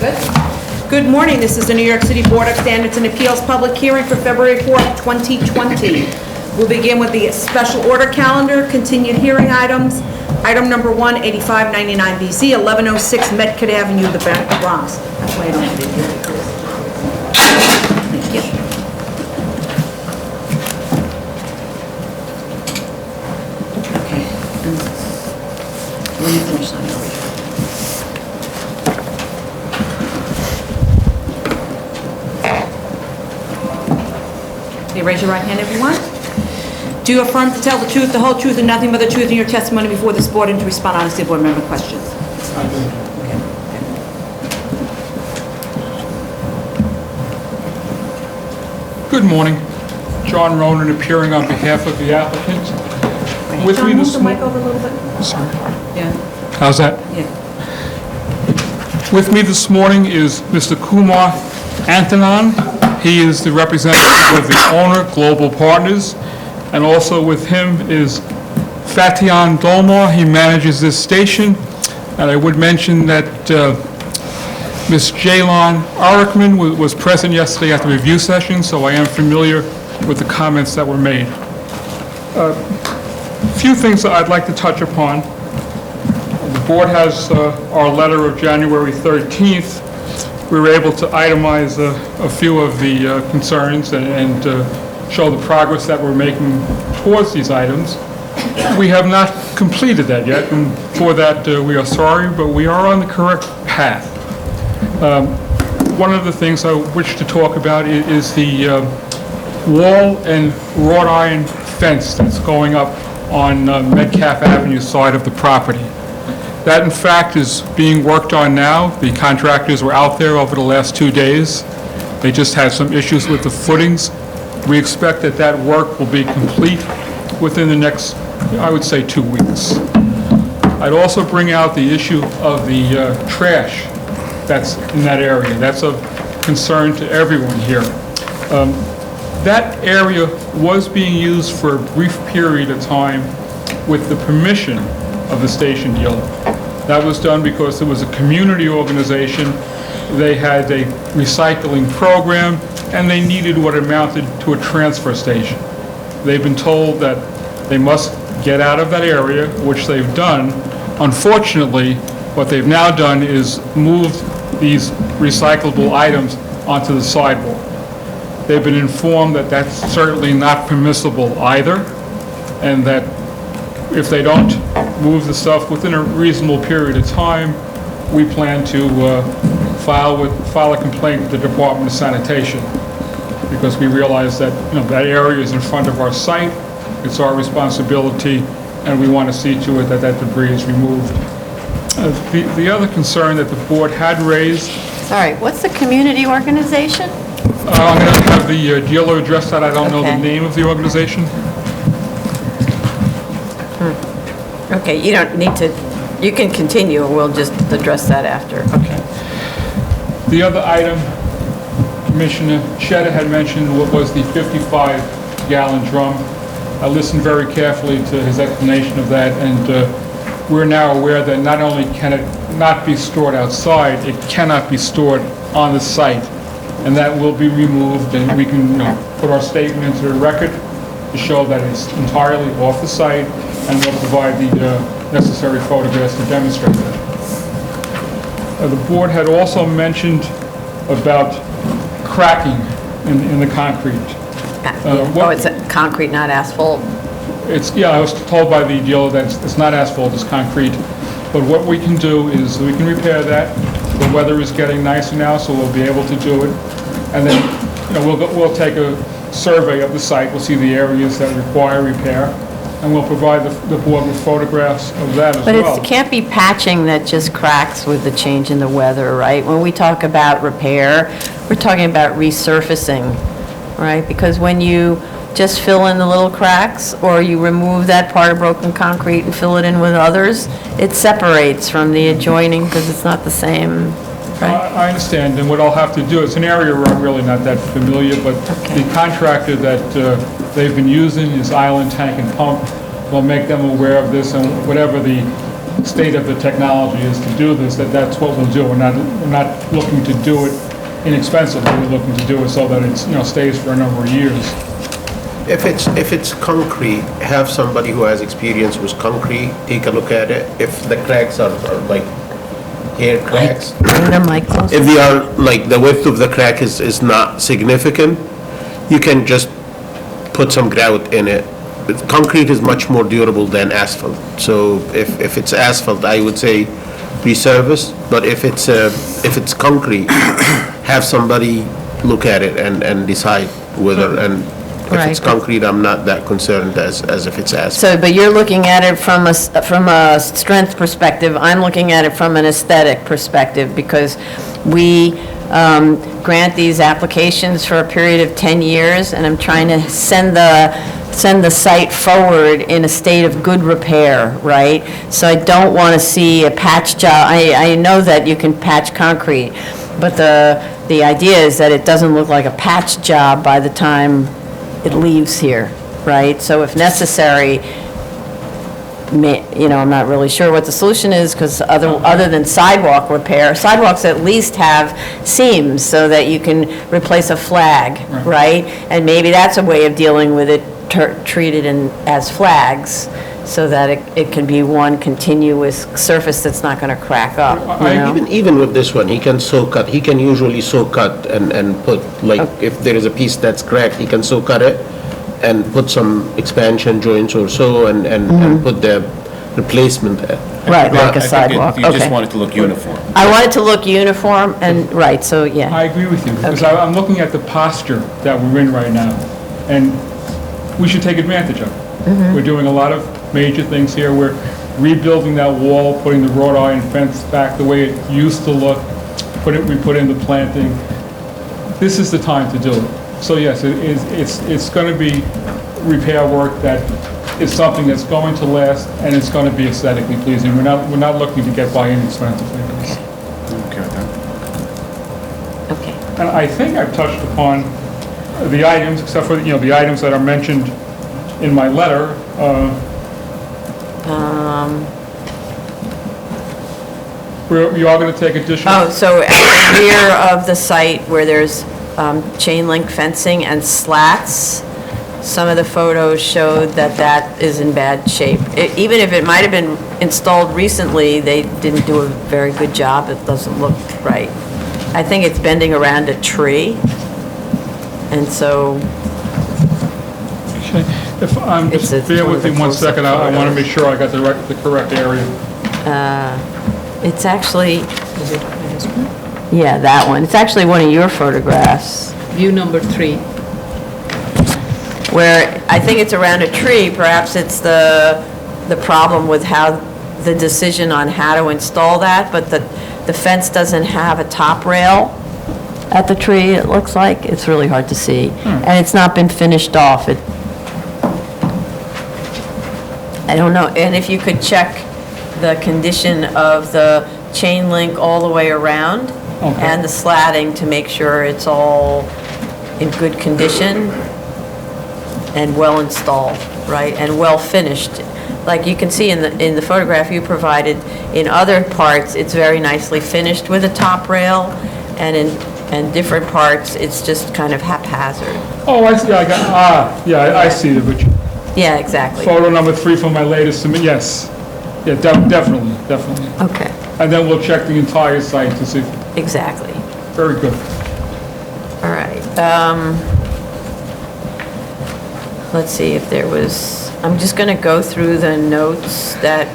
Good. Good morning. This is the New York City Board of Standards and Appeals public hearing for February 4th, 2020. We'll begin with the special order calendar, continued hearing items. Item number 1, 8599 BZ, 1106 Medford Avenue, the Bronx. That's why I don't have it here. Thank you. Okay. Let me finish signing over here. Okay, raise your right hand, everyone. Do you affirm to tell the truth, the whole truth, and nothing but the truth in your testimony before this board and to respond honestly to board member questions? I do. Okay. Good morning. John Ronan appearing on behalf of the applicant. With John, me move this the mic over a little bit. Sorry. Yeah. How's that? Yeah. With me this morning is Mr. Kumar Antonon. He is the representative of the owner, Global Partners. And also with him is Fatian Dolmar. He manages this station. And I would mention that Ms. Jaylon Arickman was present yesterday at the review session, so I am familiar with the comments that were made. A few things that I'd like to touch upon. The board has our letter of January 13th. We were able to itemize a few of the concerns and show the progress that we're making towards these items. We have not completed that yet, and for that we are sorry, but we are on the correct path. One of the things I wish to talk about is the wall and wrought iron fence that's going up on Metcalf Avenue side of the property. That, in fact, is being worked on now. The contractors were out there over the last 2 days. They just had some issues with the footings. We expect that that work will be complete within the next, I would say, 2 weeks. I'd also bring out the issue of the trash that's in that area. That's of concern to everyone here. That area was being used for a brief period of time with the permission of the station dealer. That was done because there was a community organization. They had a recycling program, and they needed what amounted to a transfer station. They've been told that they must get out of that area, which they've done. Unfortunately, what they've now done is moved these recyclable items onto the sidewalk. They've been informed that that's certainly not permissible either, and that if they don't move the stuff within a reasonable period of time, we plan to file a complaint with the Department of Sanitation, because we realize that that area is in front of our site. It's our responsibility, and we want to see to it that that debris is removed. The other concern that the board had raised. Sorry, what's the community organization? I'm going to have the dealer address that. I don't know the name of the organization. Okay, you don't need to, you can continue, we'll just address that after. Okay. The other item Commissioner Cheddar had mentioned was the 55-gallon drum. I listened very carefully to his explanation of that, and we're now aware that not only can it not be stored outside, it cannot be stored on the site, and that will be removed, and we can put our statement into the record to show that it's entirely off the site, and we'll provide the necessary photographs to demonstrate that. The board had also mentioned about cracking in the concrete. It's concrete, not asphalt? I was told by the dealer that it's not asphalt, it's concrete. But what we can do is we can repair that. The weather is getting nicer now, so we'll be able to do it. And then we'll take a survey of the site. We'll see the areas that require repair, and we'll provide the board with photographs of that as well. But it can't be patching that just cracks with the change in the weather, right? When we talk about repair, we're talking about resurfacing, right? Because when you just fill in the little cracks, or you remove that part of broken concrete and fill it in with others, it separates from the adjoining because it's not the same, right? I understand, and what I'll have to do, it's an area where I'm really not that familiar, but the contractor that they've been using is Island Tank and Pump. We'll make them aware of this, and whatever the state of the technology is to do this, that's what we'll do. We're not looking to do it inexpensively. We're looking to do it so that it's, stays for a number of years. If it's concrete, have somebody who has experience with concrete take a look at it. If the cracks are like hair cracks, Bring the mic closer. if they are like the width of the crack is not significant, you can just put some grout in it. But concrete is much more durable than asphalt. So if it's asphalt, I would say resurface. But if it's concrete, have somebody look at it and decide whether, and if it's Right. concrete, I'm not that concerned as if it's asphalt. So, but you're looking at it from a strength perspective. I'm looking at it from an aesthetic perspective, because we grant these applications for a period of 10 years, and I'm trying to send the site forward in a state of good repair, right? So I don't want to see a patch job. I know that you can patch concrete, but the idea is that it doesn't look like a patch job by the time it leaves here, right? So if necessary, I'm not really sure what the solution is, because other than sidewalk repair, sidewalks at least have seams so that you can replace a flag, right? And maybe that's a way of dealing with it, treated as flags, so that it can be one continuous surface that's not going to crack up, you know? Even with this one, he can saw cut, he can usually saw cut and put, like, if there is a piece that's cracked, he can saw cut it and put some expansion joints or so, and put the replacement there. Right, like a I think sidewalk, You just okay. want it to look uniform. I want it to look uniform and, right, so, yeah. I agree with you, because Okay. I'm looking at the posture that we're in right now, and we should take advantage of it. We're doing a lot of major things here. We're rebuilding that wall, putting the wrought iron fence back the way it used to look. We put in the planting. This is the time to do it. So yes, it's going to be repair work that is something that's going to last, and it's going to be aesthetically pleasing. We're not looking to get by inexpensively. Okay with that? Okay. And I think I've touched upon the items, except for, the items that are mentioned in my letter. We are going to take additional... Oh, so at the rear of the site where there's chain link fencing and slats, some of the photos showed that is in bad shape. Even if it might have been installed recently, they didn't do a very good job. It doesn't look right. I think it's bending around a tree, and so Okay. If, It's just bear one with of me the one close-up second, I want to photos. make sure I got the correct area. it's actually, yeah, that one. It's actually one of your photographs, View number 3. where I think it's around a tree. Perhaps it's the problem with how, the decision on how to install that, but the fence doesn't have a top rail at the tree, it looks like. It's really hard to see. And it's not been finished off. I don't know, and if you could check the condition of the chain link all the way around Okay. and the slatting to make sure it's all in good condition and well installed, right, and well finished. Like you can see in the photograph you provided, in other parts, it's very nicely finished with a top rail, and in different parts, it's just kind of haphazard. Oh, I see, I see the picture. Yeah, exactly. Photo number 3 from my latest submit, yes. Yeah, definitely. Okay, And then we'll check the entire site to see. exactly. Very good. All right. Let's see if there was, I'm just going to go through the notes that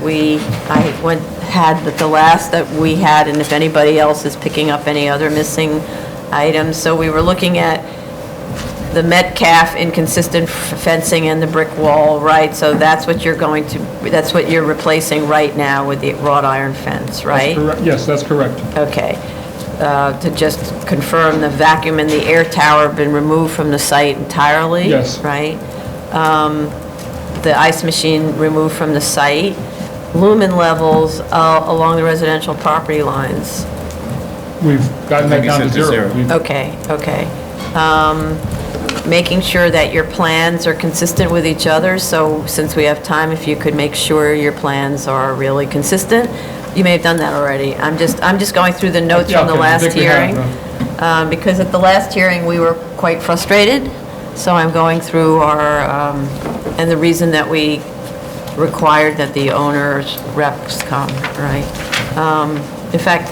had, but the last that we had, and if anybody else is picking up any other missing items. So we were looking at the Metcalf inconsistent fencing and the brick wall, right? So that's what that's what you're replacing right now with the wrought iron fence, right? Correct. Yes, that's correct. Okay. To just confirm, the vacuum and the air tower have been removed from the site entirely? Yes. Right? The ice machine removed from the site. Lumen levels along the residential property lines. We've gotten that I think down to it's at 0. zero. Okay. making sure that your plans are consistent with each other. So since we have time, if you could make sure your plans are really consistent. You may have done that already. I'm just going through the notes Yeah, from the okay, I last think we have, hearing. Because at the last hearing, we were quite frustrated. So I'm going through our, and the reason that we required that the owner's reps come, right? In fact,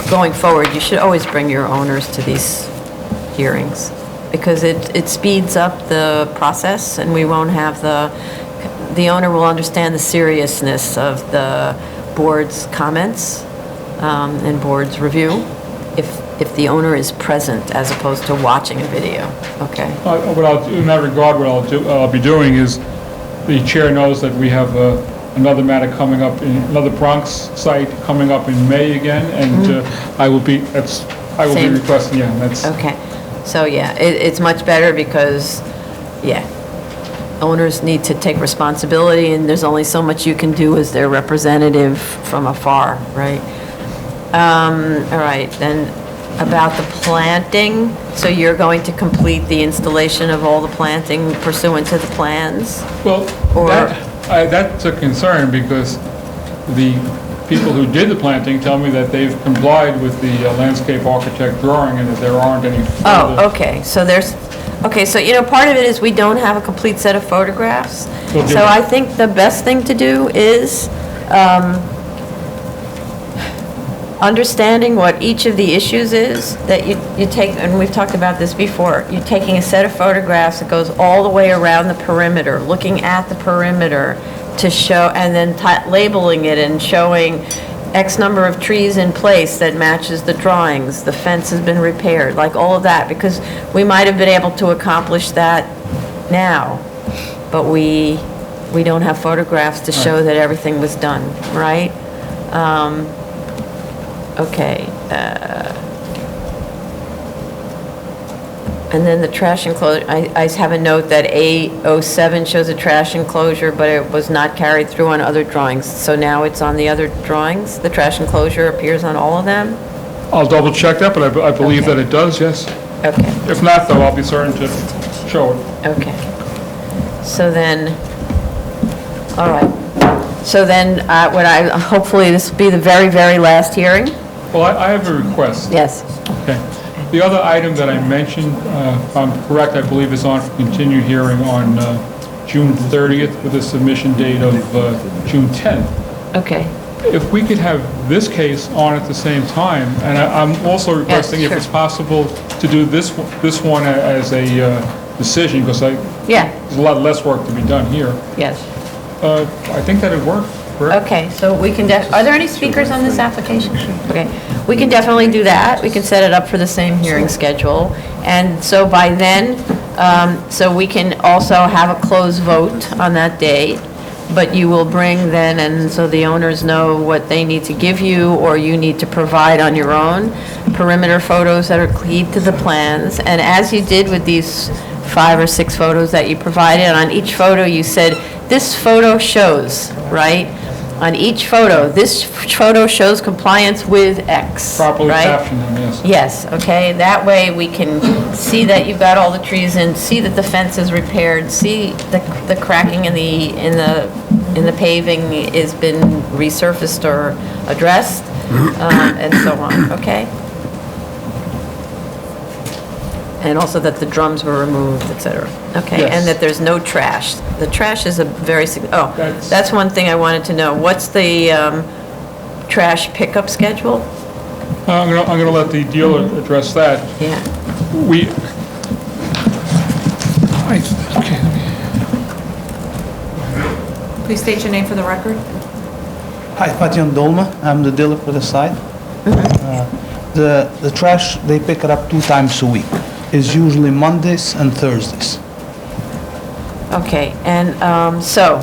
going forward, you should always bring your owners to these hearings, because it speeds up the process, and we won't have the owner will understand the seriousness of the board's comments and board's review if the owner is present as opposed to watching a video, okay? In that regard, what I'll be doing is, the chair knows that we have another matter coming up, another Bronx site coming up in May again, and I will be Same. requesting, yeah, that's. Okay, so yeah, it's much better because, yeah, owners need to take responsibility, and there's only so much you can do as their representative from afar, right? All right, then about the planting, so you're going to complete the installation of all the planting pursuant to the plans? Well, Or- that's a concern, because the people who did the planting tell me that they've complied with the landscape architect drawing, and that there aren't any further. Oh, okay, so part of it is we don't have a complete set of photographs. We'll do So that. I think the best thing to do is understanding what each of the issues is, that you take, and we've talked about this before, you're taking a set of photographs that goes all the way around the perimeter, looking at the perimeter to show, and then labeling it and showing X number of trees in place that matches the drawings, the fence has been repaired, like all of that, because we might have been able to accomplish that now, but we don't have photographs to show that everything was done, right? Okay. And then the trash enclosure, I have a note that A07 shows a trash enclosure, but it was not carried through on other drawings. So now it's on the other drawings? The trash enclosure appears on all of them? I'll double check that, but I believe Okay. that it does, yes. Okay, If not, though, I'll be certain to show it. okay. So then, all right. So then, hopefully this will be the very, very last hearing? Well, I have a request. Yes. Okay. The other item that I mentioned, if I'm correct, I believe is on for continued hearing on June 30th with a submission date of June 10th. Okay. If we could have this case on at the same time, and I'm also requesting if sure. it's possible to do this one as a decision, because Yeah, there's a lot less work to be done here. yes. I think that'd work, correct? Okay, so we can, are there any speakers on this application? Okay, we can definitely do that. We can set it up for the same hearing schedule. And so by then, so we can also have a closed vote on that date, but you will bring then, and so the owners know what they need to give you, or you need to provide on your own, perimeter photos that are keyed to the plans. And as you did with these 5 or 6 photos that you provided, on each photo you said, this photo shows, right? On each photo, this photo shows compliance with X, Properly right? caption them, yes. Yes, okay, that way we can see that you've got all the trees in, see that the fence is repaired, see the cracking in the paving has been resurfaced or addressed, and so on, okay? And also that the drums were removed, et cetera, okay? Yes. And that there's no trash. The trash is a very, That's- that's one thing I wanted to know. What's the trash pickup schedule? I'm gonna let the dealer address that. Yeah. Okay. Please state your name for the record. Hi, Fatih Dolma. I'm the dealer for the site. The trash, they pick it up 2 times a week. It's usually Mondays and Thursdays. Okay, and so,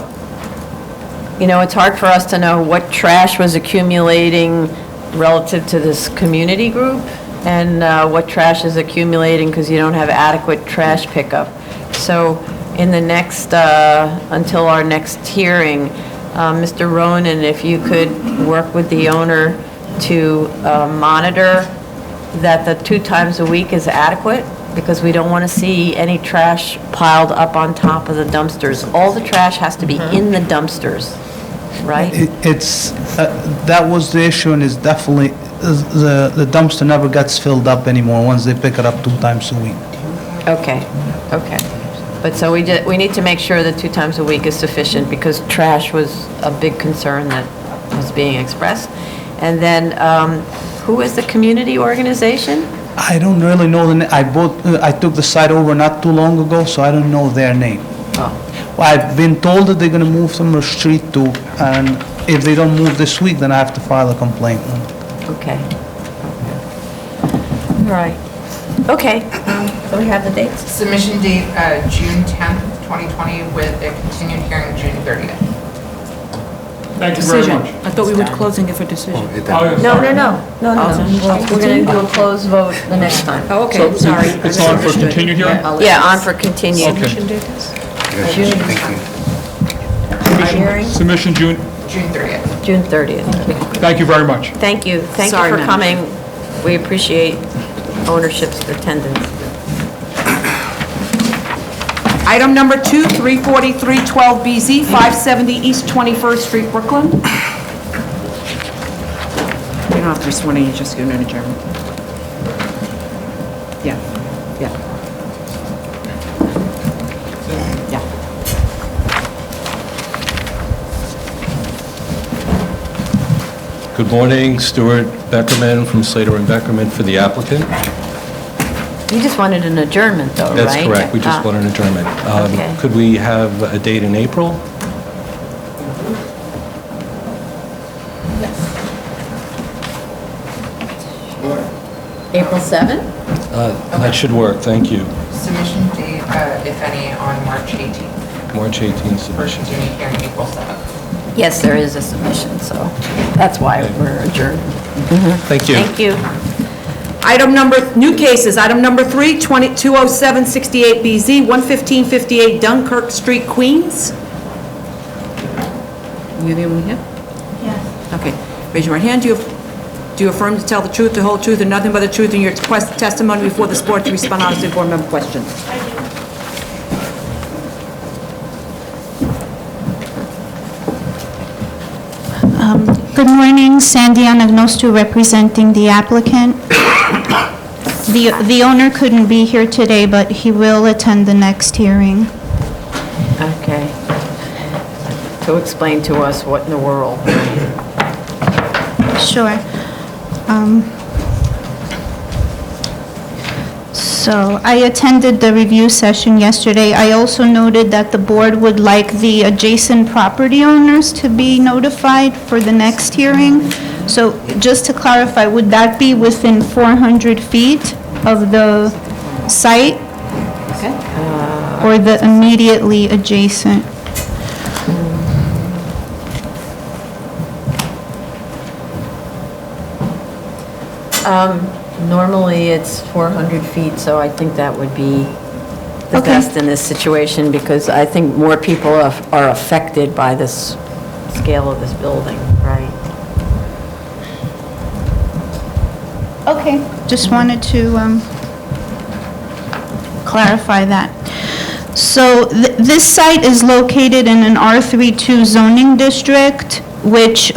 it's hard for us to know what trash was accumulating relative to this community group, and what trash is accumulating because you don't have adequate trash pickup. So, in the next, until our next hearing, Mr. Ronan, if you could work with the owner to monitor that the 2 times a week is adequate, because we don't want to see any trash piled up on top of the dumpsters. All the trash has to be in the dumpsters, right? It's, that was the issue, and it's definitely, the dumpster never gets filled up anymore once they pick it up 2 times a week. Okay, okay. But so we need to make sure that 2 times a week is sufficient, because trash was a big concern that was being expressed. And then, who is the community organization? I don't really know I took the site over not too long ago, so I don't know their name. Oh, Well, I've been told that they're gonna move from the street too, and if they don't move this week, then I have to file a complaint. okay. All right. Okay, so we have the dates? Submission date, June 10th, 2020, with a continued hearing June 30th. Thank you very Decision. much. I thought we were closing it for decision. Oh, yeah, No, sorry. no. We're going to do a closed vote the next time. Oh, okay, So sorry. it's on for continued hearing? Yeah, on for continued. Okay. Hearing, Submission June, June 30th. June 30th. thank you very much. Thank you. Thank you Sorry, for ma'am. coming. We appreciate ownership's attendance. Item number 2, 34312BZ, 570 East 21st Street, Brooklyn. You don't have to be sworn in, you just give an adjournment. Yeah, yeah. Yeah. Good morning, Stuart Beckerman from Slater and Beckerman for the applicant. You just wanted an adjournment, though, right? That's correct, we just want an adjournment. Okay. Could we have a date in April? April 7th? That should work, thank you. Submission date, if any, on March 18th. March 18th For submission. continued hearing April 7th. Yes, there is a submission, so that's why we're adjourned. Thank you. Thank you. Item number, new cases, item number 3, 20768BZ, 11558 Dunkirk Street, Queens. You the only here? Yes. Okay, raise your right hand. Do you affirm to tell the truth, the whole truth, and nothing but the truth in your testimony before this board to respond honestly to board member questions? Good morning, Sandy Anagnostou representing the applicant. The owner couldn't be here today, but he will attend the next hearing. Okay. So explain to us what in the world. Sure. So I attended the review session yesterday. I also noted that the board would like the adjacent property owners to be notified for the next hearing. So just to clarify, would that be within 400 feet of the site? Okay. Or the immediately adjacent? Normally, it's 400 feet, so I think that would be the Okay. best in this situation, because I think more people are affected by this scale of this building, right? Okay. Just wanted to clarify that. So this site is located in an R32 zoning district, which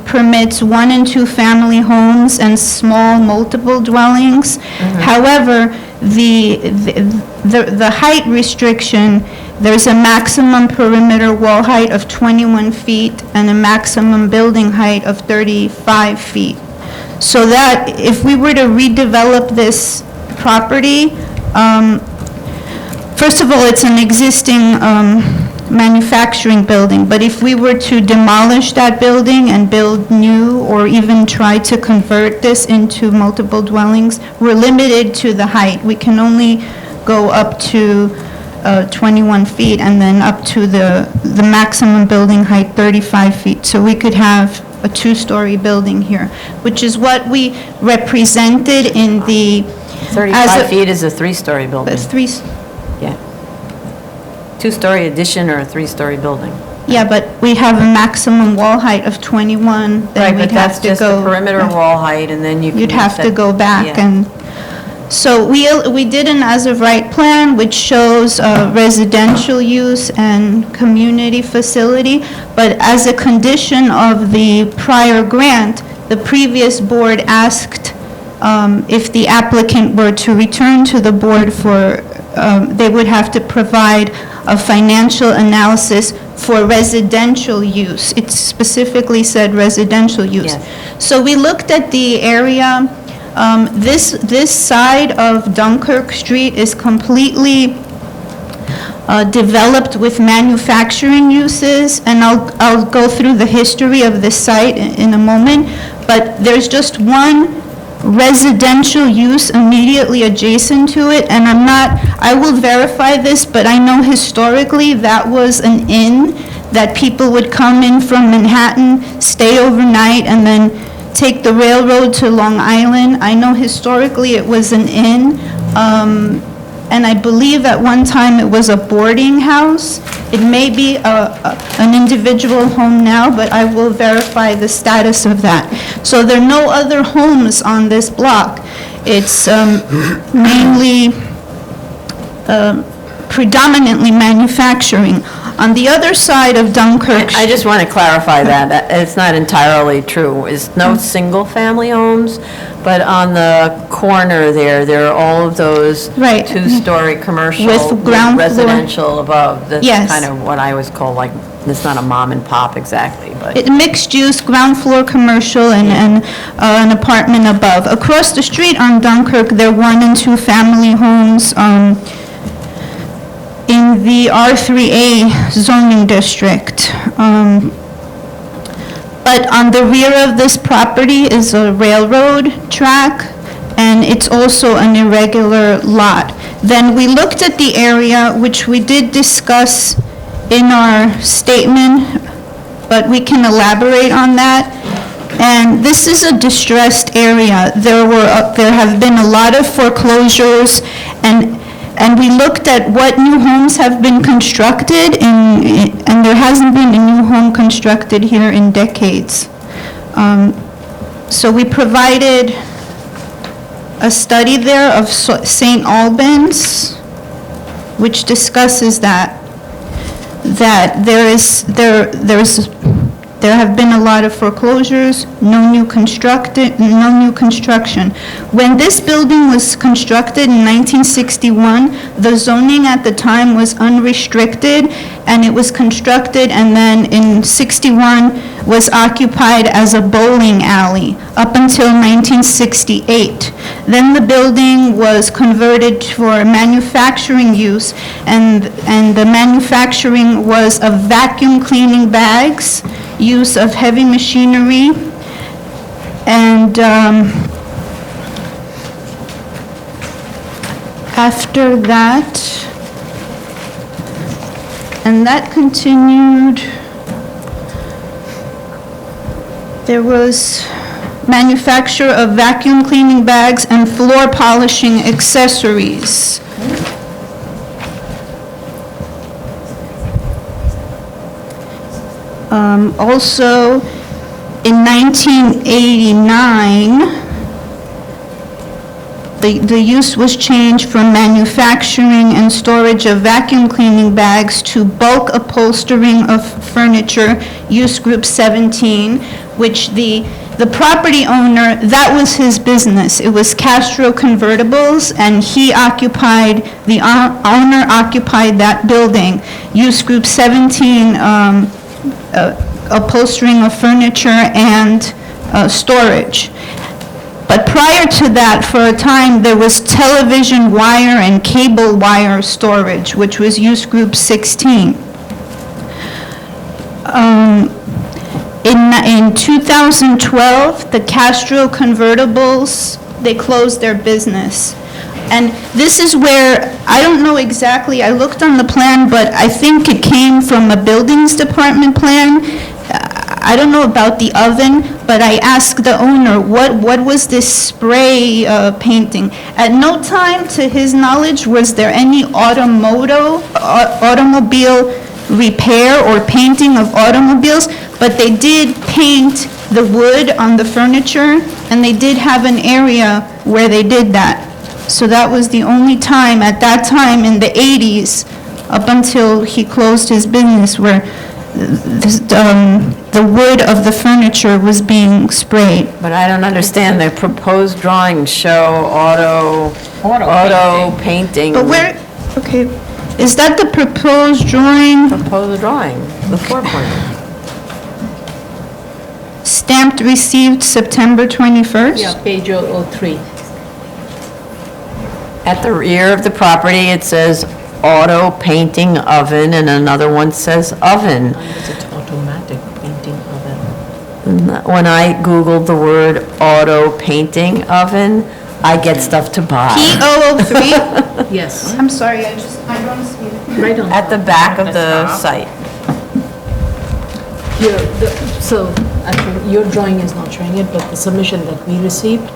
permits 1 and 2 family homes and small multiple dwellings. However, the height restriction, there's a maximum perimeter wall height of 21 feet and a maximum building height of 35 feet. So that if we were to redevelop this property, first of all, it's an existing manufacturing building, but if we were to demolish that building and build new, or even try to convert this into multiple dwellings, we're limited to the height. We can only go up to 21 feet, and then up to the maximum building height, 35 feet. So we could have a 2-story building here, which is what we represented in the... 35 feet is a 3-story building. Yeah. 2-story addition or a 3-story building. Yeah, but we have a maximum wall height of 21, Right, then but we'd that's have to just the go... perimeter wall height, and then you can... You'd have to set- go back yeah. and So we did an as-of-right plan, which shows residential use and community facility, but as a condition of the prior grant, the previous board asked if the applicant were to return to the board for, they would have to provide a financial analysis for residential use. It specifically said residential use. Yes. So we looked at the area. This side of Dunkirk Street is completely developed with manufacturing uses, and I'll go through the history of this site in a moment, but there's just one residential use immediately adjacent to it, and I will verify this, but I know historically that was an inn that people would come in from Manhattan, stay overnight, and then take the railroad to Long Island. I know historically it was an inn, and I believe at one time it was a boarding house. It may be an individual home now, but I will verify the status of that. So there are no other homes on this block. It's mainly, predominantly manufacturing. On the other side of Dunkirk. I just want to clarify that. It's not entirely true. It's no single-family homes, but on the corner there are all of those Right. two-story commercial With ground floor. residential above. That's Yes. kind of what I always call, like, it's not a mom and pop exactly, but. Mixed use, ground floor commercial, and an apartment above. Across the street on Dunkirk, there are 1 and 2 family homes in the R3A zoning district. But on the rear of this property is a railroad track, and it's also an irregular lot. Then we looked at the area, which we did discuss in our statement, but we can elaborate on that. And this is a distressed area. There have been a lot of foreclosures, and we looked at what new homes have been constructed, and there hasn't been a new home constructed here in decades. So we provided a study there of St. Albans, which discusses that there have been a lot of foreclosures, no new construction. When this building was constructed in 1961, the zoning at the time was unrestricted, and it was constructed, and then in 61 was occupied as a bowling alley up until 1968. Then the building was converted for manufacturing use, and the manufacturing was of vacuum cleaning bags, use of heavy machinery, and after that, and that continued, there was manufacture of vacuum cleaning bags and floor polishing accessories. Also, in 1989, the use was changed from manufacturing and storage of vacuum cleaning bags to bulk upholstering of furniture, use group 17, which the property owner, that was his business. It was Castro Convertibles, and the owner occupied that building, use group 17, upholstering of furniture and storage. But prior to that, for a time, there was television wire and cable wire storage, which was use group 16. In 2012, the Castro Convertibles, they closed their business. And this is where, I don't know exactly, I looked on the plan, but I think it came from a buildings department plan. I don't know about the oven, but I asked the owner, what was this spray painting? At no time, to his knowledge, was there any automobile repair or painting of automobiles, but they did paint the wood on the furniture, and they did have an area where they did that. So that was the only time, at that time in the 80s, up until he closed his business, where the wood of the furniture was being sprayed. But I don't understand, the proposed drawings show auto painting. But where, okay, is that the proposed drawing Proposed drawing, the floor plan. stamped received September 21st? Yeah, page 03. At the rear of the property, it says auto painting oven, and another one says oven. It's automatic painting oven. When I Googled the word auto painting oven, I get stuff to buy. P003? Yes, I'm sorry, I don't see it. right on. At the back of the site. So, actually, your drawing is not showing it, but the submission that we received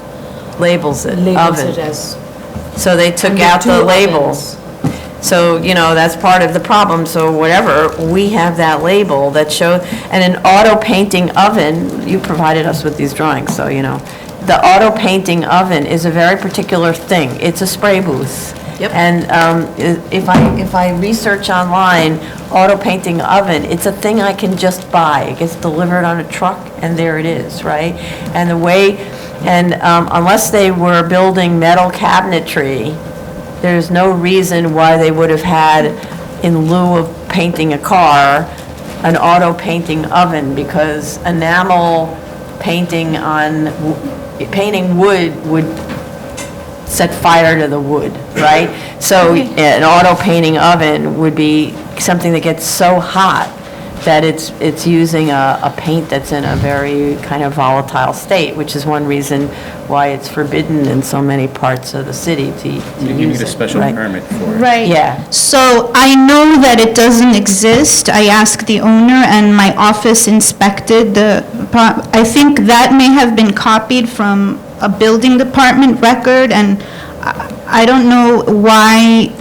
Labels it, labels it oven. as. So they took and there are out the two labels. So, that's part of the problem, so whatever, we have that label that shows, and an auto painting oven, you provided us with these drawings, so, the auto painting oven is a very particular thing. It's a spray booth. Yep. And if I research online, auto painting oven, it's a thing I can just buy. It gets delivered on a truck, and there it is, right? And unless they were building metal cabinetry, there's no reason why they would have had, in lieu of painting a car, an auto painting oven, because enamel painting painting wood would set fire to the wood, right? So an auto painting oven would be something that gets so hot that it's using a paint that's in a very kind of volatile state, which is one reason why it's forbidden in so many parts of the city to use it. You need a special right? permit for it. Right. Yeah. So I know that it doesn't exist. I asked the owner, and my office inspected I think that may have been copied from a building department record, and I don't know why,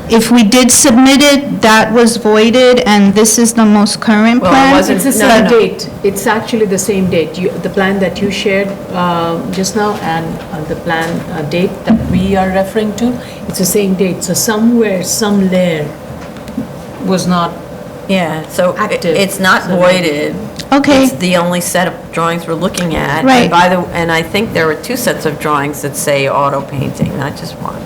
if we did submit it, that was voided, and this is the most current Well, it plan. wasn't- It's the No, same no. date. It's actually the same date. The plan that you shared just now and the plan date that we are referring to, it's the same date. So somewhere, some layer was not, Yeah, so Active, it's not so- voided. Okay. It's the only set of drawings we're looking at. Right. And I think there were two sets of drawings that say auto painting, not just one.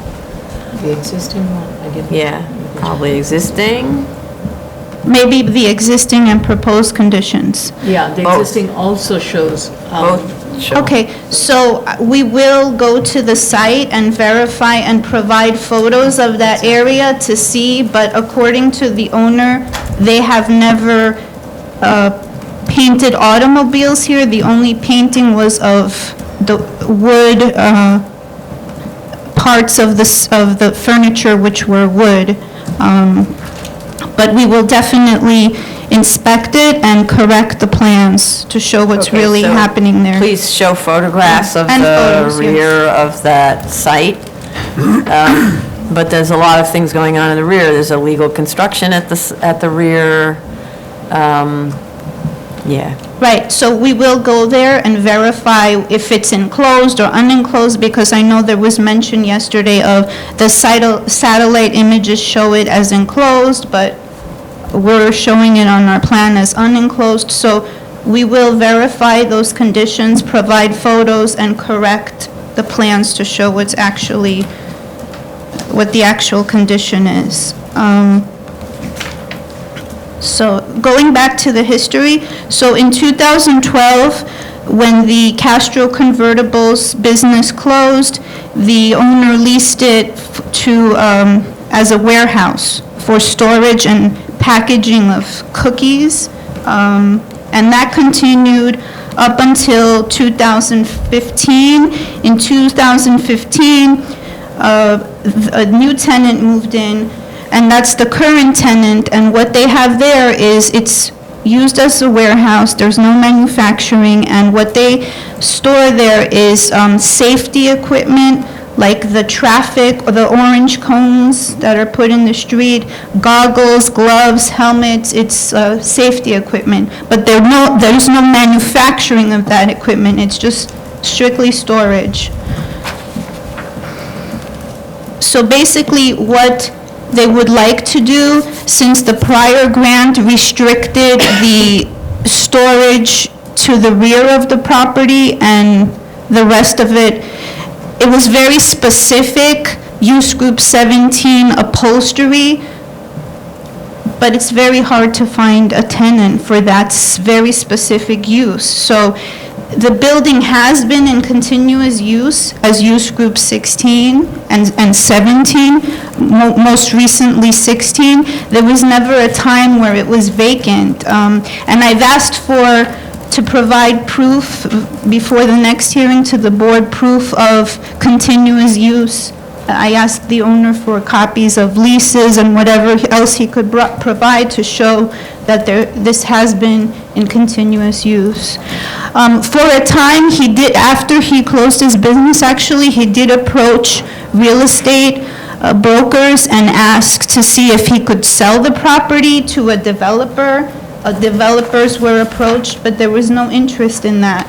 the existing one. I didn't. Yeah, probably existing. Maybe the existing and proposed conditions. Yeah, the Both. existing also shows. Both show. Okay, so we will go to the site and verify and provide photos of that area to see, but according to the owner, they have never painted automobiles here. The only painting was of the wood, parts of the furniture which were wood. But we will definitely inspect it and correct the plans to show what's Okay, really so happening there. Please show photographs of And the photos, yes. rear of that site. But there's a lot of things going on in the rear. There's illegal construction at the rear. Yeah. Right, so we will go there and verify if it's enclosed or unenclosed, because I know there was mention yesterday of the satellite images show it as enclosed, but we're showing it on our plan as unenclosed. So we will verify those conditions, provide photos, and correct the plans to show what the actual condition is. So going back to the history, so in 2012, when the Castro Convertibles business closed, the owner leased it as a warehouse for storage and packaging of cookies. And that continued up until 2015. In 2015, a new tenant moved in, and that's the current tenant, and what they have there is it's used as a warehouse, there's no manufacturing, and what they store there is safety equipment, like the traffic, or the orange cones that are put in the street, goggles, gloves, helmets, it's safety equipment. But there's no manufacturing of that equipment, it's just strictly storage. So basically, what they would like to do, since the prior grant restricted the storage to the rear of the property and the rest of it, it was very specific, use group 17 upholstery, but it's very hard to find a tenant for that very specific use. So the building has been in continuous use as use group 16 and 17, most recently 16. There was never a time where it was vacant. And I've asked to provide proof before the next hearing to the board, proof of continuous use. I asked the owner for copies of leases and whatever else he could provide to show that this has been in continuous use. For a time, he did, after he closed his business, actually, he did approach real estate brokers and asked to see if he could sell the property to a developer. Developers were approached, but there was no interest in that.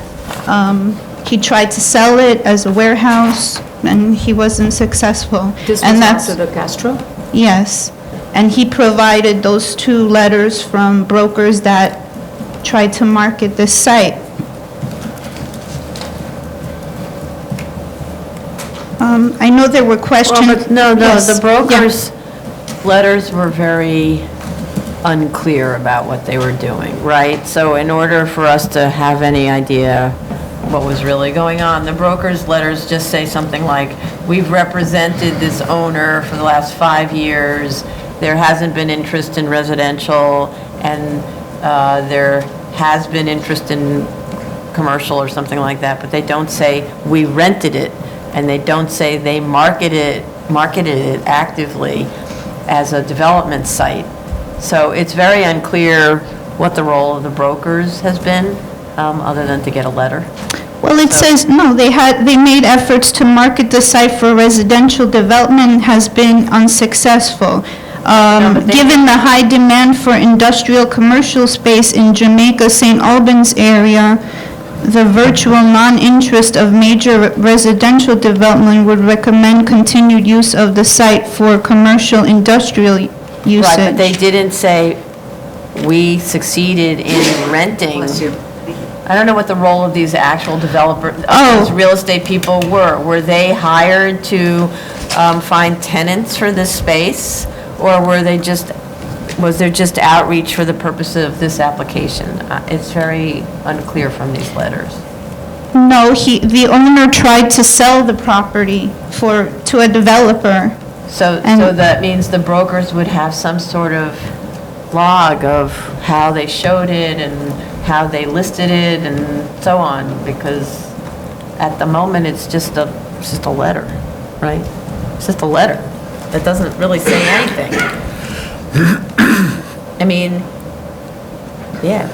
He tried to sell it as a warehouse, and he wasn't successful. This And was that's after the Castro? Yes, and he provided those 2 letters from brokers that tried to market this site. I know there were questions. Well, but no, Yes, the yeah. brokers' letters were very unclear about what they were doing, right? So in order for us to have any idea what was really going on, the brokers' letters just say something like, we've represented this owner for the last 5 years, there hasn't been interest in residential, and there has been interest in commercial or something like that, but they don't say, we rented it, and they don't say they marketed it actively as a development site. So it's very unclear what the role of the brokers has been, other than to get a letter. Well, it says, no, they made efforts to market the site for residential development, has been unsuccessful. but they- Given the high demand for industrial commercial space in Jamaica, St. Albans area, the virtual non-interest of major residential development would recommend continued use of the site for commercial industrial usage. Right, but they didn't say, we succeeded in renting. Bless you. I don't know what the role of these actual developers, Oh. those real estate people were. Were they hired to find tenants for this space? Or was there just outreach for the purpose of this application? It's very unclear from these letters. No, the owner tried to sell the property to a developer. So And- that means the brokers would have some sort of log of how they showed it and how they listed it and so on, because at the moment, it's just a letter, right? It's just a letter that doesn't really say anything. I mean, yeah.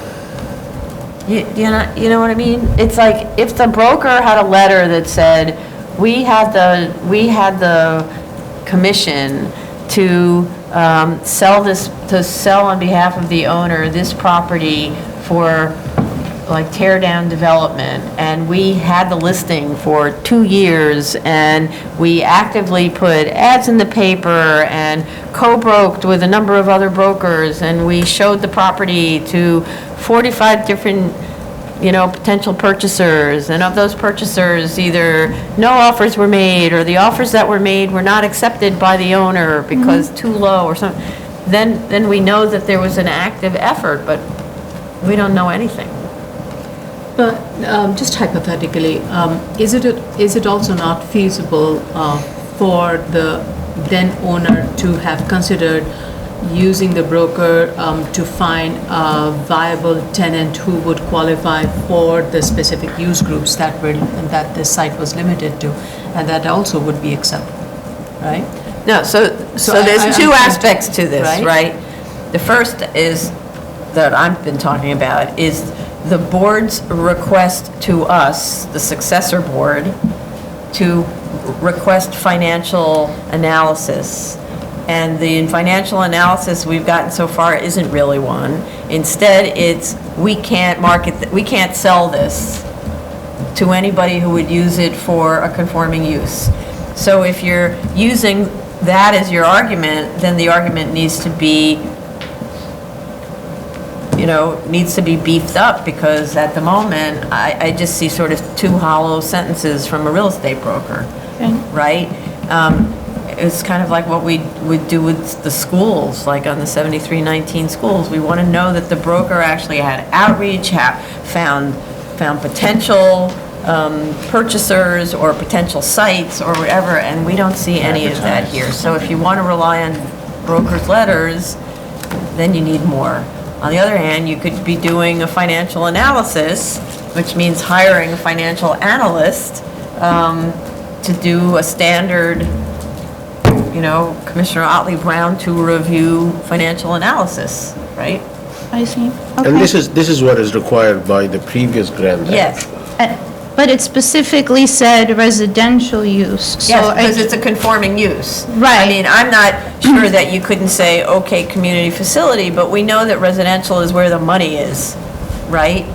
You know what I mean? It's like, if the broker had a letter that said, we had the commission to sell on behalf of the owner this property for like tear down development, and we had the listing for 2 years, and we actively put ads in the paper and co-broked with a number of other brokers, and we showed the property to 45 different potential purchasers, and of those purchasers, either no offers were made, or the offers that were made were not accepted by the owner because too low or something, then we know that there was an active effort, but we don't know anything. But just hypothetically, is it also not feasible for the then owner to have considered using the broker to find a viable tenant who would qualify for the specific use groups that this site was limited to, and that also would be acceptable, right? No, so there's two aspects to this, Right. right? The first is, that I've been talking about, is the board's request to us, the successor board, to request financial analysis. And the financial analysis we've gotten so far isn't really one. Instead, it's, we can't sell this to anybody who would use it for a conforming use. So if you're using that is your argument, then the argument needs to be, needs to be beefed up, because at the moment, I just see sort of two hollow sentences from a real estate broker, right? It's kind of like what we would do with the schools, like on the 7319 schools. We want to know that the broker actually had outreach, found potential purchasers or potential sites or whatever, and we don't see any of that here. So if you want to rely on brokers' letters, then you need more. On the other hand, you could be doing a financial analysis, which means hiring a financial analyst to do a standard, Commissioner Otley Brown to review financial analysis, right? I see. And Okay. this is what is required by the previous grant. Yes. But it specifically said residential use, so Yes, I... because it's a conforming use. Right. I mean, I'm not sure that you couldn't say, okay, community facility, but we know that residential is where the money is, right?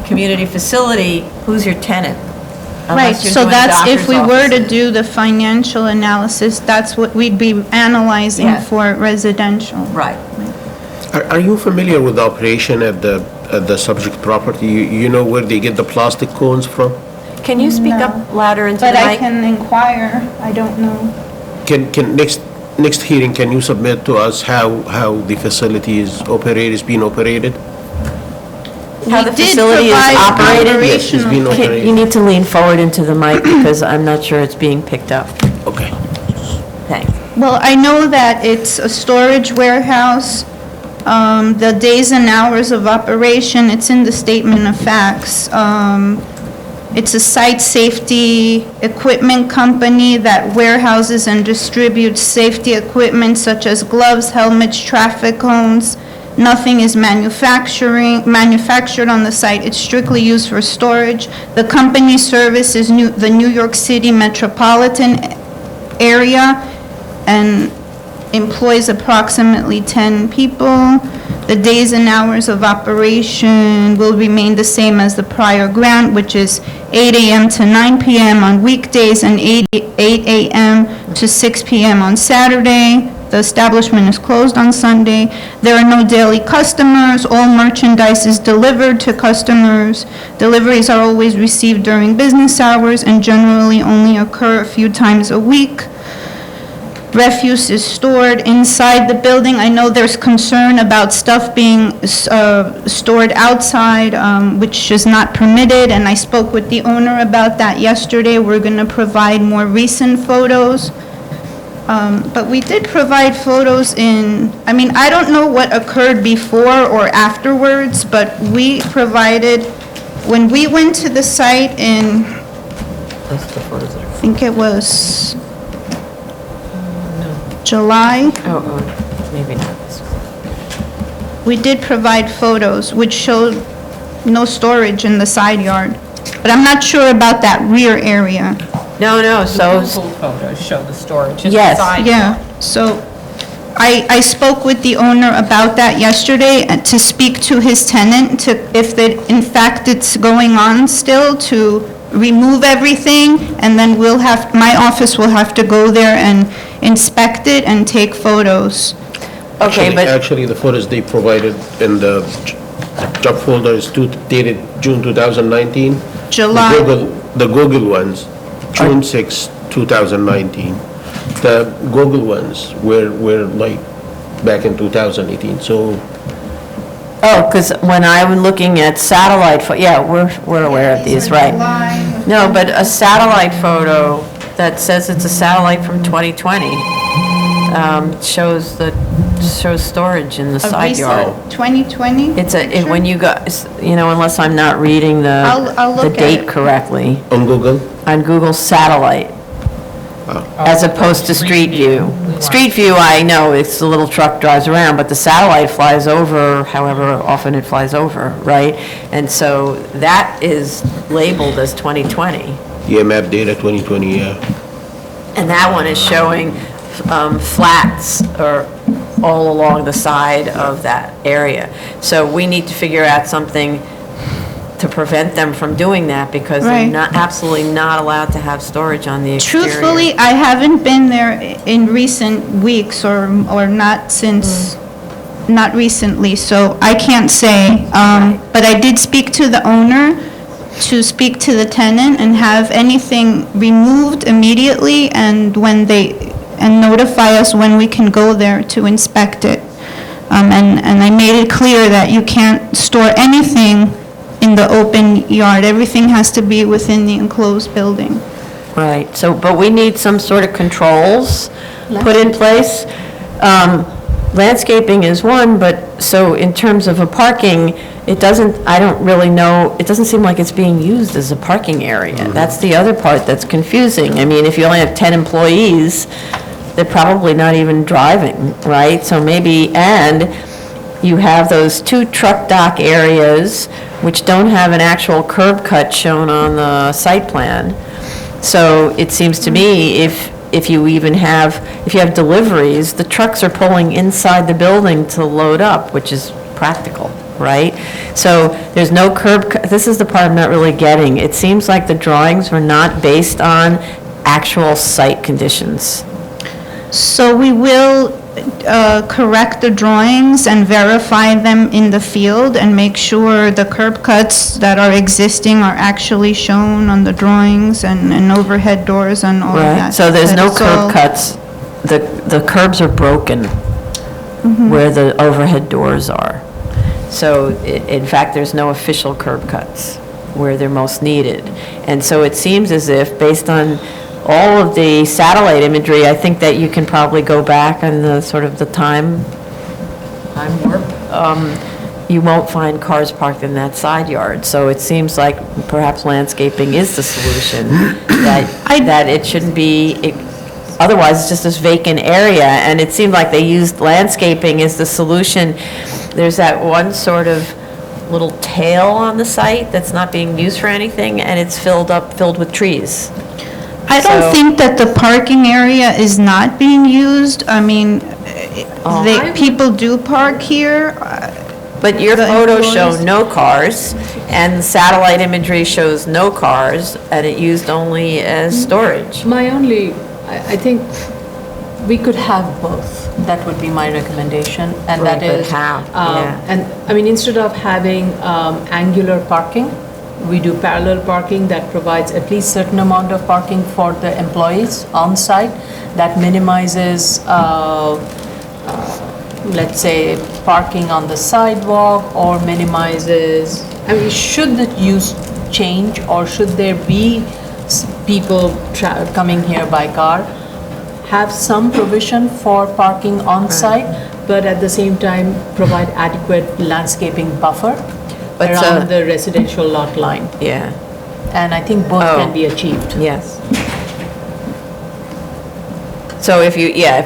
Community facility, who's your tenant? Right, Unless you're so doing that's, if doctor's we were to offices. do the financial analysis, that's what we'd be analyzing Yeah. for residential. Right. Are you familiar with the operation at the subject property? You know where they get the plastic cones from? Can you speak No. up louder into the But I mic? can inquire, I don't know. Can next hearing, can you submit to us how the facility is being operated? How We the did facility is provide operated? Yes, it's being operational- operated. You need to lean forward into the mic because I'm not sure it's being picked up. Okay. Thanks. Well, I know that it's a storage warehouse. The days and hours of operation, it's in the statement of facts. It's a site safety equipment company that warehouses and distributes safety equipment such as gloves, helmets, traffic cones. Nothing is manufactured on the site. It's strictly used for storage. The company services the New York City metropolitan area and employs approximately 10 people. The days and hours of operation will remain the same as the prior grant, which is 8 a.m. to 9 p.m. on weekdays and 8 a.m. to 6 p.m. on Saturday. The establishment is closed on Sunday. There are no daily customers. All merchandise is delivered to customers. Deliveries are always received during business hours and generally only occur a few times a week. Refuse is stored inside the building. I know there's concern about stuff being stored outside, which is not permitted, and I spoke with the owner about that yesterday. We're going to provide more recent photos. But we did provide photos I don't know what occurred before or afterwards, but we provided, when we went to the site in, I think it was July, Oh, maybe not this one. we did provide photos which showed no storage in the side yard. But I'm not sure about that rear area. No, so, Google photos show the storage Yes. inside. Yeah, so I spoke with the owner about that yesterday to speak to his tenant, if in fact it's going on still, to remove everything, and then my office will have to go there and inspect it and take photos. okay, but, Actually, the photos they provided in the job folder is dated June 2019. July. The Google ones, June 6, 2019. The Google ones were like back in 2018, so because when I'm looking at satellite, yeah, we're aware of these, right? No, but a satellite photo that says it's a satellite from 2020 shows storage in the side yard. 2020? When you go, unless I'm not reading I'll the look at date it. correctly, on Google. on Google Satellite, as opposed to Street View. Street View, I know, it's the little truck drives around, but the satellite flies over however often it flies over, right? And so that is labeled as 2020. Yeah, map data 2020, yeah. And that one is showing flats or all along the side of that area. So we need to figure out something to prevent them from doing that because they're Right. not, absolutely not allowed to have storage on the exterior. Truthfully, I haven't been there in recent weeks or not since, not recently, so I can't say. But I did speak to the owner, to speak to the tenant and have anything removed immediately and and notify us when we can go there to inspect it. And I made it clear that you can't store anything in the open yard. Everything has to be within the enclosed building. Right, so, but we need some sort of controls put in place. Landscaping is one, but, so in terms of a parking, it doesn't, I don't really know, it doesn't seem like it's being used as a parking area. That's the other part that's confusing. I mean, if you only have 10 employees, they're probably not even driving, right? So maybe, and you have those 2 truck dock areas, which don't have an actual curb cut shown on the site plan. So it seems to me, if you even have, if you have deliveries, the trucks are pulling inside the building to load up, which is practical, right? So there's no curb cut. This is the part I'm not really getting. It seems like the drawings were not based on actual site conditions. So we will correct the drawings and verify them in the field and make sure the curb cuts that are existing are actually shown on the drawings and overhead doors and all of Right, that. so there's That no it's all- curb cuts. The curbs are broken where the overhead doors are. So in fact, there's no official curb cuts where they're most needed. And so it seems as if, based on all of the satellite imagery, I think that you can probably go back on the sort of the time warp. You won't find cars parked in that side yard. So it seems like perhaps landscaping is the solution, that it shouldn't be, otherwise it's just this vacant area. And it seemed like they used landscaping as the solution. There's that one sort of little tail on the site that's not being used for anything, and it's filled with trees. I don't So- think that the parking area is not being used. I mean, people do park here. But your The photos show employees- no cars, and satellite imagery shows no cars, and it used only as storage. My only, I think we could have both. That would be my recommendation, and Right, that but is. how? Yeah. And, I mean, instead of having angular parking, we do parallel parking that provides at least certain amount of parking for the employees on site. That minimizes, let's say, parking on the sidewalk, or minimizes, I mean, should the use change, or should there be people coming here by car, have some provision for parking on site, but at the same time provide adequate landscaping buffer But, around the residential lot line. Yeah, And I think both Oh. can be achieved. yes. So if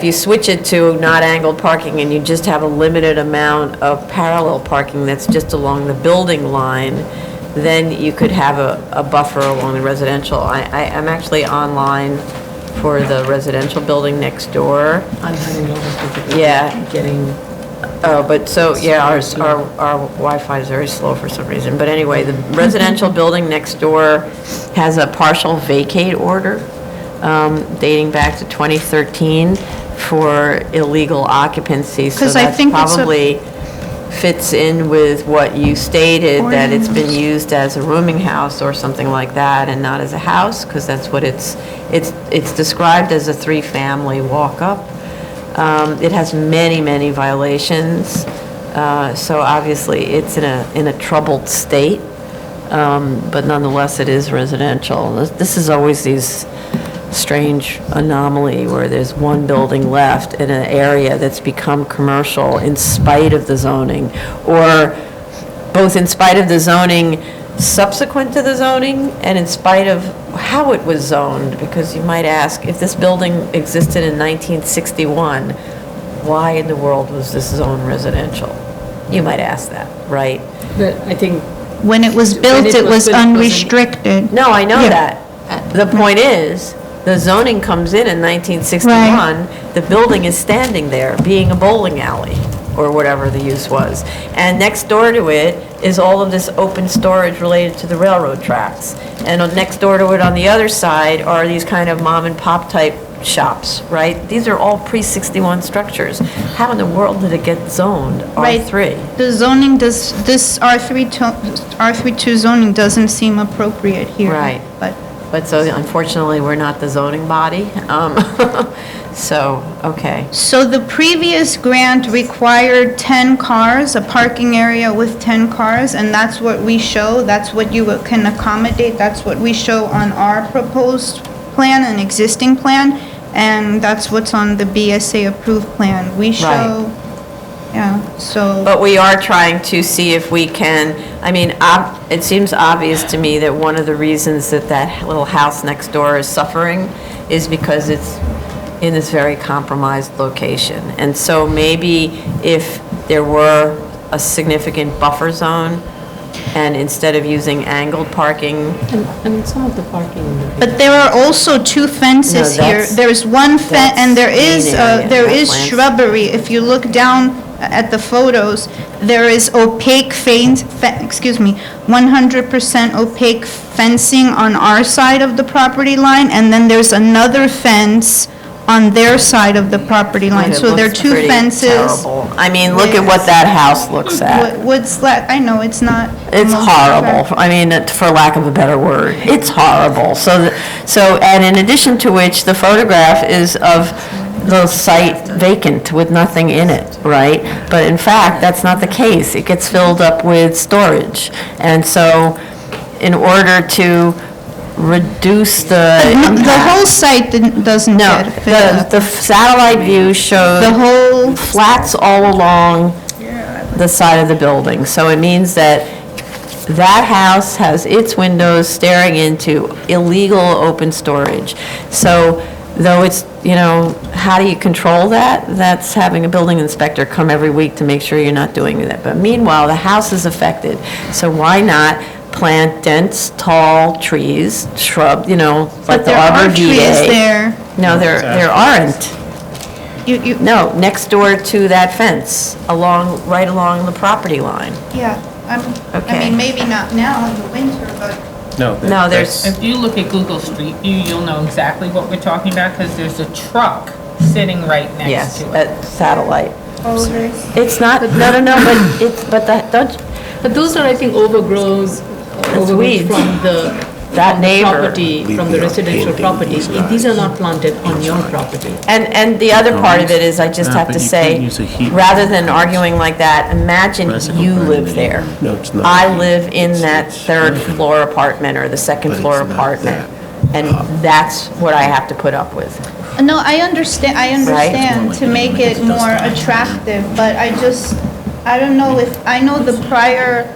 you switch it to not angled parking and you just have a limited amount of parallel parking that's just along the building line, then you could have a buffer along the residential. I'm actually online for the residential building next door. I'm having a lot of difficulty Yeah. getting, Oh, but so, yeah, our Wi-Fi is very slow for some reason. But anyway, the residential building next door has a partial vacate order dating back to 2013 for illegal occupancy. So 'Cause I that think it's a- probably fits in with what you stated, that it's been used as a rooming house or something like that and not as a house, because that's what it's described as a 3-family walk-up. It has many, many violations, so obviously it's in a troubled state, but nonetheless it is residential. This is always these strange anomaly where there's one building left in an area that's become commercial in spite of the zoning, or both in spite of the zoning subsequent to the zoning and in spite of how it was zoned, because you might ask, if this building existed in 1961, why in the world was this zoned residential? You might ask that, right? but I think When it was built, it was unrestricted. No, I know Yeah. that. The point is, the zoning comes in 1961, the building is standing there, being a bowling alley. or whatever the use was. And next door to it is all of this open storage related to the railroad tracks. And next door to it on the other side are these kind of mom and pop type shops, right? These are all pre-61 structures. How in the world did it get zoned Right. R3? The zoning does, this R32 zoning doesn't seem appropriate here. Right. But, so unfortunately, we're not the zoning body. So, okay. so the previous grant required 10 cars, a parking area with 10 cars, and that's what we show, that's what you can accommodate, that's what we show on our proposed plan, an existing plan, and that's what's on the BSA approved plan. We show, yeah, so. But we are trying to see if we can, I mean, it seems obvious to me that one of the reasons that that little house next door is suffering is because it's in this very compromised location. And so maybe if there were a significant buffer zone, and instead of using angled parking, And some of the parking in the. But there are also two fences No, here. that's- There's one fence, and there is, green area, there is wetlands. shrubbery. If you look down at the photos, there is opaque 100% opaque fencing on our side of the property line, and then there's another fence on their side of the property line. it So there are looks two pretty fences. terrible. I mean, look at what that house looks at. What's that? I know, it's not. It's most horrible. attractive. I mean, for lack of a better word, it's horrible. And in addition to which, the photograph is of the site vacant with nothing in it, right? But in fact, that's not the case. It gets filled up with storage. And so, in order to reduce the The whole site doesn't No, get filled up. the satellite view shows The whole flats all along the side of the building. So it means that that house has its windows staring into illegal open storage. So though it's, how do you control that? That's having a building inspector come every week to make sure you're not doing that. But meanwhile, the house is affected. So why not plant dense, tall trees, shrub, like But the there are arborvitae? trees there. No, there aren't. You, No, next door to that fence, right along the property line. yeah, I Okay. mean, maybe not now in the winter, but No, there's, If you look at Google Street View, you'll know exactly what we're talking about, because there's a truck sitting right next yes, to it. at satellite. oh, there's, It's not, no, but don't, But those are, I think, overgrowth weeds. from the That neighbor. property, from the residential property. These are not planted on your property. And the other part of it is, I just have but to you say, can't use a heat rather than arguing like that, imagine Classical you burn live in there. No, it's not. I live in that third floor apartment or the second But floor it's not apartment, and that's what I have to put up with. no, I understand to make it more attractive, but I don't know I know the prior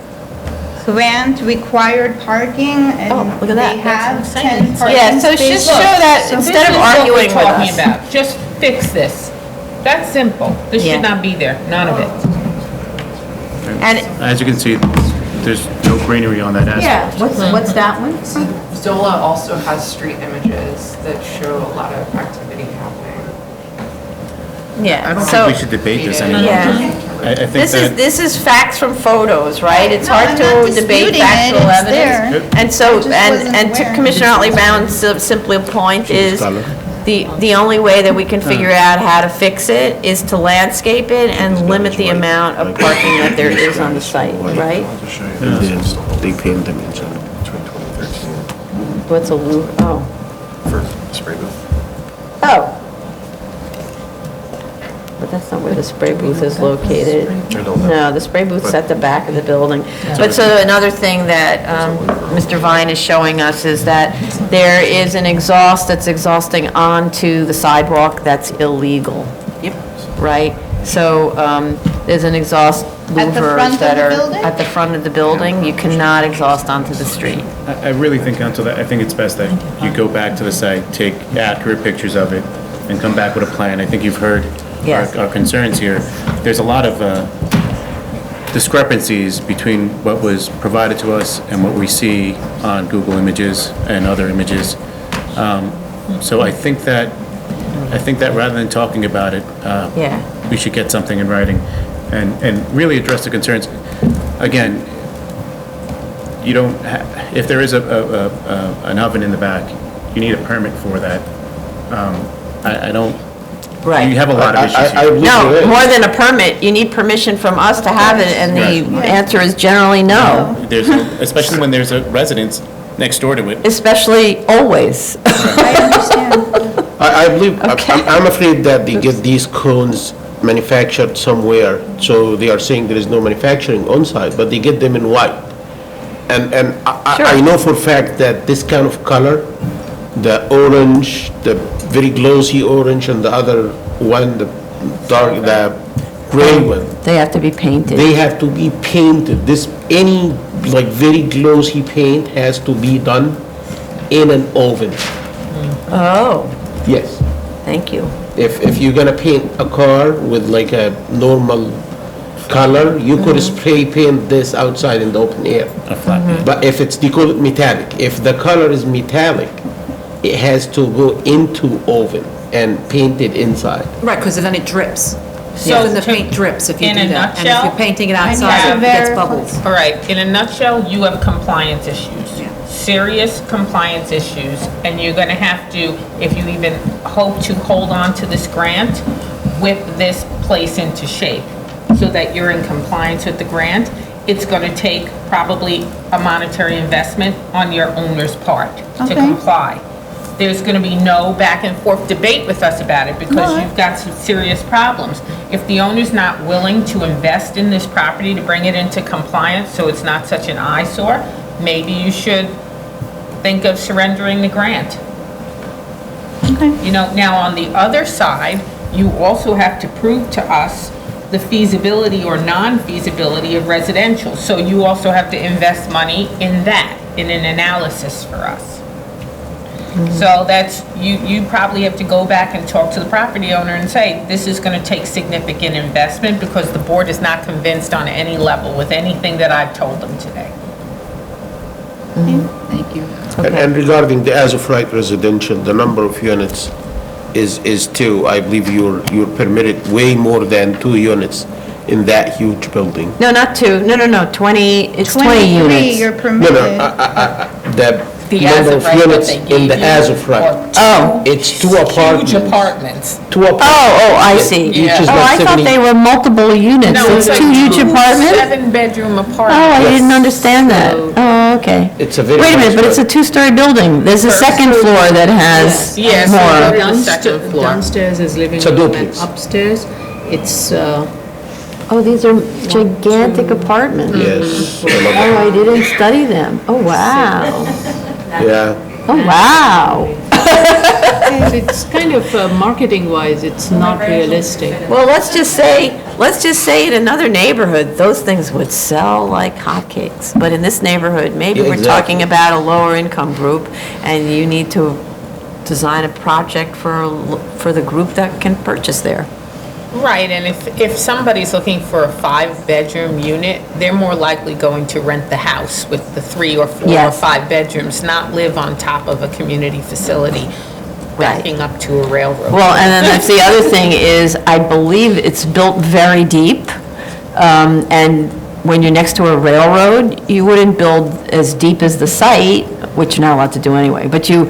grant required parking, and Oh, look at that. they have That's what I'm 10 parking Yeah, so spaces. just show that, So- instead of arguing with This is what we're us. talking about. Just fix this. That's simple. This Yeah. should not be there, none of it. And, As you can see, there's no greenery on that asphalt. yeah, what's that one? Zola also has street images that show a lot of activity happening. I Yeah, don't so, think we should debate this anymore. yeah. I think This is facts from photos, right? It's No, hard I'm to not debate disputing it, factual it's evidence. there. And so, I just wasn't and to aware. Commissioner Otley Brown's simply point is, color. the only way that we can figure out how to fix it is to landscape it and limit the amount of parking that there is on the site, right? And then they paint them inside. What's a loop, oh. For spray booth. Oh. But that's not where the spray booth is located. No, the spray booth's at the back of the building. But so another thing that Mr. Vine is showing us is that there is an exhaust that's exhausting onto the sidewalk that's illegal. Yep. Right? So there's an exhaust At the louvers front of that the are building? at the front of the building. You cannot exhaust onto the street. I really think, Council, that I think it's best that you go back to the site, take accurate pictures of it, and come back with a plan. I think you've heard Yes. our concerns here. There's a lot of discrepancies between what was provided to us and what we see on Google Images and other images. So I think that rather than talking about it, Yeah. we should get something in writing. and really address the concerns. Again, you don't, if there is an oven in the back, you need a permit for that. I don't, Right. you have a lot of issues I here. believe No, there is. more than a permit, you need permission from us to have it, and the answer is generally no, There's, especially when there's a residence next door to it. especially always. I understand. I believe, Okay. I'm afraid that they get these cones manufactured somewhere, so they are saying there is no manufacturing on site, but they get them in white. And I Sure. know for a fact that this kind of color, the orange, the very glossy orange, and the other one, the dark, the gray one, They have to be painted. they have to be painted. Any like very glossy paint has to be done in an oven. Oh, Yes. thank you. If you're gonna paint a car with like a normal color, you could spray paint this outside in the open air. A flat paint. But if they call it metallic. If the color is metallic, it has to go into oven and painted inside. Right, because then it drips. So Then the to- paint drips if you in do a that. And if nutshell, you're painting it I need outside, to it gets verify. bubbles. All right, in a nutshell, you have compliance issues. Serious compliance issues, and you're gonna have to, if you even hope to hold on to this grant, whip this place into shape so that you're in compliance with the grant. It's gonna take probably a monetary investment on your owner's part to Okay. comply. There's gonna be no back and forth debate with us about it because you've got some serious problems. If the owner's not willing to invest in this property to bring it into compliance so it's not such an eyesore, maybe you should think of surrendering the grant. Okay. You know, now on the other side, you also have to prove to us the feasibility or non-feasibility of residential. So you also have to invest money in that, in an analysis for us. So that's, you probably have to go back and talk to the property owner and say, this is gonna take significant investment because the board is not convinced on any level with anything that I've told them today. Thank you. And regarding the as-of-right residential, the number of units is two. I believe you're permitted way more than 2 units in that huge building. No, not two, no, 20, it's 20 23, units. you're No, permitted. The the number of as-of-right that units they in gave the you, as-of-right. or Oh. It's two Huge apartments. apartments. Two apartments. Oh, I see. Each is Oh, about I thought 70 they were multiple units. No, It's it's two like huge two apartments? 7-bedroom Oh, apartments. I didn't Yes. understand that. Oh, okay. It's a very Wait a minute, nice but it's a building. two-story building. There's a second floor that has Yes, more. the Downstairs- second floor. Downstairs is living It's a room and duplex. upstairs, it's, Oh, these are gigantic apartments. Yes. Oh, I didn't study them. Oh, wow. Yeah. Oh, wow. it's kind of marketing-wise, it's not realistic. Well, let's just say in another neighborhood, those things would sell like hotcakes. But in this neighborhood, maybe Yeah, we're exactly. talking about a lower income group, and you need to design a project for the group that can purchase there. Right, and if somebody's looking for a 5-bedroom unit, they're more likely going to rent the house with the 3 or 4 or Yes. 5 bedrooms, not live on top of a community facility backing up to a railroad. Well, and then that's the other thing is, I believe it's built very deep, and when you're next to a railroad, you wouldn't build as deep as the site, which you're not allowed to do anyway, but you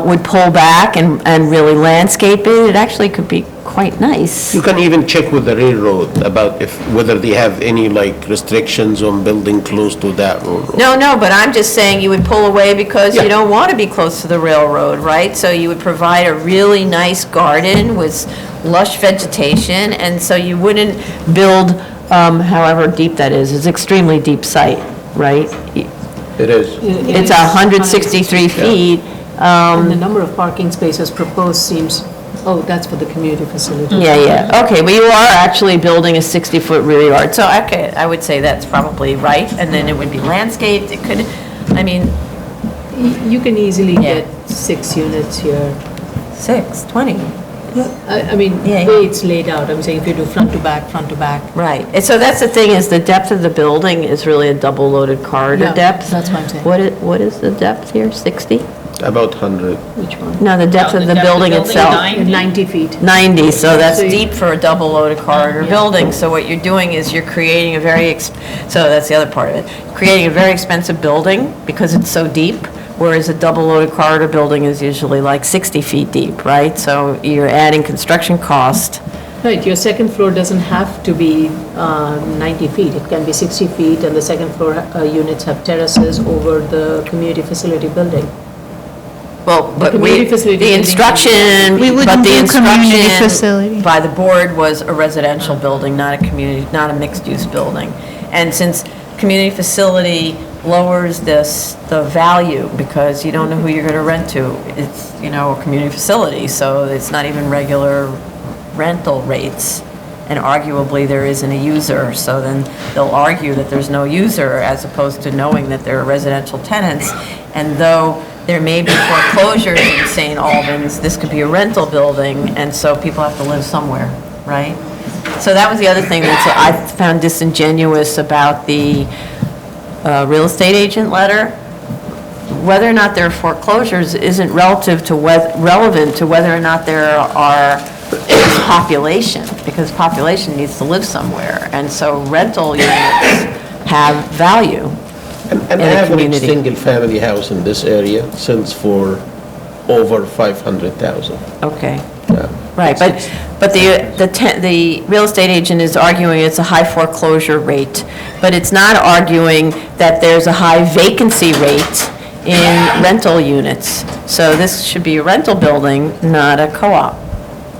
would pull back and really landscape it. It actually could be quite nice. You can even check with the railroad about whether they have any like restrictions on building close to that railroad. No, but I'm just saying you would pull away because Yeah. you don't want to be close to the railroad, right? So you would provide a really nice garden with lush vegetation, and so you wouldn't build however deep that is. It's extremely deep site, right? It is. It's 163 feet. And the number of parking spaces proposed seems, oh, that's for the community facility. Yeah, okay, but you are actually building a 60-foot rear yard, so, okay, I would say that's probably right, and then it would be landscaped, it could, I mean, You can easily Yeah. get 6 units here. 20. I mean, Yeah. the way it's laid out, I'm saying if you do front to back, Right, and so that's the thing, is the depth of the building is really a double-loaded corridor Yeah, depth. that's what I'm saying. What is the depth here, 60? About 100. Which one? No, the depth of the building itself. 90 feet. 90, so that's So you- deep for a double-loaded corridor building. So what you're doing is you're creating a so that's the other part of it. Creating a very expensive building because it's so deep, whereas a double-loaded corridor building is usually like 60 feet deep, right? So you're adding construction cost. Right, your second floor doesn't have to be 90 feet. It can be 60 feet, and the second floor units have terraces over the community facility building. Well, but community facility the building- instruction, We wouldn't but the do community instruction facility. by the board was a residential building, not a community, not a mixed-use building. And since community facility lowers the value, because you don't know who you're going to rent to, it's, a community facility, so it's not even regular rental rates, and arguably there isn't a user, so then they'll argue that there's no user as opposed to knowing that there are residential tenants. And though there may be foreclosures in St. Albans, this could be a rental building, and so people have to live somewhere, right? So that was the other thing that I found disingenuous about the real estate agent letter. Whether or not there are foreclosures isn't relevant to whether or not there is population, because population needs to live somewhere, and so rental units have value An in a average community. single-family house in this area sells for over 500,000. Okay, Yeah. right, but the real estate agent is arguing it's a high foreclosure rate, but it's not arguing that there's a high vacancy rate in rental units. So this should be a rental building, not a co-op,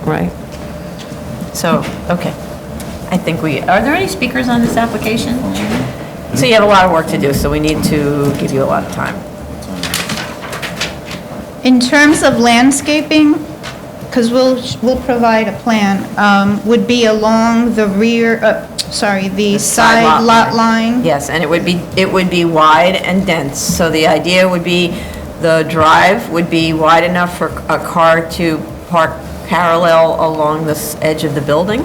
right? So, okay. I think are there any speakers on this application? So you have a lot of work to do, so we need to give you a lot of time. In terms of landscaping, because we'll provide a plan, would be along the rear, the side lot line? Yes, and it would be wide and dense. So the idea would be the drive would be wide enough for a car to park parallel along the edge of the building,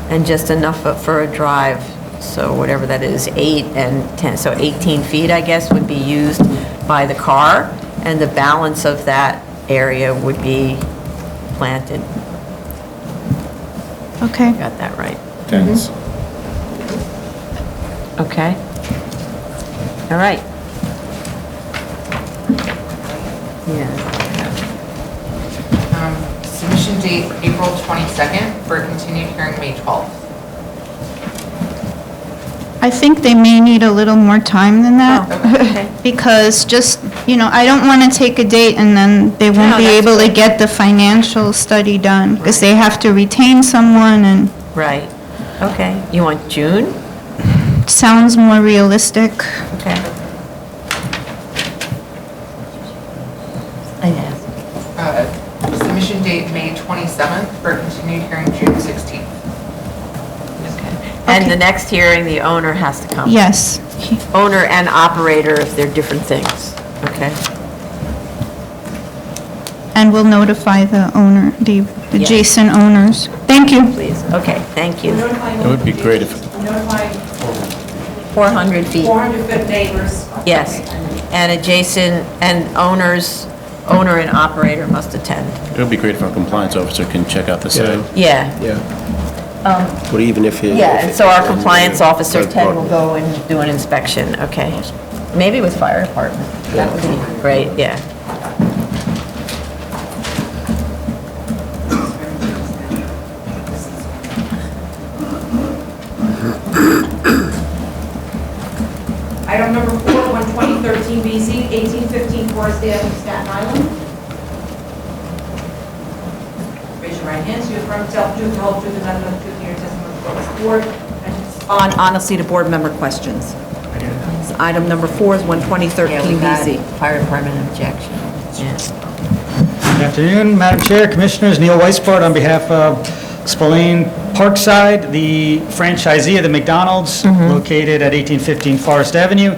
and just enough for a drive. So whatever that is, 8 and 10, so 18 feet, I guess, would be used by the car, and the balance of that area would be planted. Okay. Got that right. Fence. Okay. All right. Yeah. Submission date, April 22nd, for a continued hearing, May 12th. I think they may need a little more time than that. Oh, okay. Because I don't want to take a date and then they won't No, be that's able to good. get the financial study done, because they have to retain someone, and Right. Okay. You want June? sounds more realistic. Okay. I asked. Submission date, May 27th, for a continued hearing, June 16th. And the next hearing, the owner has to come? Yes. Owner and operator, if they're different things. Okay. And we'll notify the owner, the Yes. adjacent owners. Thank you. Please. Okay, thank you. It would be great if, Notify 400 feet. 400-foot neighbors. Yes. And adjacent, and owner and operator must attend. it would be great if our compliance officer can check out the site. Yeah. Yeah. Or even if it... Yeah, and so our compliance officer, third Ted, will party. go and do an inspection. Okay. Maybe with fire department. That would be great, yeah. Item number 4, 12013 BZ, 1815 Forest Avenue, Staten Island. Raise your right hand, so you affirm to tell the truth, the whole truth, and nothing but the truth in your testimony before this board, and to respond honestly to board member questions. So item number 4 is 12013 BZ. Fire department objection. Yeah. Good afternoon, Madam Chair, Commissioners. Neil Weisbart on behalf of Spillane Parkside, the franchisee of the McDonald's located at 1815 Forest Avenue.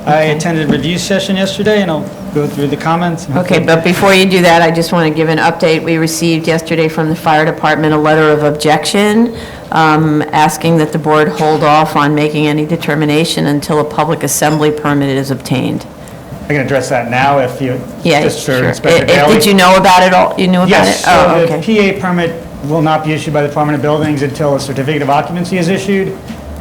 I attended a review session yesterday, and I'll go through the comments. Okay, but before you do that, I just want to give an update. We received yesterday from the fire department a letter of objection, asking that the board hold off on making any determination until a public assembly permit is obtained. can address that now if you, Yeah, just for sure. Inspector Daly. Did you know about it all? You knew about it? Yes, Oh, so okay. the PA permit will not be issued by the Department of Buildings until a certificate of occupancy is issued.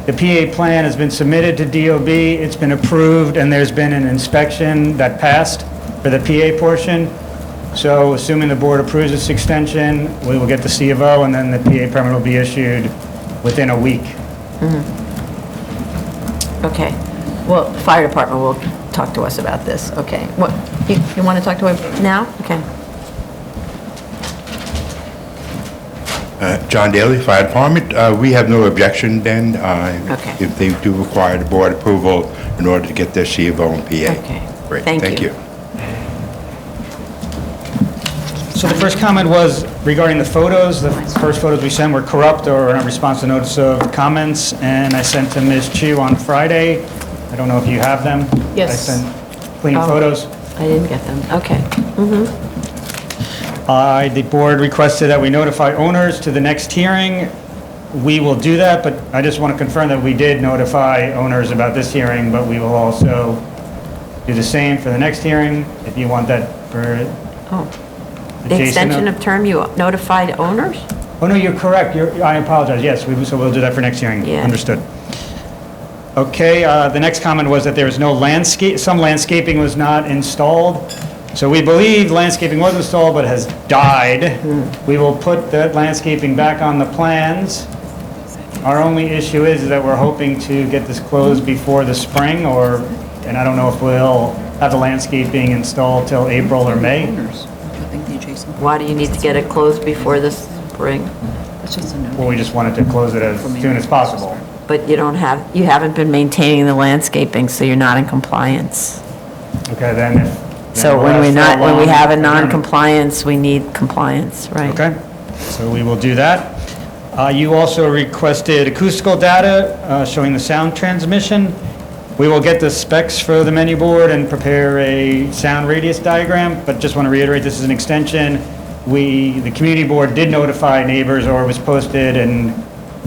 The PA plan has been submitted to DOB, it's been approved, and there's been an inspection that passed for the PA portion. So assuming the board approves this extension, we will get the C of O, and then the PA permit will be issued within a week. Okay. Well, the fire department will talk to us about this. Okay. What, you want to talk to him now? Okay. John Daly, Fire Department. We have no objection then, Okay. if they do require the board approval in order to get their C of O and PA. Okay. Great, Thank you. So the first comment was regarding the photos. The first photos we sent were corrupt or in response to notice of comments, and I sent to Ms. Chu on Friday. I don't know if you have them. Yes. I sent clean Oh. photos. I didn't get them. Okay. The board requested that we notify owners to the next hearing. We will do that, but I just want to confirm that we did notify owners about this hearing, but we will also do the same for the next hearing, if you want that for Oh. The Jason, extension of term, you notified owners? Oh, no, you're correct. I apologize. Yes, so we'll do that for next hearing. Yeah. Understood. Okay, the next comment was that there was no some landscaping was not installed. So we believe landscaping was installed but has died. We will put that landscaping back on the plans. Our only issue is that we're hoping to get this closed before the spring, and I don't know if we'll have the landscaping installed till April or May. Why do you need to get it closed before the spring? Well, we just wanted to close it as soon as possible. But you haven't been maintaining the landscaping, so you're not in compliance. Okay, then So we'll when ask for a when we long have a adjournment. non-compliance, we need compliance, right? Okay, so we will do that. You also requested acoustical data showing the sound transmission. We will get the specs for the menu board and prepare a sound radius diagram, but just want to reiterate, this is an extension. The community board did notify neighbors, or it was posted, and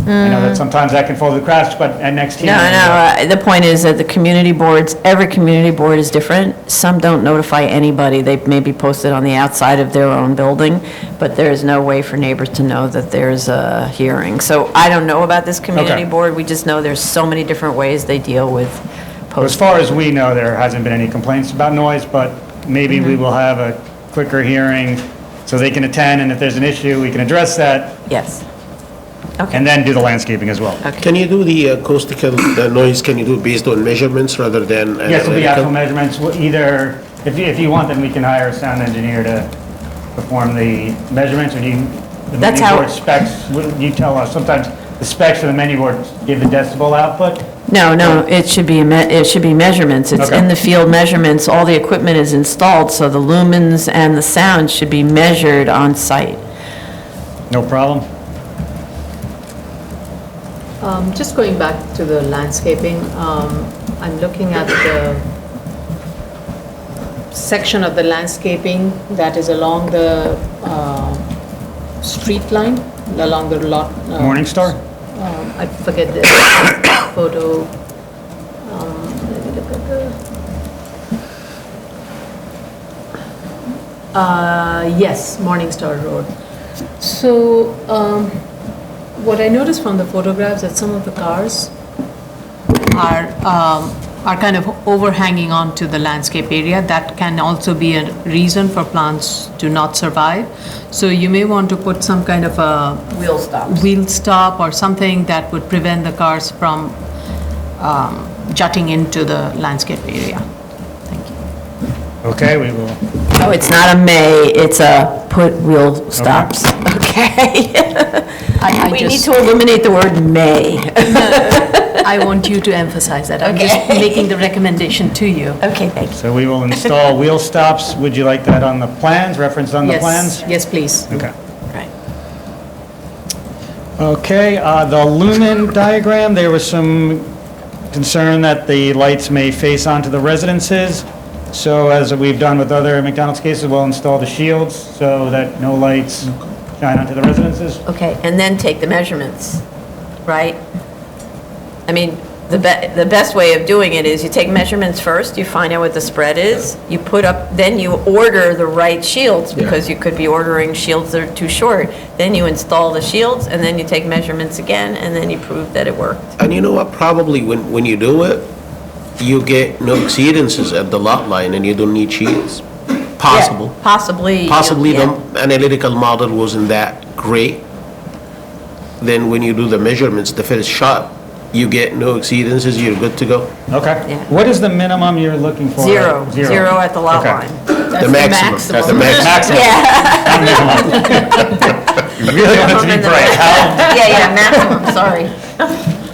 I know that sometimes that can fall through the cracks, but at next hearing. No, the point is that the community boards, every community board is different. Some don't notify anybody. They may be posted on the outside of their own building, but there is no way for neighbors to know that there's a hearing. So I don't know about this community Okay. board. We just know there's so many different ways they deal with As posting. far as we know, there hasn't been any complaints about noise, but maybe we will have a quicker hearing so they can attend, and if there's an issue, we can address that, Yes. Okay. and then do the landscaping as well. Can you do the acoustical noise, can you do it based on measurements rather than Yes, it'll be actual analytical? measurements, either, if you want, then we can hire a sound engineer to perform the measurements, or the That's menu how- board specs, you tell us, sometimes the specs for the menu board give the decibel output. No, it should be, it should be measurements. It's Okay. in the field measurements. All the equipment is installed, so the lumens and the sound should be measured on site. No problem. Just going back to the landscaping, I'm looking at the section of the landscaping that is along the street line, along the lot. Morningstar? I forget the photo. Let me look at the. Yes, Morningstar Road. So, what I noticed from the photographs that some of the cars are kind of overhanging onto the landscape area. That can also be a reason for plants to not survive. So you may want to put some kind of a wheel stop or something that would prevent the cars from jutting into the landscape area. Thank you. Okay, we will. Oh, it's not a may, it's a put wheel stops. Okay. I We need just- to eliminate the word may. I want you to emphasize that. I'm just Okay. making the recommendation to you. Okay, thank you. So we will install wheel stops. Would you like that on the plans, referenced on the Yes, plans? yes, please. Okay. Right. Okay, the lumen diagram, there was some concern that the lights may face onto the residences. So as we've done with other McDonald's cases, we'll install the shields so that no lights shine onto the residences. Okay, and then take the measurements, right? I mean, the best way of doing it is you take measurements first, you find out what the spread is, you put up, then you order the right shields, because you could be ordering shields that are too short. Then you install the shields, and then you take measurements again, and then you prove that it worked. And you know what, probably when you do it, you get no exceedances at the lot line and you don't need shields. Possible. Yeah, possibly. Possibly yeah. the analytical model wasn't that great. Then when you do the measurements, the first shot, you get no exceedances, you're good to go. Okay. Yeah. What is the minimum you're looking for? Zero at the lot Okay. line. The maximum. That's the maximum. You really want it to be bright. How- Yeah, maximum, sorry.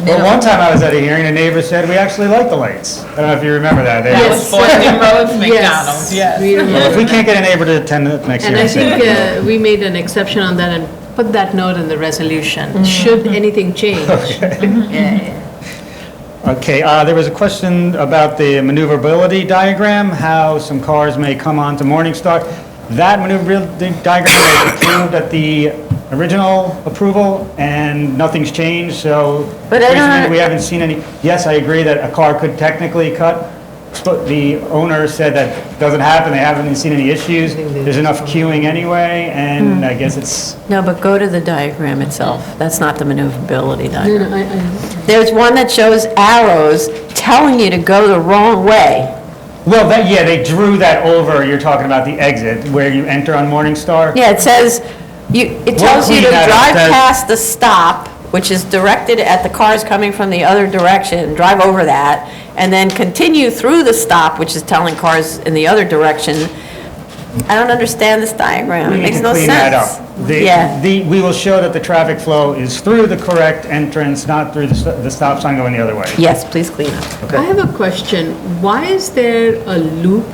Well, one time I was at a hearing, a neighbor said, we actually like the lights. I don't know if you remember that. They- That was Boston Road's McDonald's, yes. We Well, if we remember. can't get a neighbor to attend it next year. And I say think it. we made an exception on that and put that note in the resolution, should anything change. Okay, there was a question about the maneuverability diagram, how some cars may come onto Morningstar. That maneuverability diagram was approved at the original approval, and nothing's changed, so But I don't- recently we haven't seen any. Yes, I agree that a car could technically cut, but the owner said that doesn't happen, they haven't seen any issues. There's enough queuing anyway, and I guess it's, No, but go to the diagram itself. That's not the maneuverability No, diagram. no, There's one that shows arrows telling you to go the wrong way. well, yeah, they drew that over, you're talking about the exit, where you enter on Morningstar. Yeah, it says, it tells you to clean that up. drive That- past the stop, which is directed at the cars coming from the other direction, drive over that, and then continue through the stop, which is telling cars in the other direction. I don't understand this diagram. It We makes need no to sense. clean that up. Yeah. We will show that the traffic flow is through the correct entrance, not through the stop sign going the other way. Yes, please clean up. I have a question. Why is there a loop,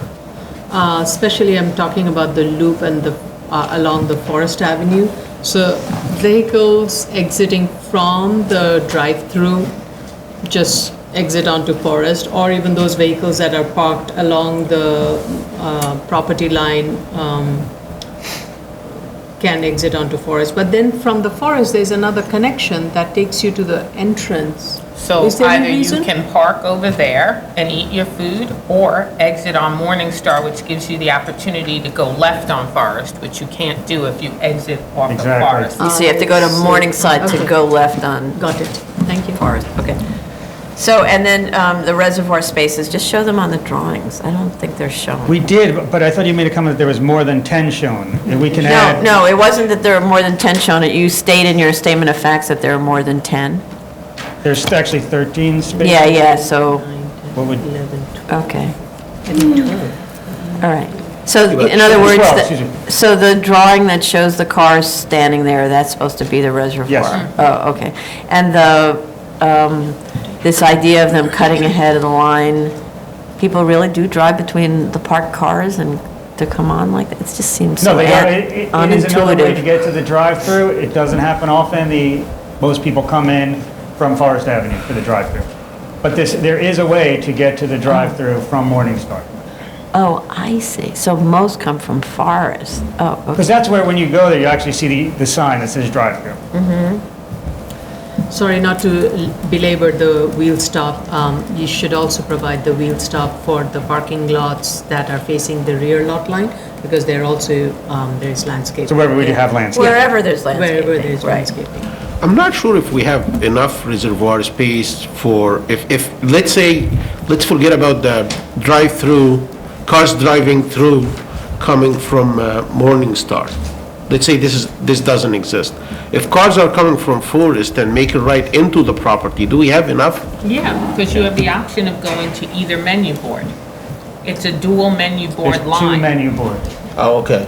especially I'm talking about the loop and the, along the Forest Avenue? So vehicles exiting from the drive-through just exit onto Forest, or even those vehicles that are parked along the property line can exit onto Forest. But then from the Forest, there's another connection that takes you to the entrance. So Is there any either you reason? can park over there and eat your food, or exit on Morningstar, which gives you the opportunity to go left on Forest, which you can't do if you exit off of Exactly. Forest. So you have to go to Morningside to Okay. go left on Got it. Thank you. Forest, okay. So, and then the reservoir spaces, just show them on the drawings. I don't think they're shown. We did, but I thought you made a comment that there was more than 10 shown. And we can No, add. no, it wasn't that there are more than 10 shown. You state in your statement of facts that there are more than 10. There's actually 13 spaces. Yeah, so, What would, 11, okay. All right. So, in other 12, words, excuse me. so the drawing that shows the cars standing there, that's supposed to be the reservoir? Yes. Oh, okay. And this idea of them cutting ahead of the line, people really do drive between the parked cars and to come on like that? It just seems so no, it is another way to unintuitive. get to the drive-through. It doesn't happen often. Most people come in from Forest Avenue for the drive-through. But there is a way to get to the drive-through from Morningstar. Oh, I see. So most come from Forest. Oh, okay. Because that's where, when you go there, you actually see the sign that says drive-through. Sorry, not to belabor the wheel stop, you should also provide the wheel stop for the parking lots that are facing the rear lot line, because there also, there's landscaping. So wherever we have landscape. Wherever there's landscaping. Wherever there's right. landscaping. I'm not sure if we have enough reservoir space for, if, let's say, let's forget about the drive-through, cars driving through, coming from Morningstar. Let's say this doesn't exist. If cars are coming from Forest and make it right into the property, do we have enough? Yeah, because you have the option of going to either menu board. It's a dual menu board There's two line. menu boards. Oh, okay.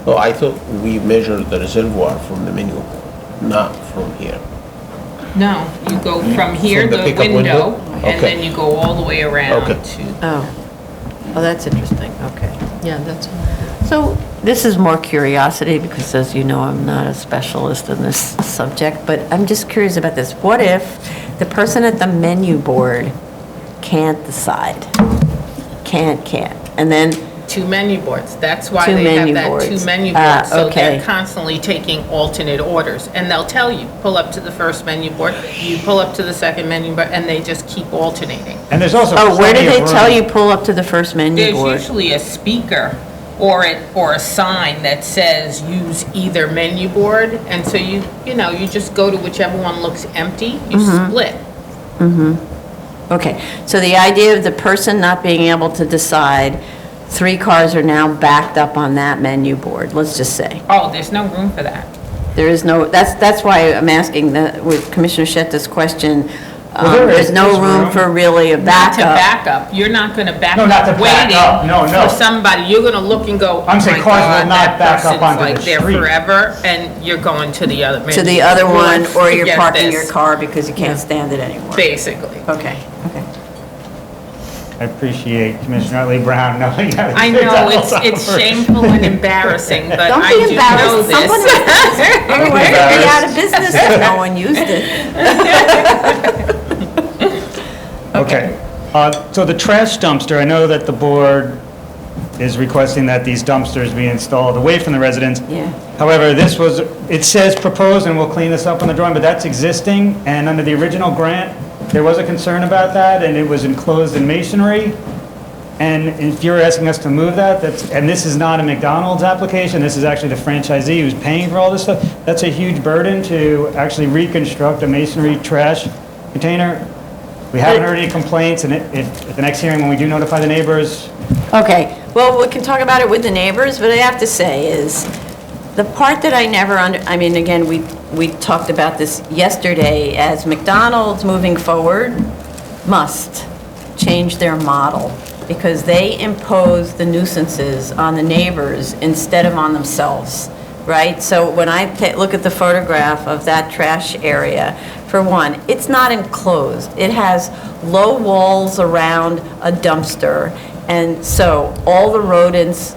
Oh, I thought we measured the reservoir from the menu, not from here. No, you go from here, From the the pickup window, window? and Okay. then you go all the way around Okay. to, Oh, that's interesting. Okay. Yeah, that's, So this is more curiosity because, as you know, I'm not a specialist in this subject, but I'm just curious about this. What if the person at the menu board can't decide? Can't. And then 2 menu boards. That's why Two they have menu that boards. 2 menu Ah, boards. So okay. they're constantly taking alternate orders. And they'll tell you, pull up to the first menu board, you pull up to the second menu board, and they just keep alternating. And there's also Oh, where do plenty they of tell room. you pull up to the first menu There's board? usually a speaker or a sign that says use either menu board. And so you just go to whichever one looks empty, you split. Okay, so the idea of the person not being able to decide, 3 cars are now backed up on that menu board, let's just say. Oh, there's no room for that. There is no, that's why I'm asking with Commissioner Shetta's question, there's no there's room room. for really a Not to backup. back up. You're not going to back No, not up to back up. No, waiting no. for somebody. You're going to look and go, I'm oh saying my cars will God, not that back up person's onto like the there street. forever, and you're going to the other To the other one, or to you're get parking this. your car because you can't stand it anymore. Basically. Okay, okay. I appreciate Commissioner Lee Brown knowing how to I fix that know, all over. it's shameful and embarrassing, but Don't I be do know embarrassed, someone this. otherwise they'd be out of business if no one used it. Okay. So the trash dumpster, I know that the board is requesting that these dumpsters be installed away from the residents. Yeah. However, it says proposed, and we'll clean this up on the drawing, but that's existing, and under the original grant, there was a concern about that, and it was enclosed in masonry. And if you're asking us to move that, and this is not a McDonald's application, this is actually the franchisee who's paying for all this stuff, that's a huge burden to actually reconstruct a masonry trash container. We haven't heard any complaints, and at the next hearing, when we do notify the neighbors, Okay, well, we can talk about it with the neighbors, but I have to say is, the part that I never again, we talked about this yesterday, as McDonald's moving forward must change their model, because they impose the nuisances on the neighbors instead of on themselves, right? So when I look at the photograph of that trash area, for one, it's not enclosed. It has low walls around a dumpster, and so all the rodents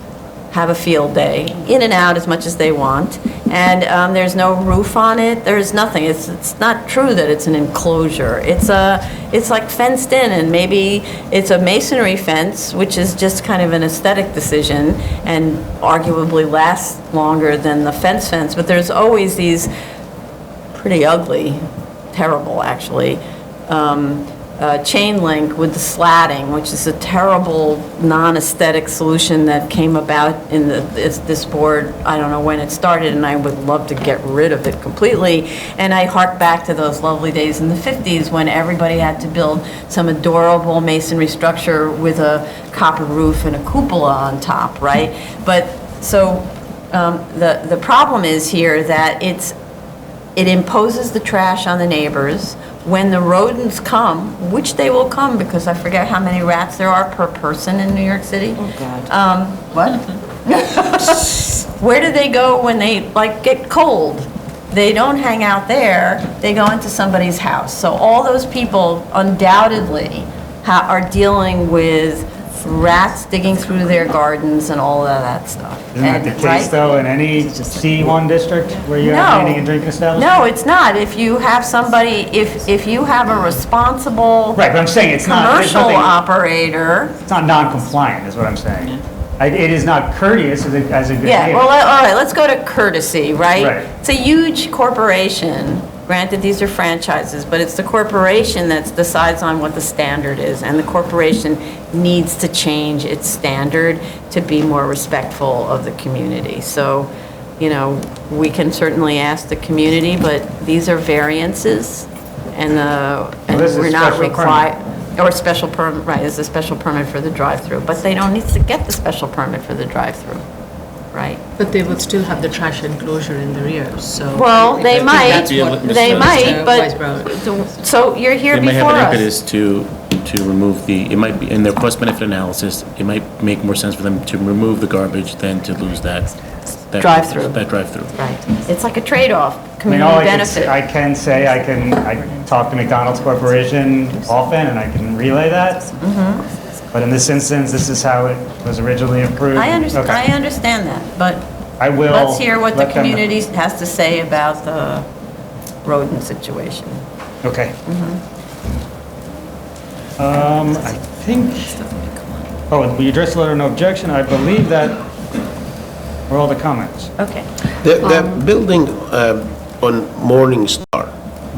have a field day, in and out as much as they want, and there's no roof on it, there's nothing. It's not true that it's an enclosure. It's like fenced in, and maybe it's a masonry fence, which is just kind of an aesthetic decision, and arguably lasts longer than the fence, but there's always these pretty ugly, terrible actually, chain link with the slatting, which is a terrible non-aesthetic solution that came about in this board, I don't know when it started, and I would love to get rid of it completely. And I hark back to those lovely days in the 50s when everybody had to build some adorable masonry structure with a copper roof and a cupola on top, right? But, so, the problem is here that it imposes the trash on the neighbors. When the rodents come, which they will come, because I forget how many rats there are per person in New York City. Oh, God. What? Where do they go when they, get cold? They don't hang out there, they go into somebody's house. So all those people undoubtedly are dealing with rats digging through their gardens and all of that stuff. isn't that the And, case right? though in any C1 district where you have eating and drinking establishment? No, it's not. If you have somebody, if you have a responsible Right, but I'm saying it's not, there's commercial nothing, operator. it's not non-compliant is what I'm saying. It is not courteous as a good Yeah, neighbor. well, all right, let's go to courtesy, right? Right. It's a huge corporation. Granted, these are franchises, but it's the corporation that decides on what the standard is, and the corporation needs to change its standard to be more respectful of the community. So, we can certainly ask the community, but these are variances, and this is we're not special required, or special permit, right, it's a special permit for the drive-through, but they don't need to get the special permit for the drive-through, right? But they would still have the trash enclosure in the rear, so. Well, I they think might, that's what they Mr. might, but, Weisbrauer- so you're here They might have before an us. impetus to remove it might be, in their cost-benefit analysis, it might make more sense for them to remove the garbage than to lose that Drive-through. That drive-through. Right, it's like a trade-off, I mean, community all benefit. I can say, I can talk to McDonald's Corporation often, and I can relay that. But in this instance, this is how it was originally approved. I understand, Okay. I understand that, but I will. let's hear what the let them know. community has to say about the rodent situation. Okay. I think Oh, we addressed the letter, no objection. I believe that were all the comments. Okay. That building on Morningstar,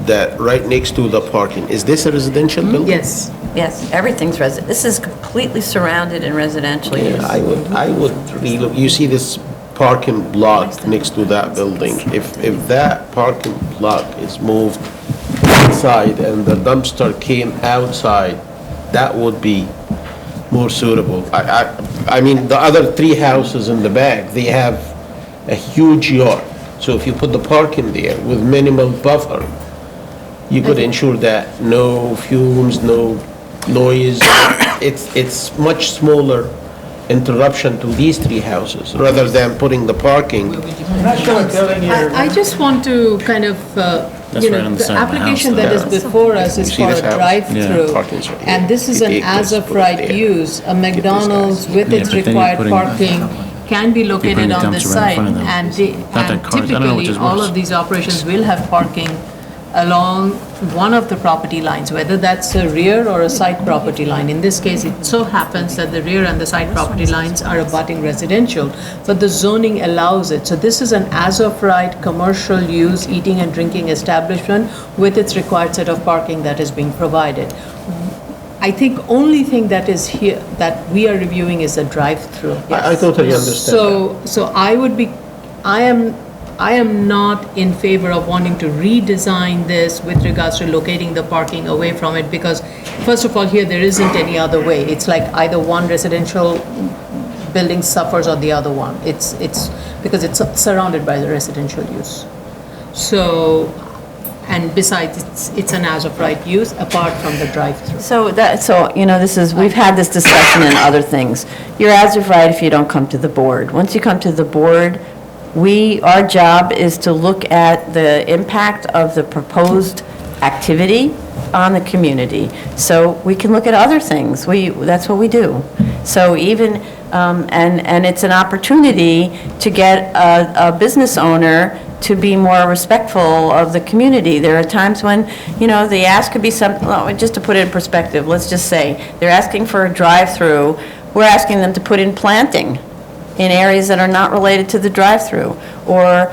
that right next to the parking, is this a residential building? Yes. Yes, everything's this is completely surrounded in residential use. Yeah, I would really, you see this parking block next to that building, if that parking block is moved inside and the dumpster came outside, that would be more suitable. I mean, the other three houses in the back, they have a huge yard, so if you put the parking there with minimal buffer, you could ensure that no fumes, no noise. It's much smaller interruption to these three houses, rather than putting the parking. I'm not sure what building you're... I just want to kind of, That's right on the the side of the house, application though. that is before us is You see for a this house? drive-through. Parking's right here. And this is an You take this, put it as-of-right there. use. A McDonald's with Yeah, its but then you're required putting- parking can be located the on the dumpster right in site. front of them. And Not that cars- I don't know which typically, is all worse. of these operations will have parking along one of the property lines, whether that's a rear or a side property line. In this case, it so happens that the rear and the side property lines are abutting residential, but the zoning allows it. So this is an as-of-right commercial use, eating and drinking establishment with its required set of parking that is being provided. I think only thing that is here, that we are reviewing is a drive-through. I totally understand that. So I am not in favor of wanting to redesign this with regards to locating the parking away from it, because first of all, here, there isn't any other way. It's like either one residential building suffers or the other one. It's because it's surrounded by the residential use. So, and besides, it's an as-of-right use apart from the drive-through. So we've had this discussion in other things. You're as of right if you don't come to the board. Once you come to the board, our job is to look at the impact of the proposed activity on the community. So we can look at other things. That's what we do. So even, and it's an opportunity to get a business owner to be more respectful of the community. There are times when, the ask could be something, just to put it in perspective, let's just say, they're asking for a drive-through, we're asking them to put in planting in areas that are not related to the drive-through. Or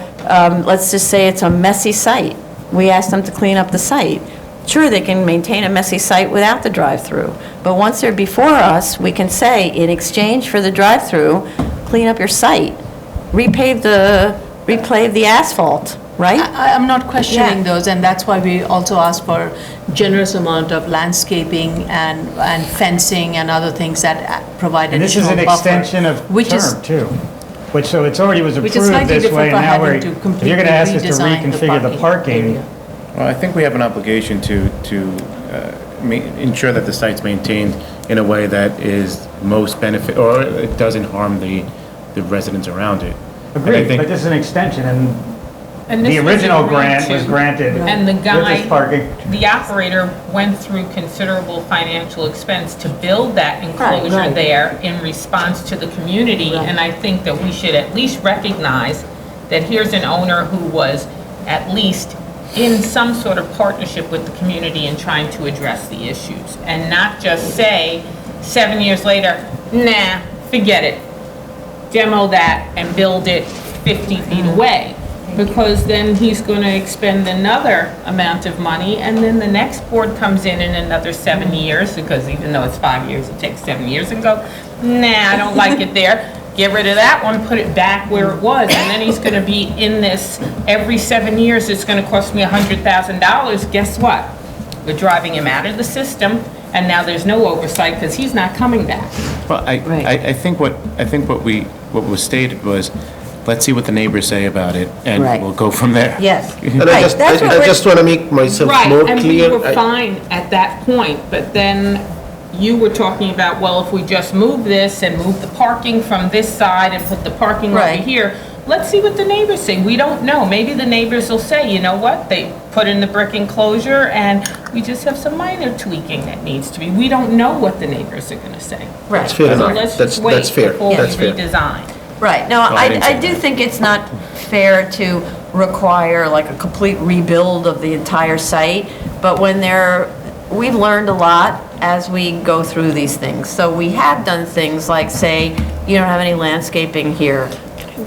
let's just say it's a messy site. We ask them to clean up the site. Sure, they can maintain a messy site without the drive-through, but once they're before us, we can say, in exchange for the drive-through, clean up your site, repave the asphalt, right? I'm not questioning Yeah. those, and that's why we also ask for generous amount of landscaping and fencing and other things that provide And this is additional an buffer. extension of Which is- term, too. So it's already was Which is approved slightly this way, different and for now having to if you're completely going to ask us to redesign the reconfigure the parking parking, area. Well, I think we have an obligation to ensure that the site's maintained in a way that is most benefit, or it doesn't harm the residents around it. And I agreed, think- but this is an extension, and And the this was original agreed grant to. was granted with And the guy, this parking. the operator went through considerable financial expense to build that enclosure right. there in response to the community. Right. And I think that we should at least recognize that here's an owner who was at least in some sort of partnership with the community in trying to address the issues. And not just say, 7 years later, nah, forget it. Demo that and build it 50 feet away. Because then he's going to expend another amount of money, and then the next board comes in another 7 years, because even though it's 5 years, it takes 7 years, and go, nah, I don't like it there. Get rid of that one, put it back where it was, and then he's going to be in this, every 7 years, it's going to cost me $100,000. Guess what? We're driving him out of the system, and now there's no oversight, because he's not coming back. Well, I think what was stated was, let's see what the neighbors say about it, and Right. we'll go from there. Yes. And Right, I just, that's what I we're- just want to make myself Right, more and we clear. were fine at that point, but then you were talking about, well, if we just move this and move the parking from this side and put the parking over Right. here, let's see what the neighbors say. We don't know. Maybe the neighbors will say, you know what, they put in the brick enclosure and we just have some minor tweaking that needs to be. We don't know what the neighbors are gonna say. That's fair So enough. let's That's just wait fair. before we That's fair. redesign. Right, no, I didn't say I do that. think it's not fair to require like a complete rebuild of the entire site, but when we've learned a lot as we go through these things. So we have done things like, say, you don't have any landscaping here,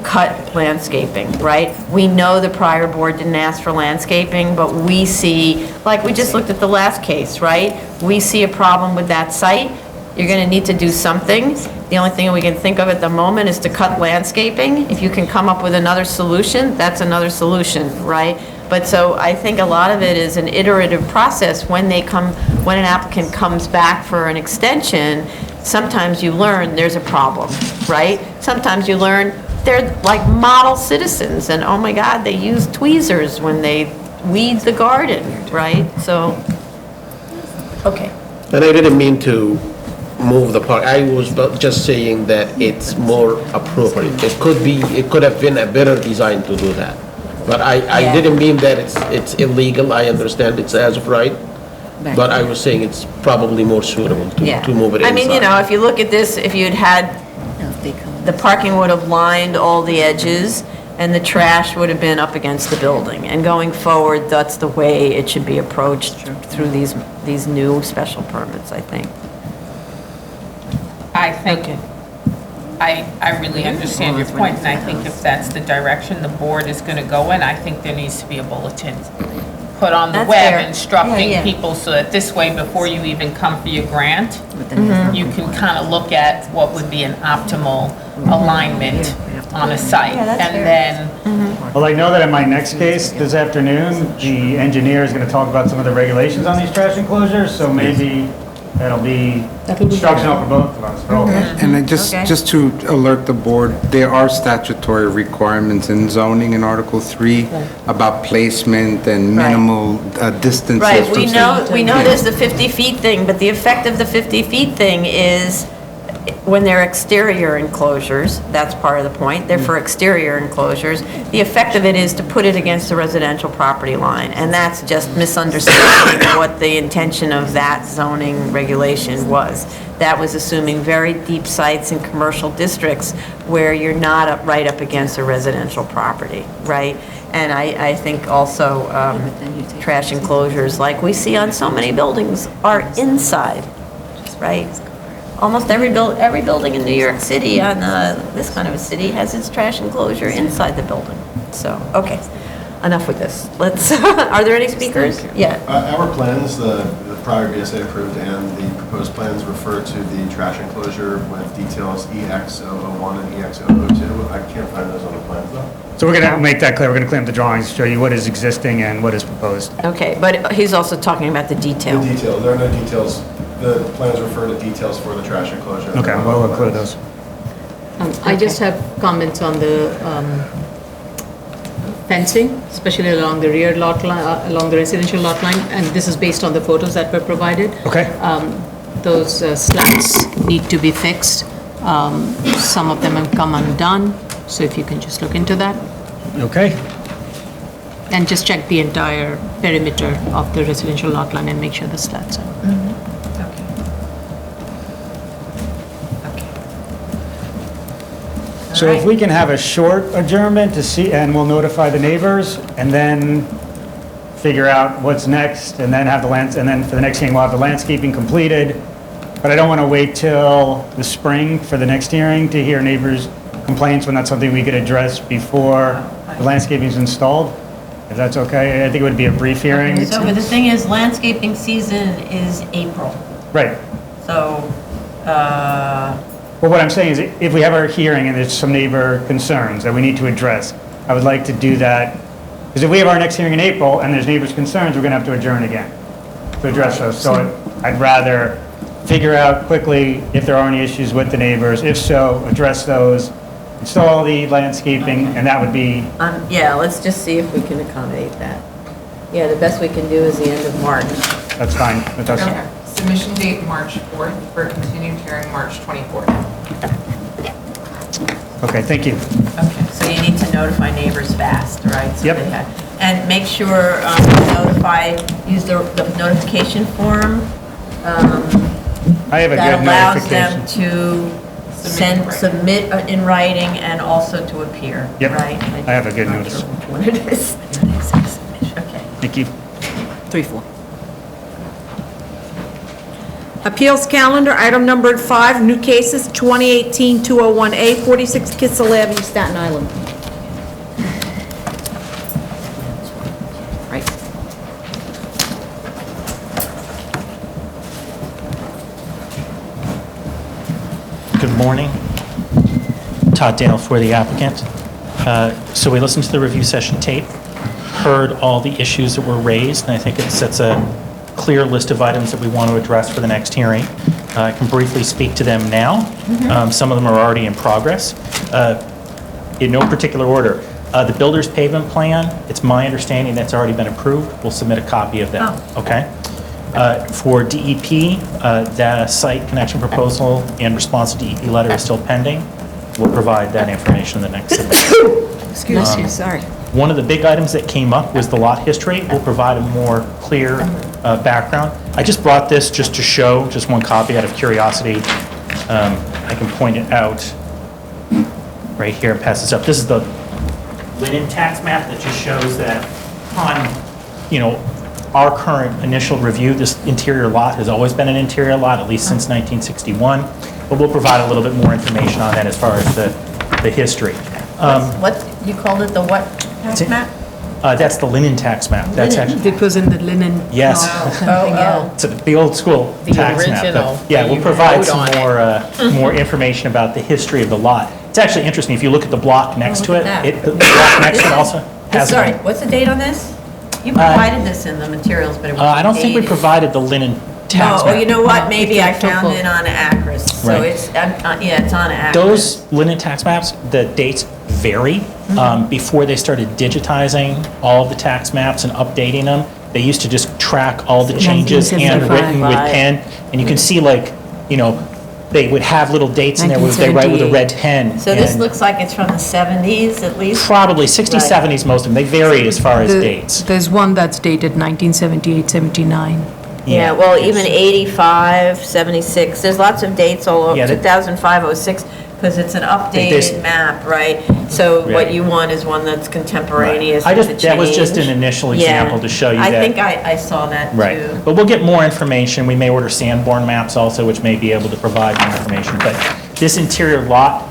cut landscaping, right? We know the prior board didn't ask for landscaping, but we see, like we just looked at the last case, right? We see a problem with that site, you're gonna need to do something. The only thing we can think of at the moment is to cut landscaping. If you can come up with another solution, that's another solution, right? But so I think a lot of it is an iterative process. When an applicant comes back for an extension, sometimes you learn there's a problem, right? Sometimes you learn they're like model citizens, and oh my God, they use tweezers when they weed the garden, right? So, okay. And I didn't mean to move the park, I was just saying that it's more appropriate. It could have been a better design to do that. But I didn't mean that it's illegal, I understand it's as of right, but I was saying it's probably more suitable to move it inside. I mean, you know, if you look at this, if you'd had, the parking would have lined all the edges, and the trash would have been up against the building. And going forward, that's the way it should be approached through these new special permits, I think. I think, I really understand your point, and I think if that's the direction the board is gonna go in, I think there needs to be a bulletin put on the That's web fair. instructing Yeah. people, so that this way, before you even come for your grant, you can kind of look at what would be an optimal alignment on a site. Yeah, that's And fair. then, Well, I know that in my next case this afternoon, the engineer is going to talk about some of the regulations on these trash enclosures, so maybe that'll be instructional for both of us, for all of us. And then just to alert the board, there are statutory requirements in zoning in Article 3 about placement and minimal distances. Right, from we know there's the 50 feet thing, but the effect of the 50 feet thing is when they're exterior enclosures, that's part of the point, they're for exterior enclosures, the effect of it is to put it against the residential property line, and that's just misunderstanding what the intention of that zoning regulation was. That was assuming very deep sites in commercial districts where you're not right up against a residential property, right? And I think also trash enclosures, like we see on so many buildings, are inside, right? Almost every building in New York City, on this kind of a city, has its trash enclosure inside the building. So, okay, enough with this. Let's, are there any speakers? Yeah. Our plans, the prior BSA approved and the proposed plans refer to the trash enclosure with details EX001 and EX002. I can't find those on the plans though. So we're going to make that clear. We're going to clean up the drawings, show you what is existing and what is proposed. Okay, but he's also talking about the detail. The detail, there are no details. The plans refer to details for the trash enclosure. Okay, we'll include those. I just have comments on the fencing, especially along the rear lot line, along the residential lot line, and this is based on the photos that were provided. Okay. Those slats need to be fixed. Some of them have come undone, so if you can just look into that. Okay. And just check the entire perimeter of the residential lot line and make sure the slats are. So if we can have a short adjournment to see, and we'll notify the neighbors, and then figure out what's next, and then have and then for the next hearing, we'll have the landscaping completed. But I don't want to wait till the spring for the next hearing to hear neighbors' complaints when that's something we could address before the landscaping is installed. If that's okay, I think it would be a brief hearing. So the thing is, landscaping season is April. Right. So, Well, what I'm saying is, if we have our hearing and there's some neighbor concerns that we need to address, I would like to do that, because if we have our next hearing in April and there's neighbors' concerns, we're going to have to adjourn again to address those. So I'd rather figure out quickly if there are any issues with the neighbors. If so, address those, install the landscaping, and that would be... yeah, let's just see if we can accommodate that. Yeah, the best we can do is the end of March. That's fine with us. Okay. Submission date March 4th for continued hearing March 24th. Okay, thank you. Okay, so you need to notify neighbors fast, right? So Yep. they have- And make sure, use the notification form. I have a That good allows them notification. to submit in writing and also to appear, Yep, right? I have a good notice. What it is. Okay. Thank you. 3-4. Appeals calendar, item numbered 5, new cases, 2018-201A, 46 Kissel Avenue, Staten Island. Right. Good morning. Todd Dale for the applicant. So we listened to the review session tape, heard all the issues that were raised, and I think it sets a clear list of items that we want to address for the next hearing. I can briefly speak to them now. Some of them are already in progress. In no particular order. The builder's pavement plan, it's my understanding that's already been approved. We'll submit a copy of that, okay? For DEP, the site connection proposal and response to DEP letter is still pending. We'll provide that information in the next submission. Excuse me, sorry. One of the big items that came up was the lot history. We'll provide a more clear background. I just brought this just to show, just one copy out of curiosity. I can point it out right here and pass this up. This is the linen tax map that just shows that on, our current initial review, this interior lot has always been an interior lot, at least since 1961. But we'll provide a little bit more information on that as far as the history. What, you called it the what tax map? That's the linen tax map. That's actually, It was in the linen. yes. Something else. It's the old school The tax map. original But, yeah, that we'll you provide wrote some on more information about the history of the lot. It's actually interesting, if you look at the block next to look it, at that. the block next to it also has. Sorry, what's the date on this? You provided this in the materials, but it wasn't I don't think we dated. provided the linen tax Oh, map. you know what, maybe I It's found October. it on Acris, so Right. it's, yeah, it's on Acris. Those linen tax maps, the dates vary. Before they started digitizing all of the tax maps and updating them, they used to just track all the changes 1975. handwritten with Right. pen. And you can see they would have little dates in there where they write with a red pen. So this and looks like it's from the 70s at least? Probably 60s, Right. 70s, most of them. They vary as far as dates. There's one that's dated 1978, 79. Yeah, well, even 85, 76, there's lots of dates all over, Yeah, 2005, 06, because it's an There's- updated map, right? So what Right. you want is one that's contemporaneous I with the just, that was just an change. initial Yeah. example to show you that. I think I saw that too. Right, but we'll get more information. We may order Sanborn maps also, which may be able to provide more information. But this interior lot,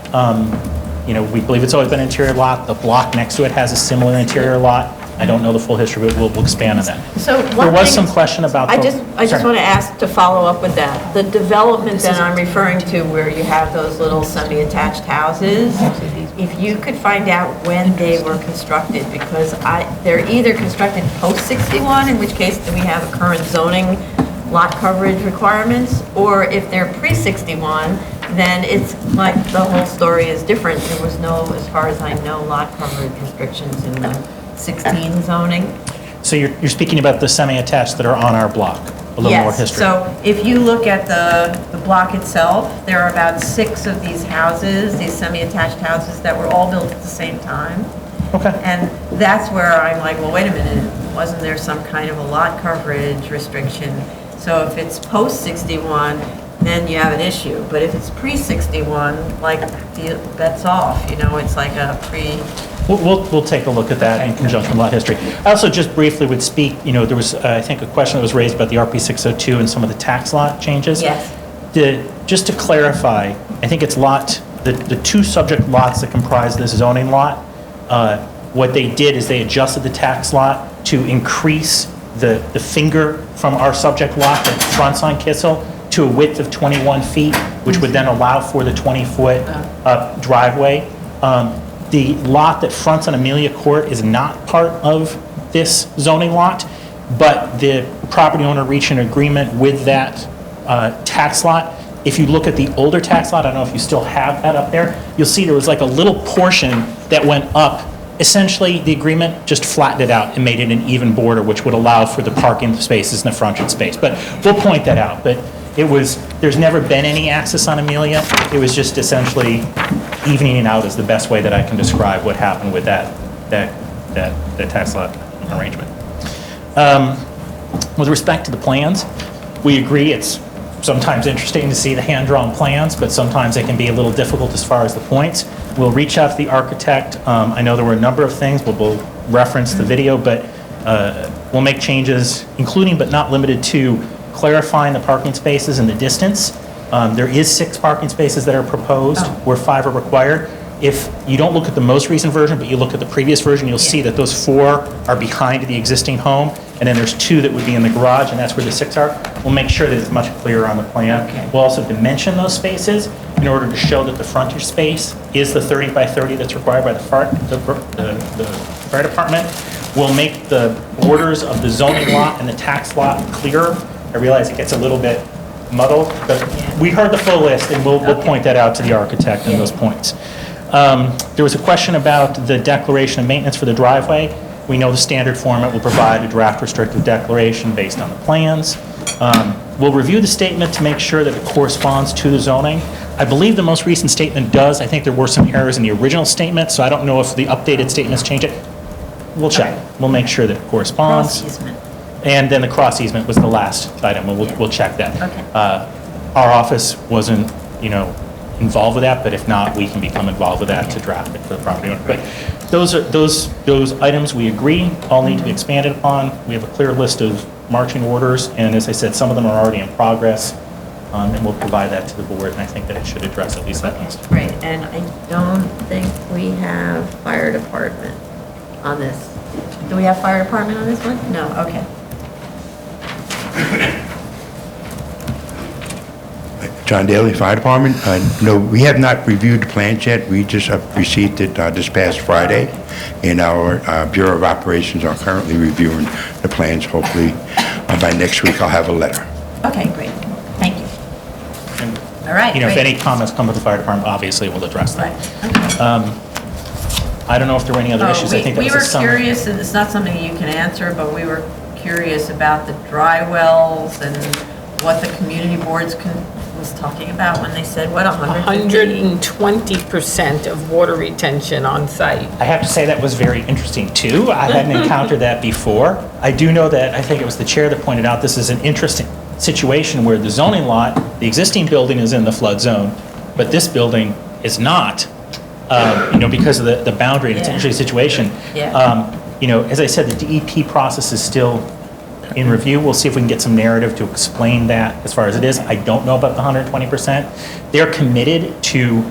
we believe it's always been an interior lot. The block next to it has a similar interior lot. I don't know the full history, but we'll expand on that. So There one was thing- some question about I the... just Sorry. want to ask to follow up with that. The development that I'm referring to where you have those little semi-attached houses, if you could find out when they were constructed, because they're either constructed post-61, in which case then we have a current zoning lot coverage requirements, or if they're pre-61, then it's like the whole story is different. There was no, as far as I know, lot coverage restrictions in the 16 zoning. So you're speaking about the semi-attached that are on our block? A little more history. So if you look at the block itself, there are about 6 of these houses, these semi-attached houses that were all built at the same time. Okay. And that's where I'm like, well, wait a minute, wasn't there some kind of a lot coverage restriction? So if it's post-61, then you have an issue. But if it's pre-61, like, that's off, it's like a pre... We'll take a look at that in conjunction with lot history. I also just briefly would speak, there was, I think, a question that was raised about the RP 602 and some of the tax lot changes. Yes. Just to clarify, I think it's the 2 subject lots that comprise this zoning lot, what they did is they adjusted the tax lot to increase the finger from our subject lot that fronts on Kissel to a width of 21 feet, which would then allow for the 20-foot driveway. The lot that fronts on Amelia Court is not part of this zoning lot, but the property owner reached an agreement with that tax lot. If you look at the older tax lot, I don't know if you still have that up there, you'll see there was like a little portion that went up. Essentially, the agreement just flattened it out and made it an even border, which would allow for the parking spaces and the frontage space. But we'll point that out. But there's never been any access on Amelia. It was just essentially evening it out is the best way that I can describe what happened with that tax lot arrangement. With respect to the plans, we agree it's sometimes interesting to see the hand-drawn plans, but sometimes they can be a little difficult as far as the points. We'll reach out to the architect. I know there were a number of things, but we'll reference the video, but we'll make changes, including but not limited to clarifying the parking spaces and the distance. There is 6 parking spaces that are proposed, where 5 are required. If you don't look at the most recent version, but you look at the previous version, you'll see that those 4 are behind the existing home, and then there's 2 that would be in the garage, and that's where the 6 are. We'll make sure that it's much clearer on the plan. We'll also dimension those spaces in order to show that the frontage space is the 30 by 30 that's required by the fire department. We'll make the borders of the zoning lot and the tax lot clearer. I realize it gets a little bit muddled, but we heard the full list, and we'll point that out to the architect on those points. There was a question about the declaration of maintenance for the driveway. We know the standard format will provide a draft restrictive declaration based on the plans. We'll review the statement to make sure that it corresponds to the zoning. I believe the most recent statement does. I think there were some errors in the original statement, so I don't know if the updated statements change it. We'll check. We'll make sure that it corresponds. Cross easement. And then the cross easement was the last item, and we'll check that. Okay. Our office wasn't, involved with that, but if not, we can become involved with that to draft it for the property owner. But those items we agree all need to be expanded upon. We have a clear list of marching orders, and as I said, some of them are already in progress, and we'll provide that to the board, and I think that it should address at least that piece. Great, and I don't think we have fire department on this. Do we have fire department on this one? No, okay. John Daly, Fire Department. No, we have not reviewed the plans yet. We just received it this past Friday, and our Bureau of Operations are currently reviewing the plans. Hopefully, by next week, I'll have a letter. Okay, great. Thank you. All right, If great. any comments come to the fire department, obviously we'll address them. Right. I don't know if there were any other issues. I think that We was a were summary. curious, and it's not something you can answer, but we were curious about the dry wells and what the community boards was talking about when they said, what, 150? 120% of water retention on site. I have to say that was very interesting too. I hadn't encountered that before. I do know that, I think it was the chair that pointed out, this is an interesting situation where the zoning lot, the existing building is in the flood zone, but this building is not, because of the boundary, and it's an interesting situation. Yeah. As I said, the DEP process is still in review. We'll see if we can get some narrative to explain that as far as it is. I don't know about the 120%. They're committed to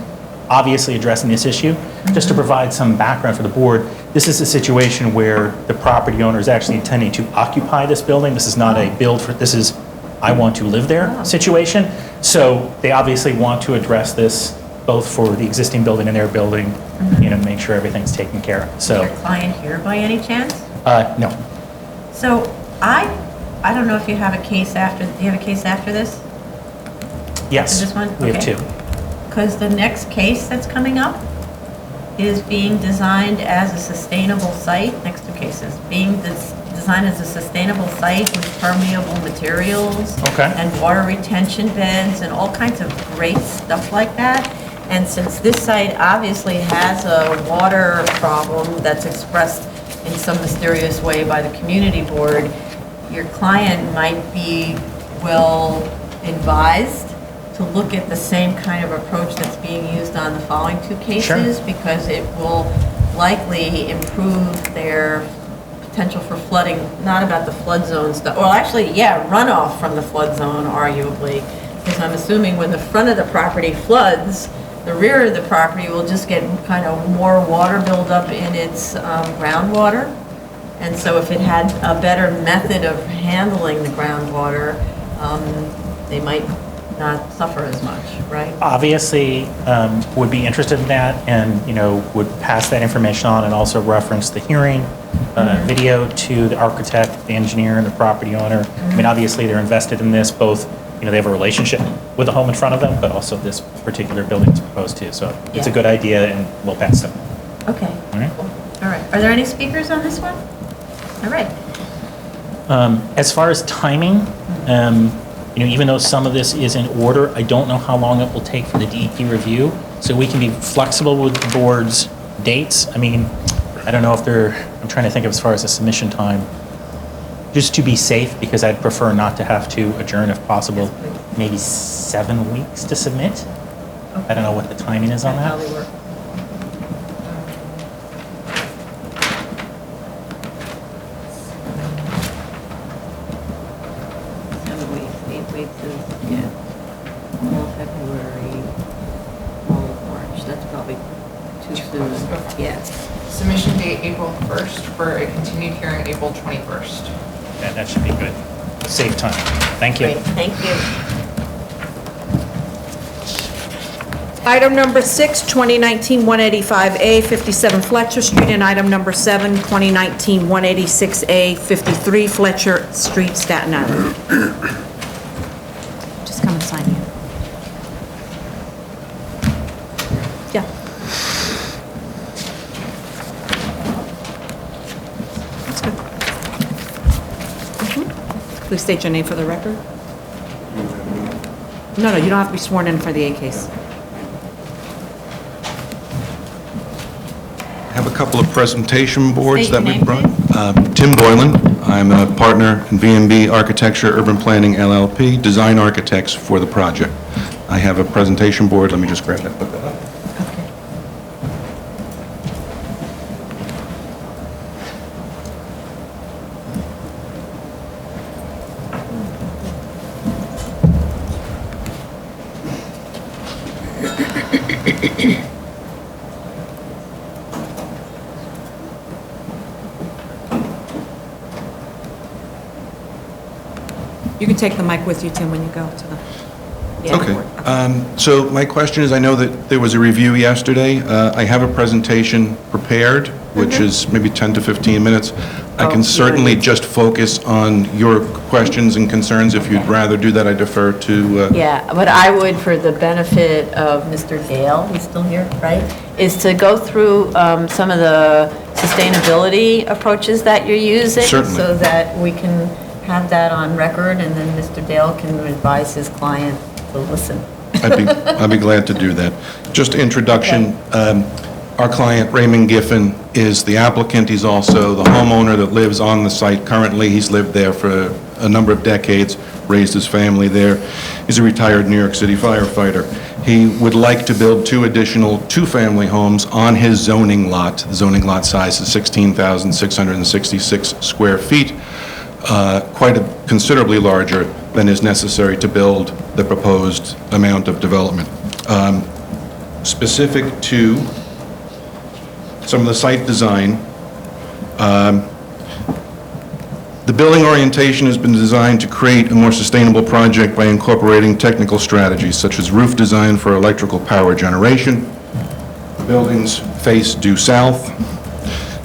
obviously addressing this issue. Just to provide some background for the board, this is a situation where the property owner is actually intending to occupy this building. This is not a this is, I want to live there situation. So they obviously want to address this both for the existing building and their building, make sure everything's taken care of. So, Your client here by any chance? no. So I don't know if you have a case after, do you have a case after this? Yes, This one? we have Okay. 2. Because the next case that's coming up is being designed as a sustainable site, next 2 cases, being designed as a sustainable site with permeable materials. Okay. And water retention beds and all kinds of great stuff like that. And since this site obviously has a water problem that's expressed in some mysterious way by the community board, your client might be well advised to look at the same kind of approach that's being used on the following 2 cases, because it will likely improve their potential for flooding, not about the flood zone stuff, well, actually, yeah, runoff from the flood zone arguably, because I'm assuming when the front of the property floods, the rear of the property will just get kind of more water buildup in its groundwater. And so if it had a better method of handling the groundwater, they might not suffer as much, right? Obviously, would be interested in that and, would pass that information on and also reference the hearing video to the architect, the engineer, and the property owner. I mean, obviously, they're invested in this, both, they have a relationship with the home in front of them, but also this particular building is proposed to. So it's a good idea, and we'll pass them. Okay. All right. All right. Are there any speakers on this one? All right. As far as timing, even though some of this is in order, I don't know how long it will take for the DEP review. So we can be flexible with the board's dates. I mean, I don't know if I'm trying to think of as far as the submission time. Just to be safe, because I'd prefer not to have to adjourn if possible, maybe 7 weeks to submit. I don't know what the timing is on that. Probably work. 7 weeks. date is, yeah, all February, all of March, that's probably too soon. Yeah. Submission date April 1st for a continued hearing April 21st. That should be good. Save time. Thank you. Great, thank you. Item number 6, 2019-185A, 57 Fletcher Street, and item number 7, 2019-186A, 53 Fletcher Street, Staten Island. Just come and sign here. Yeah. That's good. Please state your name for the record. No, you don't have to be sworn in for the A case. I have a couple of presentation boards State your that we name, brought. Tim Boylan, I'm a partner in V&B Architecture Urban Planning LLP, design architects for the project. I have a presentation board, let me just grab that, put that up. You can take the mic with you, Tim, when you go to the... Okay. So my question is, I know that there was a review yesterday. I have a presentation prepared, which is maybe 10 to 15 minutes. I can certainly just focus on your questions and concerns. If you'd rather do that, I defer to... Yeah, but I would, for the benefit of Mr. Dale, he's still here, right, is to go through some of the sustainability approaches that you're using. Certainly. So that we can have that on record, and then Mr. Dale can advise his client to listen. I'd be glad to do that. Just introduction, our client Raymond Giffen is the applicant. He's also the homeowner that lives on the site currently. He's lived there for a number of decades, raised his family there. He's a retired New York City firefighter. He would like to build 2 additional 2-family homes on his zoning lot. The zoning lot size is 16,666 square feet, quite considerably larger than is necessary to build the proposed amount of development. Specific to some of the site design, the building orientation has been designed to create a more sustainable project by incorporating technical strategies such as roof design for electrical power generation, the buildings face due south,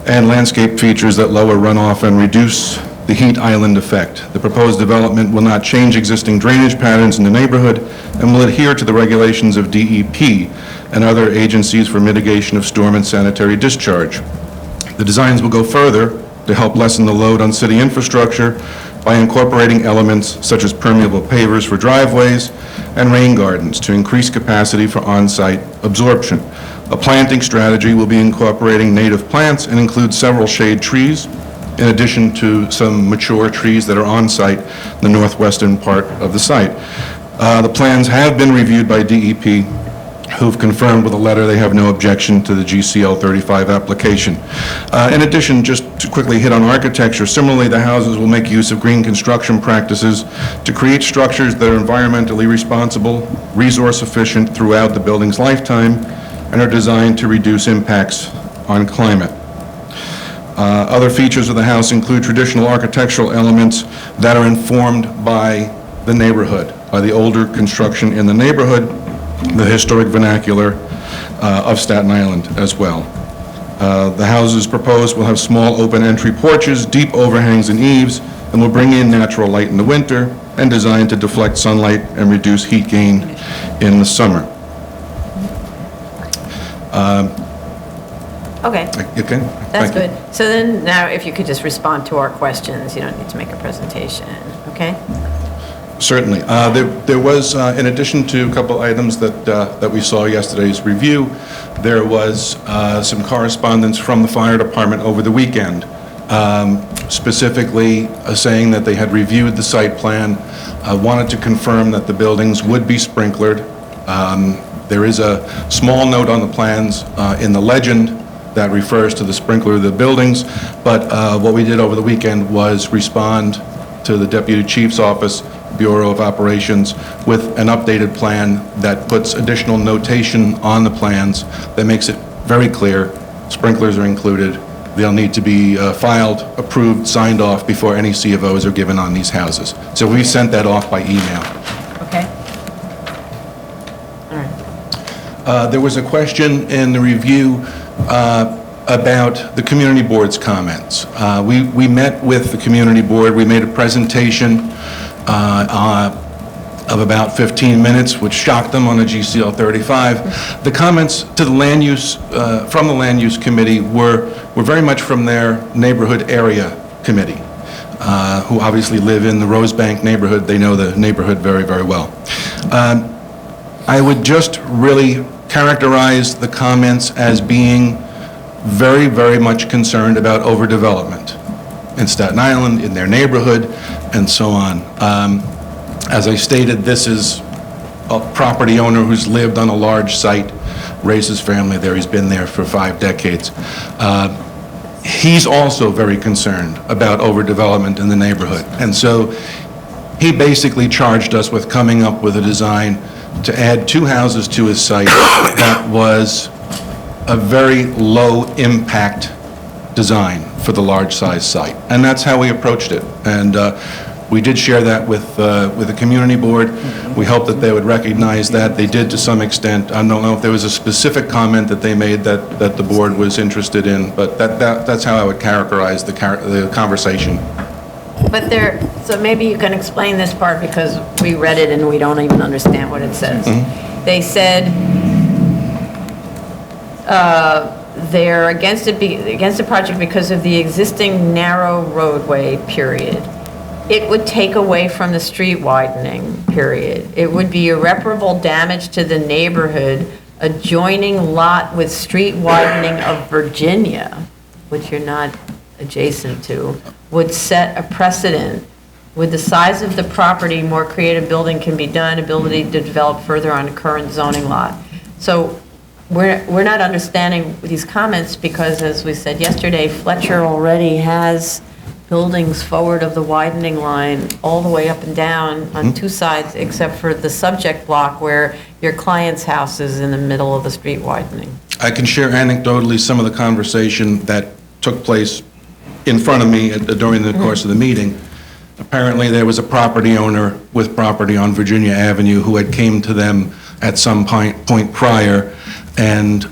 and landscape features that lower runoff and reduce the heat island effect. The proposed development will not change existing drainage patterns in the neighborhood and will adhere to the regulations of DEP and other agencies for mitigation of storm and sanitary discharge. The designs will go further to help lessen the load on city infrastructure by incorporating elements such as permeable pavers for driveways and rain gardens to increase capacity for on-site absorption. A planting strategy will be incorporating native plants and include several shade trees, in addition to some mature trees that are on site in the northwestern part of the site. The plans have been reviewed by DEP, who've confirmed with a letter they have no objection to the GCL 35 application. In addition, just to quickly hit on architecture, similarly, the houses will make use of green construction practices to create structures that are environmentally responsible, resource efficient throughout the building's lifetime, and are designed to reduce impacts on climate. Other features of the house include traditional architectural elements that are informed by the neighborhood, by the older construction in the neighborhood, the historic vernacular of Staten Island as well. The houses proposed will have small open entry porches, deep overhangs and eaves, and will bring in natural light in the winter and designed to deflect sunlight and reduce heat gain in the summer. Okay. Okay? That's Thank you. good. So then, now, if you could just respond to our questions, you don't need to make a presentation, okay? Certainly. There was, in addition to a couple items that we saw yesterday's review, there was some correspondence from the fire department over the weekend, specifically saying that they had reviewed the site plan, wanted to confirm that the buildings would be sprinklered. There is a small note on the plans in the legend that refers to the sprinkler of the buildings, but what we did over the weekend was respond to the deputy chief's office Bureau of Operations with an updated plan that puts additional notation on the plans that makes it very clear. Sprinklers are included. They'll need to be filed, approved, signed off before any C of Os are given on these houses. So we sent that off by email. Okay. There was a question in the review about the community board's comments. We met with the community board. We made a presentation of about 15 minutes, which shocked them on a GCL 35. The comments to the land use, from the Land Use Committee were very much from their neighborhood area committee, who obviously live in the Rosebank neighborhood. They know the neighborhood very, very well. I would just really characterize the comments as being very, very much concerned about overdevelopment in Staten Island, in their neighborhood, and so on. As I stated, this is a property owner who's lived on a large site, raised his family there, he's been there for 5 decades. He's also very concerned about overdevelopment in the neighborhood. And so he basically charged us with coming up with a design to add 2 houses to his site that was a very low-impact design for the large-size site. And that's how we approached it. And we did share that with the community board. We hope that they would recognize that. They did to some extent. I don't know if there was a specific comment that they made that the board was interested in, but that's how I would characterize the conversation. But so maybe you can explain this part, because we read it and we don't even understand what it says. They said they're against the project because of the existing narrow roadway, period. It would take away from the street widening, period. It would be irreparable damage to the neighborhood adjoining lot with street widening of Virginia, which you're not adjacent to, would set a precedent. With the size of the property, more creative building can be done, ability to develop further on current zoning lot. So we're not understanding these comments because, as we said yesterday, Fletcher already has buildings forward of the widening line all the way up and down on 2 sides, except for the subject block where your client's house is in the middle of the street widening. I can share anecdotally some of the conversation that took place in front of me during the course of the meeting. Apparently, there was a property owner with property on Virginia Avenue who had came to them at some point prior, and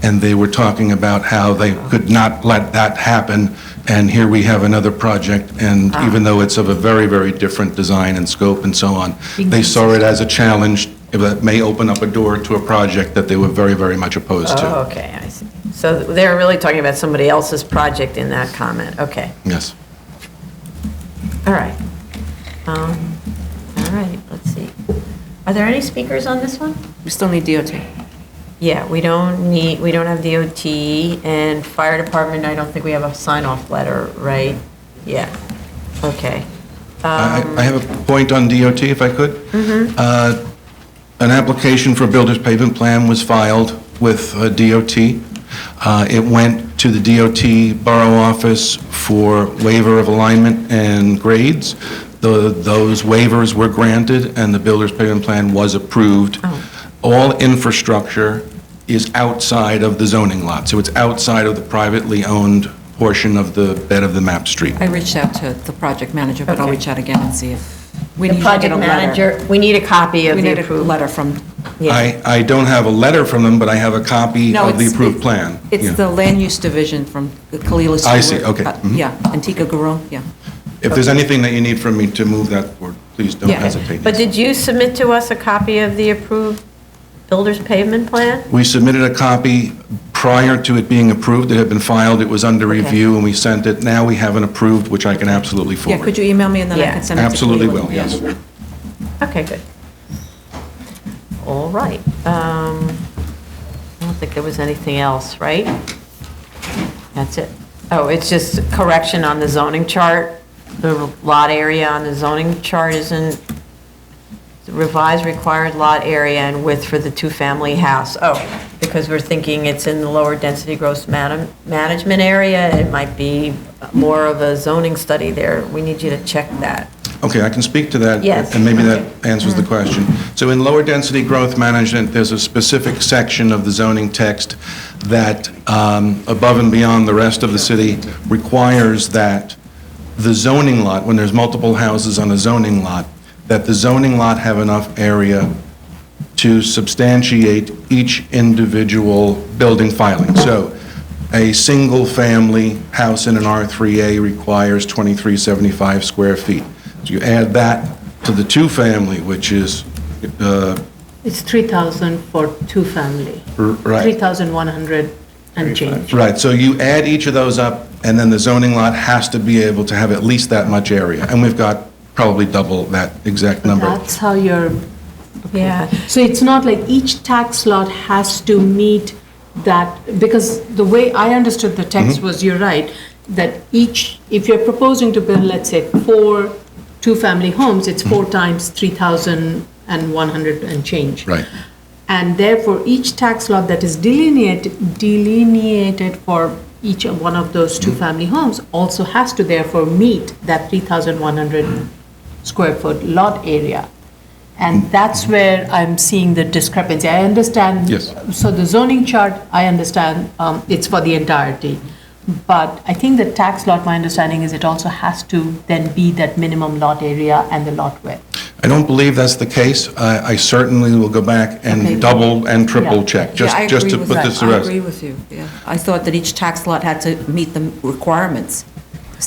they were talking about how they could not let that happen. And here we have another project, and even though it's of a very, very different design and scope and so on, they saw it as a challenge that may open up a door to a project that they were very, very much opposed to. Oh, okay, I see. So they're really talking about somebody else's project in that comment, okay. Yes. All right. All right, let's see. Are there any speakers on this one? We still need DOT. Yeah, we don't have DOT, and fire department, I don't think we have a sign-off letter, right? Yeah, okay. I have a point on DOT, if I could. An application for a builder's pavement plan was filed with DOT. It went to the DOT Borough Office for waiver of alignment and grades. Those waivers were granted, and the builder's pavement plan was approved. All infrastructure is outside of the zoning lot, so it's outside of the privately owned portion of the bed of the map street. I reached out to the project manager, but I'll Okay. reach out again and see if we The need to get project a letter. manager, we need a copy of We the need a approved. letter from, Yeah. I don't have a letter from them, but I have a copy No, of the it's- approved plan. it's Yeah. the land use division from Kalila Stewart. I see, okay. Yeah, Antica Guru, yeah. If there's anything that you need from me to move that forward, please don't Yeah. hesitate. But did you submit to us a copy of the approved builder's pavement plan? We submitted a copy prior to it being approved. It had been filed, it was under review, and we sent it. Now we have an approved, which I can absolutely Yeah, forward. could you email me and then I Yeah. can send it to Absolutely Kalila? will, yes. Okay, good. All right. I don't think there was anything else, right? That's it. Oh, it's just correction on the zoning chart. The lot area on the zoning chart isn't revised required lot area and width for the two-family house. Oh, because we're thinking it's in the lower density gross management area. It might be more of a zoning study there. We need you to check that. Okay, I can speak to that. Yes. And maybe that answers the question. So in lower density growth management, there's a specific section of the zoning text that, above and beyond the rest of the city, requires that the zoning lot, when there's multiple houses on a zoning lot, that the zoning lot have enough area to substantiate each individual building filing. So a single-family house in an R3A requires 2,375 square feet. So you add that to the two-family, which is, It's 3,000 for two-family. right. 3,100 and change. Right, so you add each of those up, and then the zoning lot has to be able to have at least that much area. And we've got probably double that exact number. That's how you're, Yeah. so it's not like each tax lot has to meet that, because the way I understood the text was, you're right, that each, if you're proposing to build, let's say, 4 two-family homes, it's 4 times 3,100 and change. Right. And therefore, each tax lot that is delineated for each one of those two-family homes also has to therefore meet that 3,100 square foot lot area. And that's where I'm seeing the discrepancy. I understand. Yes. So the zoning chart, I understand, it's for the entirety. But I think the tax lot, my understanding is it also has to then be that minimum lot area and the lot width. I don't believe that's the case. I certainly will go back and double and triple check, just to put this to I rest. agree with you, yeah. I thought that each tax lot had to meet the requirements.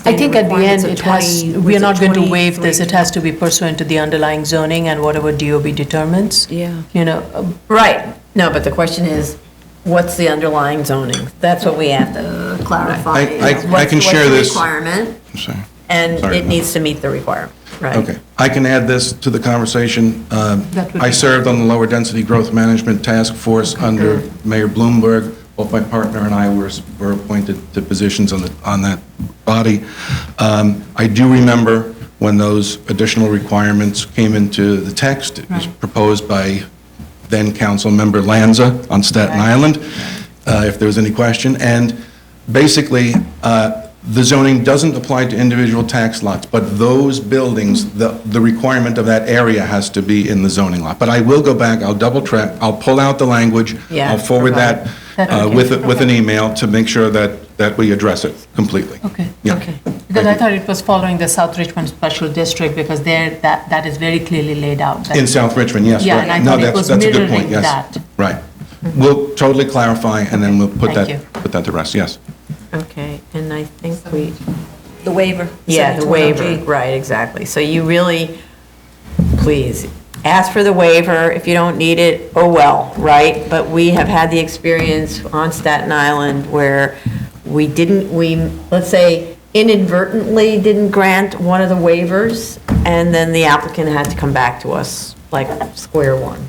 I think at the end, Standard it has, requirements of we are 20, not going to was it waive this, 23? it has to be pursuant to the underlying zoning and whatever DOB determines. Yeah. You know, Right. No, but the question is, what's the underlying zoning? That's what we have to clarify. I can share this. What's the requirement? I'm sorry. And Sorry. it needs to meet the requirement, right? Okay, I can add this to the conversation. That would I be- served on the Lower Density Growth Management Task Force under Mayor Bloomberg. Both my partner and I were appointed to positions on that body. I do remember when those additional requirements came into the text. It was proposed by then Council Member Lanza on Staten Island, if there was any question. And basically, the zoning doesn't apply to individual tax lots, but those buildings, the requirement of that area has to be in the zoning lot. But I will go back, I'll double check, I'll pull out the language, Yeah, I'll forward that with an email to make sure that we address it completely. okay, Yeah. okay. Because I thought it was following the South Richmond Special District, because there, that is very clearly laid out. In South Richmond, yes, Yeah, right. and I No, thought it that's was a good point, mirroring yes. that. Right. We'll totally clarify, and then we'll put Thank you. that to rest, yes. Okay, and I think we, The waiver. yeah, the 71G. waiver, right, exactly. So you really, please, ask for the waiver. If you don't need it, oh well, right? But we have had the experience on Staten Island where we, let's say inadvertently didn't grant one of the waivers, and then the applicant had to come back to us like square one.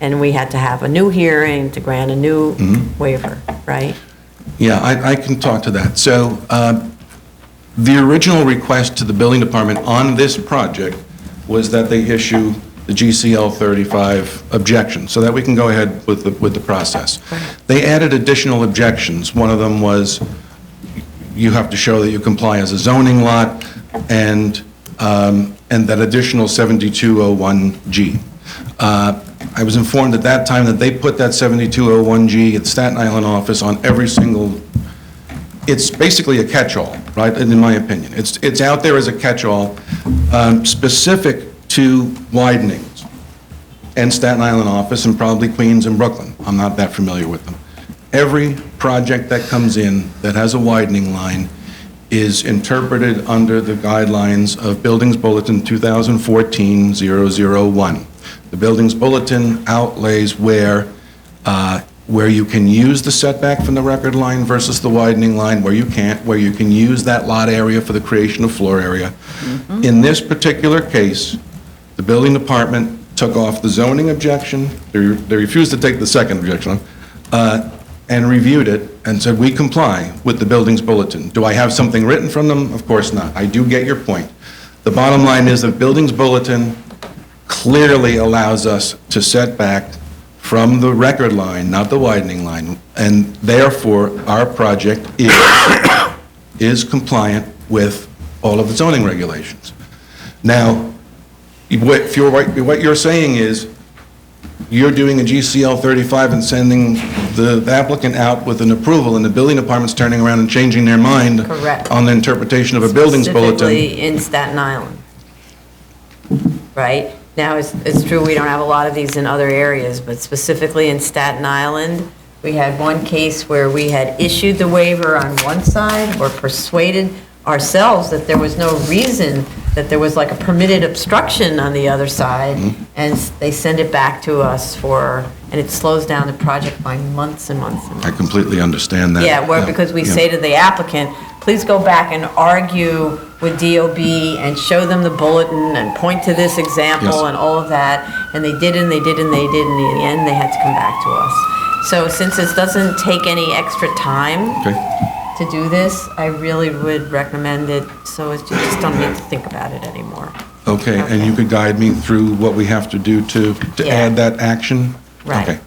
And we had to have a new hearing to grant a new waiver, right? Yeah, I can talk to that. So, the original request to the building department on this project was that they issue the GCL 35 objection, so that we can go ahead with the process. They added additional objections. One of them was, you have to show that you comply as a zoning lot, and that additional 7201G. I was informed at that time that they put that 7201G at the Staten Island office on every single, it's basically a catch-all, right, in my opinion. It's out there as a catch-all, specific to widenings, and Staten Island office, and probably Queens and Brooklyn. I'm not that familiar with them. Every project that comes in that has a widening line is interpreted under the guidelines of Buildings Bulletin 2014-001. The Buildings Bulletin outlays where you can use the setback from the record line versus the widening line, where you can't, where you can use that lot area for the creation of floor area. In this particular case, the building department took off the zoning objection, they refused to take the second objection, and reviewed it and said, we comply with the Buildings Bulletin. Do I have something written from them? Of course not. I do get your point. The bottom line is that Buildings Bulletin clearly allows us to set back from the record line, not the widening line, and therefore, our project is compliant with all of the zoning regulations. Now, what you're saying is, you're doing a GCL 35 and sending the applicant out with an approval, and the building department's turning around and changing their mind Correct. on the interpretation of a buildings bulletin. Specifically in Staten Island. Right? Now, it's true, we don't have a lot of these in other areas, but specifically in Staten Island, we had one case where we had issued the waiver on one side or persuaded ourselves that there was no reason, that there was like a permitted obstruction on the other side, and they send it back to us and it slows down the project by months and months and months. I completely understand that. Yeah, because we say to the applicant, please go back and argue with DOB and show them the bulletin and point to this example Yes. and all of that, and they did, and they did, and they did, and in the end, they had to come back to us. So since it doesn't take any extra time to do this, I really would recommend it, so you just don't need to think about it anymore. Okay, and you could guide me through what we have to do to Yeah. add that action? Right. Okay.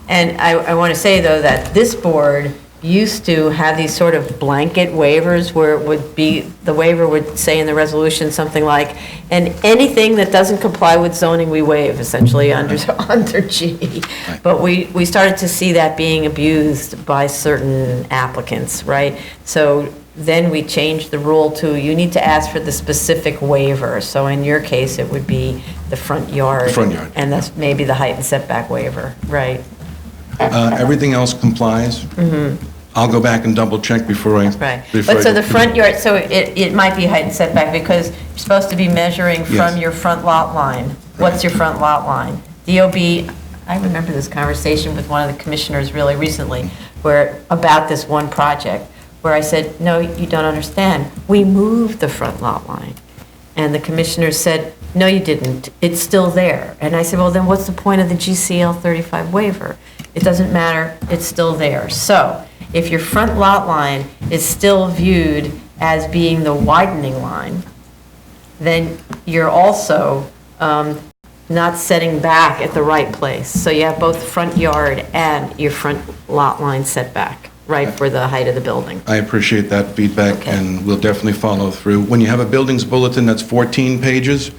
And I want to say, though, that this board used to have these sort of blanket waivers where it would be, the waiver would say in the resolution something like, and anything that doesn't comply with zoning, we waive, essentially, under G. But we started to see that being abused by certain applicants, right? So then we changed the rule to, you need to ask for the specific waiver. So in your case, it would be the front yard. The front yard. And that's maybe the height and setback waiver, right? Everything else complies? I'll go back and double check before I... Right. before But I so go- the front yard, so it might be height and setback because you're supposed to be measuring from Yes. your front lot line. What's your front lot line? DOB, I remember this conversation with one of the commissioners really recently about this one project, where I said, no, you don't understand. We moved the front lot line. And the commissioner said, no, you didn't. It's still there. And I said, well, then what's the point of the GCL 35 waiver? It doesn't matter. It's still there. So if your front lot line is still viewed as being the widening line, then you're also not setting back at the right place. So you have both front yard and your front lot line setback, right, for the height of the building. I appreciate that feedback, and we'll definitely follow through. When you have a buildings bulletin that's 14 pages,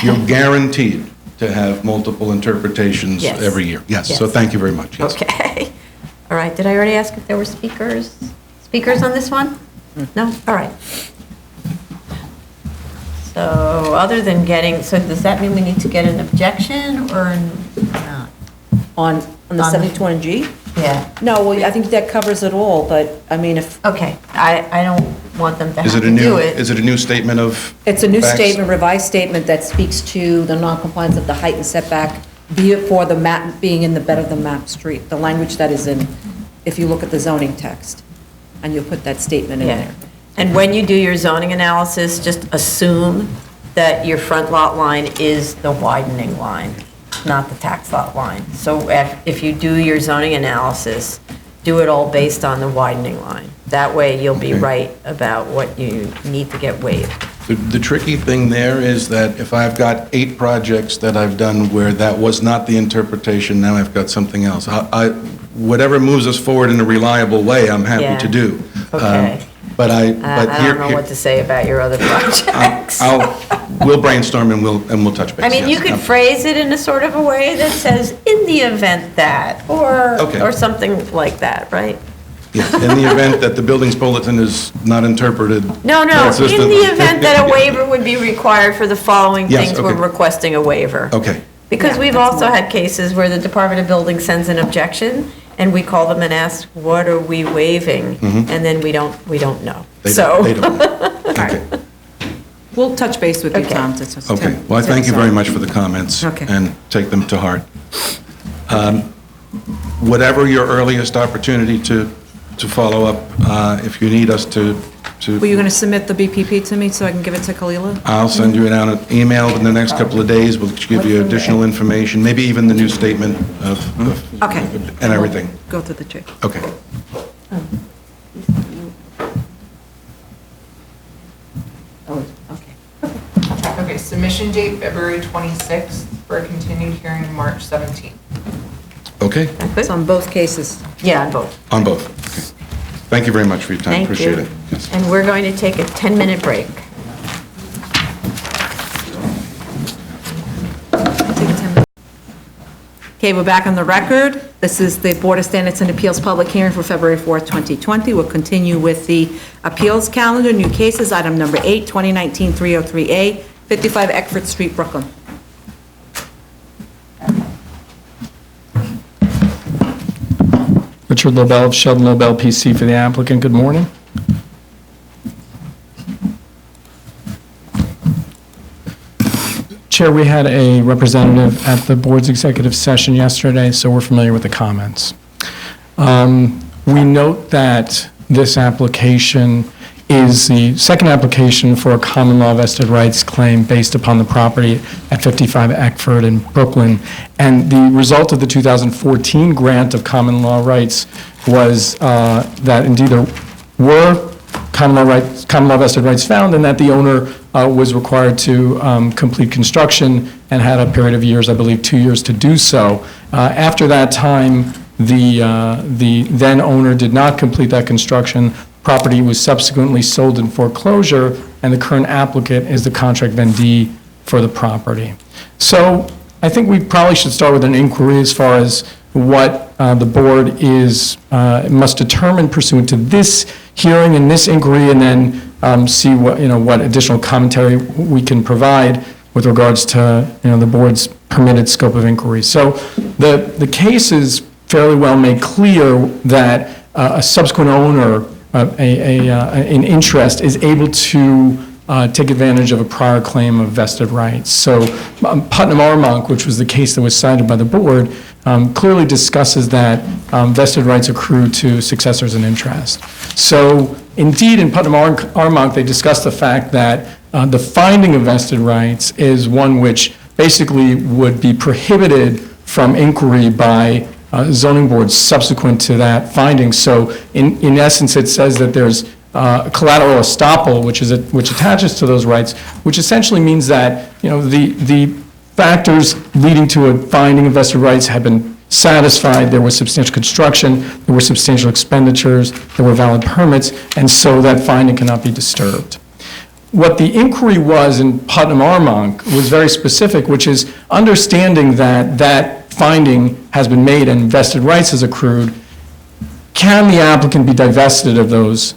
you're guaranteed to have multiple interpretations Yes. every year. Yes, so Yes. thank you very much. Yes. Okay. All right, did I already ask if there were speakers? Speakers on this one? No? All right. So, other than so does that mean we need to get an objection or not? On the 72G? Yeah. No, well, I think that covers it all, but, I mean, if... Okay, I don't want them to have Is it to a new, do it. is it a new statement of? It's a new facts? statement, revised statement that speaks to the noncompliance of the height and setback, be it for the map, being in the bed of the map street, the language that is in, if you look at the zoning text, and you put that statement in Yeah. there. And when you do your zoning analysis, just assume that your front lot line is the widening line, not the tax lot line. So if you do your zoning analysis, do it all based on the widening line. That way, you'll be Okay. right about what you need to get waived. The tricky thing there is that if I've got 8 projects that I've done where that was not the interpretation, now I've got something else. Whatever moves us forward in a reliable way, I'm happy Yeah. to do. Okay. But I here, don't know what to say about your other projects. we'll brainstorm and we'll touch base. I mean, you yes. could phrase it in a sort of a way that says, in the event that, Okay. or something like that, right? Yes, in the event that the buildings bulletin is not interpreted. No, in consistently. the event that a waiver would be required for the following Yes, things, we're okay. requesting a waiver. Okay, Because Yeah, we've that's also more- had cases where the Department of Building sends an objection, and we call them and ask, what are we waiving? And then we don't know. they So, don't, they don't. Okay, We'll touch base with you, Okay. Tom. okay. Well, I thank you very much for the comments. Okay. And take them to heart. Whatever your earliest opportunity to follow up, if you need us to. Were you going to submit the BPP to me so I can give it to Kalila? I'll send you out an email in the next couple of days. We'll give you additional information, maybe even the new statement of Okay. and everything. Go through the check. Okay. oh, okay. Okay, submission date, February 26th, for a continued hearing, March 17th. Okay, It's on both cases. Yeah, on both. on both. Okay. Thank you very much for your time. Thank Appreciate you. it. Yes. And we're going to take a 10-minute break. Okay, we're back on the record. This is the Board of Standards and Appeals public hearing for February 4th, 2020. We'll continue with the appeals calendar. New cases, item number 8, 2019-303A, 55 Eckford Street, Brooklyn. Richard Lobel of Sheldon Lobel PC for the applicant. Good morning. Chair, we had a representative at the board's executive session yesterday, so we're familiar with the comments. We note that this application is the second application for a common law vested rights claim based upon the property at 55 Eckford in Brooklyn. And the result of the 2014 grant of common law rights was that indeed there were common law vested rights found, and that the owner was required to complete construction and had a period of years, I believe 2 years, to do so. After that time, the then owner did not complete that construction. Property was subsequently sold in foreclosure, and the current applicant is the contract vendee for the property. So I think we probably should start with an inquiry as far as what the board must determine pursuant to this hearing and this inquiry, and then see what additional commentary we can provide with regards to the board's permitted scope of inquiry. So the case is fairly well made clear that a subsequent owner, an interest, is able to take advantage of a prior claim of vested rights. So Putnam Armonk, which was the case that was cited by the board, clearly discusses that vested rights accrue to successors in interest. So indeed, in Putnam Armonk, they discuss the fact that the finding of vested rights is one which basically would be prohibited from inquiry by zoning boards subsequent to that finding. So in essence, it says that there's collateral estoppel, which attaches to those rights, which essentially means that the factors leading to a finding of vested rights have been satisfied. There was substantial construction, there were substantial expenditures, there were valid permits, and so that finding cannot be disturbed. What the inquiry was in Putnam Armonk was very specific, which is understanding that that finding has been made and vested rights has accrued. Can the applicant be divested of those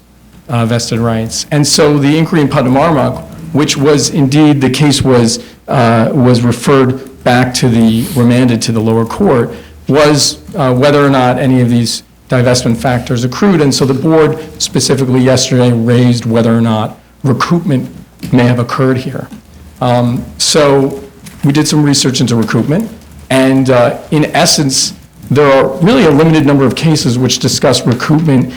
vested rights? And so the inquiry in Putnam Armonk, which was indeed the case was referred back to remanded to the lower court, was whether or not any of these divestment factors accrued. And so the board specifically yesterday raised whether or not recoupment may have occurred here. So we did some research into recoupment, and in essence, there are really a limited number of cases which discuss recoupment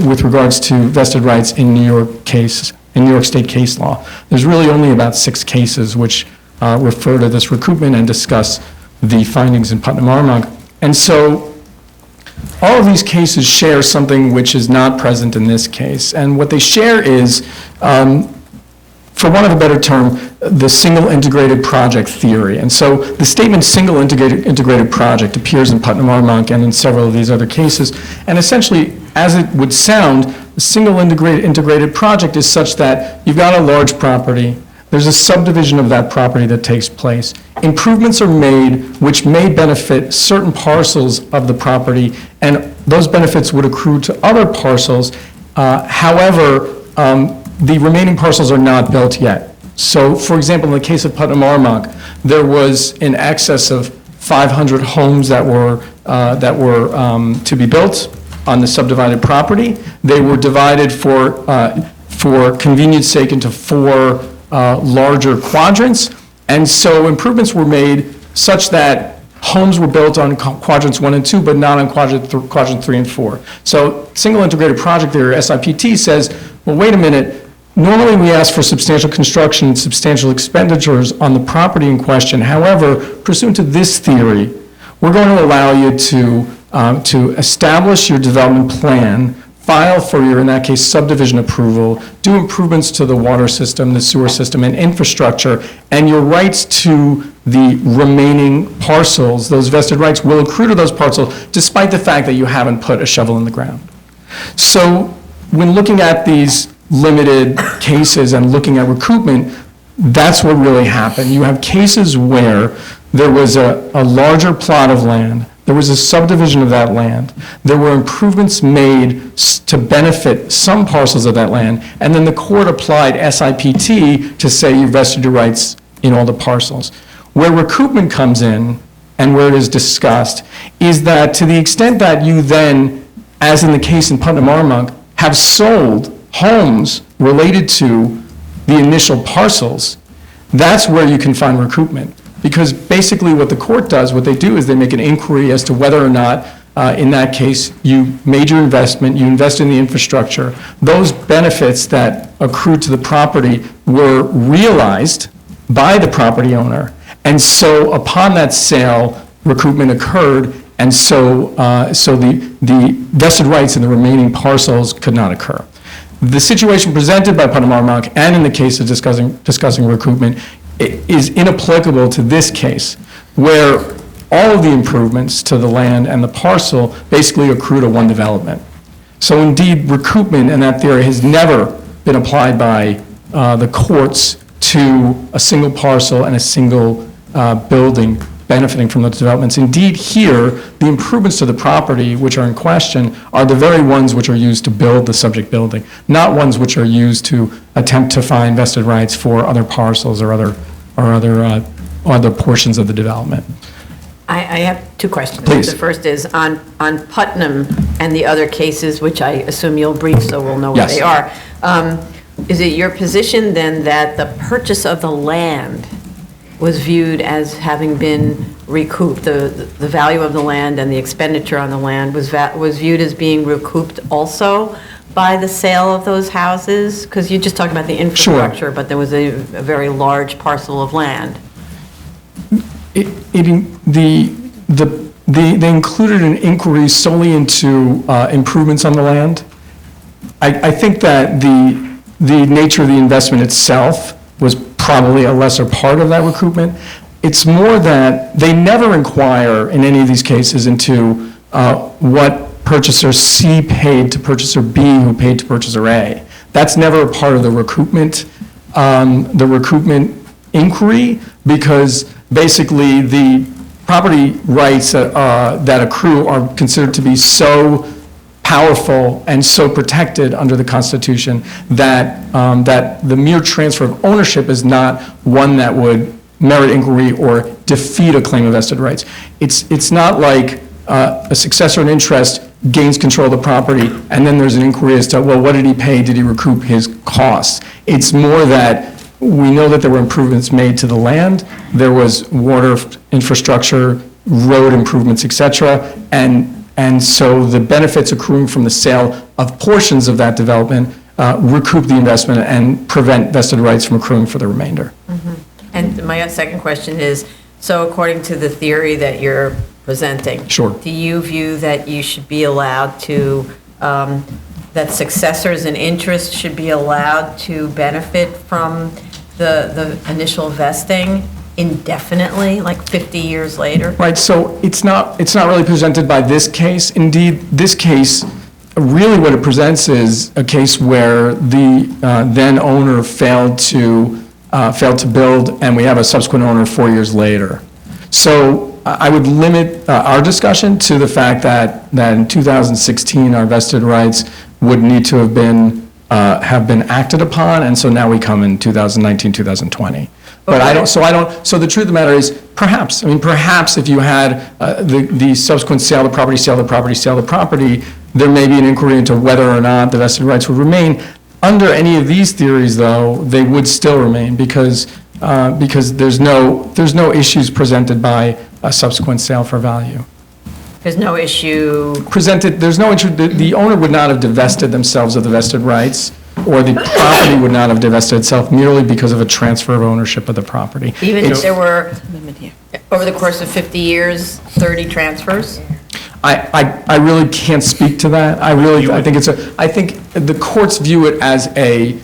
with regards to vested rights in New York State case law. There's really only about 6 cases which refer to this recoupment and discuss the findings in Putnam Armonk. And so all of these cases share something which is not present in this case. And what they share is, for want of a better term, the single integrated project theory. And so the statement single integrated project appears in Putnam Armonk and in several of these other cases. And essentially, as it would sound, the single integrated project is such that you've got a large property, there's a subdivision of that property that takes place. Improvements are made which may benefit certain parcels of the property, and those benefits would accrue to other parcels. However, the remaining parcels are not built yet. So, for example, in the case of Putnam Armonk, there was in excess of 500 homes that were to be built on the subdivided property. They were divided for convenience sake into 4 larger quadrants, and so improvements were made such that homes were built on quadrants 1 and 2, but not on quadrant 3 and 4. So single integrated project theory, SIPT, says, well, wait a minute, normally we ask for substantial construction and substantial expenditures on the property in question. However, pursuant to this theory, we're going to allow you to establish your development plan, file for your, in that case, subdivision approval, do improvements to the water system, the sewer system, and infrastructure, and your rights to the remaining parcels, those vested rights, will accrue to those parcels, despite the fact that you haven't put a shovel in the ground. So when looking at these limited cases and looking at recoupment, That's what really happened. You have cases where there was a larger plot of land, there was a subdivision of that land, there were improvements made to benefit some parcels of that land, and then the court applied SIPT to say you vested your rights in all the parcels. Where recoupment comes in, and where it is discussed, is that to the extent that you then, as in the case in Putnam Armonk, have sold homes related to the initial parcels, that's where you can find recoupment. Because basically what the court does, what they do is they make an inquiry as to whether or not, in that case, you made your investment, you invest in the infrastructure, those benefits that accrued to the property were realized by the property owner. And so upon that sale, recoupment occurred, and so the vested rights in the remaining parcels could not occur. The situation presented by Putnam Armonk, and in the case of discussing recoupment, is inapplicable to this case, where all of the improvements to the land and the parcel basically accrue to one development. So indeed, recoupment in that theory has never been applied by the courts to a single parcel and a single building benefiting from those developments. Indeed, here, the improvements to the property which are in question are the very ones which are used to build the subject building, not ones which are used to attempt to find vested rights for other parcels or other portions of the development. I have two questions. Please. The first is on Putnam and the other cases, which I assume you'll brief so we'll know what Yes. they are. Is it your position then that the purchase of the land was viewed as having been recouped? The value of the land and the expenditure on the land was viewed as being recouped also by the sale of those houses? Because you just talked about the infrastructure, but there was a very large parcel of land. They included an inquiry solely into improvements on the land. I think that the nature of the investment itself was probably a lesser part of that recoupment. It's more that they never inquire in any of these cases into what purchaser C paid to purchaser B who paid to purchaser A. That's never a part of the recoupment inquiry, because basically the property rights that accrue are considered to be so powerful and so protected under the Constitution that the mere transfer of ownership is not one that would merit inquiry or defeat a claim of vested rights. It's not like a successor in interest gains control of the property and then there's an inquiry as to, well, what did he pay? Did he recoup his costs? It's more that we know that there were improvements made to the land. There was water infrastructure, road improvements, et cetera, and so the benefits accruing from the sale of portions of that development recoup the investment and prevent vested rights from accruing for the remainder. And my second question is, so according to the theory that you're presenting, Sure. do you view that you should be allowed to, that successors in interest should be allowed to benefit from the initial vesting indefinitely, like 50 years later? Right, so it's not really presented by this case. Indeed, this case, really what it presents is a case where the then owner failed to build, and we have a subsequent owner 4 years later. So I would limit our discussion to the fact that in 2016, our vested rights would need to have been acted upon, and so now we come in 2019, 2020. But so the truth of the matter is, perhaps if you had the subsequent sale of the property, there may be an inquiry into whether or not the vested rights would remain. Under any of these theories, though, they would still remain because there's no issues presented by a subsequent sale for value. There's no issue. The owner would not have divested themselves of the vested rights, or the property would not have divested itself merely because of a transfer of ownership of the property. Even if there were, over the course of 50 years, 30 transfers? I really can't speak to that. I think the courts view it as a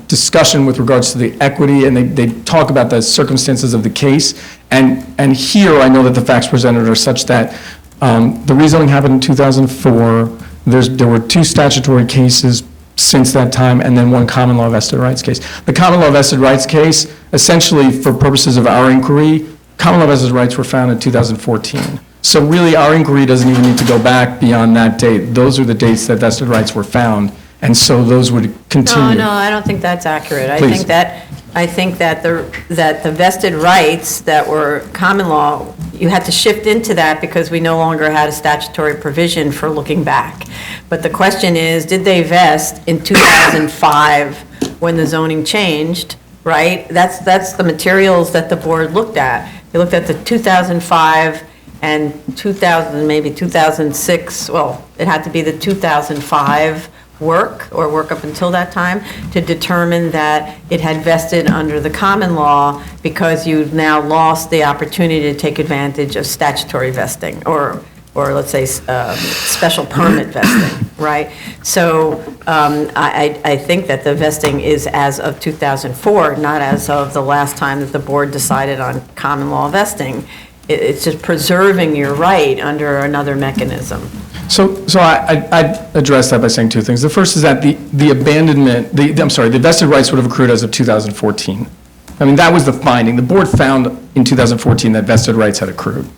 discussion with regards to the equity, and they talk about the circumstances of the case. And here, I know that the facts presented are such that the rezoning happened in 2004. There were two statutory cases since that time, and then one common law vested rights case. The common law vested rights case, essentially for purposes of our inquiry, common law vested rights were found in 2014. So really, our inquiry doesn't even need to go back beyond that date. Those are the dates that vested rights were found, and so those would continue. No, I don't think that's accurate. Please. I think that the vested rights that were common law, you had to shift into that because we no longer had a statutory provision for looking back. But the question is, did they vest in 2005 when the zoning changed, right? That's the materials that the board looked at. They looked at the 2005 and 2000, maybe 2006, well, it had to be the 2005 work up until that time to determine that it had vested under the common law because you've now lost the opportunity to take advantage of statutory vesting or let's say special permit vesting, right? So I think that the vesting is as of 2004, not as of the last time that the board decided on common law vesting. It's just preserving your right under another mechanism. So I'd address that by saying two things. The first is that the abandonment, the vested rights would have accrued as of 2014. I mean, that was the finding. The board found in 2014 that vested rights had accrued.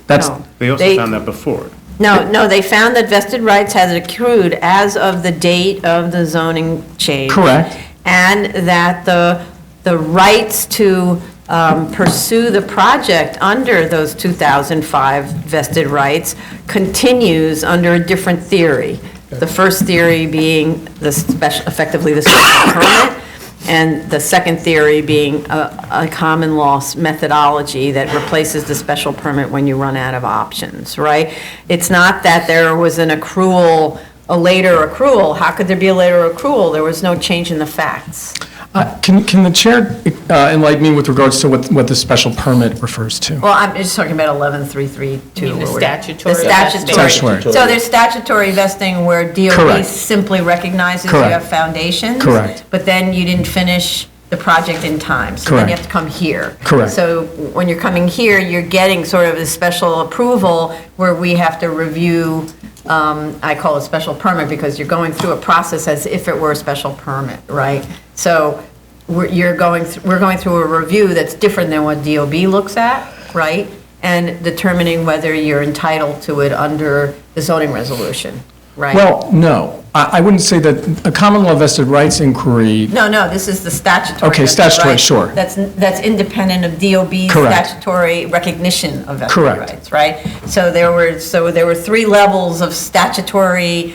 They also found that before. No, they found that vested rights had accrued as of the date of the zoning change. Correct. And that the rights to pursue the project under those 2005 vested rights continues under a different theory. The first theory being effectively the special permit, and the second theory being a common law methodology that replaces the special permit when you run out of options, right? It's not that there was an accrual, a later accrual. How could there be a later accrual? There was no change in the facts. Can the chair enlighten me with regards to what the special permit refers to? Well, I'm just talking about 11332. You mean the or whatever. statutory The statutory. Statutory. So there's statutory vesting where DOB Correct. simply recognizes Correct. you have foundations. Correct. But then you didn't finish the project in time. So then you Correct. have to come here. Correct. So when you're coming here, you're getting sort of a special approval where we have to review, I call it special permit because you're going through a process as if it were a special permit, right? So we're going through a review that's different than what DOB looks at, right? And determining whether you're entitled to it under the zoning resolution, right? Well, no. I wouldn't say that a common law vested rights inquiry. No, this is the statutory. Okay, vested statutory, rights. sure. That's independent of DOB's Correct. statutory recognition of vested Correct. rights, right? So there were three levels of statutory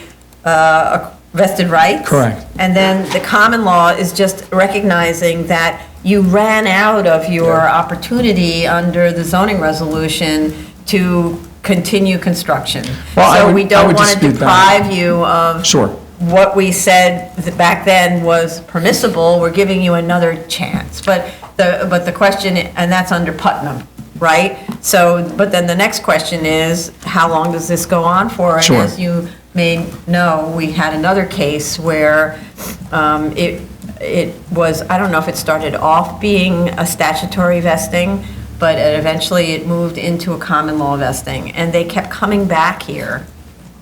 vested rights. Correct. And then the common law is just recognizing that you ran out of your opportunity under the zoning resolution to continue construction. Well, So we I don't would want to dispute that. deprive you of Sure. what we said that back then was permissible. We're giving you another chance. But the question, and that's under Putnam, right? So, but then the next question is, how long does this go on for? Sure. And as you may know, we had another case where it was, I don't know if it started off being a statutory vesting, but eventually it moved into a common law vesting. And they kept coming back here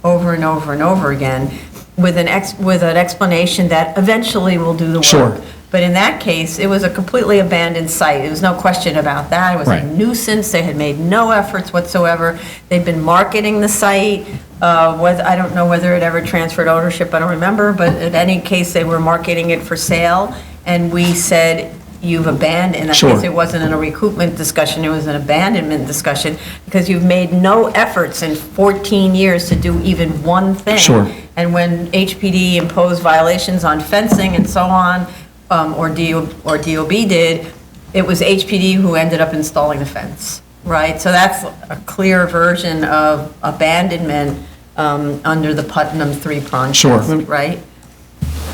over and over and over again with an explanation that eventually we'll do the work. Sure. But in that case, it was a completely abandoned site. There was no question about that. It was Right. a nuisance. They had made no efforts whatsoever. They'd been marketing the site. I don't know whether it ever transferred ownership, I don't remember, but in any case, they were marketing it for sale. And we said, you've abandoned, in that Sure. case, it wasn't a recoupment discussion, it was an abandonment discussion, because you've made no efforts in 14 years to do even one thing. Sure. And when HPD imposed violations on fencing and so on, or DOB did, it was HPD who ended up installing the fence, right? So that's a clear version of abandonment under the Putnam three-pronged Sure. test, right?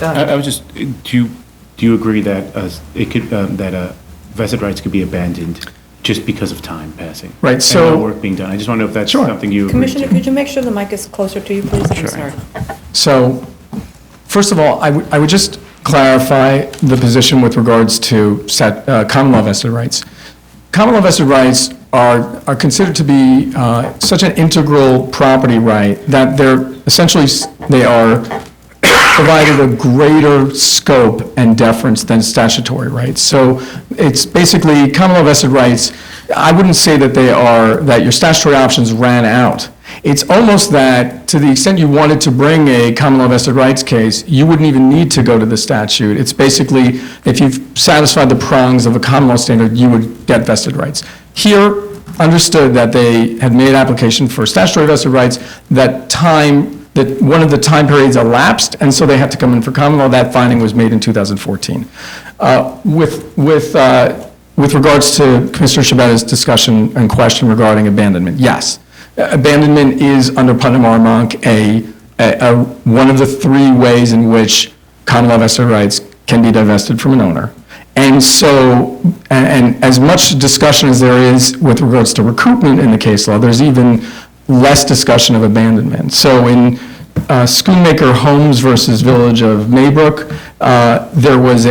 Go ahead. I was just, do you agree that it could, that vested rights could be abandoned just because of time passing? Right, so- And no work being done? I just want to know if that's something you agree Commissioner, to. could you make sure the mic is closer to you, please? I'm sorry. So, first of all, I would just clarify the position with regards to common law vested rights. Common law vested rights are considered to be such an integral property right that they're essentially, they are provided a greater scope and deference than statutory rights. So it's basically common law vested rights. I wouldn't say that that your statutory options ran out. It's almost that, to the extent you wanted to bring a common law vested rights case, you wouldn't even need to go to the statute. It's basically, if you've satisfied the prongs of a common law standard, you would get vested rights. Here, understood that they had made application for statutory vested rights, that one of the time periods elapsed, and so they had to come in for common law. That finding was made in 2014. With regards to Commissioner Shabetta's discussion and question regarding abandonment, yes. Abandonment is, under Putnam-Armonk, one of the three ways in which common law vested rights can be divested from an owner. And so, and as much discussion as there is with regards to recoupment in the case law, there's even less discussion of abandonment. So in Schoonmaker Homes versus Village of Maybrook, there was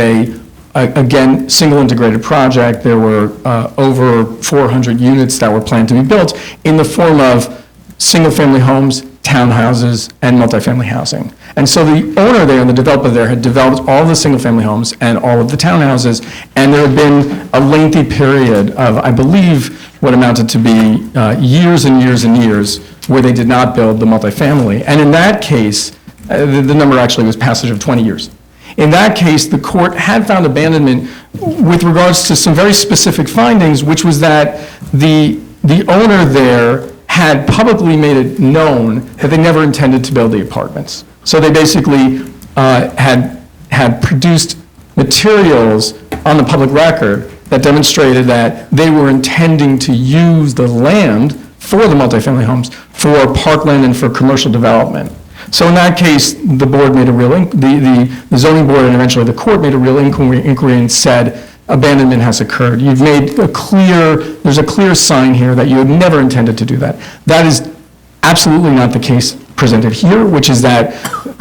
again, single integrated project. There were over 400 units that were planned to be built in the form of single-family homes, townhouses, and multifamily housing. And so the owner there and the developer there had developed all the single-family homes and all of the townhouses, and there had been a lengthy period of, I believe, what amounted to be years and years and years where they did not build the multifamily. And in that case, the number actually was passage of 20 years. In that case, the court had found abandonment with regards to some very specific findings, which was that the owner there had publicly made it known that they never intended to build the apartments. So they basically had produced materials on the public record that demonstrated that they were intending to use the land for the multifamily homes for parkland and for commercial development. So in that case, the board made a real, the zoning board and eventually the court made a real inquiry and said, abandonment has occurred. You've made there's a clear sign here that you had never intended to do that. That is absolutely not the case presented here, which is that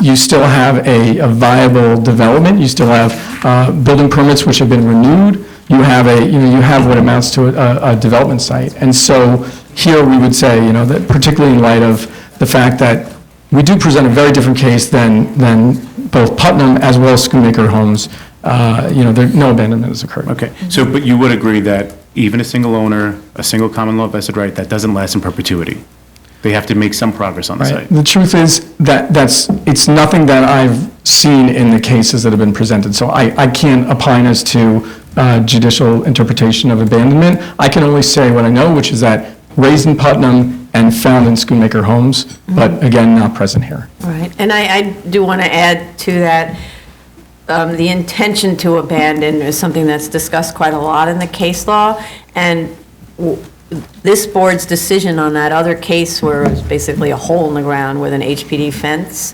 you still have a viable development. You still have building permits which have been renewed. You have what amounts to a development site. And so here we would say, that particularly in light of the fact that we do present a very different case than both Putnam as well as Schoonmaker Homes. No abandonment has occurred. Okay, but you would agree that even a single owner, a single common law vested right, that doesn't last in perpetuity. They have to make some progress on the site. The truth is that it's nothing that I've seen in the cases that have been presented. So I can't opine as to judicial interpretation of abandonment. I can only say what I know, which is that raised in Putnam and found in Schoonmaker Homes, but again, not present here. Right, and I do want to add to that, the intention to abandon is something that's discussed quite a lot in the case law, and this board's decision on that other case where it was basically a hole in the ground with an HPD fence,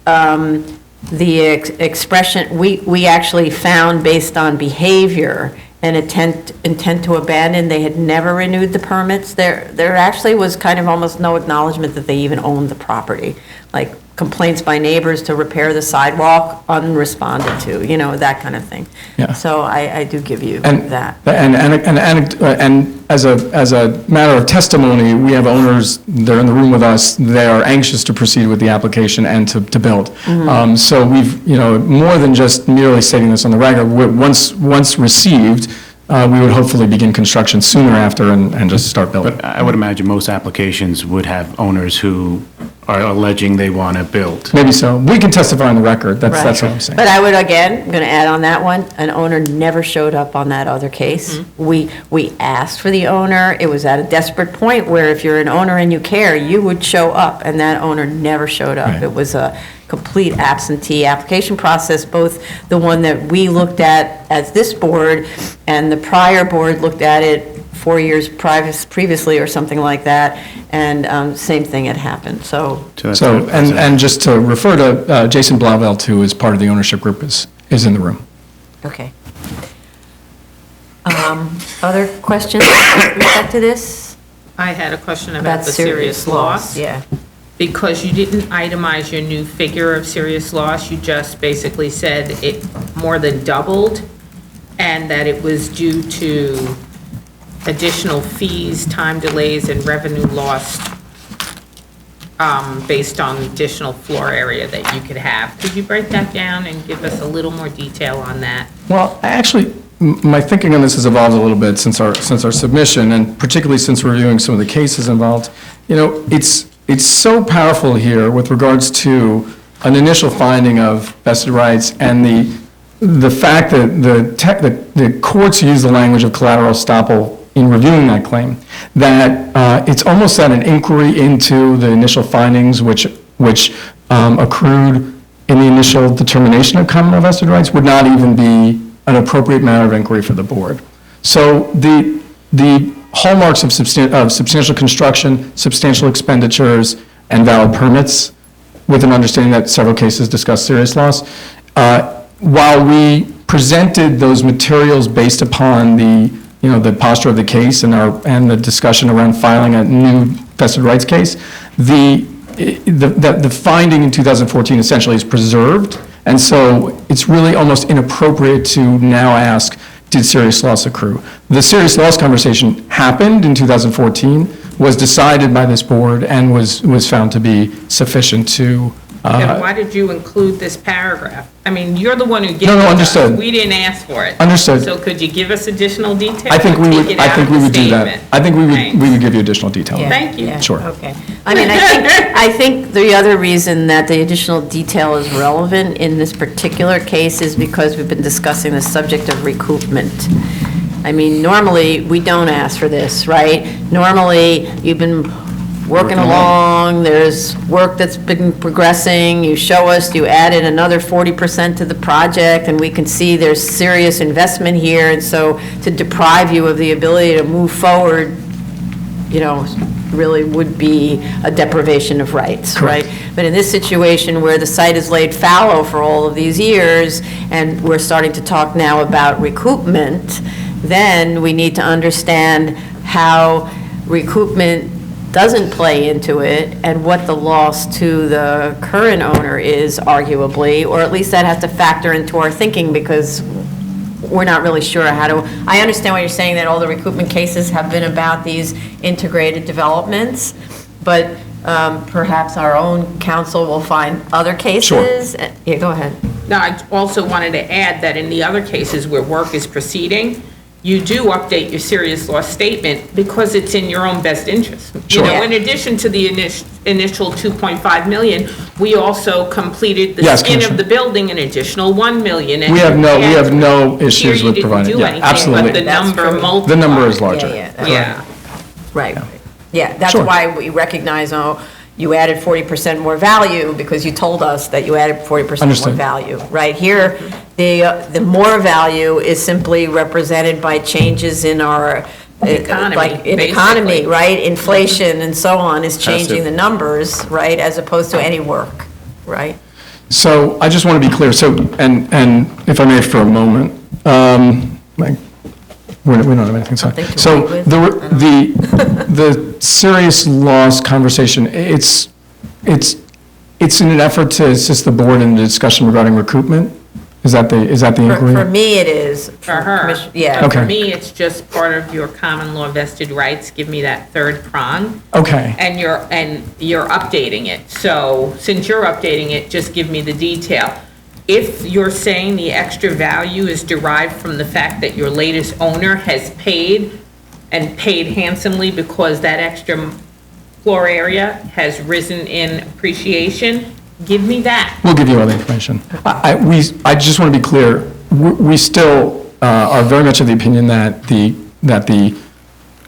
the expression, we actually found based on behavior and intent to abandon, they had never renewed the permits. There actually was kind of almost no acknowledgement that they even owned the property. Like complaints by neighbors to repair the sidewalk, unresponded to, that kind of thing. Yeah. So I do give you that. And as a matter of testimony, we have owners, they're in the room with us, they are anxious to proceed with the application and to build. So we've, more than just merely stating this on the record, once received, we would hopefully begin construction sooner after and just start building. But I would imagine most applications would have owners who are alleging they want to build. Maybe so. We can testify on the record. That's what I'm saying. But I would, again, going to add on that one, an owner never showed up on that other case. We asked for the owner. It was at a desperate point where if you're an owner and you care, you would show up, and that owner never showed up. Right. It was a complete absentee application process, both the one that we looked at as this board and the prior board looked at it 4 years previously or something like that, and same thing had happened, and just to refer to Jason Blauvelt, who is part of the ownership group, is in the room. Okay. Other questions with respect to this? I had a question about the serious loss. Yeah. Because you didn't itemize your new figure of serious loss, you just basically said it more than doubled, and that it was due to additional fees, time delays, and revenue lost based on additional floor area that you could have. Could you break that down and give us a little more detail on that? Well, actually, my thinking on this has evolved a little bit since our submission, and particularly since reviewing some of the cases involved. You know, it's so powerful here with regards to an initial finding of vested rights and the fact that the courts use the language of collateral estoppel in reviewing that claim, that it's almost that an inquiry into the initial findings which accrued in the initial determination of common law vested rights would not even be an appropriate matter of inquiry for the board. So the hallmarks of substantial construction, substantial expenditures, and valid permits, with an understanding that several cases discuss serious loss, while we presented those materials based upon the posture of the case and the discussion around filing a new vested rights case, the finding in 2014 essentially is preserved, and so it's really almost inappropriate to now ask, did serious loss accrue? The serious loss conversation happened in 2014, was decided by this board, and was found to be sufficient to... Then why did you include this paragraph? I mean, you're the one who gave it. No, understood. We didn't ask for it. Understood. So could you give us additional detail? I think we would do that. Statement? I think we would give you additional detail. Yeah. Thank you. Yeah, Sure. Okay. I mean, I think the other reason that the additional detail is relevant in this particular case is because we've been discussing the subject of recoupment. I mean, normally, we don't ask for this, right? Normally, you've been working along, there's work that's been progressing, you show us you added another 40% to the project, and we can see there's serious investment here, and so to deprive you of the ability to move forward, you know, really would be a deprivation of rights, right? But in this situation where the site is laid fallow for all of these years, and we're starting to talk now about recoupment, then we need to understand how recoupment doesn't play into it, and what the loss to the current owner is arguably, or at least that has to factor into our thinking, because we're not really sure how to, I understand what you're saying, that all the recoupment cases have been about these integrated developments, but perhaps our own council will find other cases. Sure. Yeah, go ahead. Now, I also wanted to add that in the other cases where work is proceeding, you do update your serious loss statement because it's in your own best interest. Sure. You know, in addition to the initial 2.5 million, we also completed the skin of the building, an additional 1 million. And we have no issues with providing. Yeah, absolutely. But the number multiplied. The number is larger. Yeah. Right. Yeah, that's why we recognize, you added 40% more value because you told us that you added 40% more value. Right here, the more value is simply represented by changes in our economy, right? Inflation and so on is changing the numbers, right, as opposed to any work, right? So I just want to be clear. So, and if I may for a moment, we don't have anything to say. So the serious loss conversation, it's in an effort to assist the board in the discussion regarding recoupment? Is that the inquiry? For me, it is. For her. Yeah. Okay. For me, it's just part of your common law vested rights. Give me that third prong. Okay. And you're updating it. So since you're updating it, just give me the detail. If you're saying the extra value is derived from the fact that your latest owner has paid and paid handsomely because that extra floor area has risen in appreciation, give me that. We'll give you all the information. I just want to be clear, we still are very much of the opinion that the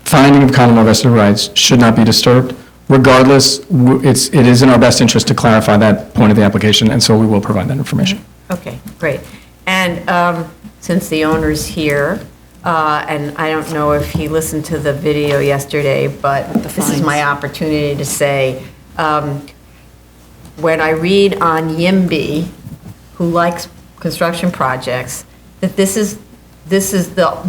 finding of common law vested rights should not be disturbed. Regardless, it is in our best interest to clarify that point of the application, and so we will provide that information. Okay, great. And since the owner's here, and I don't know if he listened to the video yesterday, but this is my opportunity to say, when I read on YIMBY, who likes construction projects, that this is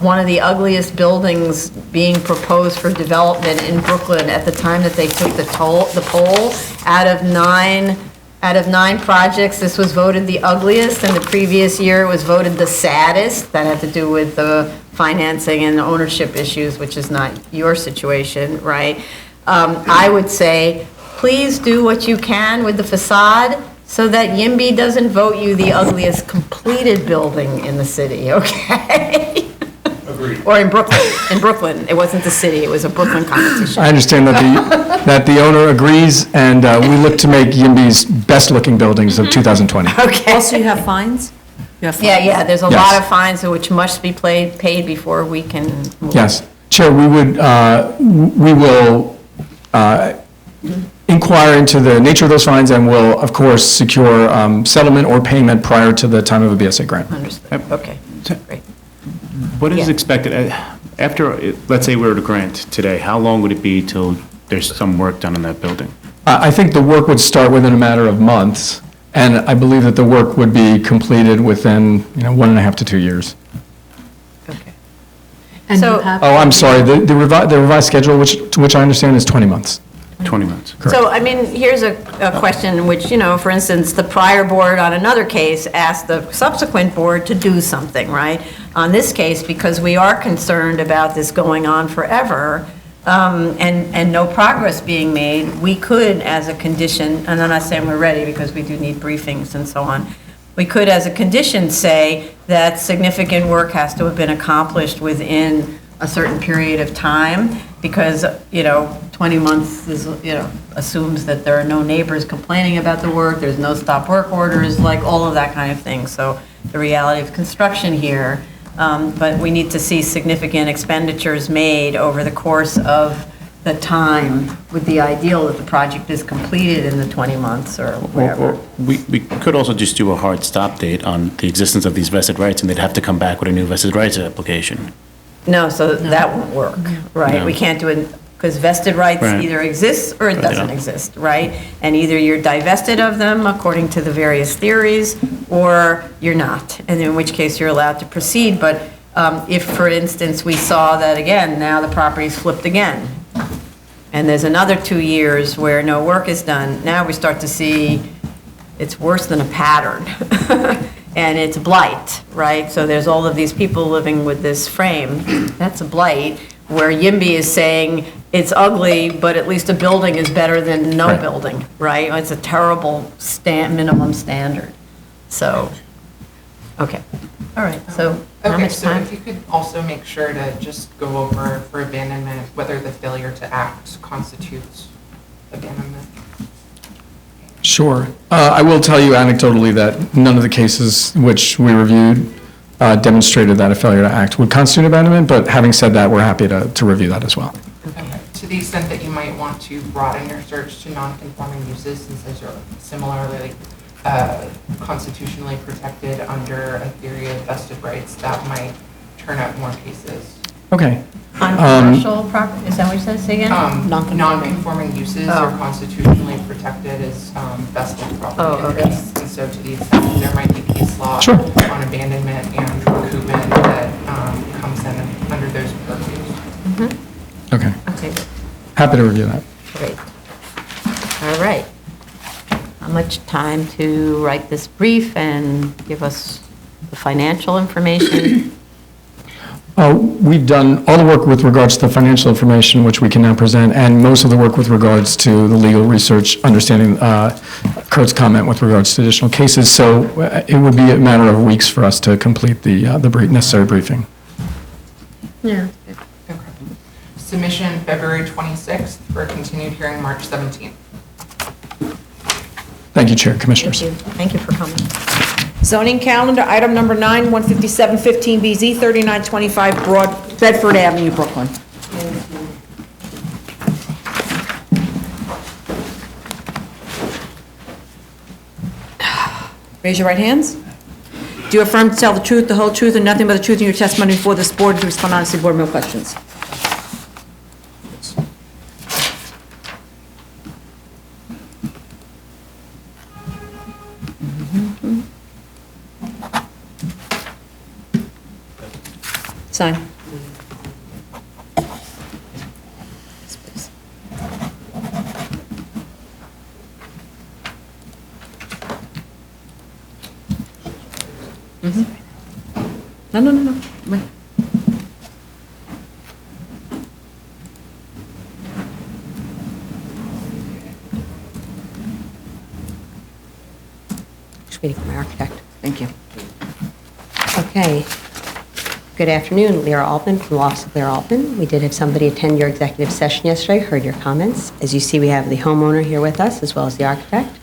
one of the ugliest buildings being proposed for development in Brooklyn at the time that they took the poll. Out of nine projects, this was voted the ugliest, and the previous year it was voted the saddest. That had to do with the financing and ownership issues, which is not your situation, right? I would say please do what you can with the facade so that YIMBY doesn't vote you the ugliest completed building in the city, okay? Agreed. Or in Brooklyn. It wasn't the city, it was a Brooklyn competition. I understand that the owner agrees, and we look to make YIMBY's best-looking buildings of 2020. Okay. Also, you have fines? You have fines? Yeah, there's a Yes. lot of fines which must be paid before we can move. Yes. Chair, we will inquire into the nature of those fines and will, of course, secure settlement or payment prior to the time of a BSA grant. Understood, okay, great. What is Yeah. expected, after, let's say we were to grant today, how long would it be till there's some work done on that building? I think the work would start within a matter of months, and I believe that the work would be completed within, 1.5 to 2 years. And So- you have. Oh, I'm sorry, the revised schedule, which I understand is 20 months. 20 months. So, I mean, here's a question which, for instance, the prior board on another case asked the subsequent board to do something, right? On this case, because we are concerned about this going on forever, and no progress being made, we could, as a condition, and I'm not saying we're ready because we do need briefings and so on, we could, as a condition, say that significant work has to have been accomplished within a certain period of time, because, 20 months is, assumes that there are no neighbors complaining about the work, there's no stop work orders, like all of that kind of thing. So the reality of construction here, but we need to see significant expenditures made over the course of the time, with the ideal that the project is completed in the 20 months or whatever. Or we could also just do a hard stop date on the existence of these vested rights, and they'd have to come back with a new vested rights application. No, so that won't work, right? No. We can't do it, because vested rights Right. either exists or it Or they doesn't don't. exist, right? And either you're divested of them according to the various theories, or you're not, and in which case you're allowed to proceed. But if, for instance, we saw that, again, now the property's flipped again, and there's another 2 years where no work is done, now we start to see it's worse than a pattern. And it's blight, right? So there's all of these people living with this frame. That's a blight, where YIMBY is saying it's ugly, but at least a building is better than no Right. building, right? It's a terrible minimum standard. So, okay, all right, so how Okay, much so time? if you could also make sure to just go over for abandonment, whether the failure to act constitutes abandonment. Sure. I will tell you anecdotally that none of the cases which we reviewed demonstrated that a failure to act would constitute abandonment, but having said that, we're happy to review that as well. Okay. To the extent that you might want to broaden your search to non-conforming uses, since those are similarly constitutionally protected under a theory of vested rights, that might turn out more cases. Okay. On commercial property, is that what you said, say again? Non-conforming uses Oh. are constitutionally protected as vested property Oh, okay. interests. And so to the extent that there might be case law Sure. on abandonment and recoupment that comes in under those purviews. Okay. Okay, Happy to review that. great. All right. How much time to write this brief and give us the financial information? We've done all the work with regards to the financial information, which we can now present, and most of the work with regards to the legal research, understanding Kurt's comment with regards to additional cases. So it would be a matter of weeks for us to complete the necessary briefing. Yeah. Okay. Submission February 26th for a continued hearing March 17th. Thank you, Chair, Commissioners. Thank you for coming. Zoning calendar, item number 9, 15715BZ, 3925 Broad Bedford Avenue, Brooklyn. Raise your right hands. Do you affirm to tell the truth, the whole truth, and nothing but the truth in your testimony before this board, and to respond honestly to board member questions? Sign. Yes, please. No. Wait. waiting for my architect. Thank you. Okay. Good afternoon, Lyra Altman from the Office of Lyra Altman. We did have somebody attend your executive session yesterday, heard your comments. As you see, we have the homeowner here with us, as well as the architect.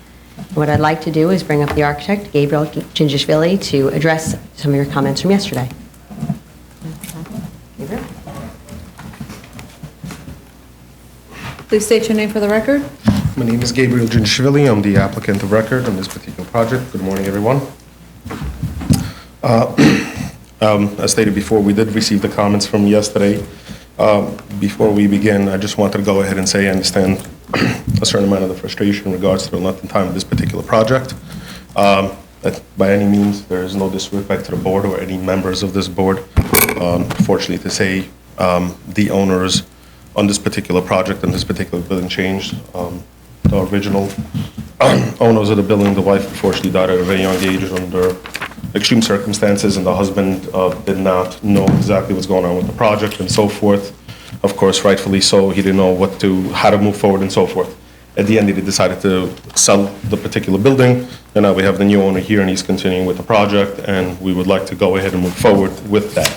What I'd like to do is bring up the architect, Gabriel Gingiashvili, to address some of your comments from yesterday. Gabriel? Please state your name for the record. My name is Gabriel Gingiashvili. I'm the applicant of record on this particular project. Good morning, everyone. As stated before, we did receive the comments from yesterday. Before we begin, I just wanted to go ahead and say I understand a certain amount of the frustration in regards to the length and time of this particular project. By any means, there is no disrespect to the board or any members of this board. Fortunately to say, the owners on this particular project and this particular building changed. The original owners of the building, the wife unfortunately died at a very young age under extreme circumstances, and the husband did not know exactly what's going on with the project and so forth. Of course, rightfully so, he didn't know how to move forward and so forth. At the end, he decided to sell the particular building, and now we have the new owner here, and he's continuing with the project, and we would like to go ahead and move forward with that.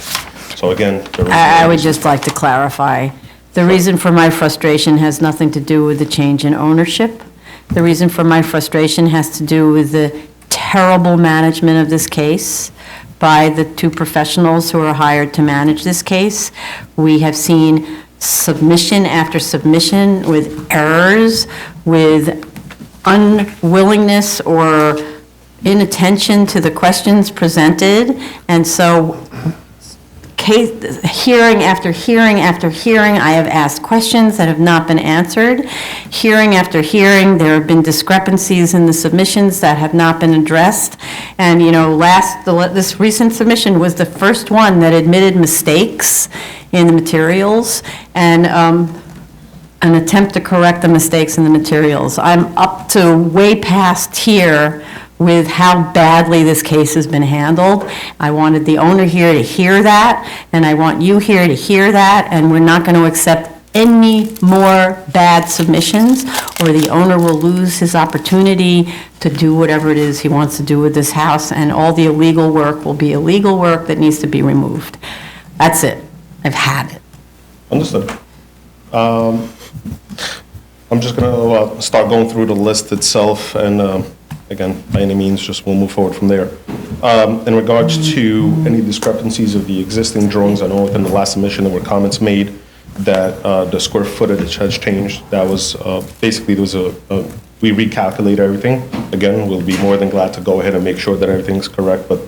So again, I would just like to clarify, the reason for my frustration has nothing to do with the change in ownership. The reason for my frustration has to do with the terrible management of this case by the two professionals who are hired to manage this case. We have seen submission after submission with errors, with unwillingness or inattention to the questions presented, and so hearing after hearing after hearing, I have asked questions that have not been answered. Hearing after hearing, there have been discrepancies in the submissions that have not been addressed. And, you know, this recent submission was the first one that admitted mistakes in the materials and an attempt to correct the mistakes in the materials. I'm up to way past here with how badly this case has been handled. I wanted the owner here to hear that, and I want you here to hear that, and we're not going to accept any more bad submissions, or the owner will lose his opportunity to do whatever it is he wants to do with this house, and all the illegal work will be illegal work that needs to be removed. That's it. I've had it. Understood. I'm just going to start going through the list itself, and again, by any means, just we'll move forward from there. In regards to any discrepancies of the existing drawings, I know within the last submission there were comments made that the square footage has changed. That was basically, there was we recalculated everything. Again, we'll be more than glad to go ahead and make sure that everything's correct, but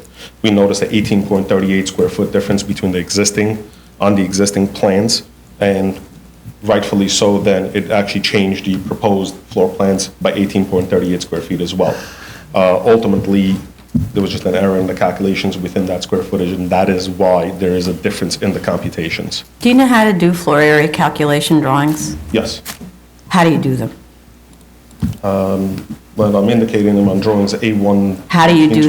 we noticed an 18.38 square foot difference between the existing, on the existing plans, and rightfully so, then it actually changed the proposed floor plans by 18.38 square feet as well. Ultimately, there was just an error in the calculations within that square footage, and that is why there is a difference in the computations. Do you know how to do floor area calculation drawings? Yes. How do you do them? Well, I'm indicating them on drawings A1. How do you do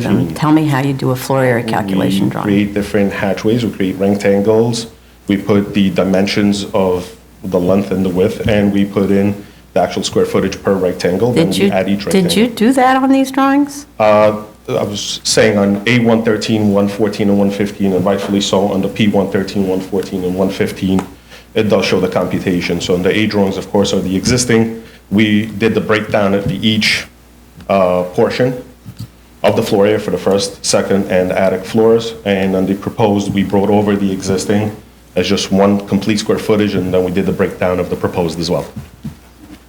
them? Tell me how you do a floor area calculation drawing. We create different hatchways, we create rectangles, we put the dimensions of the length and the width, and we put in the actual square footage per rectangle, then we add each rectangle. Did you do that on these drawings? I was saying on A113, 114, and 115, and rightfully so, on the P113, 114, and 115, it does show the computation. So on the A drawings, of course, are the existing. We did the breakdown of each portion of the floor area for the first, second, and attic floors, and on the proposed, we brought over the existing as just one complete square footage, and then we did the breakdown of the proposed as well.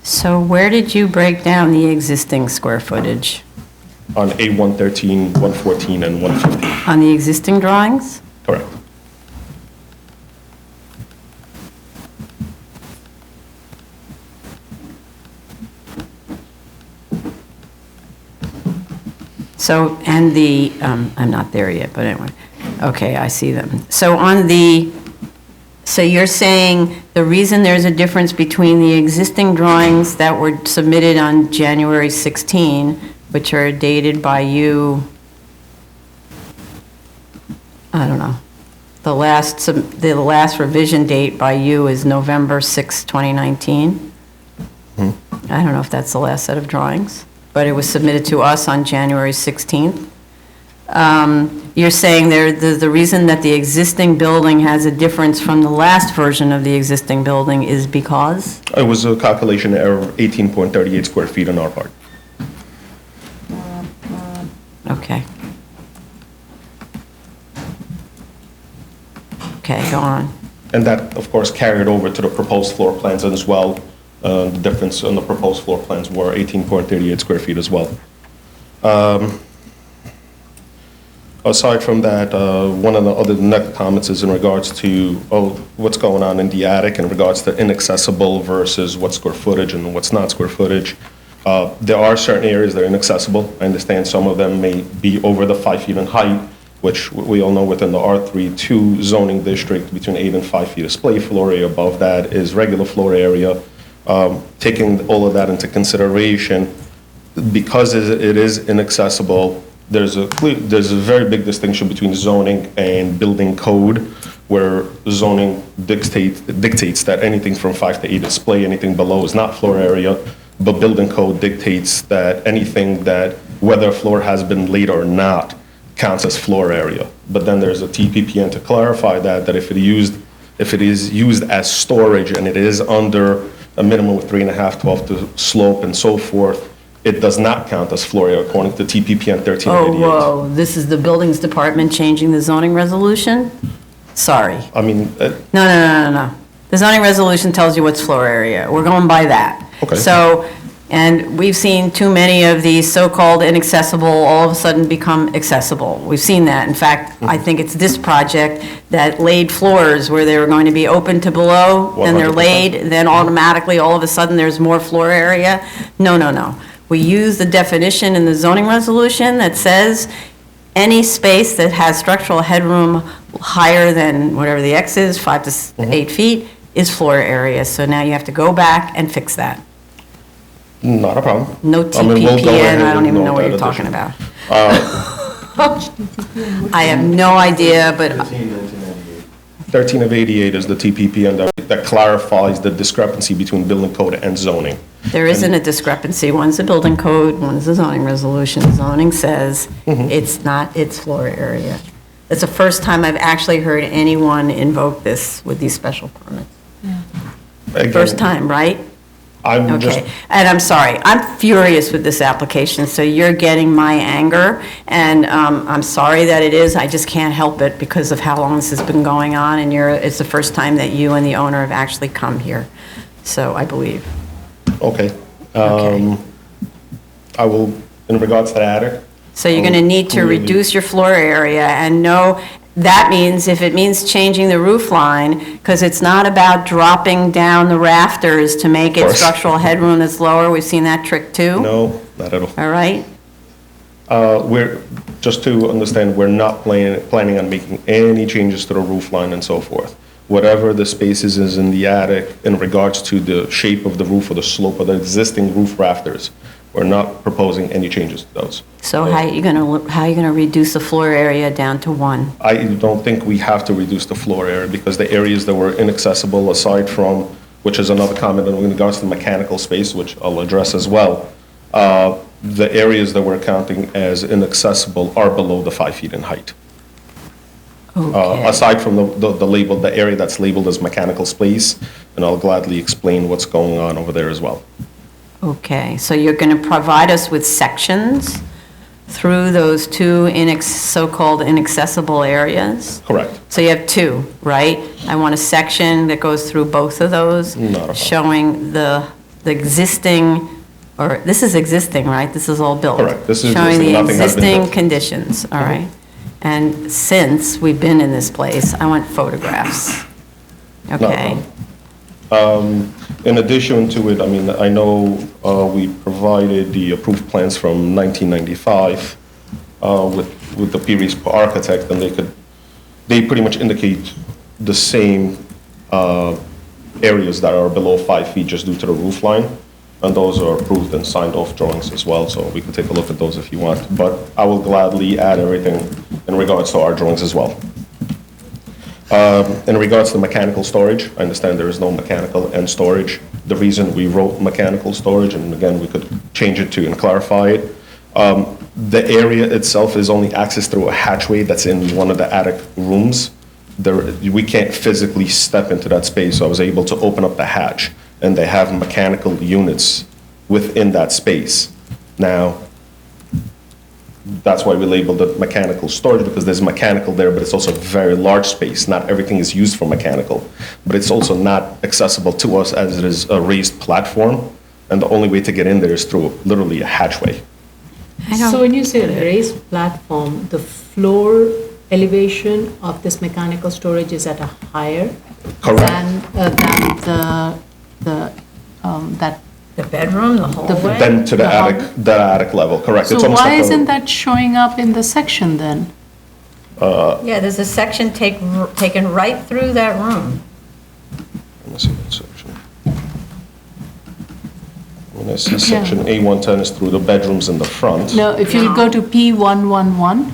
So where did you break down the existing square footage? On A113, 114, and 115. On the existing drawings? Correct. So, and the, I'm not there yet, but anyway, okay, I see them. So on the, so you're saying the reason there's a difference between the existing drawings that were submitted on January 16, which are dated by you, I don't know, the last revision date by you is November 6, 2019? I don't know if that's the last set of drawings. but it was submitted to us on January 16th. You're saying the reason that the existing building has a difference from the last version of the existing building is because? It was a calculation error of 18.38 square feet on our part. Okay. Okay, go on. And that, of course, carried over to the proposed floor plans as well. The difference on the proposed floor plans were 18.38 square feet as well. Aside from that, one of the other next comments is in regards to what's going on in the attic in regards to inaccessible versus what's square footage and what's not square footage. There are certain areas that are inaccessible. I understand some of them may be over the 5 feet in height, which we all know within the R32 zoning district, between 8 and 5 feet display floor area. Above that is regular floor area. Taking all of that into consideration, because it is inaccessible, there's a very big distinction between zoning and building code, where zoning dictates that anything from 5 to 8 display, anything below is not floor area, but building code dictates that anything that, whether a floor has been laid or not, counts as floor area. But then there's a TPPN to clarify that if it is used as storage and it is under a minimum of 3.5, 12 to slope and so forth, it does not count as floor area according to TPPN 1388. Oh, whoa, this is the buildings department changing the zoning resolution? Sorry. I mean... No. The zoning resolution tells you what's floor area. We're going by that. Okay. So, and we've seen too many of these so-called inaccessible all of a sudden become accessible. We've seen that. In fact, I think it's this project that laid floors where they were going to be open to below, then they're 100%. laid, then automatically, all of a sudden, there's more floor area. No. We use the definition in the zoning resolution that says any space that has structural headroom higher than whatever the X is, 5 to 8 feet, is floor area. So now you have to go back and fix that. Not a problem. No I mean, we'll go ahead TPPN, I don't and even know note what that you're talking addition. about. I have no idea, but 13 of 88 is the TPPN that clarifies the discrepancy between building code and zoning. there isn't a discrepancy. One's the building code, one's the zoning resolution. Zoning says it's floor area. It's the first time I've actually heard anyone invoke this with these special permits. Again, First time, right? I'm just, Okay, and I'm sorry, I'm furious with this application, so you're getting my anger, and I'm sorry that it is, I just can't help it because of how long this has been going on, and it's the first time that you and the owner have actually come here, so I believe. okay. I will, in regards to the attic. So you're gonna need to reduce your floor area, and that means, if it means changing the roof line, because it's not about dropping down the rafters to make it course. structural headroom that's lower, we've seen that trick too. No, not at all. All right? Just to understand, we're not planning on making any changes to the roof line and so forth. Whatever the spaces is in the attic in regards to the shape of the roof or the slope of the existing roof rafters, we're not proposing any changes to those. So how are you gonna reduce the floor area down to 1? I don't think we have to reduce the floor area because the areas that were inaccessible, aside from, which is another comment in regards to the mechanical space, which I'll address as well, the areas that we're counting as inaccessible are below the 5 feet in height. Okay. Aside from the area that's labeled as mechanical space, and I'll gladly explain what's going on over there as well. Okay, so you're gonna provide us with sections through those two so-called inaccessible areas? Correct. So you have 2, right? I want a section that goes through both of those, Not a problem. showing the existing, or this is existing, right? This is all built? Correct. This is Showing existing. the Nothing has been existing built. conditions, all right? And since we've been in this place, I want photographs. Not a Okay? problem. In addition to it, I mean, I know we provided the approved plans from 1995 with the previous architect, and they pretty much indicate the same areas that are below 5 feet just due to the roof line, and those are approved and signed off drawings as well, so we can take a look at those if you want. But I will gladly add everything in regards to our drawings as well. In regards to mechanical storage, I understand there is no mechanical and storage the reason we wrote mechanical storage, and again, we could change it to and clarify it. The area itself is only accessed through a hatchway that's in one of the attic rooms. We can't physically step into that space, so I was able to open up the hatch, and they have mechanical units within that space. Now, that's why we labeled it mechanical storage, because there's mechanical there, but it's also a very large space. Not everything is used for mechanical, but it's also not accessible to us as it is a raised platform, and the only way to get in there is through literally a hatchway. So when you say raised platform, the floor elevation of this mechanical storage is at a higher Correct. than The bedroom, the hallway? Then to the attic level, correct. It's So almost why like a- isn't that showing up in the section then? Yeah, there's a section taken right through that room. Let me see that section. When I see section A110 is through the bedrooms in the front. No, if you go to P111,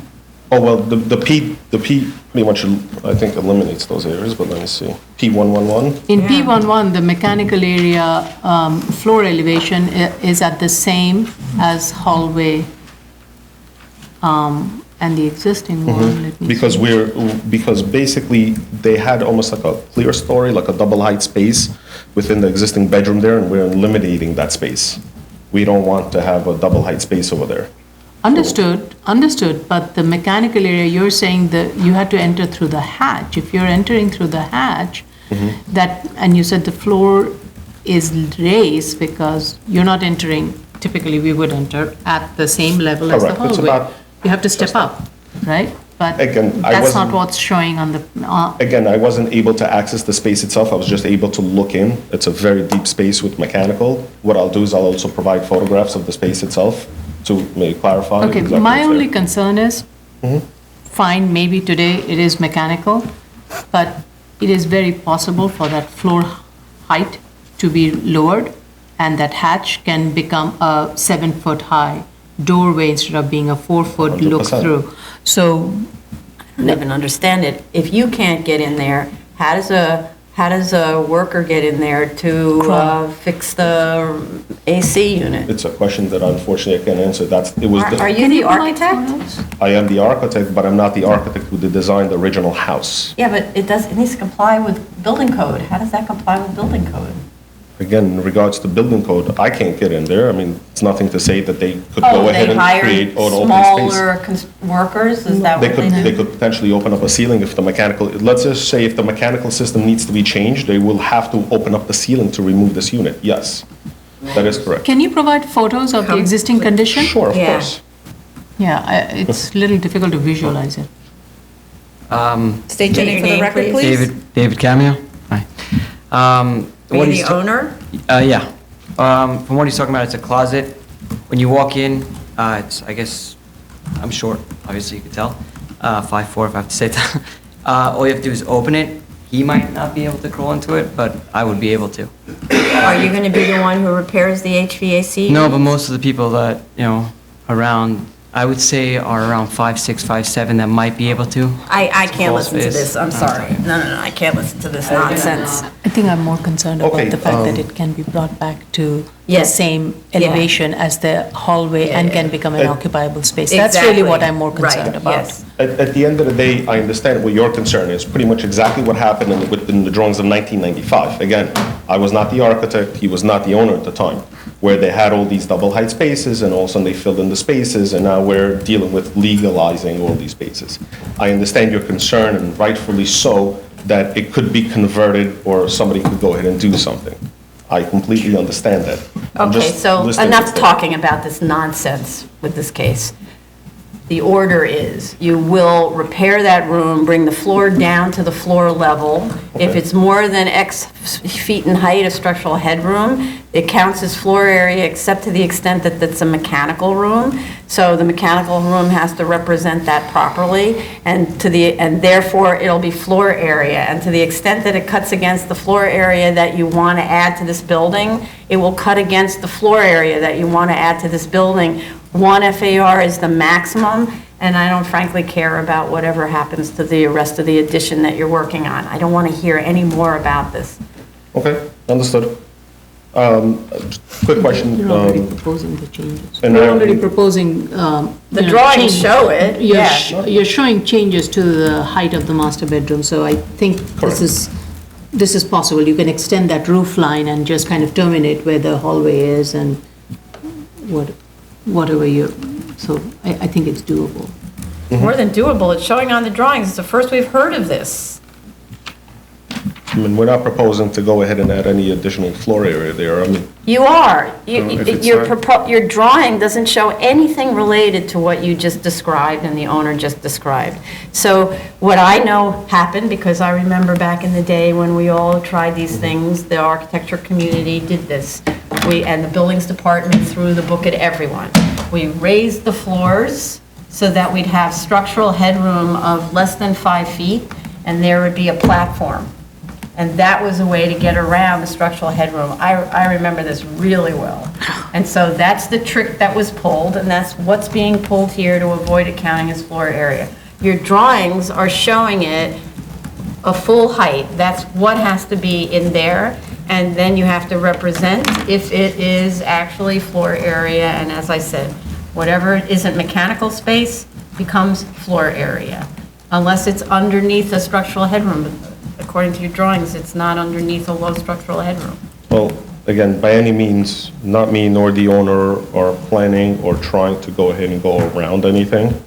Oh, well, the P pretty much, I think, eliminates those areas, but let me see. P111? in P11, the mechanical area floor elevation is at the same as hallway and the existing one. Let me Because see. because basically, they had almost like a clear story, like a double height space within the existing bedroom there, and we're eliminating that space. We don't want to have a double height space over there. Understood, but the mechanical area, you're saying that you had to enter through the hatch. If you're entering through the hatch, and you said the floor is raised because you're not entering, typically we would enter at the same level as the Correct. It's hallway. about- You have to step up, right? But Again, I that's not wasn't- what's showing on the, Again, I wasn't able to access the space itself, I was just able to look in. It's a very deep space with mechanical. What I'll do is I'll also provide photographs of the space itself to maybe clarify. okay, exactly my what's only there. concern is, fine, maybe today it is mechanical, but it is very possible for that floor height to be lowered, and that hatch can become a 7-foot high doorway instead of being a 4-foot 100%. look-through. So, I don't even understand it. If you can't get in there, how does a worker get in there to fix the AC unit? It's a question that unfortunately I can't answer. Are you the architect? I am the architect, but I'm not the architect who designed the original house. Yeah, but it needs to comply with building code. How does that comply with building code? Again, in regards to building code, I can't get in there. I mean, it's nothing to say that they could go ahead and create an open space. Smaller workers, is that what they do? They could potentially open up a ceiling if the mechanical, let's just say if the mechanical system needs to be changed, they will have to open up the ceiling to remove this unit, yes. That is correct. can you provide photos of the existing condition? Sure, of course. Yeah, it's a little difficult to visualize it. State your name for the record, please. David Cameo. Hi. Are what you he's the ta- owner? Yeah. From what he's talking about, it's a closet. When you walk in, it's, I guess, I'm short, obviously you can tell, 5'4" if I have to say that. All you have to do is open it. He might not be able to crawl into it, but I would be able to. Are you going to be the one who repairs the HVAC? No, but most of the people that, around, I would say are around 5'6", 5'7", that might be able to. I can't Crawl listen to space. this, I'm sorry. No, I can't listen to this nonsense. I think I'm more concerned about Okay, the fact that it can be brought back to the Yes. same Yeah. elevation as the hallway and can become an Uh, occupiable space. That's really what Exactly. I'm more concerned Right, about. yes. At the end of the day, I understand what your concern is, pretty much exactly what happened in the drawings of 1995. Again, I was not the architect, he was not the owner at the time, where they had all these double height spaces, and all of a sudden they filled in the spaces, and now we're dealing with legalizing all these spaces. I understand your concern, and rightfully so, that it could be converted, or somebody could go ahead and do something. I completely understand that. I'm Okay, just so listening enough to- talking about this nonsense with this case. The order is, you will repair that room, bring the floor down to the floor level. If it's more than X feet in height of structural headroom, it counts as floor area except to the extent that it's a mechanical room. So the mechanical room has to represent that properly, and therefore it'll be floor area. And to the extent that it cuts against the floor area that you want to add to this building, it will cut against the floor area that you want to add to this building. 1 FAR is the maximum, and I don't frankly care about whatever happens to the rest of the addition that you're working on. I don't want to hear any more about this. Okay, understood. Quick question. You're already proposing the changes. and You're I- already proposing, The you know, drawings changes. show it, You're yeah. You're showing changes to the height of the master bedroom, so I think this is possible. You can extend that roof line and just kind of terminate where the hallway is and whatever so I think it's doable. More than doable, it's showing on the drawings, it's the first we've heard of this. I mean, we're not proposing to go ahead and add any additional floor area there. I mean, You are. If it's Your drawing doesn't show anything related to what you just described and the owner just described. So what I know happened, because I remember back in the day when we all tried these things, the architecture community did this. And the buildings department threw the book at everyone. We raised the floors so that we'd have structural headroom of less than 5 feet, and there would be a platform. And that was a way to get around the structural headroom. I remember this really well. And so that's the trick that was pulled, and that's what's being pulled here to avoid it counting as floor area. Your drawings are showing it a full height. That's what has to be in there. And then you have to represent if it is actually floor area. And as I said, whatever isn't mechanical space becomes floor area, unless it's underneath a structural headroom. According to your drawings, it's not underneath a low structural headroom. well, again, by any means, not me nor the owner are planning or trying to go ahead and go around anything.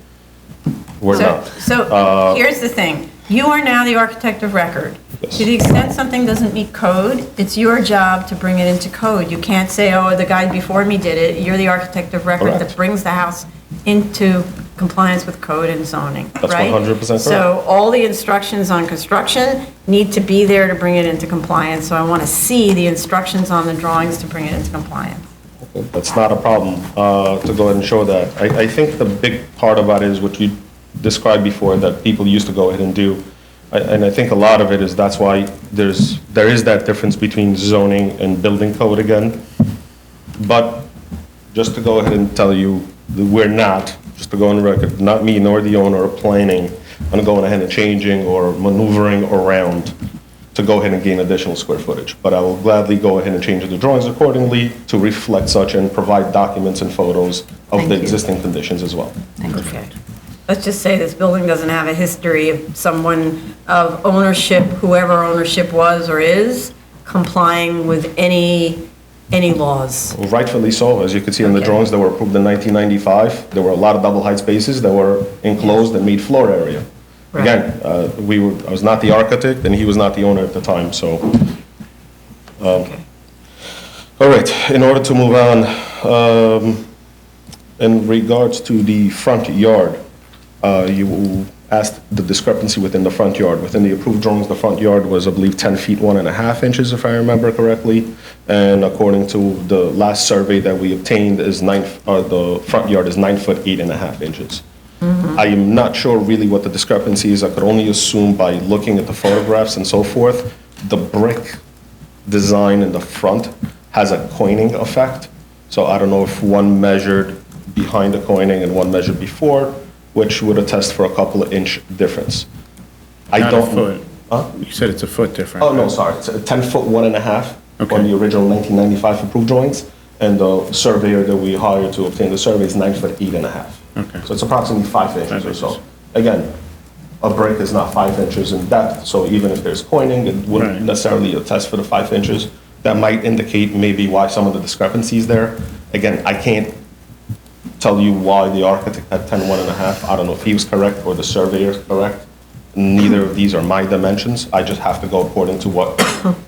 We're not. So here's the thing. You are now the architect of record. To the extent something doesn't meet code, it's your job to bring it into code. You can't say, oh, the guy before me did it. You're the architect of record Correct. that brings the house into compliance with code and zoning, That's right? 100% correct. So all the instructions on construction need to be there to bring it into compliance. So I want to see the instructions on the drawings to bring it into compliance. That's not a problem, to go ahead and show that. I think the big part about it is what you described before, that people used to go ahead and do. And I think a lot of it is that's why there is that difference between zoning and building code again. But just to go ahead and tell you, that we're not, just to go on the record, not me nor the owner are planning on going ahead and changing or maneuvering around to go ahead and gain additional square footage. But I will gladly go ahead and change the drawings accordingly to reflect such and provide documents and photos of the existing conditions as well. Okay. Let's just say this building doesn't have a history of someone of ownership, whoever ownership was or is, complying with any laws. Rightfully so, as you can see in the drawings that were approved in 1995, there were a lot of double height spaces that were enclosed and made floor area. Again, I was not the architect and he was not the owner at the time, so. All right, in order to move on, in regards to the front yard, you asked the discrepancy within the front yard. Within the approved drawings, the front yard was, I believe, 10 feet 1.5 inches, if I remember correctly. And according to the last survey that we obtained, the front yard is 9 foot 8.5 inches. I am not sure really what the discrepancy is. I could only assume by looking at the photographs and so forth. The brick design in the front has a coining effect. So I don't know if one measured behind the coining and one measured before, which would attest for a couple of inch difference. Not a foot. You said it's a foot difference. Oh, no, sorry. It's a 10 foot 1.5 on the original 1995 approved drawings. And the surveyor that we hired to obtain the survey is 9 foot 8.5. Okay. So it's approximately 5 inches or so. Again, a brick is not 5 inches in depth, so even if there's coining, it wouldn't necessarily attest for the 5 inches. That might indicate maybe why some of the discrepancies there. Again, I can't tell you why the architect had 10 1.5. I don't know if he was correct or the surveyor is correct. Neither of these are my dimensions. I just have to go according to what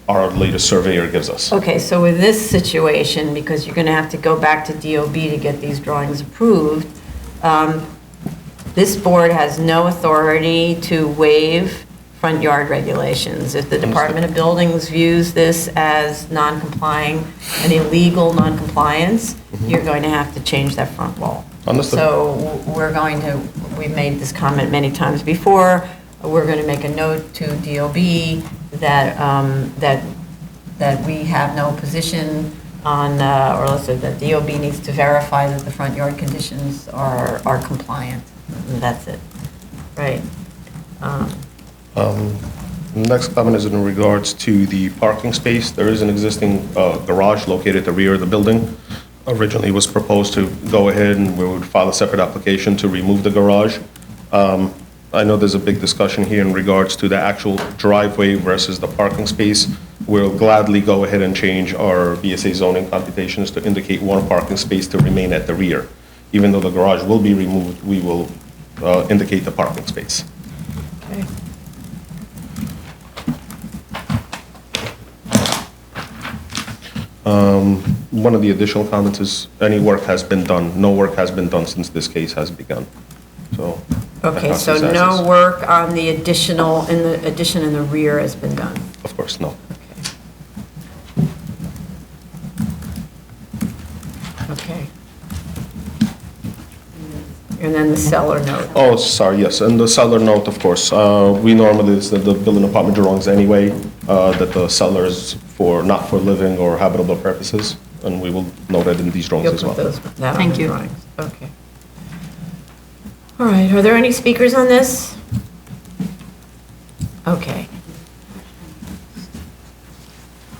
our latest surveyor gives us. Okay, so with this situation, because you're going to have to go back to DOB to get these drawings approved, this board has no authority to waive front yard regulations. If the Department of Buildings views this as non-complying, an illegal non-compliance, you're going to have to change that front wall. Understood. So we've made this comment many times before, we're going to make a note to DOB that we have no position on, or let's say that DOB needs to verify that the front yard conditions are compliant. And that's it, right? Next comment is in regards to the parking space. There is an existing garage located at the rear of the building. Originally, it was proposed to go ahead and we would file a separate application to remove the garage. I know there's a big discussion here in regards to the actual driveway versus the parking space. We'll gladly go ahead and change our BSA zoning computations to indicate one parking space to remain at the rear. Even though the garage will be removed, we will indicate the parking space. Okay. One of the additional comments is any work has been done. No work has been done since this case has begun. So. Okay, the so house is as no is. work on the addition in the rear has been done? Of course, no. Okay. And then the cellar note. Oh, sorry, yes, and the cellar note, of course. We normally, it's the building department drawings anyway, that the cellar is for, not for living or habitable purposes, and we will note it in these drawings You'll as well. put those down on the drawings. Okay. All right, are there any speakers on this? Okay.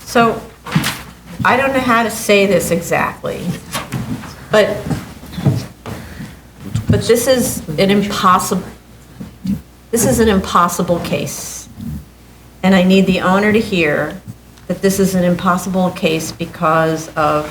So, I don't know how to say this exactly, but this is an impossible case. And I need the owner to hear that this is an impossible case because of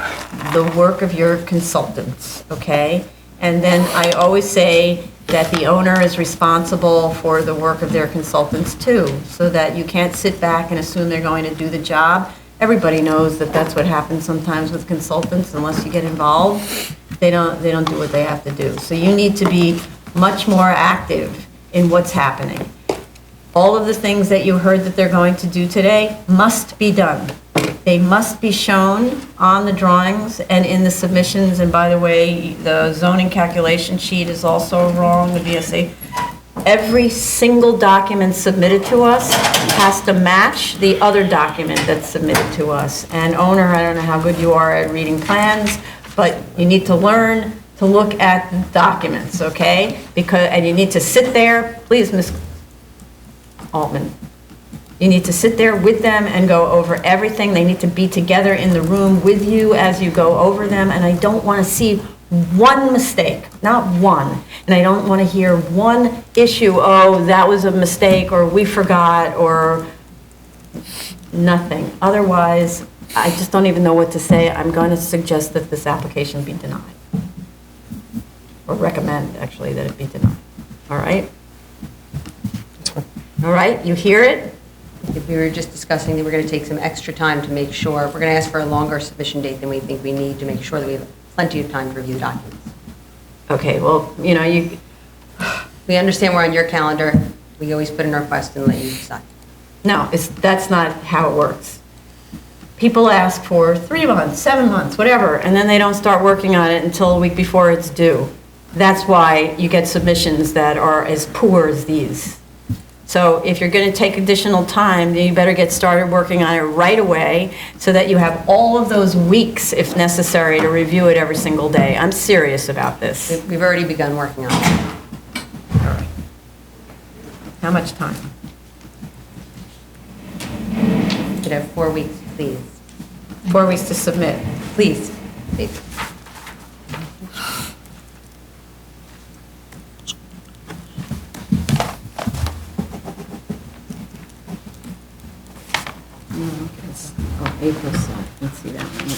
the work of your consultants, okay? And then I always say that the owner is responsible for the work of their consultants too, so that you can't sit back and assume they're going to do the job. Everybody knows that that's what happens sometimes with consultants, unless you get involved, they don't do what they have to do. So you need to be much more active in what's happening. All of the things that you heard that they're going to do today must be done. They must be shown on the drawings and in the submissions, and by the way, the zoning calculation sheet is also wrong, the BSA. Every single document submitted to us has to match the other document that's submitted to us. And owner, I don't know how good you are at reading plans, but you need to learn to look at the documents, okay? And you need to sit there, please, Ms. Altman. You need to sit there with them and go over everything. They need to be together in the room with you as you go over them. And I don't want to see one mistake, not one. And I don't want to hear one issue, oh, that was a mistake, or we forgot, or nothing. Otherwise, I just don't even know what to say. I'm going to suggest that this application be denied. Or recommend, actually, that it be denied. All right? All right, you hear it? We were just discussing that we're going to take some extra time to make sure, we're going to ask for a longer submission date than we think we need to make sure that we have plenty of time to review documents. Okay, well, you know, We understand we're on your calendar. We always put in a request and let you decide. no, that's not how it works. People ask for 3 months, 7 months, whatever, and then they don't start working on it until a week before it's due. That's why you get submissions that are as poor as these. So if you're going to take additional time, then you better get started working on it right away so that you have all of those weeks, if necessary, to review it every single day. I'm serious about this. We've already begun working on it. All right. How much time? You could have 4 weeks, please. 4 weeks to submit. Please. Please. Oh, April 7th, let's see that one.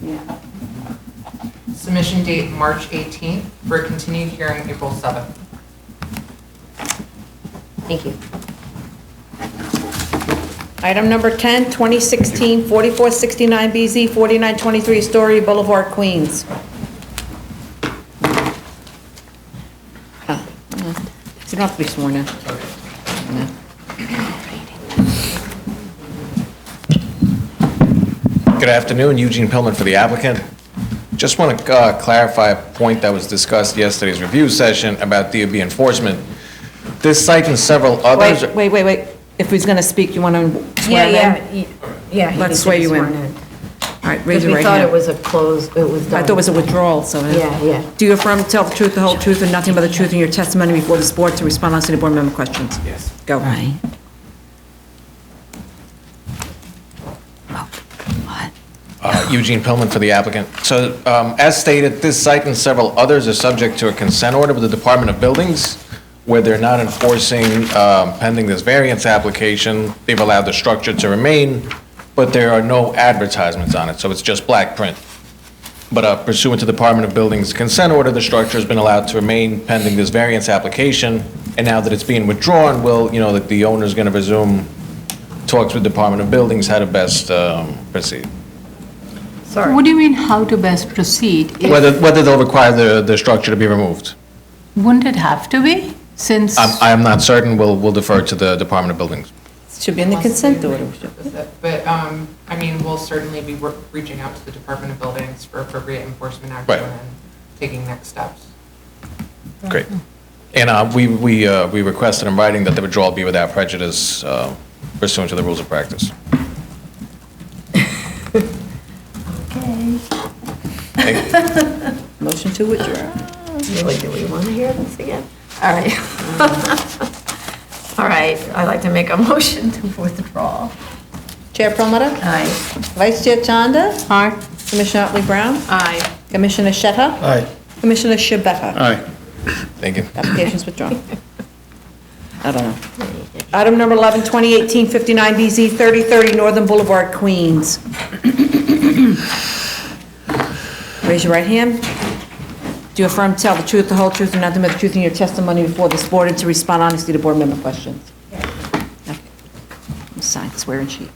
Yeah. Submission date, March 18th, for a continued hearing, April 7th. Thank you. Item number 10, 2016, 4469BZ, 4923 Astoria Boulevard, Queens. You don't have to be sworn in. No. Good afternoon, Eugene Pillman for the applicant. Just want to clarify a point that was discussed yesterday's review session about DOB enforcement. This site and several others... Wait. If he's going to speak, you want to swear him in? Yeah. Let's swear you in. All right, raise your right We thought hand. it was a close, it was done. I thought it was a withdrawal, so. Yeah, yeah. Do you affirm to tell the truth, the whole truth, and nothing but the truth in your testimony before this board to respond on city board member questions? Yes. Go. Right. Eugene Pillman for the applicant. So, as stated, this site and several others are subject to a consent order with the Department of Buildings, where they're not enforcing pending this variance application. They've allowed the structure to remain, but there are no advertisements on it, so it's just black print. But pursuant to the Department of Buildings consent order, the structure has been allowed to remain pending this variance application, and now that it's being withdrawn, that the owner's going to resume talks with Department of Buildings how to best proceed. Sorry. What do you mean, how to best proceed? Whether they'll require the structure to be removed. Wouldn't it have to be, since? I am not certain. We'll defer to the Department of Buildings. Should be in the consent order. But, I mean, we'll certainly be reaching out to the Department of Buildings for appropriate enforcement action Right. and taking next steps. Great. And we requested in writing that the withdrawal be without prejudice pursuant to the rules of practice. Motion to withdraw. Really, do we want to hear this again? All right. All right, I'd like to make a motion to withdraw. Chair Promoter? Aye. Vice Chair Chanda? Aye. Commissioner Otley Brown? Aye. Commissioner Shetta? Aye. Commissioner Shabeta? Aye. Thank you. Application's withdrawn. I don't know. Item number 11, 2018-59BZ, 3030 Northern Boulevard, Queens. Raise your right hand. Do you affirm to tell the truth, the whole truth, and nothing but the truth in your testimony before this board and to respond honestly to board member questions? Okay. Sign the swearing sheet.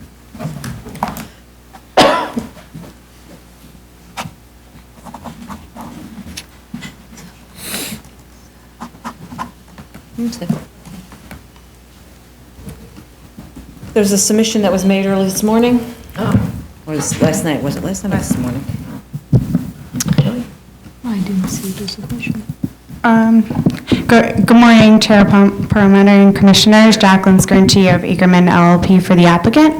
There's a submission that was made early this morning. Oh. Or was it last night? Was it last night or this morning? I didn't see the submission. Good morning, Chair Perlmutter and Commissioners. Jacqueline Skirnty of Ackerman LLP for the applicant.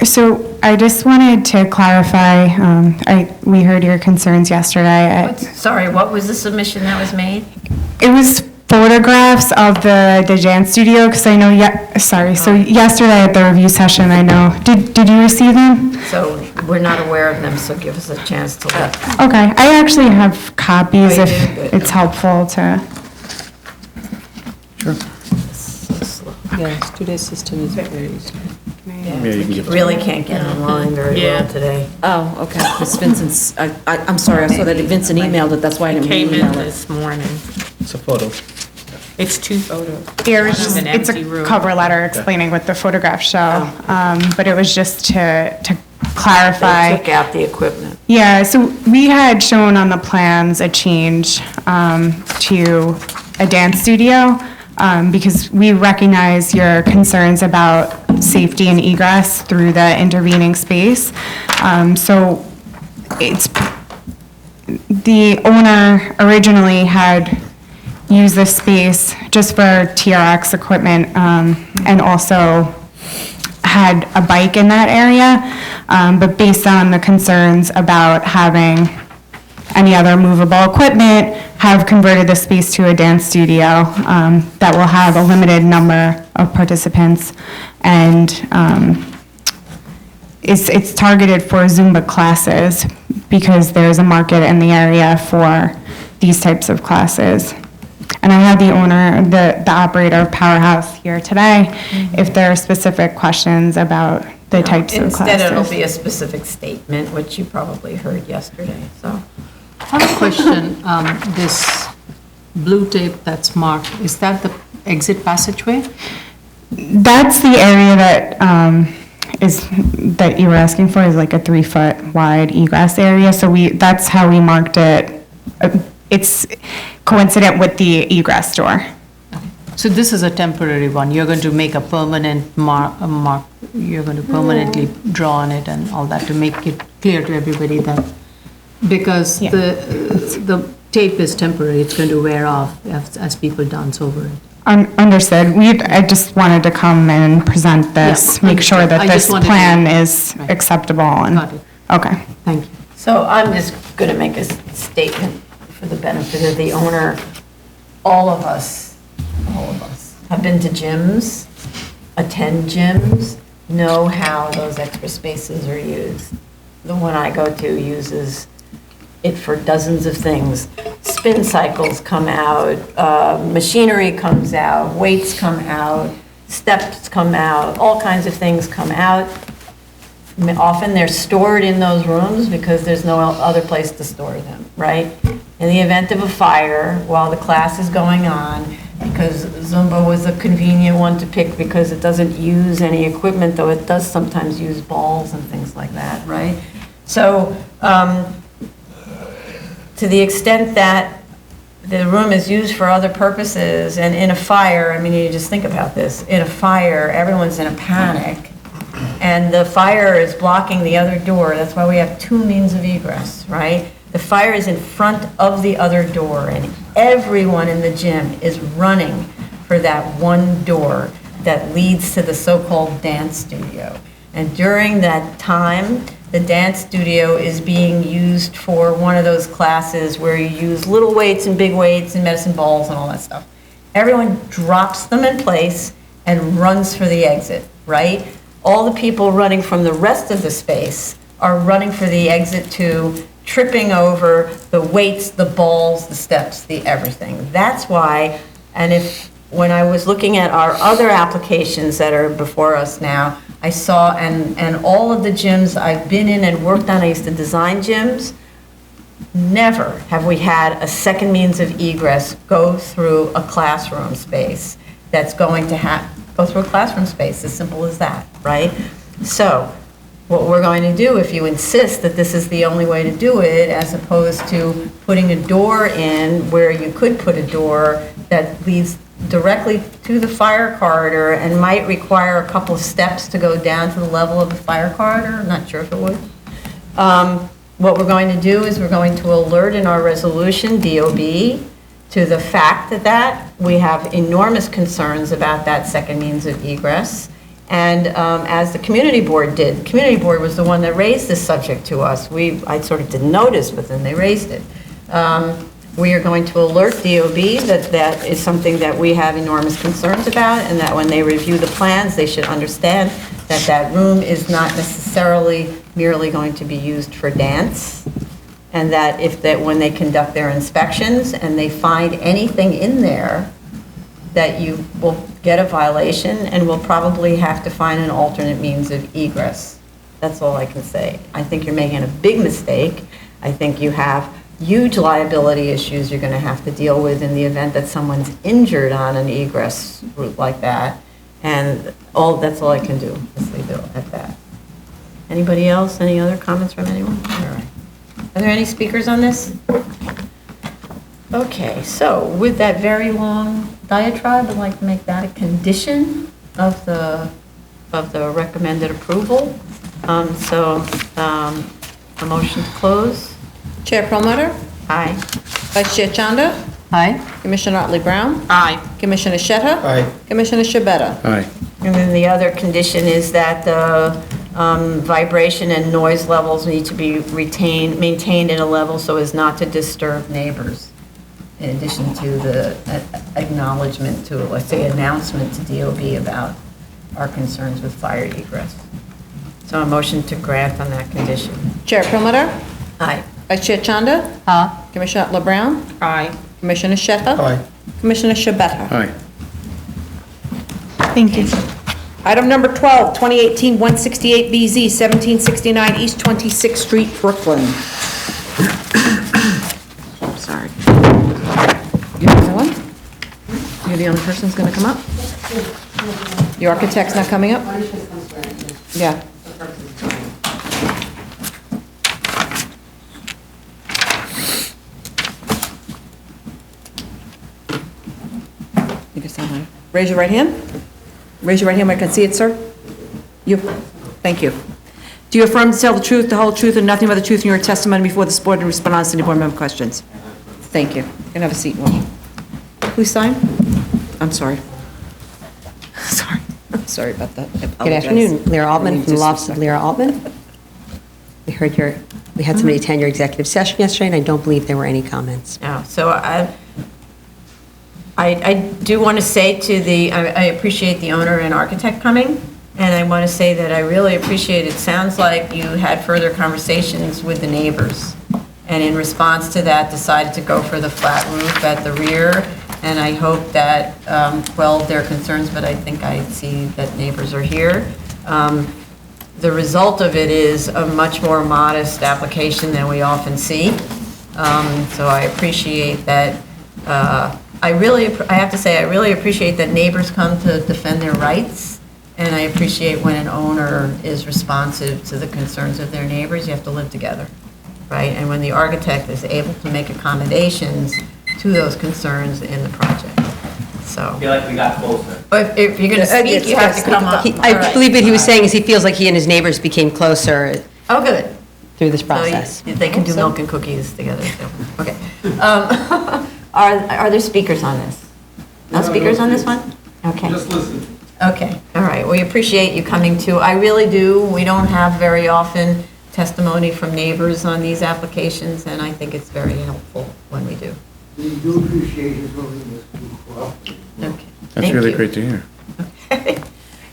So I just wanted to clarify, we heard your concerns yesterday. Sorry, what was the submission that was made? It was photographs of the dance studio, because I know, so yesterday at the review session, I know, did you receive them? So we're not aware of them, so give us a chance to look. Okay, I actually have copies Oh, you if do? Good. it's helpful to. Sure. Yeah, today's system is very We really can't get online very well today. Oh, okay, because Vincent's, I'm sorry, I saw that Vincent emailed it, that's why I It didn't came in email it. this morning. It's a photo. It's 2 photos. Here, it's It's just, an it's empty a room. cover letter explaining what the photographs show, but it was just to clarify. They took out the equipment. Yeah, so we had shown on the plans a change to a dance studio because we recognize your concerns about safety and egress through the intervening space. So it's, the owner originally had used this space just for TRX equipment and also had a bike in that area, but based on the concerns about having any other movable equipment, have converted the space to a dance studio that will have a limited number of participants, and it's targeted for Zumba classes because there's a market in the area for these types of classes. And I have the owner, the operator of Powerhouse here today, if there are specific questions about the types of classes. Instead, it'll be a specific statement, which you probably heard yesterday, so. I have a question. This blue tape that's marked, is that the exit passageway? That's the area that that you were asking for, is like a 3-foot wide egress area. So that's how we marked it. It's coincident with the egress door. So this is a temporary one. You're going to make a permanent mark, you're going to permanently draw on it and all that to make it clear to everybody that, because the tape is temporary, it's going to wear off as people dance over it. Understood. I just wanted to come and present this, Yeah, make sure that I this just wanted to- plan is Right. acceptable and, Got it. okay. Thank you. So I'm just going to make a statement for the benefit of the owner. All of us have been to gyms, attend gyms, know how those extra spaces are used. The one I go to uses it for dozens of things. Spin cycles come out, machinery comes out, weights come out, steps come out, all kinds of things come out. Often they're stored in those rooms because there's no other place to store them, right? In the event of a fire, while the class is going on, because Zumba was a convenient one to pick because it doesn't use any equipment, though it does sometimes use balls and things like that, right? So, to the extent that the room is used for other purposes, and in a fire, I mean, you just think about this, in a fire, everyone's in a panic, and the fire is blocking the other door. That's why we have two means of egress, right? The fire is in front of the other door, and everyone in the gym is running for that one door that leads to the so-called dance studio. And during that time, the dance studio is being used for one of those classes where you use little weights and big weights and medicine balls and all that stuff. Everyone drops them in place and runs for the exit, right? All the people running from the rest of the space are running for the exit to tripping over the weights, the balls, the steps, the everything. That's why, when I was looking at our other applications that are before us now, I saw, and all of the gyms I've been in and worked on, I used to design gyms, never have we had a second means of egress go through a classroom space that's going to go through a classroom space, as simple as that, right? So, what we're going to do, if you insist that this is the only way to do it, as opposed to putting a door in where you could put a door that leads directly to the fire corridor and might require a couple of steps to go down to the level of the fire corridor, I'm not sure if it would. What we're going to do is we're going to alert in our resolution, DOB, to the fact that we have enormous concerns about that second means of egress. And as the community board did, the community board was the one that raised this subject to us. I sort of didn't notice, but then they raised it. We are going to alert DOB that is something that we have enormous concerns about, and that when they review the plans, they should understand that that room is not necessarily merely going to be used for dance, and that when they conduct their inspections and they find anything in there, that you will get a violation and will probably have to find an alternate means of egress. That's all I can say. I think you're making a big mistake. I think you have huge liability issues you're going to have to deal with in the event that someone's injured on an egress route like that. And that's all I can do, is leave it at that. Anybody else? Any other comments from anyone? All right. Are there any speakers on this? Okay, so with that very long diatribe, I'd like to make that a condition of the recommended approval. A motion to close. Chair Perlmutter? Aye. Vice Chair Chanda? Aye. Commissioner Otley Brown? Aye. Commissioner Shetta? Aye. Commissioner Shabeta? Aye. And then the other condition is that the vibration and noise levels need to be maintained at a level so as not to disturb neighbors, in addition to the acknowledgement to, let's say, announcement to DOB about our concerns with fire egress. So a motion to grant on that condition. Chair Perlmutter? Aye. Vice Chair Chanda? Aye. Commissioner Otley Brown? Aye. Commissioner Shetta? Aye. Commissioner Shabeta? Aye. Thank you. Item number 12, 2018-168BZ, 1769 East 26th Street, Brooklyn. I'm sorry. You have another one? You're the only person who's going to come up? The architect's not coming up? Yeah. You can stand high. Raise your right hand. Raise your right hand where I can see it, sir. You. Thank you. Do you affirm to tell the truth, the whole truth, and nothing but the truth in your testimony before this board and respond to any board member questions? Thank you. You can have a seat. Please sign. I'm sorry. Sorry, I'm sorry about that. I Good apologize. afternoon, Lear Altman Just from a the Office of second. Lear Altman. We had somebody attend your executive session yesterday, and I don't believe there were any comments. No, so I do want to say I appreciate the owner and architect coming, and I want to say that I really appreciate, it sounds like you had further conversations with the neighbors, and in response to that, decided to go for the flat roof at the rear, and I hope that, quelled their concerns, but I think I see that neighbors are here. The result of it is a much more modest application than we often see. So I appreciate that. I have to say, I really appreciate that neighbors come to defend their rights, and I appreciate when an owner is responsive to the concerns of their neighbors. You have to live together, right? And when the architect is able to make accommodations to those concerns in the project. So. I feel like we got closer. But if you're going to speak, you have to come up. I believe what he was saying is he feels like he and his neighbors became closer Oh, good. through this So process. they can do milk and cookies together, too. Okay. Are there speakers on this? No speakers on this one? Okay. Just listen. Okay, all right. We appreciate you coming too. I really do. We don't have very often testimony from neighbors on these applications, and I think it's very helpful when we do. We do appreciate his willingness to cooperate. Okay. That's Thank really you. great to hear.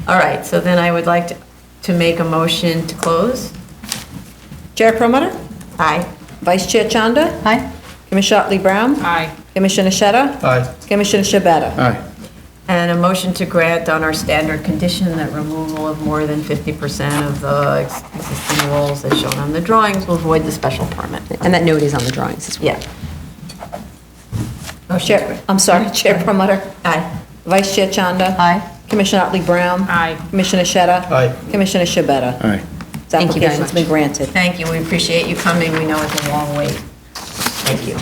All right, so then I would like to make a motion to close. Chair Promoter? Aye. Vice Chair Chanda? Aye. Commissioner Otley Brown? Aye. Commissioner Shetta? Aye. Commissioner Shabeta? Aye. And a motion to grant on our standard condition that removal of more than 50% of the existing walls as shown on the drawings will void the special permit. And that note is on the drawings as well. Yeah. Chair, I'm sorry, Chair Promoter? Aye. Vice Chair Chanda? Aye. Commissioner Otley Brown? Aye. Commissioner Shetta? Aye. Commissioner Shabeta? Aye. This Thank you very application's much. been granted. Thank you, we appreciate you coming, we know it's a long wait. Thank you.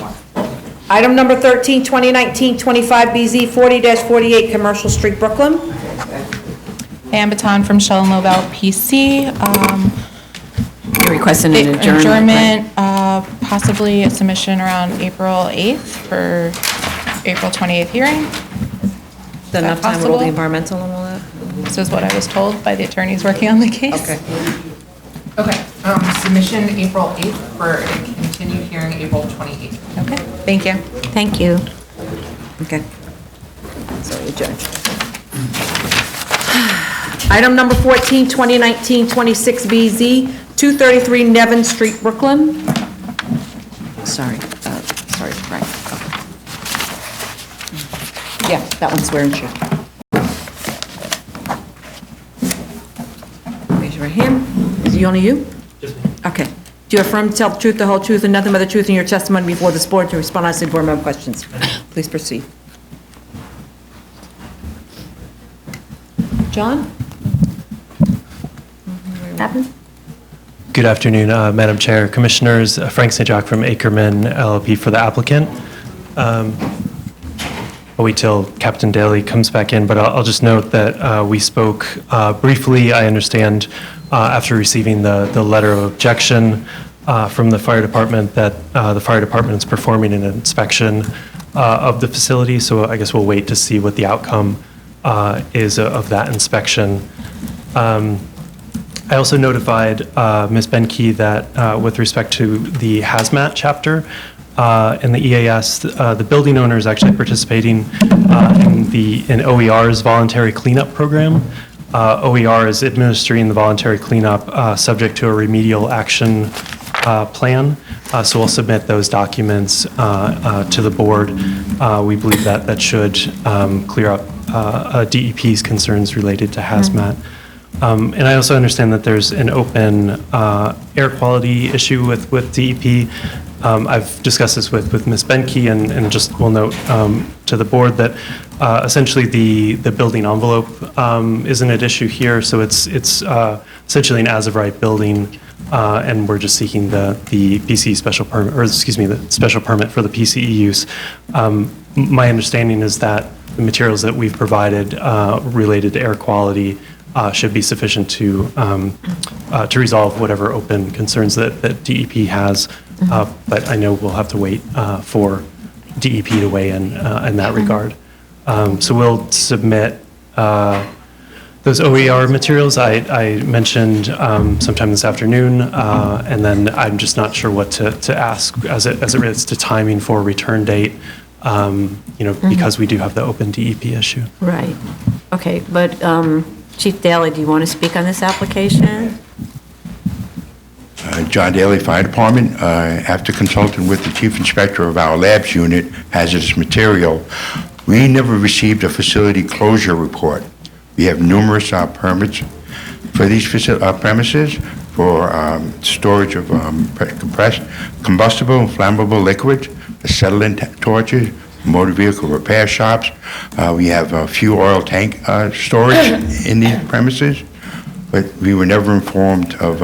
Item number 13, 2019-25BZ 40-48 Commercial Street, Brooklyn. Ann Baton from Shell and Lobel PC. You're requesting an adjournment, Adjournment, possibly a submission around April 8th for April 28th hearing. Is that enough time with all the possible? environmental and all that? This is what I was told by the attorneys working on the case. Okay. Okay, submission April 8th for a continued hearing April 28th. Okay, thank you. Thank you. Okay. So adjourn. Item number 14, 2019-26BZ 233 Nevin Street, Brooklyn. Sorry, right. Yeah, that one's swearing in. Raise your right hand. Is it only you? Just me. Okay. Do you affirm to tell the truth, the whole truth, and nothing but the truth in your testimony before this board to respond honestly to board member questions? Please proceed. John? Happen? Good afternoon, Madam Chair, Commissioners. Frank St. Jacques from Ackerman LLP for the applicant. I'll wait till Captain Daly comes back in, but I'll just note that we spoke briefly, I understand, after receiving the letter of objection from the fire department, that the fire department is performing an inspection of the facility, so I guess we'll wait to see what the outcome is of that inspection. I also notified Ms. Benke that with respect to the hazmat chapter in the EAS, the building owner is actually participating in OER's voluntary cleanup program. OER is administering the voluntary cleanup subject to a remedial action plan. So we'll submit those documents to the board. We believe that should clear up DEP's concerns related to hazmat. And I also understand that there's an open air quality issue with DEP. I've discussed this with Ms. Benke, and just will note to the board that essentially the building envelope isn't at issue here, so it's essentially an as-of-right building, and we're just seeking the PCE special permit, or excuse me, the special permit for the PCE use. My understanding is that the materials that we've provided related to air quality should be sufficient to resolve whatever open concerns that DEP has. But I know we'll have to wait for DEP to weigh in that regard. So we'll submit those OER materials I mentioned sometime this afternoon, and then I'm just not sure what to ask as it relates to timing for return date, because we do have the open DEP issue. Right. Okay, but Chief Daly, do you want to speak on this application? John Daly Fire Department, after consulting with the Chief Inspector of our labs unit, hazardous material, we never received a facility closure report. We have numerous permits for these premises for storage of compressed combustible and flammable liquids, acetylene torches, motor vehicle repair shops. We have a fuel oil tank storage in these premises, but we were never informed of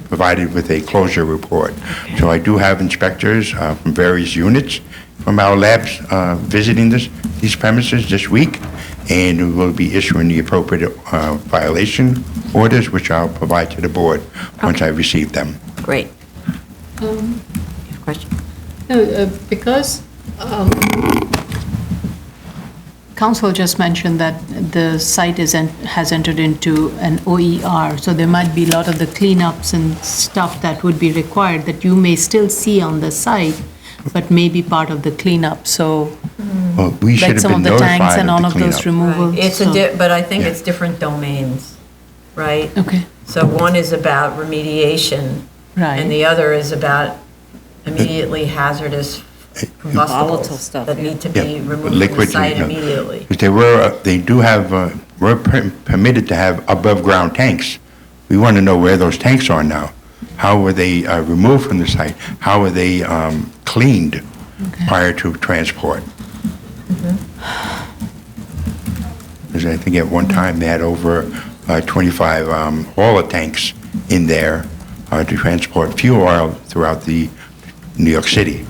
provided with a closure report. So I do have inspectors from various units from our labs visiting these premises this week, and we will be issuing the appropriate violation orders, which I'll provide to the board once I receive them. Great. Question? No, because Council just mentioned that the site has entered into an OER, so there might be a lot of the cleanups and stuff that would be required that you may still see on the site, but may be part of the cleanup, so. Well, we should like have some been of the notified tanks and of all the of those cleanup. removals. It's so- but I think it's different domains, right? Okay. So one is about remediation. Right. And the other is about immediately hazardous Volatile combustibles stuff, that yeah. need to be Yeah, removed from the liquid, site yeah. immediately. But they do have, we're permitted to have above-ground tanks. We want to know where those tanks are now. How were they removed from the site? How were they cleaned prior to transport? Because I think at one time they had over 25 hauler tanks in there to transport fuel oil throughout the New York City.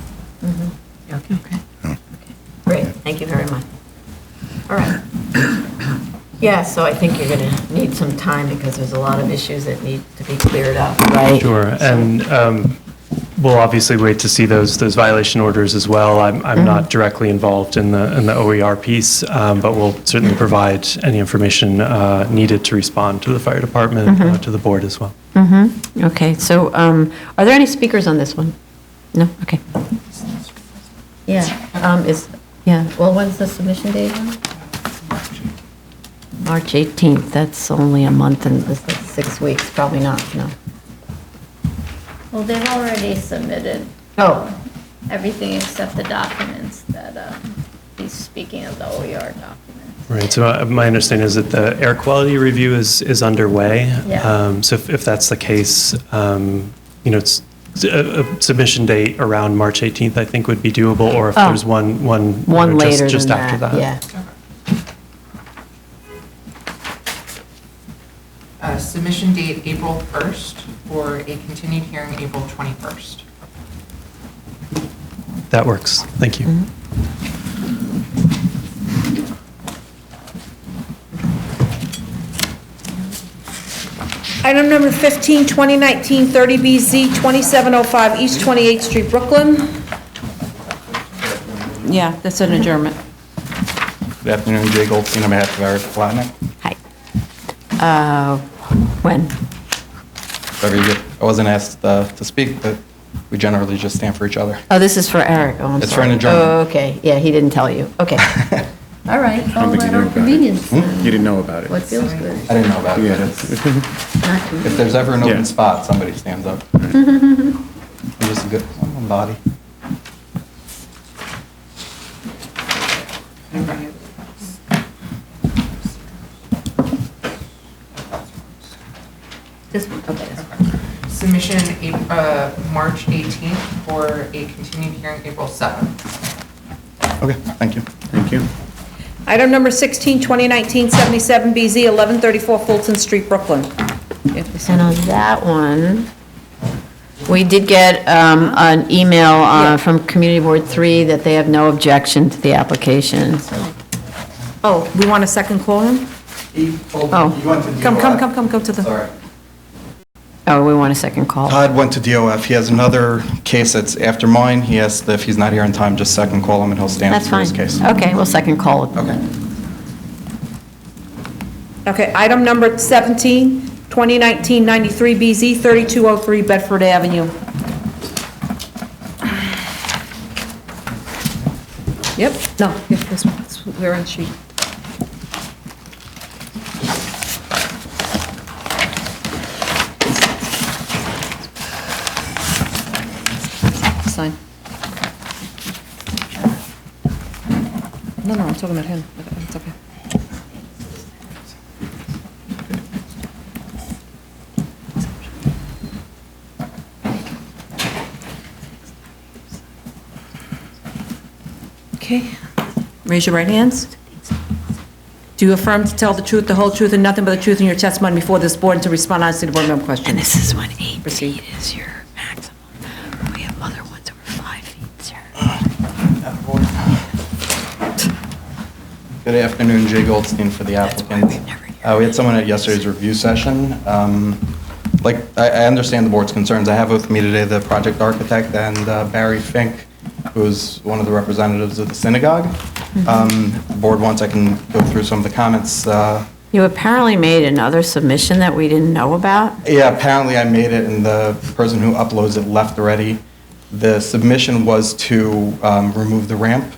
Okay. Great, thank you very much. All right. Yeah, so I think you're going to need some time because there's a lot of issues that need to be cleared up, right? Sure, and we'll obviously wait to see those violation orders as well. I'm not directly involved in the OER piece, but we'll certainly provide any information needed to respond to the fire department, to the board as well. Okay, so are there any speakers on this one? No? Okay. Yeah, well, when's the submission date on? March 18th, that's only a month and 6 weeks, probably not, no. Well, they've already submitted. Everything except the documents that, he's speaking of the OER documents. Right, so my understanding is that the air quality review is underway. Yeah. So if that's the case, it's a submission date around March 18th, I think would be doable, or if there's one later just than after that. Yeah. Submission date April 1st for a continued hearing April 21st. That works, thank you. Item number 15, 2019 30BZ, 2705 East 28th Street, Brooklyn. Yeah, that's an adjournment. Good afternoon, Jay Goldstein on behalf of Eric Platnick. When? Very good. I wasn't asked to speak, but we generally just stand for each other. Oh, this is for Eric, oh, I'm sorry. It's for an adjournment. Oh, okay, yeah, he didn't tell you, okay. All right, I don't think you knew about it. Hmm? You didn't know about it. What feels good? I didn't know about it. Yeah. If there's ever an open Yeah. spot, somebody stands up. I'm just a good body. This one, okay, that's fine. Submission March 18th for a continued hearing April 7th. Okay, thank you. Thank you. Item number 16, 2019 77BZ, 1134 Fulton Street, Brooklyn. And on that one, we did get an email from Community Board 3 that they have no objection to the application. Oh, we want a second call him? Oh. Come to the... Sorry. Oh, we want a second call. Todd went to DOF. He has another case that's after mine. He asked if he's not here in time, just second call him and he'll stand That's for his fine. case. Okay, we'll second call it. Okay. Okay, item number 17, 2019-93 BZ, 3203 Bedford Avenue. Yep, no, this one, we're on sheet. Sign. No, I'm talking about him. It's okay. Okay. Raise your right hands. Do you affirm to tell the truth, the whole truth, and nothing but the truth in your testimony before this board and to respond honestly to board member questions? And this is when 8 Proceed. feet is your maximum. We have other ones over 5 feet, sir. Good afternoon, Jay Goldstein for the applicant. We had someone at yesterday's review session. I understand the board's concerns. I have with me today the project architect and Barry Fink, who's one of the representatives of the synagogue. The board wants, I can go through some of the comments. You apparently made another submission that we didn't know about? Yeah, apparently I made it and the person who uploads it left already. The submission was to remove the ramp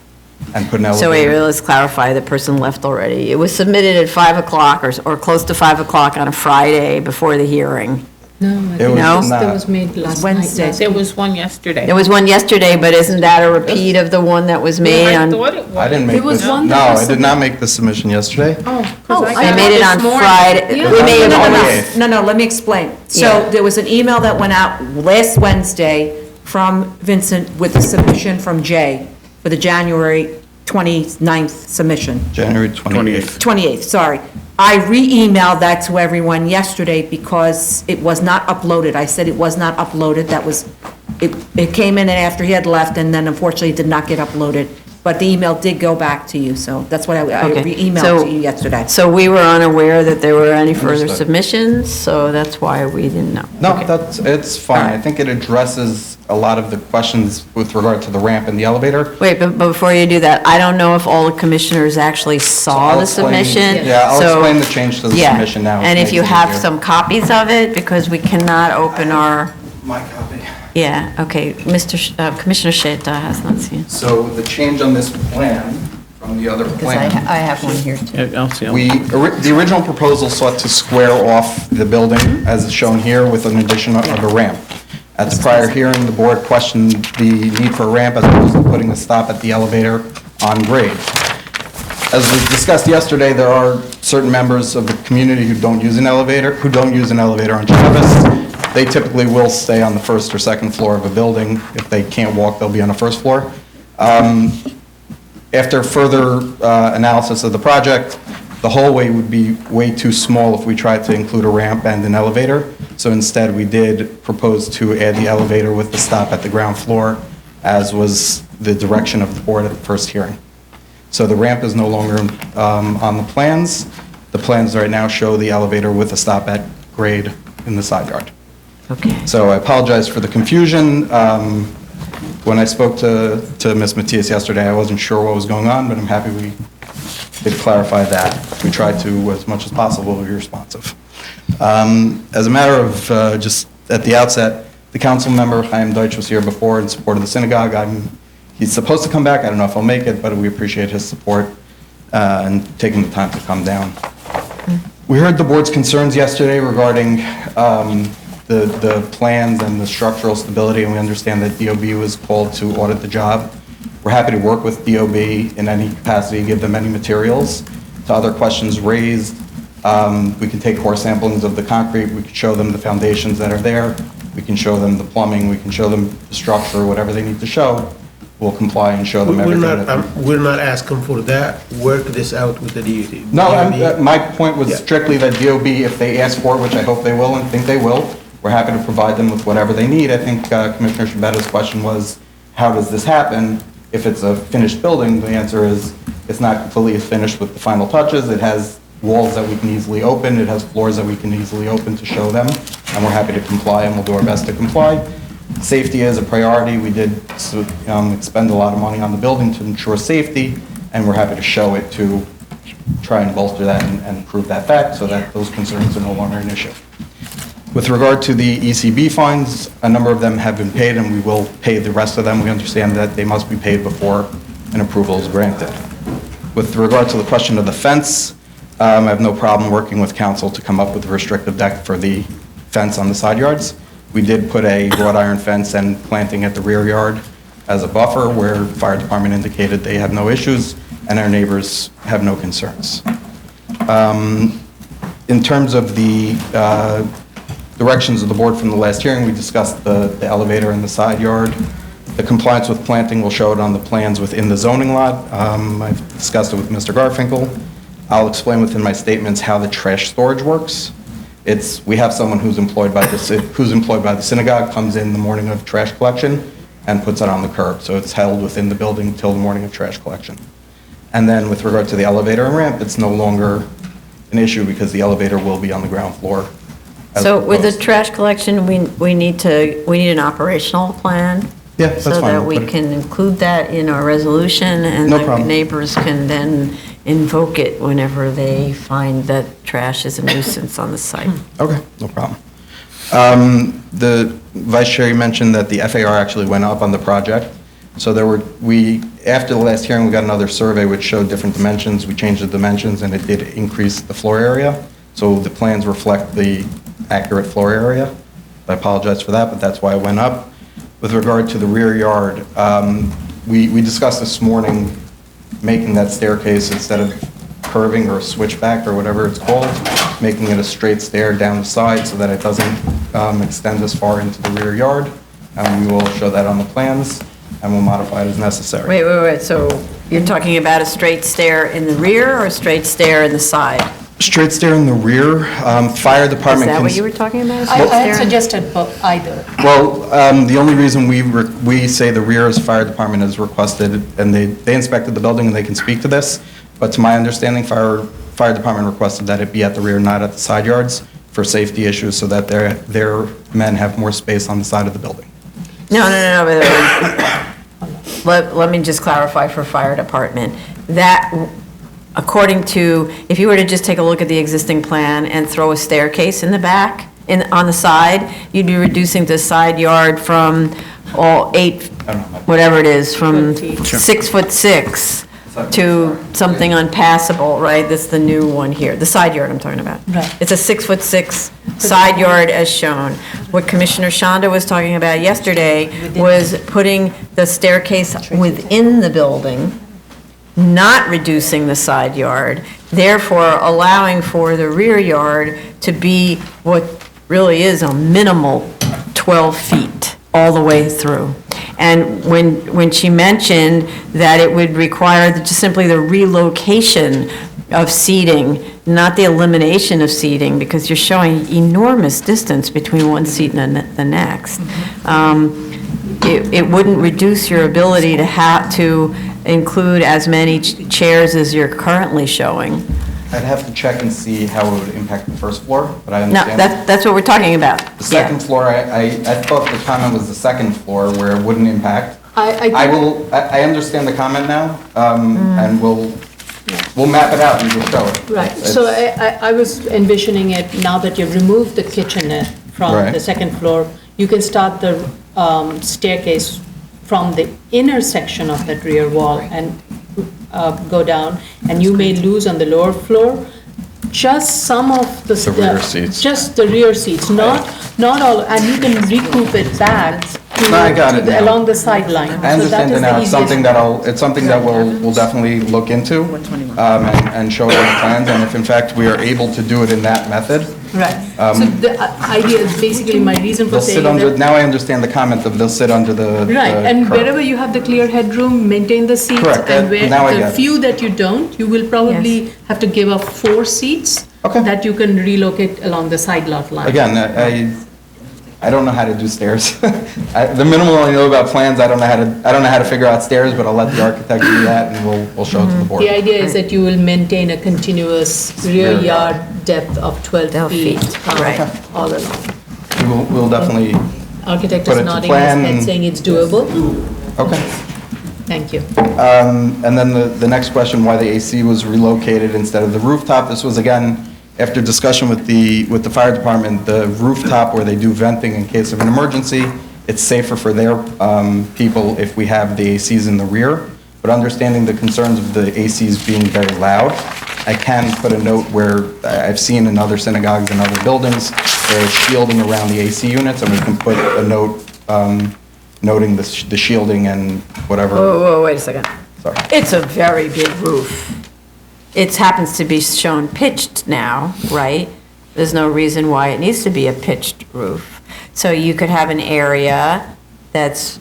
and put an elevator. So wait, let's clarify, the person left already. It was submitted at 5 o'clock or close to 5 o'clock on a Friday before the hearing. No, I It think was that not. was made last Wednesday. night. There was one yesterday. There was one yesterday, but isn't that a repeat of the one that was made I on? thought it was. I didn't make There was this, one no, that was I did not make the submission yesterday. I made it on Friday. Yeah. We made it No, on no, the- no, let me explain. So Yeah. there was an email that went out last Wednesday from Vincent with a submission from Jay for the January 29th submission. January 28th. 28th, sorry. I re-emailed that to everyone yesterday because it was not uploaded. I said it was not uploaded. That was, it came in after he had left, and then unfortunately it did not get uploaded. But the email did go back to you, so that's what I Okay. re-emailed to you yesterday. So we were unaware that there were any further Understood. submissions, so that's why we didn't know. No, it's fine. I think it addresses a lot of the questions with regard to the ramp and the elevator. Wait, but before you do that, I don't know if all the commissioners actually saw I'll the explain- submission. Yeah, I'll so- explain the change to the yeah. submission now. And It if you makes it have easier. some copies of it, because we cannot open our, My copy. yeah, okay, Commissioner Sheta has not seen. So the change on this plan from the other Because plan. I have one here too. Yeah, I'll see. The original proposal sought to square off the building, as is shown here, with an addition of a ramp. At the prior hearing, the board questioned the need for a ramp as opposed to putting a stop at the elevator on grade. As was discussed yesterday, there are certain members of the community who don't use an elevator on Travis. They typically will stay on the first or second floor of a building. If they can't walk, they'll be on the first floor. After further analysis of the project, the hallway would be way too small if we tried to include a ramp and an elevator. So instead, we did propose to add the elevator with the stop at the ground floor, as was the direction of the board at the first hearing. So the ramp is no longer on the plans. The plans right now show the elevator with a stop at grade in the side yard. Okay. So I apologize for the confusion. When I spoke to Ms. Matias yesterday, I wasn't sure what was going on, but I'm happy we did clarify that. We tried to, as much as possible, be responsive. As a matter of, just at the outset, the council member, Chaim Deutsch, was here before in support of the synagogue. He's supposed to come back. I don't know if I'll make it, but we appreciate his support and taking the time to come down. We heard the board's concerns yesterday regarding the plans and the structural stability, and we understand that DOB was called to audit the job. We're happy to work with DOB in any capacity, give them any materials. To other questions raised, we can take core samplings of the concrete, we can show them the foundations that are there, we can show them the plumbing, we can show them the structure, whatever they need to show. We'll comply and show them everything. We're not asking for that. Work this out with the DOT. No, my point was strictly that DOB, if they ask for it, which I hope they will and think they will, we're happy to provide them with whatever they need. I think Commissioner Shabetta's question was, how does this happen? If it's a finished building, the answer is, it's not completely finished with the final touches. It has walls that we can easily open. It has floors that we can easily open to show them. and we're happy to comply, and we'll do our best to comply. Safety is a priority. We did expend a lot of money on the building to ensure safety, and we're happy to show it to try and bolster that and prove that fact so that those concerns are no longer an issue. With regard to the ECB fines, a number of them have been paid, and we will pay the rest of them. We understand that they must be paid before an approval is granted. With regard to the question of the fence, I have no problem working with council to come up with a restrictive deck for the fence on the side yards. We did put a wrought iron fence and planting at the rear yard as a buffer where the fire department indicated they had no issues and our neighbors have no concerns. In terms of the directions of the board from the last hearing, we discussed the elevator in the side yard. The compliance with planting will show it on the plans within the zoning lot. I've discussed it with Mr. Garfinkel. I'll explain within my statements how the trash storage works. We have someone who's employed by the synagogue, comes in the morning of trash collection and puts it on the curb. So it's held within the building till the morning of trash collection. And then with regard to the elevator and ramp, it's no longer an issue because the elevator will be on the ground floor. So with the trash collection, we need an operational plan? Yeah, that's So fine. that We'll we put it- can include that in our resolution and No the problem. neighbors can then invoke it whenever they find that trash is a nuisance on the site. Okay, no problem. The vice chair mentioned that the FAR actually went up on the project. So after the last hearing, we got another survey which showed different dimensions. We changed the dimensions and it did increase the floor area. So the plans reflect the accurate floor area. I apologize for that, but that's why it went up. With regard to the rear yard, we discussed this morning making that staircase, instead of curving or switchback or whatever it's called, making it a straight stair down the side so that it doesn't extend as far into the rear yard. We will show that on the plans and we'll modify it as necessary. Wait, so you're talking about a straight stair in the rear or a straight stair in the side? Straight stair in the rear, fire department. Is that can- what you were talking about? a I straight had stair? suggested either. Well, the only reason we say the rear is fire department is requested, and they inspected the building and they can speak to this, but to my understanding, fire department requested that it be at the rear, not at the side yards, for safety issues, so that their men have more space on the side of the building. No, let me just clarify for fire department. That, according to, if you were to just take a look at the existing plan and throw a staircase in the back, on the side, you'd be reducing the side yard from all 8, whatever it is, from 6'6" to something unpassable, right? That's the new one here, the side yard I'm talking about. Right. It's a 6'6" side yard as shown. What Commissioner Shonda was talking about yesterday was putting the staircase within the building, not reducing the side yard, therefore allowing for the rear yard to be what really is a minimal 12 feet all the way through. And when she mentioned that it would require just simply the relocation of seating, not the elimination of seating, because you're showing enormous distance between one seat and the next, it wouldn't reduce your ability to include as many chairs as you're currently showing. I'd have to check and see how it would impact the first floor, but I No, understand. that's what we're talking about. The second floor, I thought the comment was the second floor where it wouldn't impact. I understand the comment now, and we'll map it out and we'll show it. Right, so I was envisioning it, now that you've removed the kitchenette from Right. the second floor, you can start the staircase from the inner section of that rear wall and go down, and you may lose on the lower floor just some of the rear seats. just the rear seats, not all, and you can recoup it back to No, I got it now. along the sideline. I understand it now. It's something that we'll definitely look into, and show on the plans, and if in fact we are able to do it in that method. Right, so the idea is basically, my reason for They'll saying sit under, that. now I understand the comment of they'll sit under the Right, and curb. wherever you have the clear headroom, maintain the seats. Correct, And where now I the get it. few that you don't, you will probably have to give up 4 seats that you can relocate along the side lot line. Again, I don't know how to do stairs. The minimal I know about plans, I don't know how to figure out stairs, but I'll let the architect do that and we'll show it to the board. The idea is that you will maintain a continuous rear Rear yard depth of 12 feet. right. All along. we'll definitely, Architect Put is it to nodding his plan head, and- saying it's doable. okay. Thank you. And then the next question, why the AC was relocated instead of the rooftop. This was, again, after discussion with the fire department, the rooftop where they do venting in case of an emergency, it's safer for their people if we have the ACs in the rear. But understanding the concerns of the ACs being very loud, I can put a note where I've seen in other synagogues and other buildings, there's shielding around the AC units, and we can put a note noting the shielding and whatever. Whoa, wait a second. Sorry. It's a very big roof. It happens to be shown pitched now, right? There's no reason why it needs to be a pitched roof. So you could have an area that's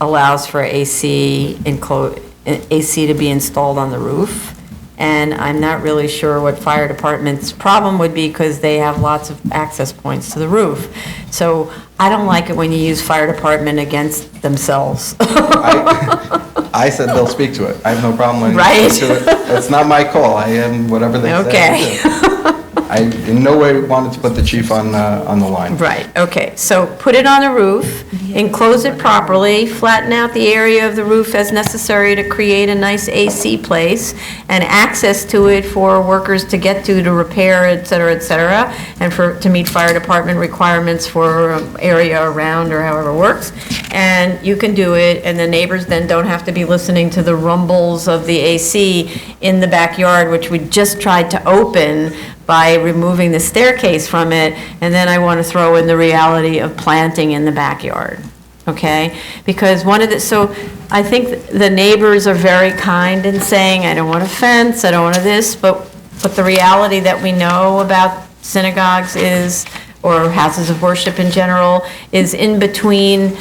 allows for AC to be installed on the roof. And I'm not really sure what fire department's problem would be because they have lots of access points to the roof. So I don't like it when you use fire department against themselves. I said they'll speak to it. I have no problem letting Right. them speak to it. It's not my call. I am whatever they say. Okay. I in no way wanted to put the chief on the line. Right, okay, so put it on the roof, enclose it properly, flatten out the area of the roof as necessary to create a nice AC place, and access to it for workers to get to repair, et cetera, and to meet fire department requirements for area around or however it works. And you can do it, and the neighbors then don't have to be listening to the rumbles of the AC in the backyard, which we just tried to open by removing the staircase from it, and then I want to throw in the reality of planting in the backyard, okay? Because so I think the neighbors are very kind in saying, I don't want a fence, I don't want this, but the reality that we know about synagogues is, or houses of worship in general, is in between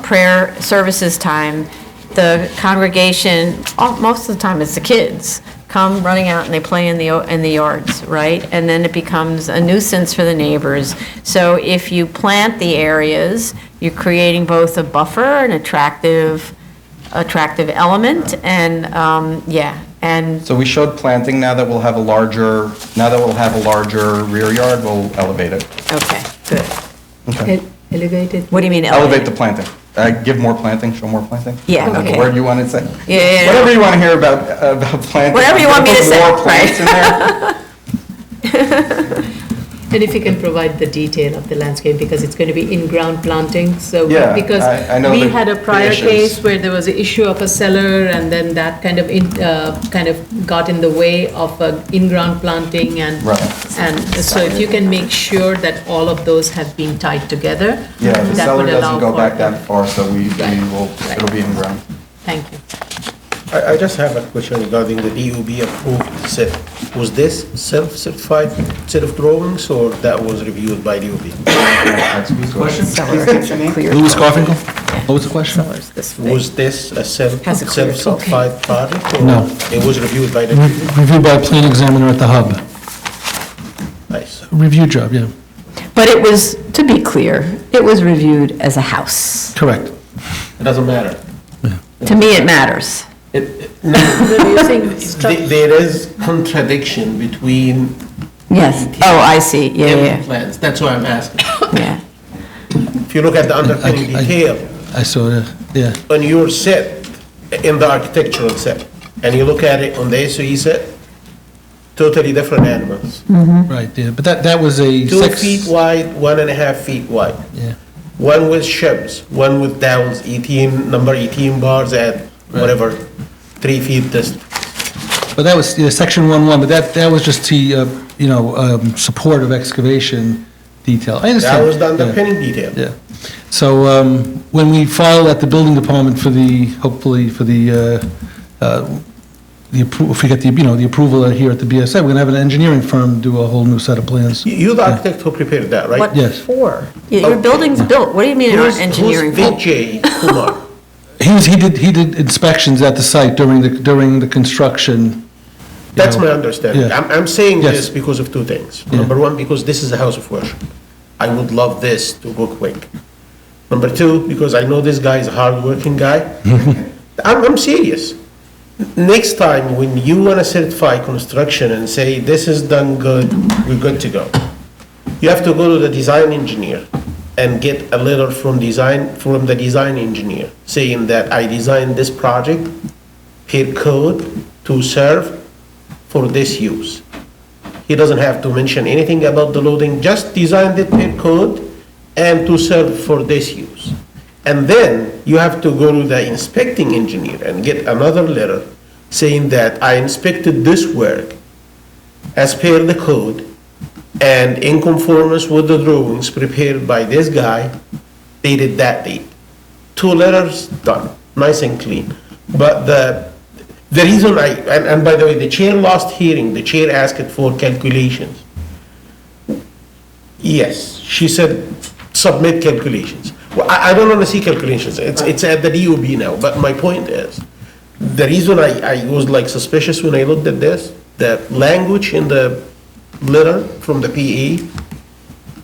prayer services time, the congregation, most of the time it's the kids, come running out and they play in the yards, right? And then it becomes a nuisance for the neighbors. So if you plant the areas, you're creating both a buffer, an attractive element, and and So we showed planting. Now that we'll have a larger rear yard, we'll elevate it. okay, good. Okay. Elevated. What do you mean Elevate the planting. Give more planting, show more planting. Yeah, okay. Where do you want to say? Yeah. Whatever you want to hear about planting. Whatever you want me to Put say, more plants in there. And if you can provide the detail of the landscape, because it's going to be in-ground planting, so, Yeah, because I know we the had a prior issues. case where there was an issue of a cellar, and then that kind of got in the way of in-ground planting, and Right. and so if you can make sure that all of those have been tied together, Yeah, the that cellar would allow doesn't go for- back that far, so we will, it'll be in ground. Thank you. I just have a question regarding the DOB approved set. Was this self-certified set of drawings, or that was reviewed by DOB? Louis Garfinkel? What was the question? Was this a Has a clear self-certified project, or No. it was reviewed by the? Reviewed by a plan examiner at the hub. Nice. Review job, yeah. But it was, to be clear, it was reviewed as a house. Correct. It doesn't matter. To me, it matters. There is contradiction between. Yes. Oh, I see. Yeah, and yeah. plans. That's why I'm asking. Yeah. If you look at the underpinning detail. I saw it, yeah. On your set, in the architectural set, and you look at it on the SOE set, totally different animals. Right, yeah, but that was a 2 6. feet wide, 1.5 feet wide. Yeah. One with ships, one with dowels, 18 bars at whatever, 3 feet distance. But that was, yeah, section 1.1, but that was just to, support of excavation detail. I understand. That was the Yeah. underpinning detail. Yeah. So when we file at the building department for hopefully for the if we get the approval here at the BSA, we're gonna have an engineering firm do a whole new set of plans. You're the architect who prepared that, right? What Yes. for? Your building's built. What do you mean Who's engineering? Vijay Kumar? He did inspections at the site during the construction. That's my understanding. Yeah. I'm saying Yes. this because of two things. Yeah. Number one, because this is a house of worship. I would love this to go quick. Number two, because I know this guy is a hardworking guy. I'm serious. Next time, when you want to certify construction and say, this is done good, we're good to go. You have to go to the design engineer and get a letter from the design engineer saying that I designed this project per code to serve for this use. He doesn't have to mention anything about the loading, just designed it per code and to serve for this use. And then you have to go to the inspecting engineer and get another letter saying that I inspected this work as per the code and in conformance with the drawings prepared by this guy, dated that date. 2 letters, done, nice and clean. But the reason and by the way, the chair lost hearing, the chair asked for calculations. Yes, she said submit calculations. Well, I don't want to see calculations, it's at the DOB now, but my point is, the reason I was like suspicious when I looked at this, the language in the letter from the PE,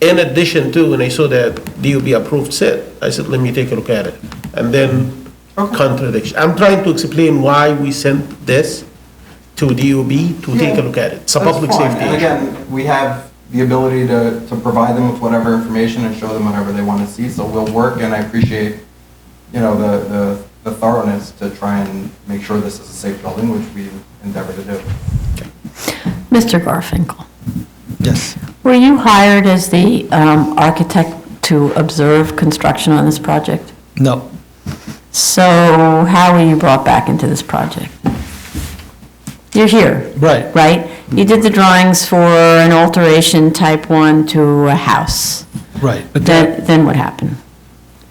in addition to, when I saw that DOB approved set, I said, let me take a look at it. And then contradiction. I'm trying to explain why we sent this to DOB to take a look at it. It's a public safety And issue. again, we have the ability to provide them with whatever information and show them whatever they want to see, so we'll work, and I appreciate, the thoroughness to try and make sure this is a safe building, which we endeavor to do. Mr. Garfinkel, Yes. were you hired as the architect to observe construction on this project? No. So how were you brought back into this project? You're here. Right. Right? You did the drawings for an alteration type 1 to a house. Right. But Then what happened?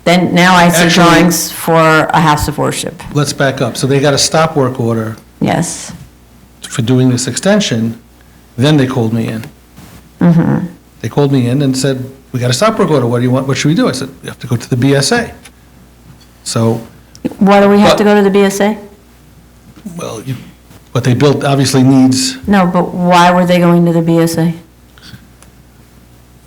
Then, now I see Actually- drawings for a house of worship. let's back up. So they got a stop work order Yes. for doing this extension, then they called me in. Mm-hmm. They called me in and said, we got a stop work order, what do you want, what should we do? I said, we have to go to the BSA. So, Why do we have to go to the BSA? well, what they built obviously needs, No, but why were they going to the BSA?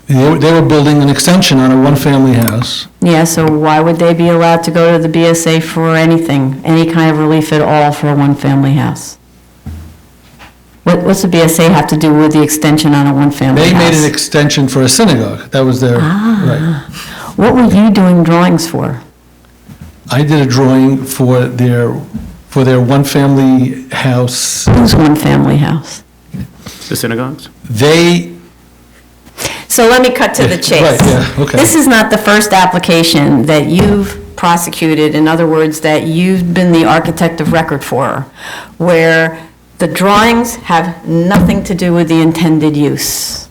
they were building an extension on a one-family house. Yeah, so why would they be allowed to go to the BSA for anything, any kind of relief at all for a one-family house? What's the BSA have to do with the extension on a one-family house? They made an extension for a synagogue, that was their, right. What were you doing drawings for? I did a drawing for their one-family house. Whose one-family house? The synagogues? So let me cut to the chase. Right, yeah, okay. This is not the first application that you've prosecuted, in other words, that you've been the architect of record for, where the drawings have nothing to do with the intended use.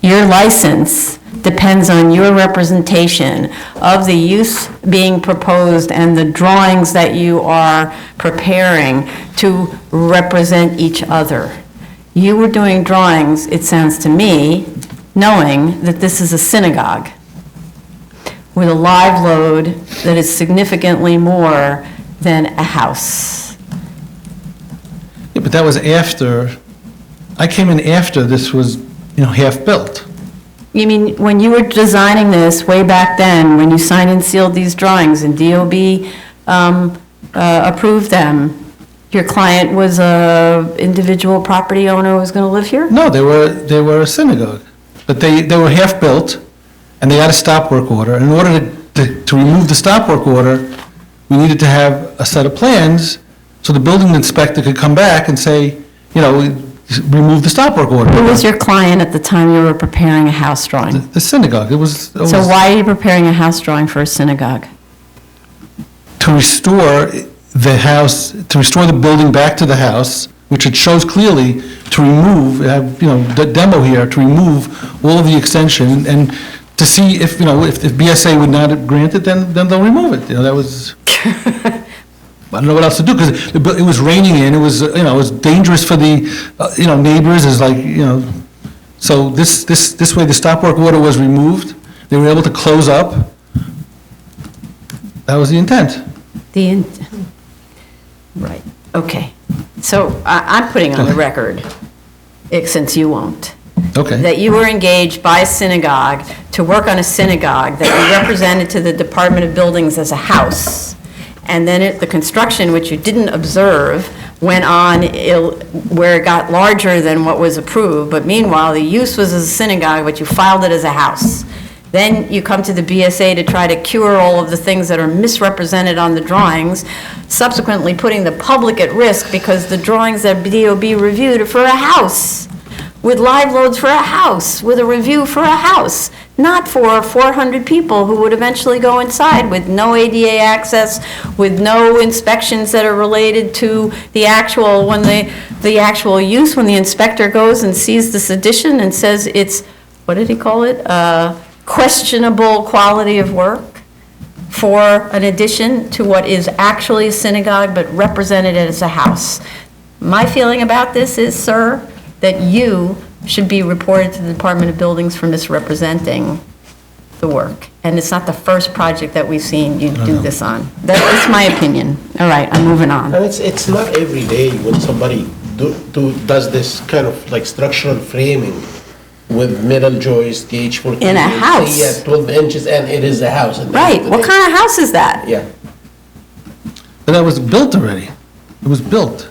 Your license depends on your representation of the use being proposed and the drawings that you are preparing to represent each other. You were doing drawings, it sounds to me, knowing that this is a synagogue with a live load that is significantly more than a house. Yeah, but that was after, I came in after this was, half-built. You mean, when you were designing this way back then, when you signed and sealed these drawings and DOB approved them, your client was a individual property owner who was going to live here? No, they were a synagogue, but they were half-built, and they had a stop work order. In order to remove the stop work order, we needed to have a set of plans, so the building inspector could come back and say, remove the stop work order. Who was your client at the time you were preparing a house drawing? The synagogue, it was... So why are you preparing a house drawing for a synagogue? To restore the house, to restore the building back to the house, which it shows clearly to remove, the demo here, to remove all of the extension, and to see if BSA would not grant it, then they'll remove it. That was... I don't know what else to do, because it was raining in, it was dangerous for the, neighbors, so this way the stop work order was removed, they were able to close up. That was the intent. Right, okay. So I'm putting on the record, since you won't, Okay. that you were engaged by a synagogue to work on a synagogue that you represented to the Department of Buildings as a house. And then the construction, which you didn't observe, went on where it got larger than what was approved, but meanwhile, the use was as a synagogue, but you filed it as a house. Then you come to the BSA to try to cure all of the things that are misrepresented on the drawings, subsequently putting the public at risk because the drawings that DOB reviewed are for a house, with live loads for a house, with a review for a house, not for 400 people who would eventually go inside with no ADA access, with no inspections that are related to the actual, when the actual use, when the inspector goes and sees this addition and says it's, what did he call it? Questionable quality of work for an addition to what is actually a synagogue but represented as a house. My feeling about this is, sir, that you should be reported to the Department of Buildings for misrepresenting the work. And it's not the first project that we've seen you do this on. That's my opinion. All right, I'm moving on. And it's not every day when somebody does this kind of like structural framing with metal joists, gauge for... In a house. Yeah, 12 inches, and it is a house. Right, what kind of house is that? Yeah. But that was built already. It was built.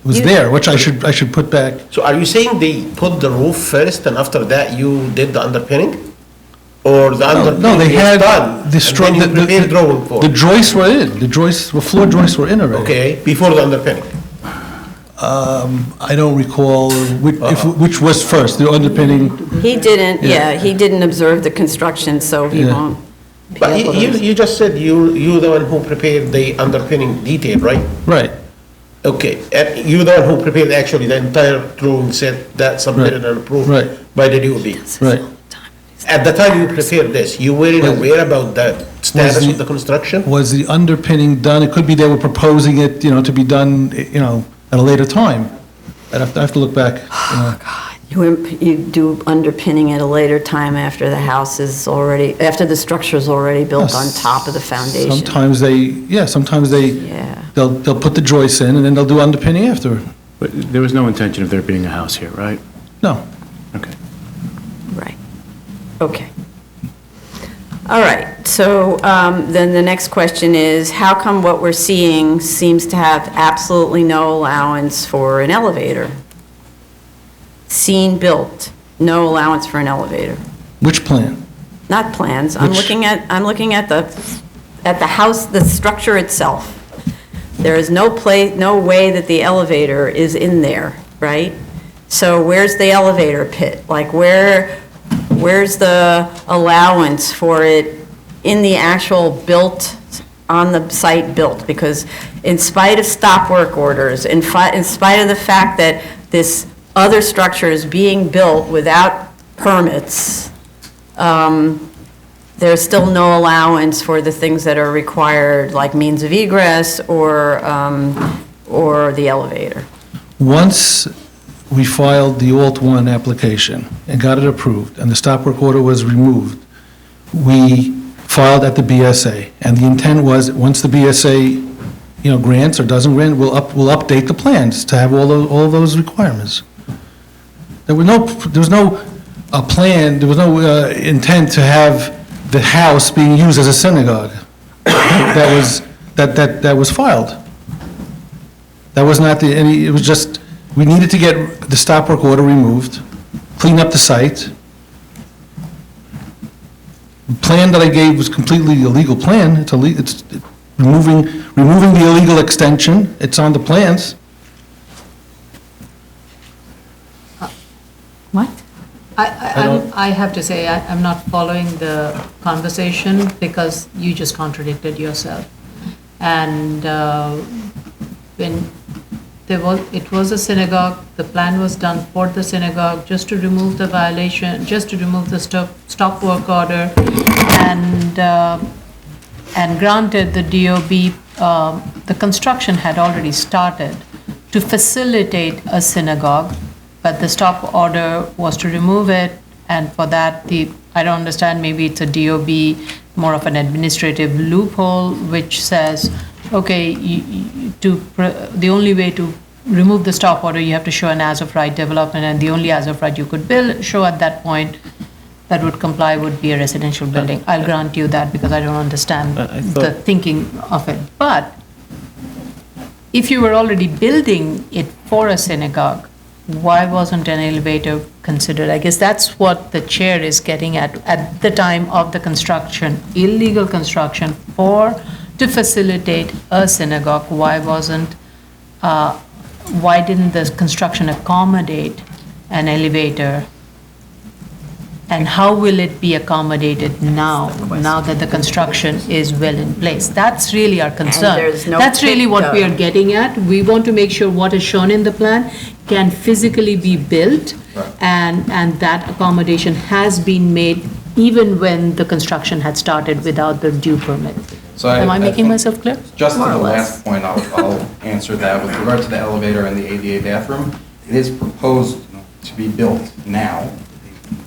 It was there, which I should put back. So are you saying they put the roof first and after that you did the underpinning? Or the underpinning No, they had done, and then you prepared drawing for the it? joists were in. The floor joists were in already. Okay, before the underpinning? I don't recall which was first, the underpinning. He didn't, he didn't observe the construction, so he won't. But you just said you the one who prepared the underpinning detail, right? Right. Okay, and you the one who prepared actually the entire drawing set that submitted and approved by the DOB? Right. At the time you prepared this, you weren't aware about the status of the construction? Was the underpinning done? It could be they were proposing it, to be done, at a later time. I have to look back. You do underpinning at a later time after the house is already, after the structure is already built on top of the foundation. Sometimes they'll put the joists in and then they'll do underpinning after. But there was no intention of there being a house here, right? No. Okay. Right. Okay. All right, so then the next question is, how come what we're seeing seems to have absolutely no allowance for an elevator? Seen built, no allowance for an elevator. Which plan? Not plans, I'm looking at the house, the structure itself. There is no way that the elevator is in there, right? So where's the elevator pit? Like where's the allowance for it in the actual built, on the site built? Because in spite of stop work orders, in spite of the fact that this other structure is being built without permits, there's still no allowance for the things that are required, like means of egress or the elevator. Once we filed the Alt-1 application and got it approved, and the stop work order was removed, we filed at the BSA. And the intent was, once the BSA, grants or doesn't grant, we'll update the plans to have all those requirements. There was no plan, there was no intent to have the house being used as a synagogue. That was filed. That was not it was just, we needed to get the stop work order removed, clean up the site. The plan that I gave was completely illegal plan. It's removing the illegal extension. It's on the plans. What? I have to say, I'm not following the conversation because you just contradicted yourself. And when it was a synagogue, the plan was done for the synagogue, just to remove the violation, just to remove the stop work order, and granted the DOB, the construction had already started to facilitate a synagogue, but the stop order was to remove it, and for that, I don't understand, maybe it's a DOB, more of an administrative loophole, which says, okay, the only way to remove the stop order, you have to show an as-of-right development, and the only as-of-right you could show at that point that would comply would be a residential building. I'll grant you that because I don't understand the thinking of it. But if you were already building it for a synagogue, why wasn't an elevator considered? I guess that's what the chair is getting at the time of the construction, illegal construction to facilitate a synagogue. Why didn't the construction accommodate an elevator? And how will it be accommodated now that the construction is well in place? That's really our concern. there's no That's really what we are pit, getting at. We want to make sure what is shown in the plan can physically be built, and that accommodation has been made even when the construction had started without the due permit. So Am I making think myself clear? Just to More the or less. last point, I'll answer that. With regard to the elevator and the ADA bathroom, it is proposed to be built now.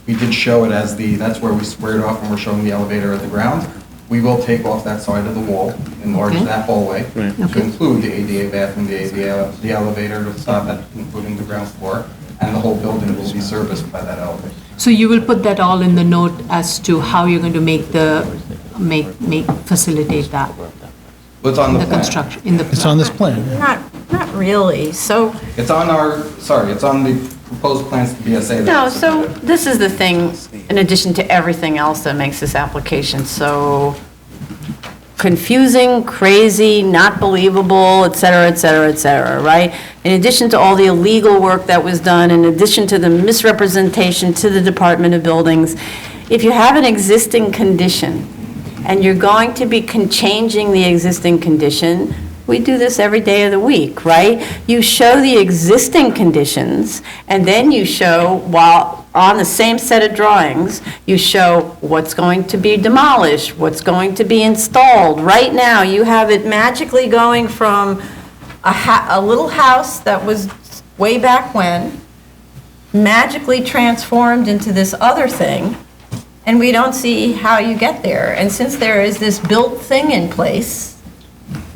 We did show it as that's where we squared off when we're showing the elevator at the ground. We will take off that side of the wall, enlarge Okay. that hallway Okay. to include the ADA bathroom, the elevator to stop at, including the ground floor, and the whole building will be serviced by that elevator. So you will put that all in the note as to how you're going to facilitate that? It's on the The plan. construction, in the. It's on this plan. Not really, so. It's on it's on the proposed plans to BSA. that No, was so submitted. this is the thing, in addition to everything else that makes this application so confusing, crazy, not believable, et cetera, et cetera, et cetera, right? In addition to all the illegal work that was done, in addition to the misrepresentation to the Department of Buildings, if you have an existing condition and you're going to be changing the existing condition, we do this every day of the week, right? You show the existing conditions, and then you show, while on the same set of drawings, you show what's going to be demolished, what's going to be installed. Right now, you have it magically going from a little house that was way back when, magically transformed into this other thing, and we don't see how you get there. And since there is this built thing in place,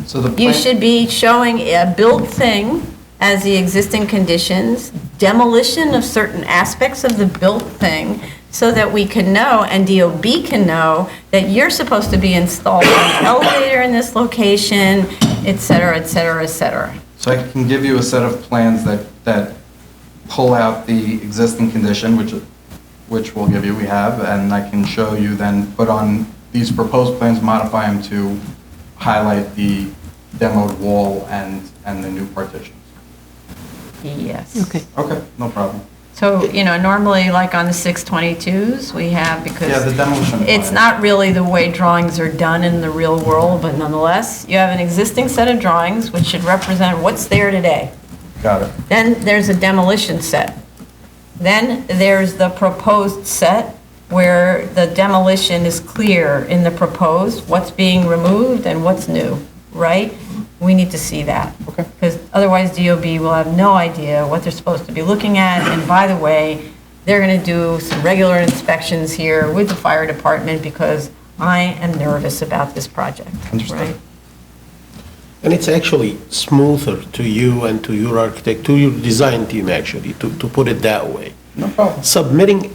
So the you plan- should be showing a built thing as the existing conditions, demolition of certain aspects of the built thing, so that we can know, and DOB can know, that you're supposed to be installing an elevator in this location, et cetera, et cetera, et cetera. So I can give you a set of plans that pull out the existing condition, which we'll give you, we have, and I can show you then, put on these proposed plans, modify them to highlight the demoed wall and the new partitions. Yes. Okay. Okay, no problem. So, normally, like on the 622s, we have, because Yeah, the demolition it's plan. not really the way drawings are done in the real world, but nonetheless, you have an existing set of drawings, which should represent what's there today. Got it. Then there's a demolition set. Then there's the proposed set, where the demolition is clear in the proposed, what's being removed and what's new, right? We need to see that. Okay. Because otherwise DOB will have no idea what they're supposed to be looking at. And by the way, they're going to do some regular inspections here with the fire department, because I am nervous about this project, right? And it's actually smoother to you and to your architect, to your design team, actually, to put it that way. No problem.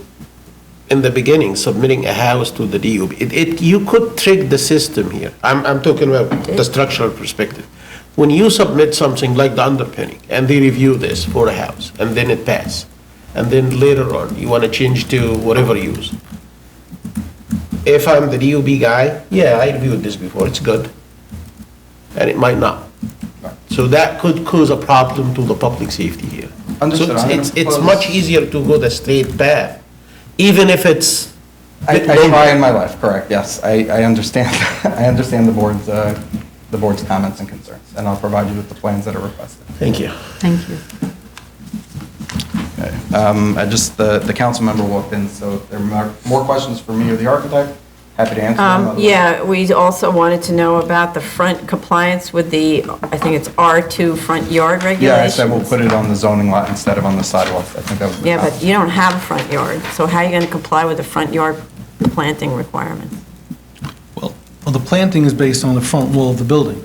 In the beginning, submitting a house to the DOB, you could trick the system here. I'm talking about the structural perspective. When you submit something like the underpinning, and they review this for a house, and then it passes, and then later on, you want to change to whatever use. If I'm the DOB guy, yeah, I reviewed this before, it's good. And it might not. So that could cause a problem to the public safety here. Understood. So I'm gonna it's propose- much easier to go the straight path, even if it's. I try in my life, correct, yes. I understand, I understand the board's comments and concerns, and I'll provide you with the plans that are requested. Thank you. Thank you. Okay. The council member walked in, so if there are more questions for me or the architect, happy to answer them. Otherwise- Yeah, we also wanted to know about the front compliance with the, I think it's R2 front yard Yeah, I regulations. said we'll put it on the zoning lot instead of on the sidewalk. I think that was the Yeah, but comment. you don't have a front yard, so how are you going to comply with the front yard planting requirements? Well, the planting is based on the front wall of the building.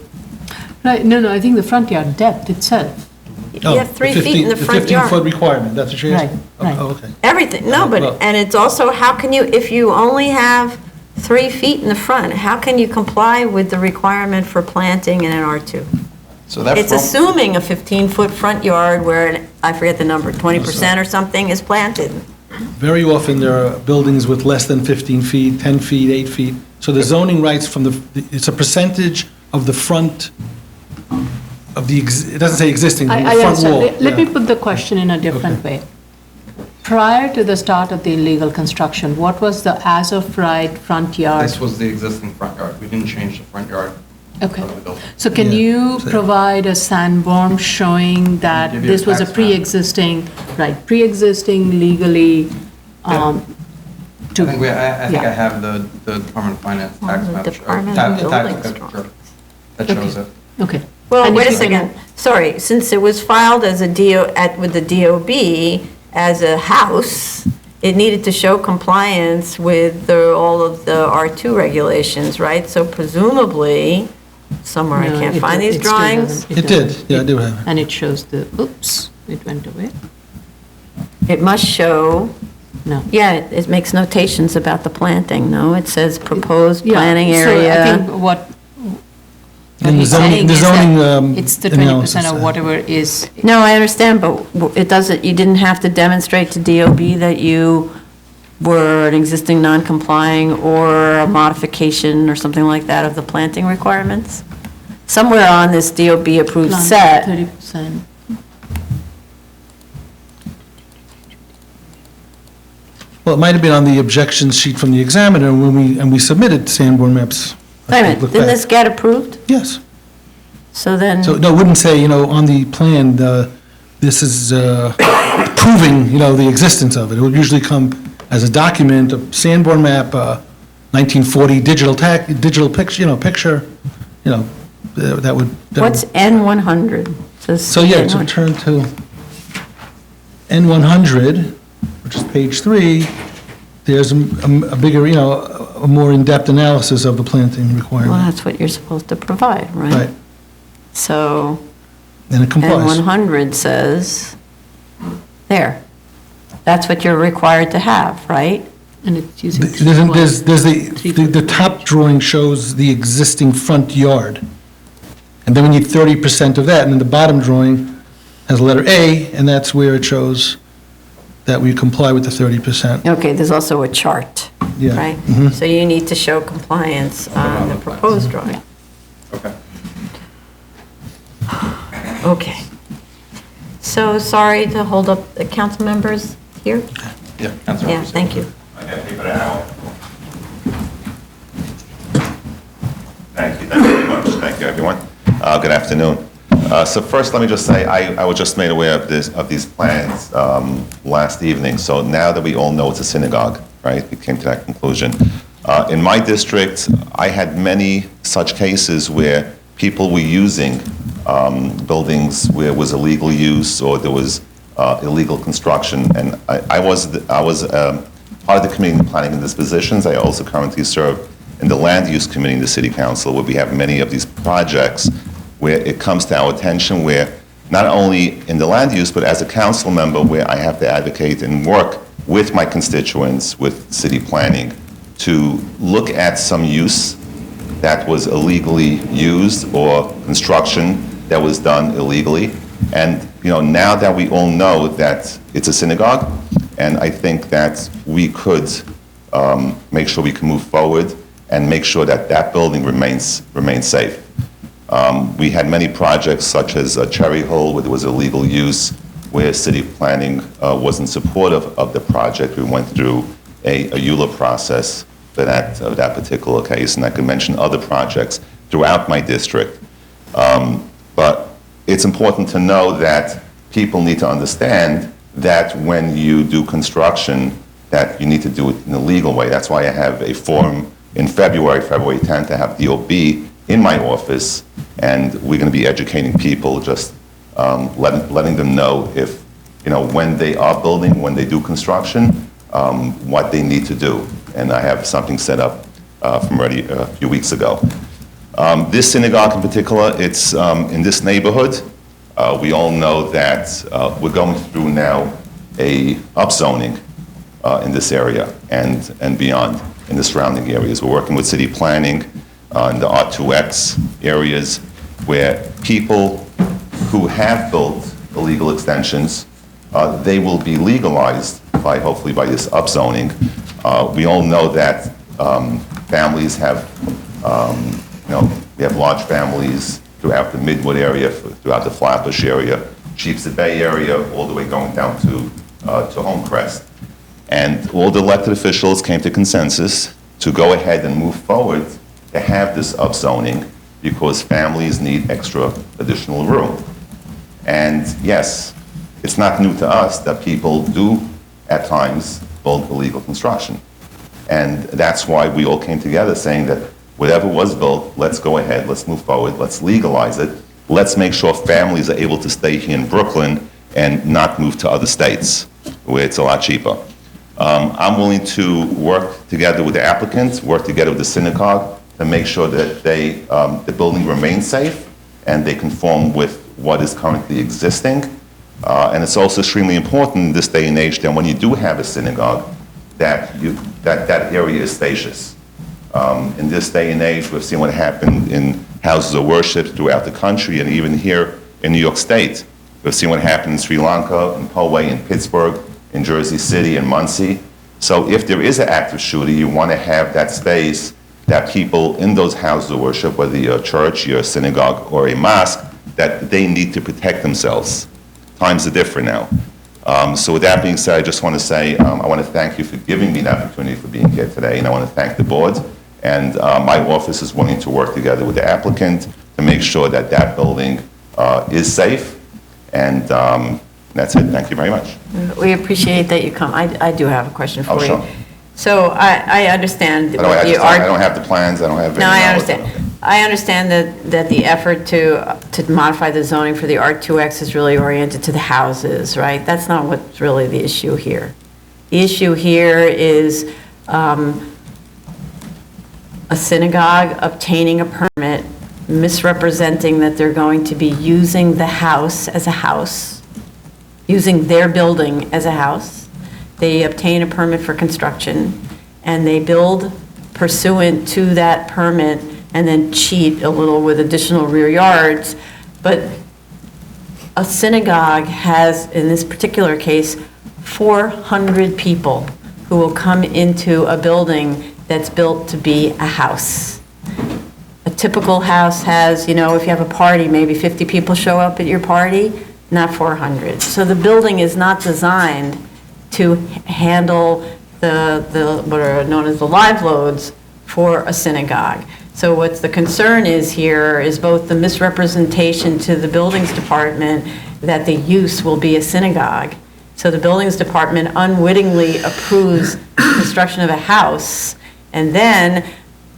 Right, no, I think the front yard depth itself. You have 3 feet in the front The 15-foot yard. requirement, that's what you're asking? Right, Oh, okay. Everything, no, but, and it's also, how can you, if you only have 3 feet in the front, how can you comply with the requirement for planting in an R2? So that It's front- assuming a 15-foot front yard where, I forget the number, 20% or something is planted. Very often, there are buildings with less than 15 feet, 10 feet, 8 feet. So the zoning rights from it's a percentage of the front of the, it doesn't say existing, the I front understand. wall. Let me Yeah. put the question in a different way. Prior to the start of the illegal construction, what was the as-of-right front yard? This was the existing front yard. We didn't change the front yard Okay. of the building. So can you provide a sandborn showing that Give you a this was a tax map. pre-existing legally, I think I think I yeah. have the Department of Finance tax the map. Department ta- of tax Buildings picture That shows it. Okay. Well, And wait if a you can- second, sorry, since it was filed as a with the DOB as a house, it needed to show compliance with all of the R2 regulations, right? So presumably, somewhere I No, can't it- find these it still drawings. doesn't. It did, yeah, I do have it. And it shows the, oops, it went away. It must show, No. yeah, it makes notations about the planting, no? It says proposed planning Yeah, area. so I think what And the he's saying zoning, the is that zoning it's the analysis 20% of side. whatever is, No, I understand, but it doesn't, you didn't have to demonstrate to DOB that you were an existing non-complying or a modification or something like that of the planting requirements? Somewhere on this DOB approved plant set, 30%. Well, it might have been on the objection sheet from the examiner when we submitted Sanborn maps. wait a minute, Look didn't back. this get approved? Yes. So then, So, no, it wouldn't say, on the plan, this is proving, the existence of it. It would usually come as a document, a Sanborn map, 1940 digital picture, that would. what's N100? Says So, yeah, to N100. turn to N100, which is page 3, there's a bigger, a more in-depth analysis of the planting Well, requirement. that's what you're supposed to provide, right? Right, So and it complies. N100 says, there. That's what you're required to have, right? And it's using. There's the top drawing shows the existing front yard. And then we need 30% of that, and then the bottom drawing has letter A, and that's where it shows that we comply with the 30%. Okay, there's also a chart, Yeah. right? Mhm. So you need to show compliance on the proposed drawing. Okay. Okay. So sorry to hold up the council members here? Yeah, that's right. Yeah, thank you. Thank you very much. Thank you, everyone. Good afternoon. So first, let me just say, I was just made aware of these plans last evening. So now that we all know it's a synagogue, right, we came to that conclusion. In my district, I had many such cases where people were using buildings where it was illegal use or there was illegal construction. And I was part of the Committee on Planning and Dispositions. I also currently serve in the Land Use Committee in the City Council, where we have many of these projects where it comes to our attention, where not only in the land use, but as a council member, where I have to advocate and work with my constituents, with city planning, to look at some use that was illegally used or construction that was done illegally. And, now that we all know that it's a synagogue, and I think that we could make sure we can move forward and make sure that that building remains safe. We had many projects such as Cherry Hole, where there was illegal use, where city planning wasn't supportive of the project. We went through a EULA process for that particular case, and I could mention other projects throughout my district. But it's important to know that people need to understand that when you do construction, that you need to do it in a legal way. That's why I have a forum in February 10th, to have DOB in my office, and we're going to be educating people, just letting them know if, when they are building, when they do construction, what they need to do. And I have something set up from already a few weeks ago. This synagogue in particular, it's in this neighborhood. We all know that we're going through now a upzoning in this area and beyond in the surrounding areas. We're working with city planning in the R2X areas where people who have built illegal extensions, they will be legalized by, hopefully by this upzoning. We all know that families have, we have large families throughout the Midwood area, throughout the Flatbush area, Sheepshead Bay area, all the way going down to Homecrest. And all the elected officials came to consensus to go ahead and move forward to have this upzoning because families need extra additional room. And yes, it's not new to us that people do at times build illegal construction. And that's why we all came together saying that whatever was built, let's go ahead, let's move forward, let's legalize it. Let's make sure families are able to stay here in Brooklyn and not move to other states where it's a lot cheaper. I'm willing to work together with the applicants, work together with the synagogue to make sure that the building remains safe and they conform with what is currently existing. And it's also extremely important in this day and age that when you do have a synagogue, that area is spacious. In this day and age, we've seen what happened in houses of worship throughout the country and even here in New York State. We've seen what happened in Sri Lanka, in Poway, in Pittsburgh, in Jersey City, in Muncie. So if there is an active shooter, you want to have that space that people in those houses of worship, whether you're a church, you're a synagogue, or a mosque, that they need to protect themselves. Times are different now. So with that being said, I just want to say I want to thank you for giving me the opportunity for being here today, and I want to thank the board. And my office is willing to work together with the applicant to make sure that that building is safe. And that's it. Thank you very much. We appreciate that you come. I do have a question for you. Sure. So I understand. I don't have the plans. I don't have. No, I understand. I understand that the effort to modify the zoning for the R2X is really oriented to the houses, right? That's not what's really the issue here. The issue here is a synagogue obtaining a permit, misrepresenting that they're going to be using the house as a house, using their building as a house. They obtain a permit for construction, and they build pursuant to that permit and then cheat a little with additional rear yards. But a synagogue has, in this particular case, 400 people who will come into a building that's built to be a house. A typical house has, if you have a party, maybe 50 people show up at your party, not 400. So the building is not designed to handle the what are known as the live loads for a synagogue. So what's the concern is here is both the misrepresentation to the buildings department that the use will be a synagogue. So the buildings department unwittingly approves construction of a house, and then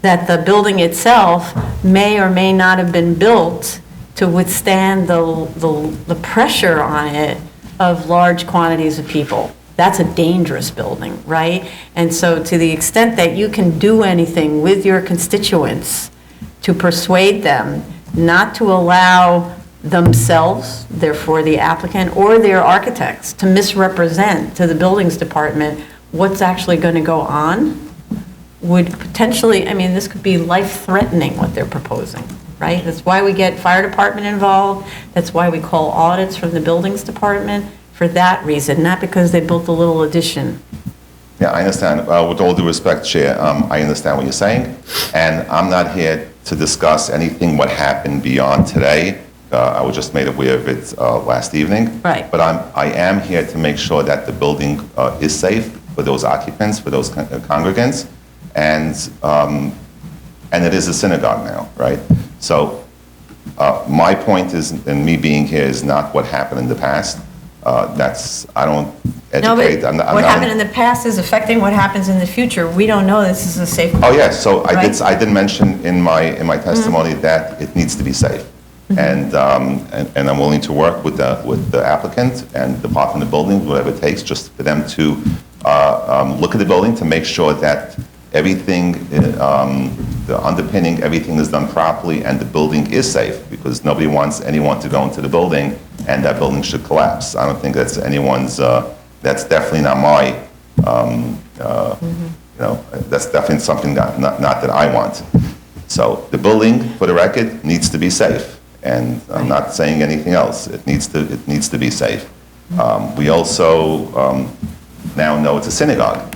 that the building itself may or may not have been built to withstand the pressure on it of large quantities of people. That's a dangerous building, right? And so to the extent that you can do anything with your constituents to persuade them not to allow themselves, therefore the applicant or their architects, to misrepresent to the buildings department what's actually going to go on, would potentially, this could be life-threatening what they're proposing, right? That's why we get fire department involved. That's why we call audits from the buildings department, for that reason, not because they built a little addition. Yeah, I understand. With all due respect, Chair, I understand what you're saying, and I'm not here to discuss anything what happened beyond today. I was just made aware of it last evening. Right. But I am here to make sure that the building is safe for those occupants, for those congregants, and it is a synagogue now, right? So my point is, and me being here, is not what happened in the past. I don't educate. No, but what happened in the past is affecting what happens in the future. We don't know this is a safe. Oh, yes, so right? I did mention in my testimony that it needs to be safe. And I'm willing to work with the applicant and Department of Buildings, whatever it takes, just for them to look at the building to make sure that everything, the underpinning, everything is done properly and the building is safe, because nobody wants anyone to go into the building and that building should collapse. I don't think that's anyone's, that's definitely not my, that's definitely something not that I want. So the building, for the record, needs to be safe. And I'm not saying anything else. It needs to be safe. We also now know it's a synagogue.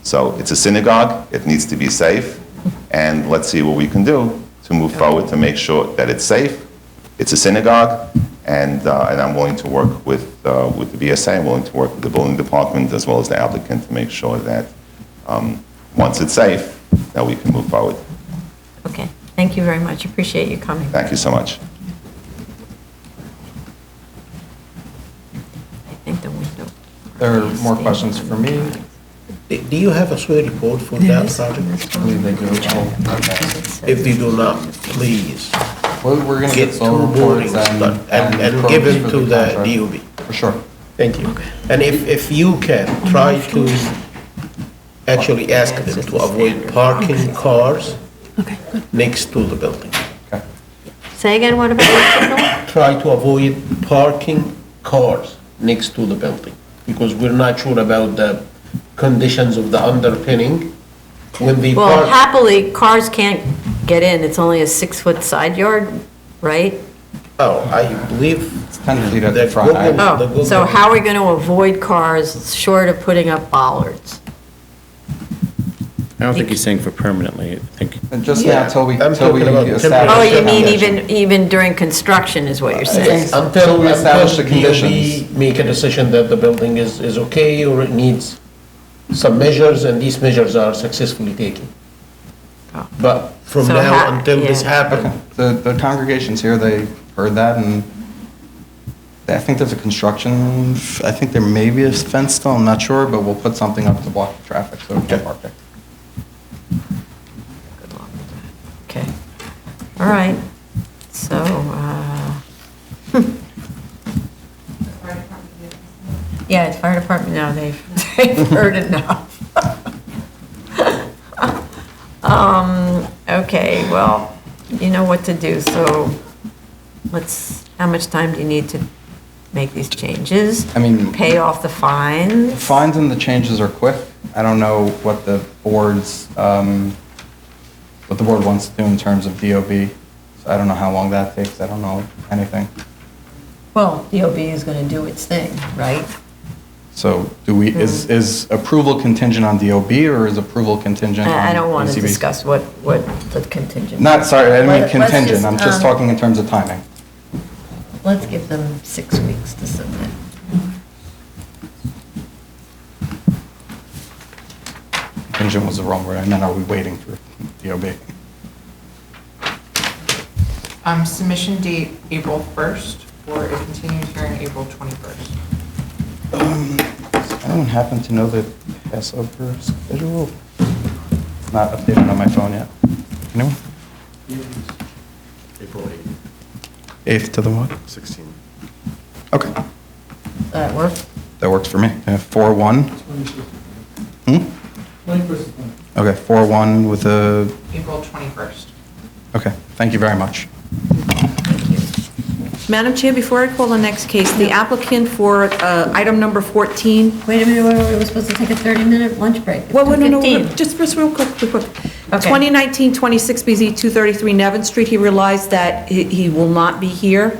So it's a synagogue, it needs to be safe, and let's see what we can do to move forward to make sure that it's safe. It's a synagogue, and I'm willing to work with the BSA, I'm willing to work with the building department as well as the applicant to make sure that once it's safe, that we can move forward. Okay, thank you very much, appreciate you coming. Thank you so much. I think the window. There are more questions for me. Do you have a SWAY report for that project? I believe they do. If they do not, please. We're going to get get two solar borings reports done and give it to the DOB. For sure. Thank you. And if you can, try to actually ask them to avoid parking cars next to the building. Say again, what about the signal? Try to avoid parking cars next to the building, because we're not sure about the conditions of the underpinning. When they Well, park, happily, cars can't get in, it's only a 6-foot side yard, right? oh, I believe. It's 10 feet at the front. Oh, so how are we going to avoid cars short of putting up bollards? I don't think he's saying for permanently. I think. And just now, till we talking about establish. Oh, you the mean foundation. even during construction is what you're saying? Until we establish the DOB conditions. make a decision that the building is okay or it needs some measures, and these measures are successfully taken. But from So now until this yeah. happens, The congregation's here, they heard that, and I think there's a construction, I think there may be a fence still, I'm not sure, but we'll put something up to block the traffic, so we can park there. Okay, all right, so, yeah, it's fire department now, they've heard enough. Okay, well, you know what to do, so how much time do you need to make these changes? I mean- Pay off the fines? Fines and the changes are quick. I don't know what the board's, what the board wants to do in terms of DOB. So I don't know how long that takes. I don't know anything. Well, DOB is gonna do its thing, right? So do we, is approval contingent on DOB or is approval contingent on I don't want to ECB? discuss what the contingent. Not, sorry, I didn't mean Let's contingent. just, I'm just talking in terms of timing. Let's give them 6 weeks to submit. Contingent was the wrong word. I meant, are we waiting for DOB? Submission date April 1st or a continued hearing April 21st. Does anyone happen to know the Passover schedule? Not updated on my phone yet. Anyone? April 8th. 8th to the what? 16. Okay, That work? that works for me. 4/1? Hmm? 21st. Okay, 4/1 with a, April 21st. okay, thank you very much. Madam Chair, before I call the next case, the applicant for item number 14. Wait a minute, we were supposed to take a 30-minute lunch break. It's Well, no, 2:15. just real quick. Okay. 2019-26 BZ 233 Nevin Street, he realized that he will not be here.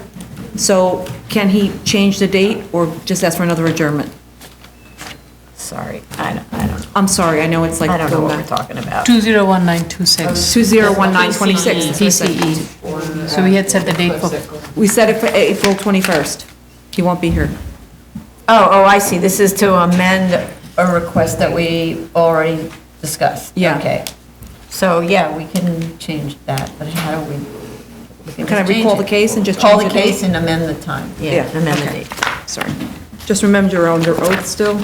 So can he change the date or just ask for another adjournment? Sorry, I don't, I'm sorry, I know it's like. I don't know what we're talking about. 201926. 2019-26. TCE. So we had set the date for, We set it for April 21st. He won't be here. Oh, I see, this is to amend a request that we already discussed. Yeah. Okay, so, yeah, we can change that, but how do we? Can I just change recall it. the case and just Call change the the date? case and amend the time, yeah, amend the okay. date. Sorry. Just remember you're under oath still.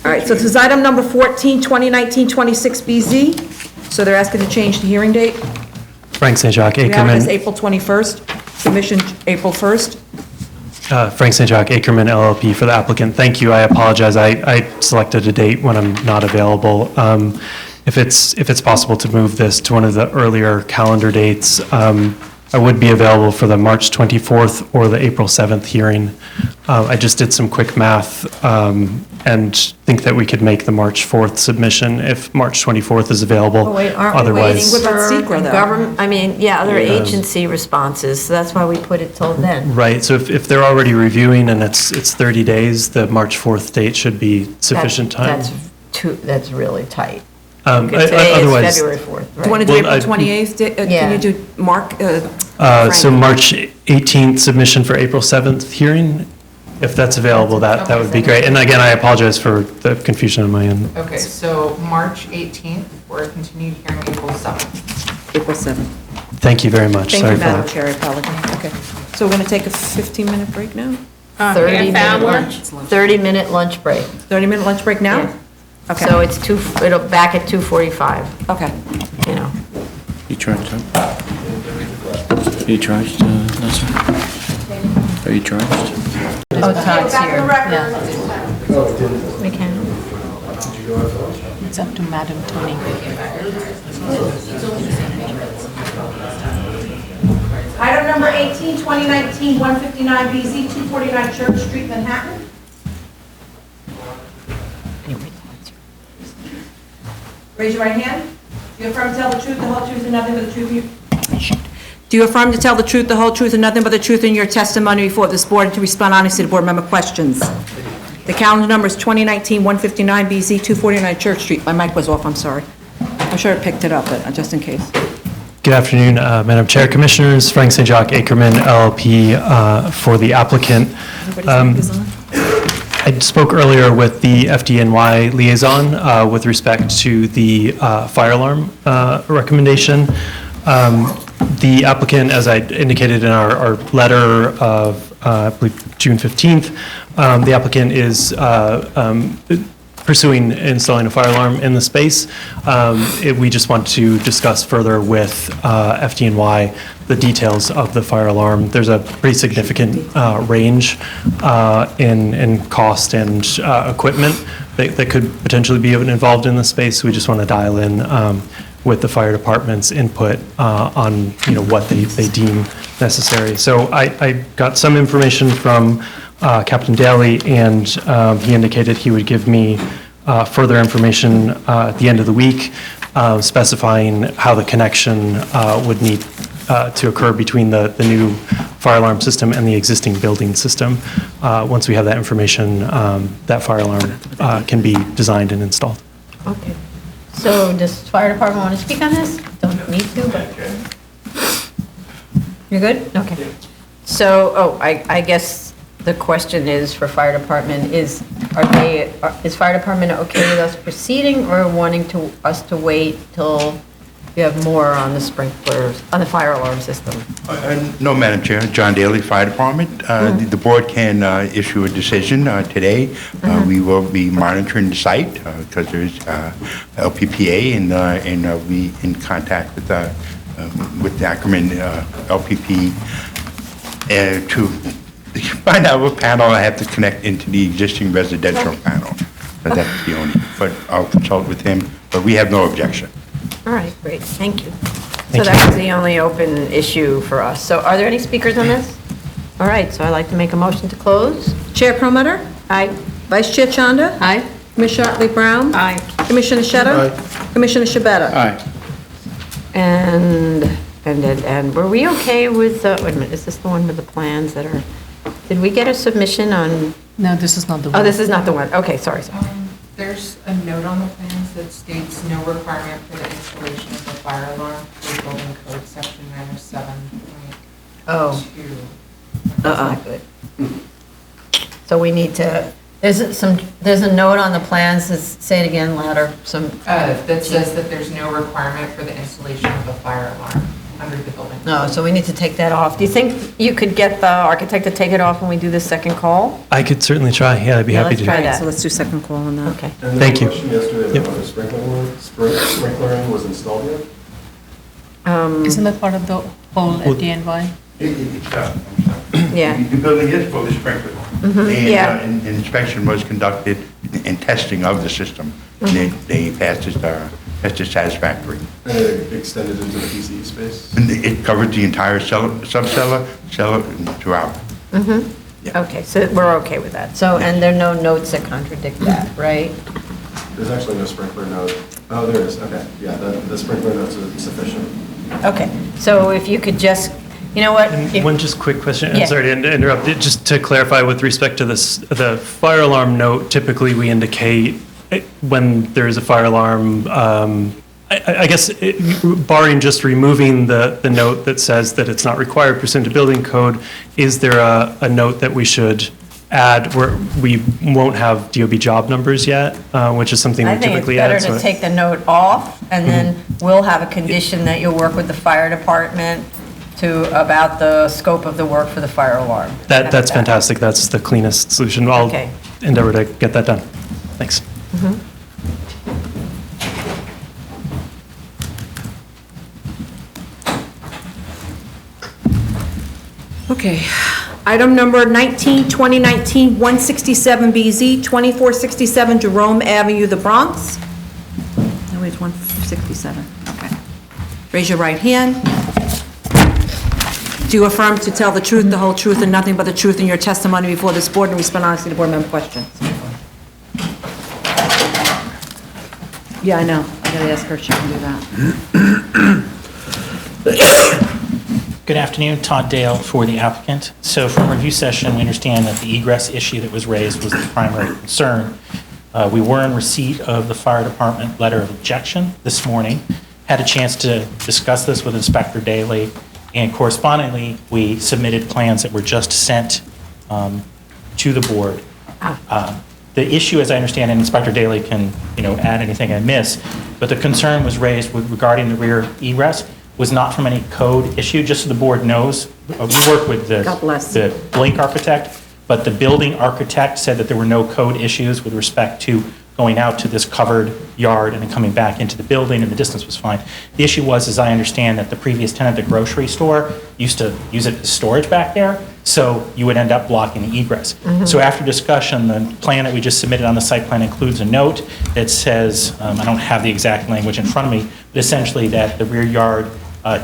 All right, so this is item number 14, 2019-26 BZ. So they're asking to change the hearing date. Frank St. Jacques, We have it as Ackerman, April 21st, submission April 1st. Frank St. Jacques, Ackerman LLP for the applicant. Thank you, I apologize, I selected a date when I'm not available. If it's possible to move this to one of the earlier calendar dates, I would be available for the March 24th or the April 7th hearing. I just did some quick math and think that we could make the March 4th submission if March 24th is available. Oh, wait, aren't we Otherwise- waiting for secret, though? government, I mean, yeah, other Yeah. agency responses, so that's why we put it till then. Right, so if they're already reviewing and it's 30 days, the March 4th date should be sufficient time. That's really tight. Um, Because today is otherwise- February 4th, Do you want to do Well, April I- 28th? Can Yeah. you do Mark? So March 18th submission for April 7th hearing, if that's available, that would be great. And again, I apologize for the confusion on my end. Okay, so March 18th, for a continued hearing April 7th. April 7th. Thank you very much. Thank Sorry you, for Madam that. Chair, I apologize. Okay. So we're going to take a 15-minute break now? 30-minute lunch, 30-minute lunch break. 30-minute lunch break now? Yeah. Okay. So it's it'll back at 2:45, Okay. you know. You charged, huh? You charged, Lester? Are you charged? Oh, Todd's here. Yeah. We can. It's up to Madam Tony. Item number 18, 2019, 159 BZ, 249 Church Street, Manhattan. Raise your right hand. Do you affirm to tell the truth, the whole truth, and nothing but the truth? Do you affirm to tell the truth, the whole truth, and nothing but the truth in your testimony before this board, and to respond honestly to board member questions? The calendar number is 2019, 159 BZ, 249 Church Street. My mic was off, I'm sorry. I'm sure I picked it up, but just in case. Good afternoon, Madam Chair, Commissioners. Frank St. Jacques Ackerman, LLP, for the applicant. I spoke earlier with the FDNY liaison with respect to the fire alarm recommendation. The applicant, as I indicated in our letter of, I believe, June 15th, the applicant is pursuing installing a fire alarm in the space. We just want to discuss further with FDNY the details of the fire alarm. There's a pretty significant range in cost and equipment that could potentially be involved in the space. We just want to dial in with the fire department's input on what they deem necessary. So I got some information from Captain Daly, and he indicated he would give me further information at the end of the week, specifying how the connection would need to occur between the new fire alarm system and the existing building system. Once we have that information, that fire alarm can be designed and installed. Okay. So does the fire department want to speak on this? Don't need to, but. You're good? Okay. So, I guess the question is for fire department is fire department okay with us proceeding or wanting us to wait till you have more on the sprinklers, on the fire alarm system? No, Madam Chair. John Daly, Fire Department. The board can issue a decision today. We will be monitoring the site because there's LPPA, and we in contact with the Ackerman LPP to find out what panel I have to connect into the existing residential panel. But that's the only, but I'll consult with him, but we have no objection. All right, great, thank you. So that was the only open issue for us. So are there any speakers on this? All right, so I'd like to make a motion to close. Chair Promoter? Aye. Vice Chair Chanda? Aye. Commissioner Otley Brown? Aye. Commissioner Shetta? Aye. Commissioner Shabeta? Aye. And were we okay with, wait a minute, is this the one with the plans that are, did we get a submission on? No, this is not the one. Oh, this is not the one, okay, sorry. There's a note on the plans that states no requirement for the installation of the fire alarm for building code section 907.2. Oh. That's not good. So we need to, there's a note on the plans, say it again louder, That says that there's no requirement for the installation of a fire alarm under the building. No, so we need to take that off. Do you think you could get the architect to take it off when we do the second call? I could certainly try, yeah, I'd be happy let's to. try that. So let's do second call on that. Okay. Thank you. Yesterday, Yep. the sprinklering was installed yet? Isn't that part of the whole FDNY? Yeah. The building is fully sprinkled. yeah. And inspection was conducted and testing of the system. And they passed That's just satisfactory. And it extended into the PCE space? And it covered the entire cellar throughout. Okay, so we're okay with that. So, and there are no notes that contradict that, right? There's actually no sprinkler note. Oh, there is, okay. Yeah, the sprinkler notes are sufficient. Okay, so if you could just, you know what? And if- one just quick question, Yeah. I'm sorry to interrupt, just to clarify with respect to this, the fire alarm note, typically we indicate when there's a fire alarm, I guess barring just removing the note that says that it's not required pursuant to building code, is there a note that we should add where we won't have DOB job numbers yet, which is something I we think it's typically add? better to take the note off, and then we'll have a condition that you'll work with the fire department about the scope of the work for the fire alarm. That's fantastic. That's the cleanest solution. I'll Okay. endeavor to get that done. Thanks. Okay. Item number 19, 2019-167BZ, 2467 Jerome Avenue, the Bronx. No, it's 167, okay. Raise your right hand. Do you affirm to tell the truth, the whole truth, and nothing but the truth in your testimony before this board and respond honestly to board member questions? Yeah, I know. I gotta ask her if she can do that. Good afternoon, Todd Dale for the applicant. So from review session, we understand that the egress issue that was raised was the primary concern. We were in receipt of the fire department letter of objection this morning, had a chance to discuss this with Inspector Daly, and correspondingly, we submitted plans that were just sent to the board. The issue, as I understand, and Inspector Daly can, add anything I miss, but the concern was raised regarding the rear egress was not from any code issue, just so the board knows. We work with the Blake architect, but the building architect said that there were no code issues with respect to going out to this covered yard and then coming back into the building, and the distance was fine. The issue was, as I understand, that the previous tenant, the grocery store, used to use it as storage back there, so you would end up blocking the egress. So after discussion, the plan that we just submitted on the site plan includes a note that says, I don't have the exact language in front of me, but essentially that the rear yard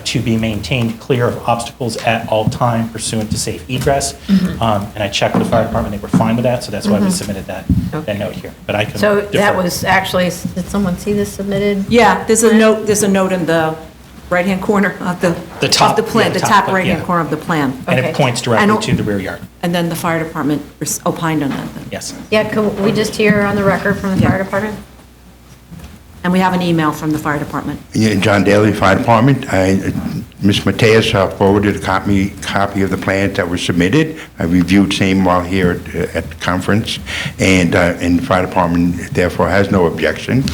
to be maintained clear of obstacles at all time pursuant to safe egress. And I checked with the fire department, they were fine with that, so that's why we submitted that note here. But I can So that defer. was actually, did someone see this submitted? Yeah, there's a note in the right-hand corner of the top, of the plan, yeah, the top, top but right-hand yeah. corner of the plan. And Okay. it points directly to the rear yard. And then the fire department opined on that then. Yes. Yeah, can we just hear on the record from the fire department? And we have an email from the fire department. Yeah, John Daly, Fire Department. Ms. Mateus forwarded a copy of the plans that were submitted. I reviewed same while here at the conference, and the Fire Department therefore has no objection.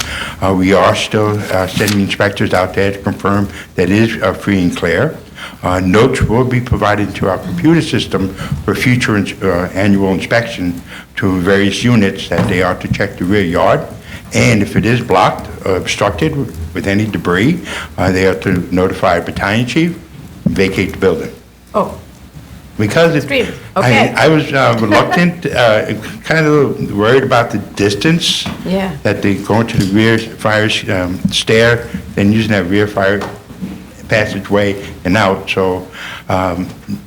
We are still sending inspectors out there to confirm that it is free and clear. Notes will be provided to our computer system for future annual inspection to various units that they are to check the rear yard. And if it is blocked or obstructed with any debris, they have to notify battalion chief, vacate the building. Oh. Because Extreme. Okay. I was reluctant, kind of worried about the distance Yeah. that they go into the rear fire stair, then using that rear fire passageway and out. So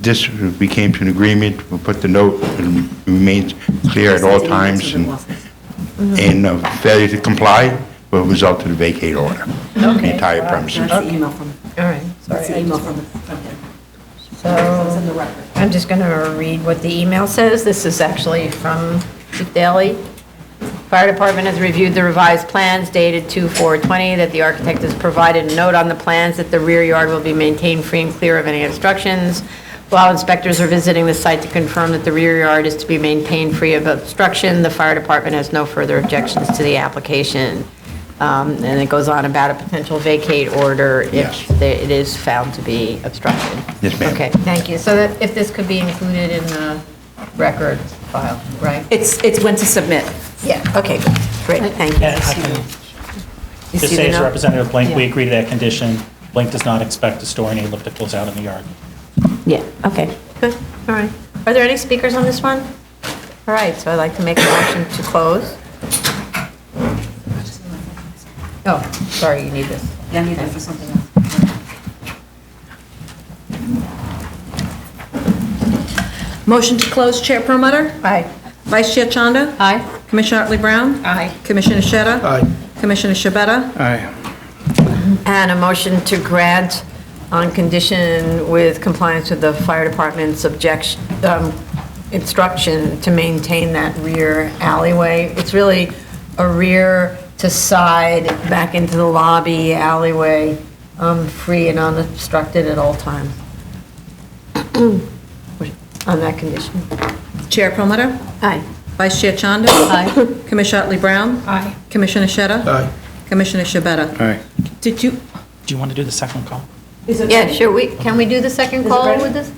this, we came to an agreement, we put the note, it remains clear at all times, and failure to comply will result in a vacate order. The entire premises. That's the email from, All right, that's sorry. the email from the, So, it's in the record. I'm just going to read what the email says. This is actually from Chief Daly. Fire Department has reviewed the revised plans dated 2/4/20, that the architect has provided a note on the plans that the rear yard will be maintained free and clear of any obstructions. While inspectors are visiting the site to confirm that the rear yard is to be maintained free of obstruction, the fire department has no further objections to the application. And it goes on about a potential vacate order if it is found to be obstructed. Yes, ma'am. Okay, thank you. So that if this could be included in the record file, right? It's when to submit. Yeah, okay, good. Great, thank you. And I can You just see say the as note? Representative Blink, we Yeah. agree to that condition. Blink does not expect to store any ellipticals out in the yard. Yeah, okay, good, all right. Are there any speakers on this one? All right, so I'd like to make a motion to close. Oh, sorry, you need this. Yeah, I need that for something else. Motion to close, Chair Perlmutter? Aye. Vice Chair Chanda? Aye. Commissioner Otley Brown? Aye. Commissioner Sheta? Aye. Commissioner Shabeta? Aye. And a motion to grant on condition with compliance with the fire department's instruction to maintain that rear alleyway. It's really a rear to side, back into the lobby alleyway, free and unobstructed at all times. On that condition. Chair Perlmutter? Aye. Vice Chair Chanda? Aye. Commissioner Otley Brown? Aye. Commissioner Sheta? Aye. Commissioner Shabeta? Aye. Did you, Do you want to do the second call? Yeah, sure, can we do the second call with this?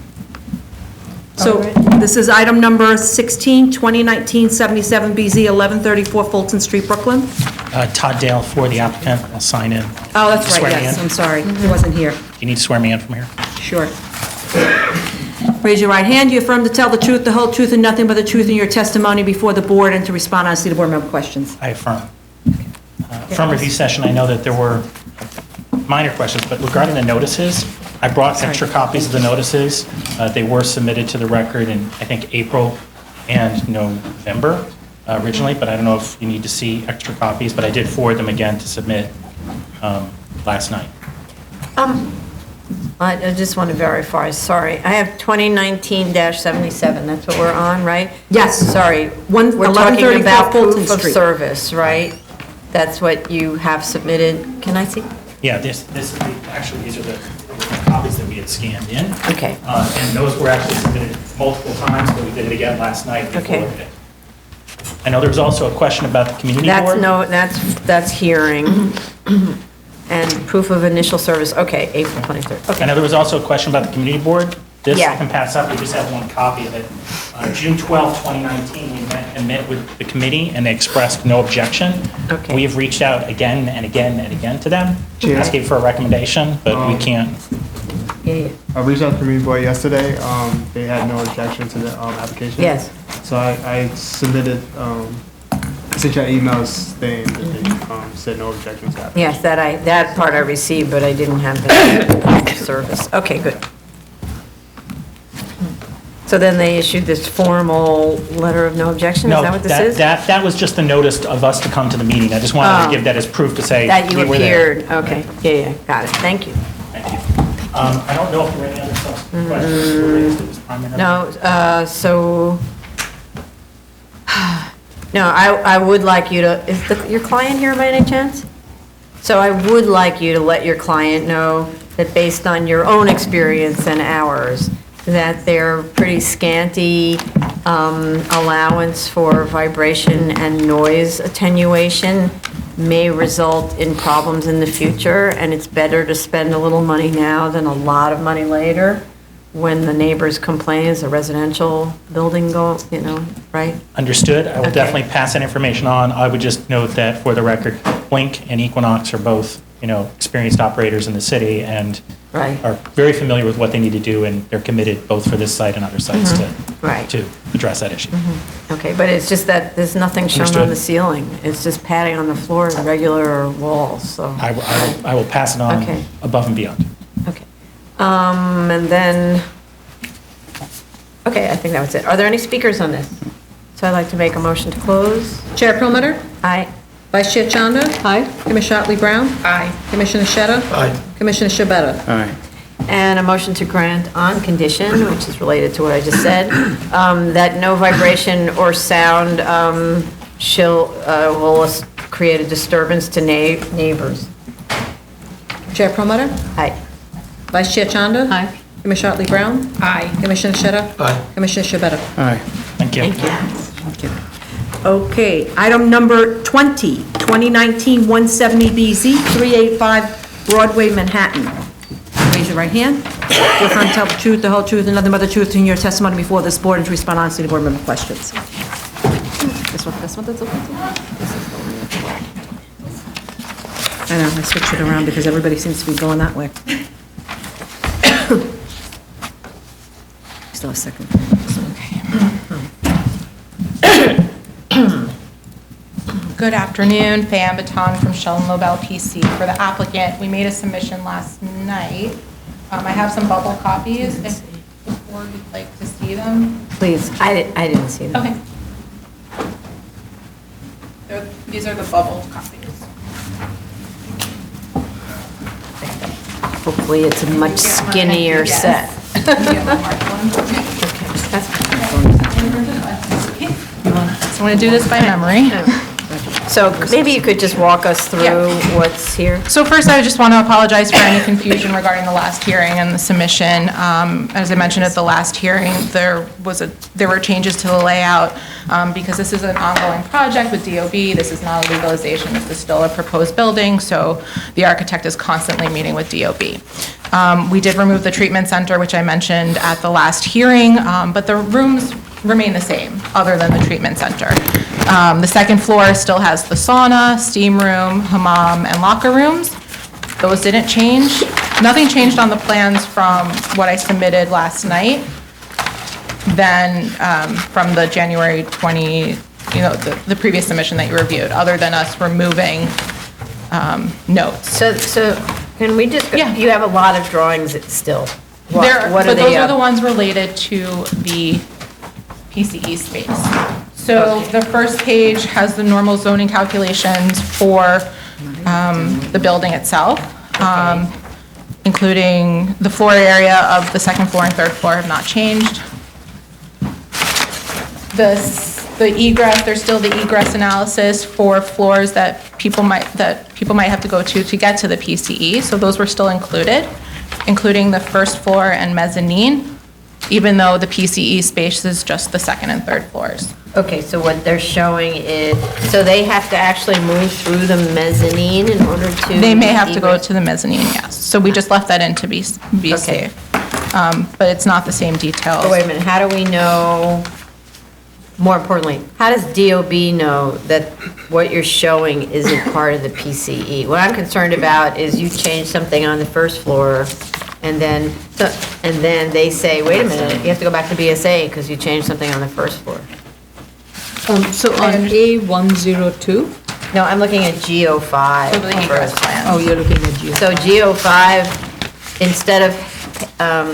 so this is item number 16, 2019-77BZ, 1134 Fulton Street, Brooklyn? Todd Dale for the applicant. I'll sign in. Oh, that's Swear right, me yes, in. I'm sorry, he wasn't here. Do you need to swear me in from here? Sure. Raise your right hand. You affirm to tell the truth, the whole truth, and nothing but the truth in your testimony before the board and to respond honestly to board member questions. I affirm. From review session, I know that there were minor questions, but regarding the notices, I brought extra copies of the notices. They were submitted to the record in, I think, April and November originally, but I don't know if you need to see extra copies, but I did forward them again to submit last night. I just want to verify, sorry. I have 2019-77, that's what we're on, right? Yes. Sorry. We're talking 1134 about Fulton proof of Street. service, right? That's what you have submitted. Can I see? Yeah, actually, these are the copies that we had scanned in. Okay. And those were actually submitted multiple times, but we did it again last night. We Okay. forwarded it. I know there was also a question about the community board. That's hearing. And proof of initial service, okay, April 23rd. I Okay. know there was also a question about the community board. This Yeah. I can pass up, we just have one copy of it. June 12, 2019, we met with the committee, and they expressed no objection. Okay. We have reached out again and again and again to them, Chair? asking for a recommendation, but we can't. Yeah. I reached out to the community board yesterday. They had no objection to the application. Yes. So I submitted, sent you emails saying that they said no objection to that. Yes, that part I received, but I didn't have the proof of service. Okay, good. So then they issued this formal letter of no objection? Is No, that what this is? that was just the notice of us to come to the meeting. I just wanted Oh. to give that as proof to say That you we were there. appeared, okay. Yeah, got it. Thank you. Thank you. I don't know if there are any other subsequent questions related to this primary. No, no, I would like you to, is your client here by any chance? So I would like you to let your client know that based on your own experience and ours, that their pretty scanty allowance for vibration and noise attenuation may result in problems in the future, and it's better to spend a little money now than a lot of money later when the neighbors complain, is a residential building right? Understood. I will Okay. definitely pass that information on. I would just note that, for the record, Blink and Equinox are both, experienced operators in the city and Right. are very familiar with what they need to do, and they're committed both for this site and other sites Right. to address that issue. Okay, but it's just that there's nothing shown on Understood. the ceiling. It's just padding on the floor and regular walls, so. I will pass it on Okay. above and beyond. And then, okay, I think that was it. Are there any speakers on this? So I'd like to make a motion to close. Chair Perlmutter? Aye. Vice Chair Chanda? Aye. Commissioner Otley Brown? Aye. Commissioner Sheta? Aye. Commissioner Shabeta? Aye. And a motion to grant on condition, which is related to what I just said, that no vibration or sound will create a disturbance to neighbors. Chair Perlmutter? Aye. Vice Chair Chanda? Aye. Commissioner Otley Brown? Aye. Commissioner Sheta? Aye. Commissioner Shabeta? Aye. Thank you. Thank you. Okay, item number 20, 2019-170BZ, 385 Broadway, Manhattan. Raise your right hand. Do you affirm to tell the truth, the whole truth, and nothing but the truth in your testimony before this board and to respond honestly to board member questions? This one that's open to? This is the one that's black. I know, I switched it around because everybody seems to be going that way. Still a second. Good afternoon, Pam Baton from Sheldon Lobel PC for the applicant. We made a submission last night. I have some bubble copies if the board would like to see them. Please, I didn't see them. Okay. These are the bubble copies. Hopefully, it's a much skinnier set. So I'm going to do this by memory. So maybe you could just walk us through what's here? So first, I just want to apologize for any confusion regarding the last hearing and the submission. As I mentioned at the last hearing, there were changes to the layout because this is an ongoing project with DOB. This is not a legalization. This is still a proposed building, so the architect is constantly meeting with DOB. We did remove the treatment center, which I mentioned at the last hearing, but the rooms remain the same, other than the treatment center. The second floor still has the sauna, steam room, hammam, and locker rooms. Those didn't change. Nothing changed on the plans from what I submitted last night. Then from the January 20, the previous submission that you reviewed, other than us removing notes. So can we just, you have a lot of drawings still. What But are they those are of? the ones related to the PCE space. So the first page has the normal zoning calculations for the building itself, including the floor area of the second floor and third floor have not changed. The egress, there's still the egress analysis for floors that people might have to go to get to the PCE. So those were still included, including the first floor and mezzanine, even though the PCE space is just the second and third floors. Okay, so what they're showing is, so they have to actually move through the mezzanine in order to? They may have to go to the mezzanine, yes. So we just left that in to be safe. But it's not the same details. Oh, wait a minute, how do we know, more importantly, how does DOB know that what you're showing isn't part of the PCE? What I'm concerned about is you change something on the first floor, and then they say, wait a minute, you have to go back to BSA because you changed something on the first floor. So on A102? No, I'm looking at GO5. So the egress plans. Oh, you're looking at GO5. So GO5, instead of there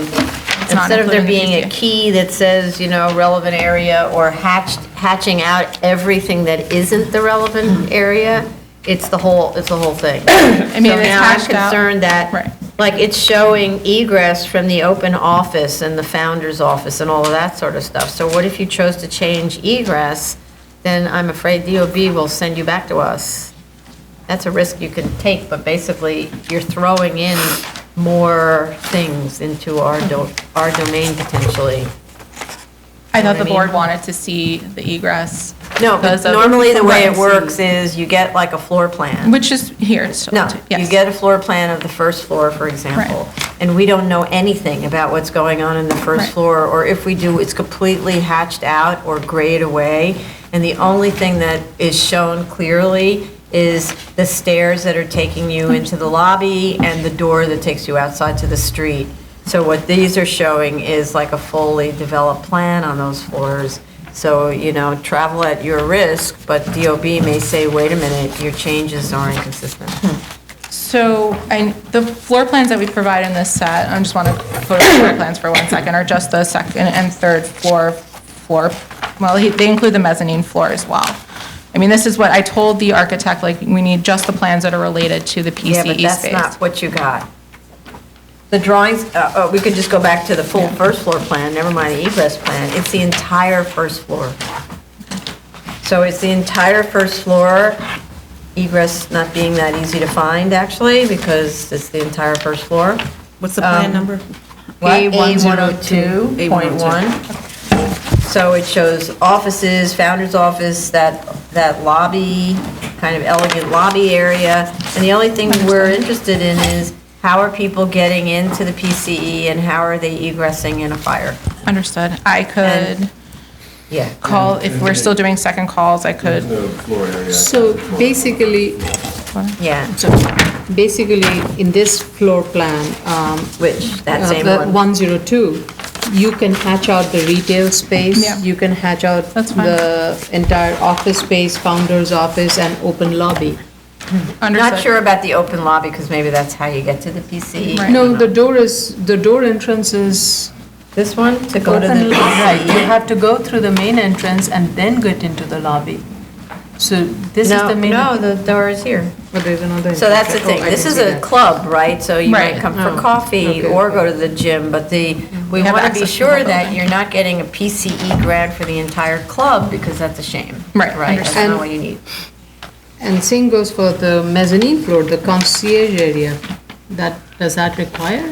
including the being a PCA. key that says, relevant area, or hatching out everything that isn't the relevant area, it's the whole thing. I mean, So it's now I'm hashed out. concerned that, Right. like, it's showing egress from the open office and the founder's office and all of that sort of stuff. So what if you chose to change egress, then I'm afraid DOB will send you back to us. That's a risk you can take, but basically, you're throwing in more things into our domain potentially. I thought the I mean? board wanted to see the egress. No, but because of- normally the way it Right. works is you get like a floor plan. Which is here, it's still. No, yes. you get a floor plan of the first floor, for example, and we don't know anything about what's going on in the first Right. floor, or if we do, it's completely hatched out or grayed away, and the only thing that is shown clearly is the stairs that are taking you into the lobby and the door that takes you outside to the street. So what these are showing is like a fully developed plan on those floors. So, travel at your risk, but DOB may say, wait a minute, your changes are inconsistent. So the floor plans that we provide in this set, I just want to go to the floor plans for 1 second, are just the second and third floor. Well, they include the mezzanine floor as well. I mean, this is what I told the architect, like, we need just the plans that are related to the PCE space. Yeah, but that's not what you got. The drawings, we could just go back to the full first floor plan, never mind the egress plan. It's the entire first floor. So it's the entire first floor, egress not being that easy to find, actually, because it's the entire first floor. What's the plan number? What? A102.1. So it shows offices, founder's office, that lobby, kind of elegant lobby area. And the only thing we're interested in is how are people getting into the PCE and how are they egressing in a fire? Understood. I could call, if we're still doing second calls, I could. So basically, basically in this floor plan, which, that same the one? 102, you can hatch out the retail space. Yeah. You can hatch out That's fine. the entire office space, founder's office, and open lobby. Not sure about the open lobby, because maybe that's how you get to the PCE. No, the door entrance is. This one, to go to the open lobby. Right, you PCE? have to go through the main entrance and then get into the lobby. So this is the main. No, the door is here. Oh, there's another. So that's the entrance. thing, Oh, I this didn't is see a that. club, right? So you might Right. come for Oh, coffee okay. or go to the gym, but we have want to be access to sure the that building. you're not getting a PCE grant for the entire club, because that's a shame. Right, Right, that's understand. not what you need. And same goes for the mezzanine floor, the concierge area. Does that require?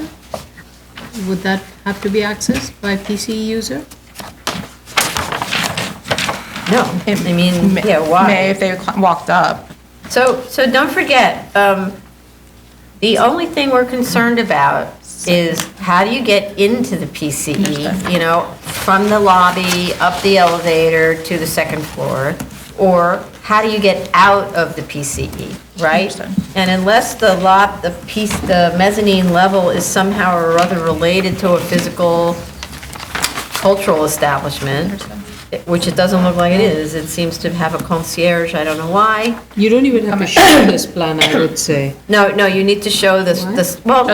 Would that have to be accessed by PCE user? No, I mean, yeah, why? May if they walked up. So don't forget, the only thing we're concerned about is how do you get into the PCE, you know, from the lobby, up the elevator to the second floor, or how do you get out of the PCE, right? And unless the mezzanine level is somehow or other related to a physical cultural establishment, which it doesn't look like it is. It seems to have a concierge, I don't know why. You don't even have to show this plan, I would say. No, you need to show well, Just no, for the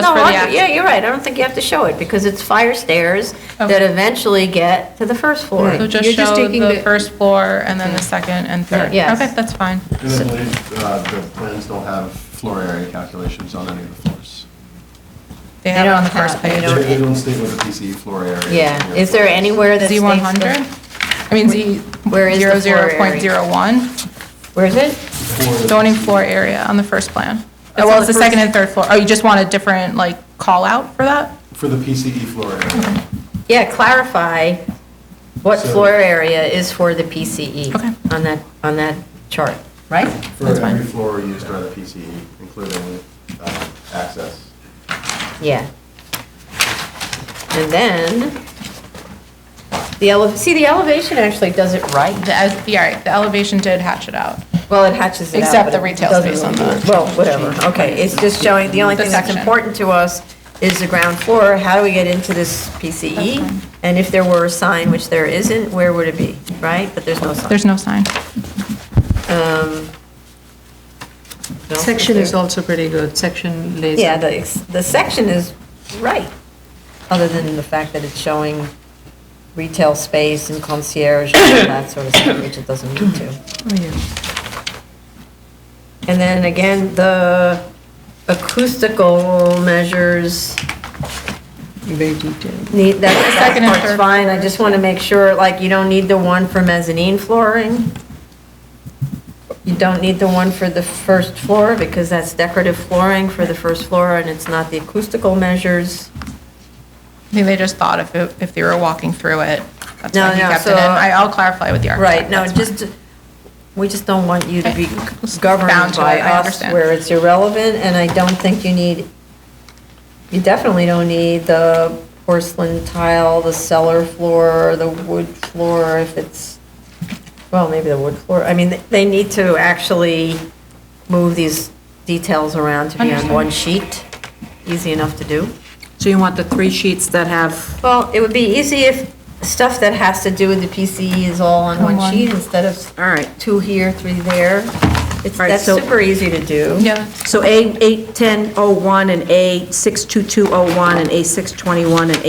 yeah, you're right, I don't think you have to show it, because it's fire stairs that eventually get to the first floor. So just You're just show taking the the- first floor and then the second and third. Yes. Okay, that's fine. And I believe the plans don't have floor area calculations on any of the floors. They have it on the first they page. don't- They don't state what the PCE floor area is. Yeah, is there anywhere that states Z100? I mean, Where is the floor area? 00.01, Where is it? zoning floor area on the first plan. It's Oh, well, on it's the the second and third floor. Oh, you just want a different, like, call out for that? For the PCE floor area. Yeah, clarify what So- floor area is for the PCE on that chart, right? For every floor used by the PCE, including access. Yeah. And then, the elevation actually does it right. Yeah, right, the elevation did hatch it out. Well, it hatches it out. Except but the it retail doesn't space on really do the- it. Well, whatever, okay, it's just showing, the only The thing that's section. important to us is the ground floor, how do we get into this PCE? And if there were a sign, which there isn't, where would it be, right? But there's no sign. There's no sign. No, Section there- is also pretty good, section lays. Yeah, out. the section is right, other than the fact that it's showing retail space and concierge and all that sort of stuff, which it doesn't need to. Oh, yeah. And then again, the acoustical measures, Very detailed. that second and part's third fine, I just want to make sure, like, you don't need the one for mezzanine flooring. You don't need the one for the first floor, because that's decorative flooring for the first floor, and it's not the acoustical measures. I think they just thought if they were walking through it, that's No, why he no, kept it so- in. I'll clarify with the architect. Right, no, that's fine. just, we just don't want you to be Bound governed to by it, I us understand. where it's irrelevant, and I don't think you definitely don't need the porcelain tile, the cellar floor, the wood floor, if it's, well, maybe the wood floor. I mean, they need to actually move these details around to be on Understand. one sheet, easy enough to do. So you want the 3 sheets that have, Well, it would be easy if stuff that has to do with the PCE is all on one sheet instead of all right. 2 here, 3 there. Right, That's so- super easy to do. Yeah, So A81001 and A62201 and A621 and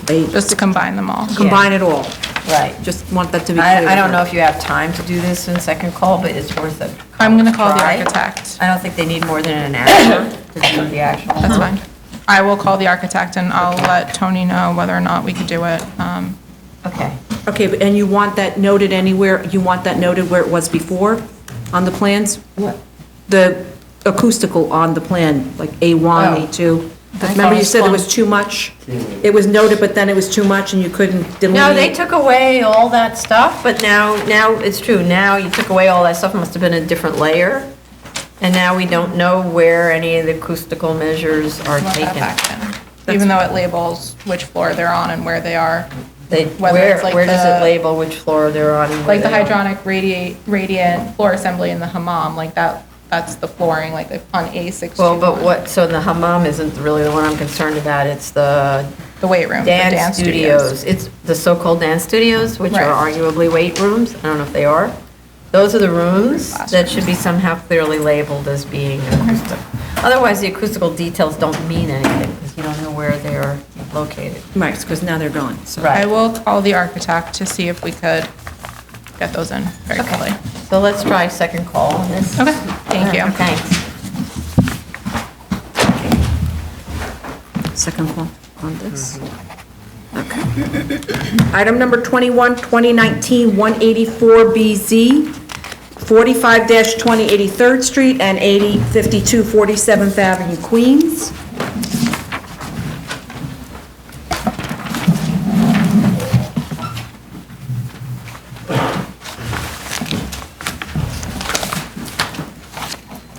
A just to combine them all. combine it all. Right. Just want that to be clear. I don't know if you have time to do this in second call, but it's worth it. I'm going to call the Try. architect. I don't think they need more than an hour to do the actual. That's fine. I will call the architect and I'll let Tony know whether or not we could do it. Okay. Okay, and you want that noted anywhere, you want that noted where it was before on the plans? What? The acoustical on the plan, like A1, Oh. A2? Remember you said there was too much? It was noted, but then it was too much and you couldn't delineate? No, they took away all that stuff, but now it's true. Now you took away all that stuff, must have been a different layer. And now we don't know where any of the acoustical measures are Want that taken. back in. Even though it labels which floor they're on and where they are. Whether Where it's like does it the- label which floor they're on? and where Like the they are? hydronic radiant floor assembly in the hammam, like that's the flooring, like on A6. Well, but so the hammam isn't really the one I'm concerned about, it's the The weight room, the Dance studios. It's the so-called dance studios, which are Right. arguably weight rooms. I don't know if they are. Those are the rooms that should be somehow clearly labeled as being acoustic. Otherwise, the acoustical details don't mean anything, because you don't know where they're located. Right, because now they're gone, so. I will call the architect to see if we could get those in very quickly. So let's try second call on this. Okay, thank you. Thanks. Second call on this. Okay. Item number 21, 2019, 184BZ, 45-20 83rd Street and 8052 47th Avenue, Queens.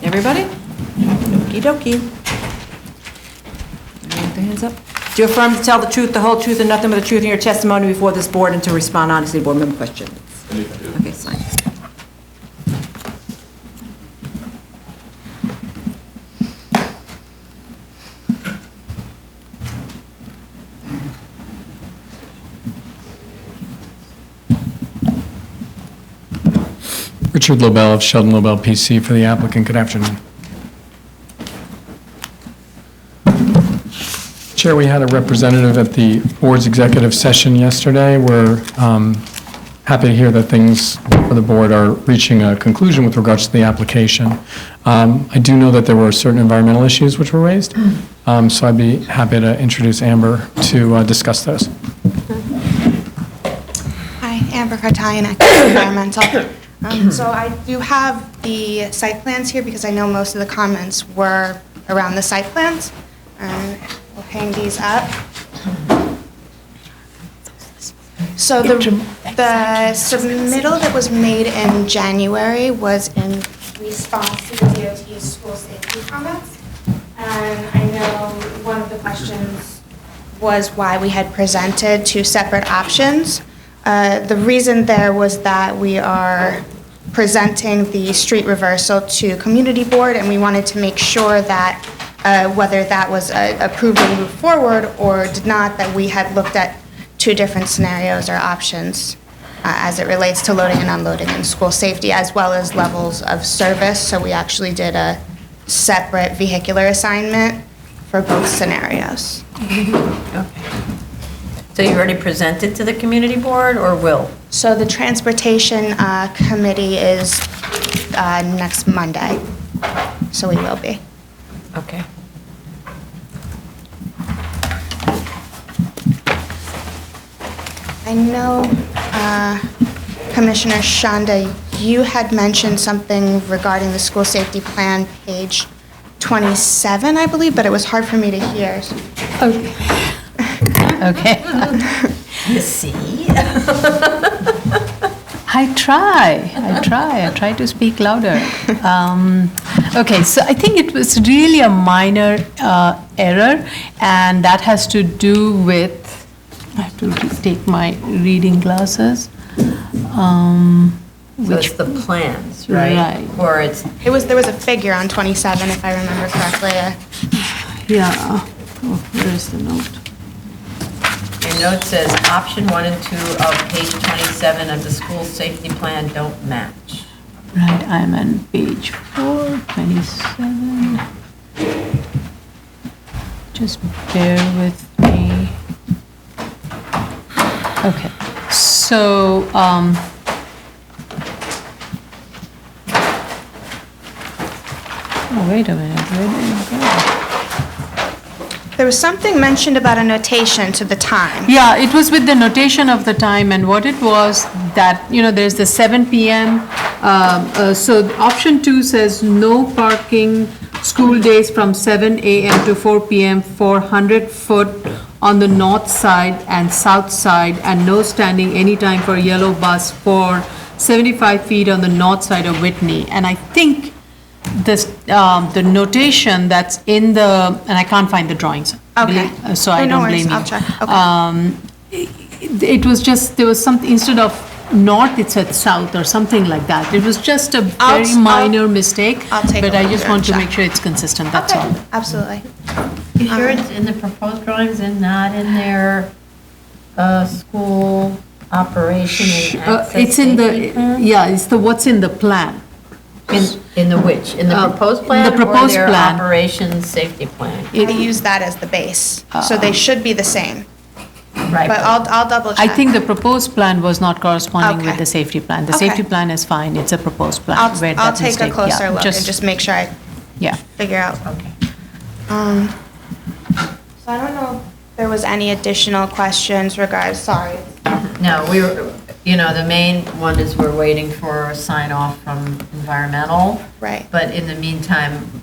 Everybody? Okey dokey. Put their hands up. Do you affirm to tell the truth, the whole truth, and nothing but the truth in your testimony before this board and to respond honestly to board member questions? Okay, sign. Richard Lobel of Sheldon Lobel PC for the applicant. Good afternoon. Chair, we had a representative at the board's executive session yesterday. We're happy to hear that things for the board are reaching a conclusion with regards to the application. I do know that there were certain environmental issues which were raised, so I'd be happy to introduce Amber to discuss those. Hi, Amber Kartayanek, Environmental. So I do have the site plans here because I know most of the comments were around the site plans. We'll hang these up. So the submittal that was made in January was in response to the DOT's school safety comments. And I know one of the questions was why we had presented two separate options. The reason there was that we are presenting the street reversal to community board, and we wanted to make sure that whether that was approved and moved forward or did not, that we had looked at two different scenarios or options as it relates to loading and unloading and school safety, as well as levels of service. So we actually did a separate vehicular assignment for both scenarios. Okay. So you already presented to the community board, or will? So the transportation committee is next Monday, so we will be. Okay. I know, Commissioner Shanda, you had mentioned something regarding the school safety plan, page 27, I believe, but it was hard for me to hear. Okay. Okay. See? I try to speak louder. Okay, so I think it was really a minor error, and that has to do with, I have to take my reading glasses. So it's the plans, right? Right. Or it's... There was a figure on 27, if I remember correctly. Yeah. Oh, where's the note? Your note says option 1 and 2 of page 27 of the school safety plan don't match. Right, I'm on page 4, 27. Just bear with me. Okay, so, oh, wait a minute, where did it go? There was something mentioned about a notation to the time. Yeah, it was with the notation of the time, and what it was that, there's the 7 PM. So option 2 says no parking school days from 7 AM to 4 PM for 100 foot on the north side and south side, and no standing anytime for yellow bus for 75 feet on the north side of Whitney. And I think this, the notation that's in the, and I can't find the drawings. Okay. So I No don't worries, blame you. I'll check. Okay. It was just, there was something, instead of north, it said south or something like that. It was just a very minor mistake. I'll take a But I look just here want to and make check. sure it's consistent, that's all. Absolutely. You sure it's in the proposed drawings and not in their school operation and access It's in safety plan? it's what's in the plan. In the which? In the proposed plan? The proposed Or their plan. operations safety plan? I use that as the base, so they should be the same. Right. But I'll double I check. think the proposed plan was not corresponding with Okay. the safety plan. The Okay. safety plan is fine, it's a proposed plan. I'll where I'll that take a mistake- closer yeah, look and just make sure I Yeah. figure out. So I don't know if there was any additional questions regarding, sorry. No, we were, the main one is we're waiting for a sign off from environmental. Right. But in the meantime,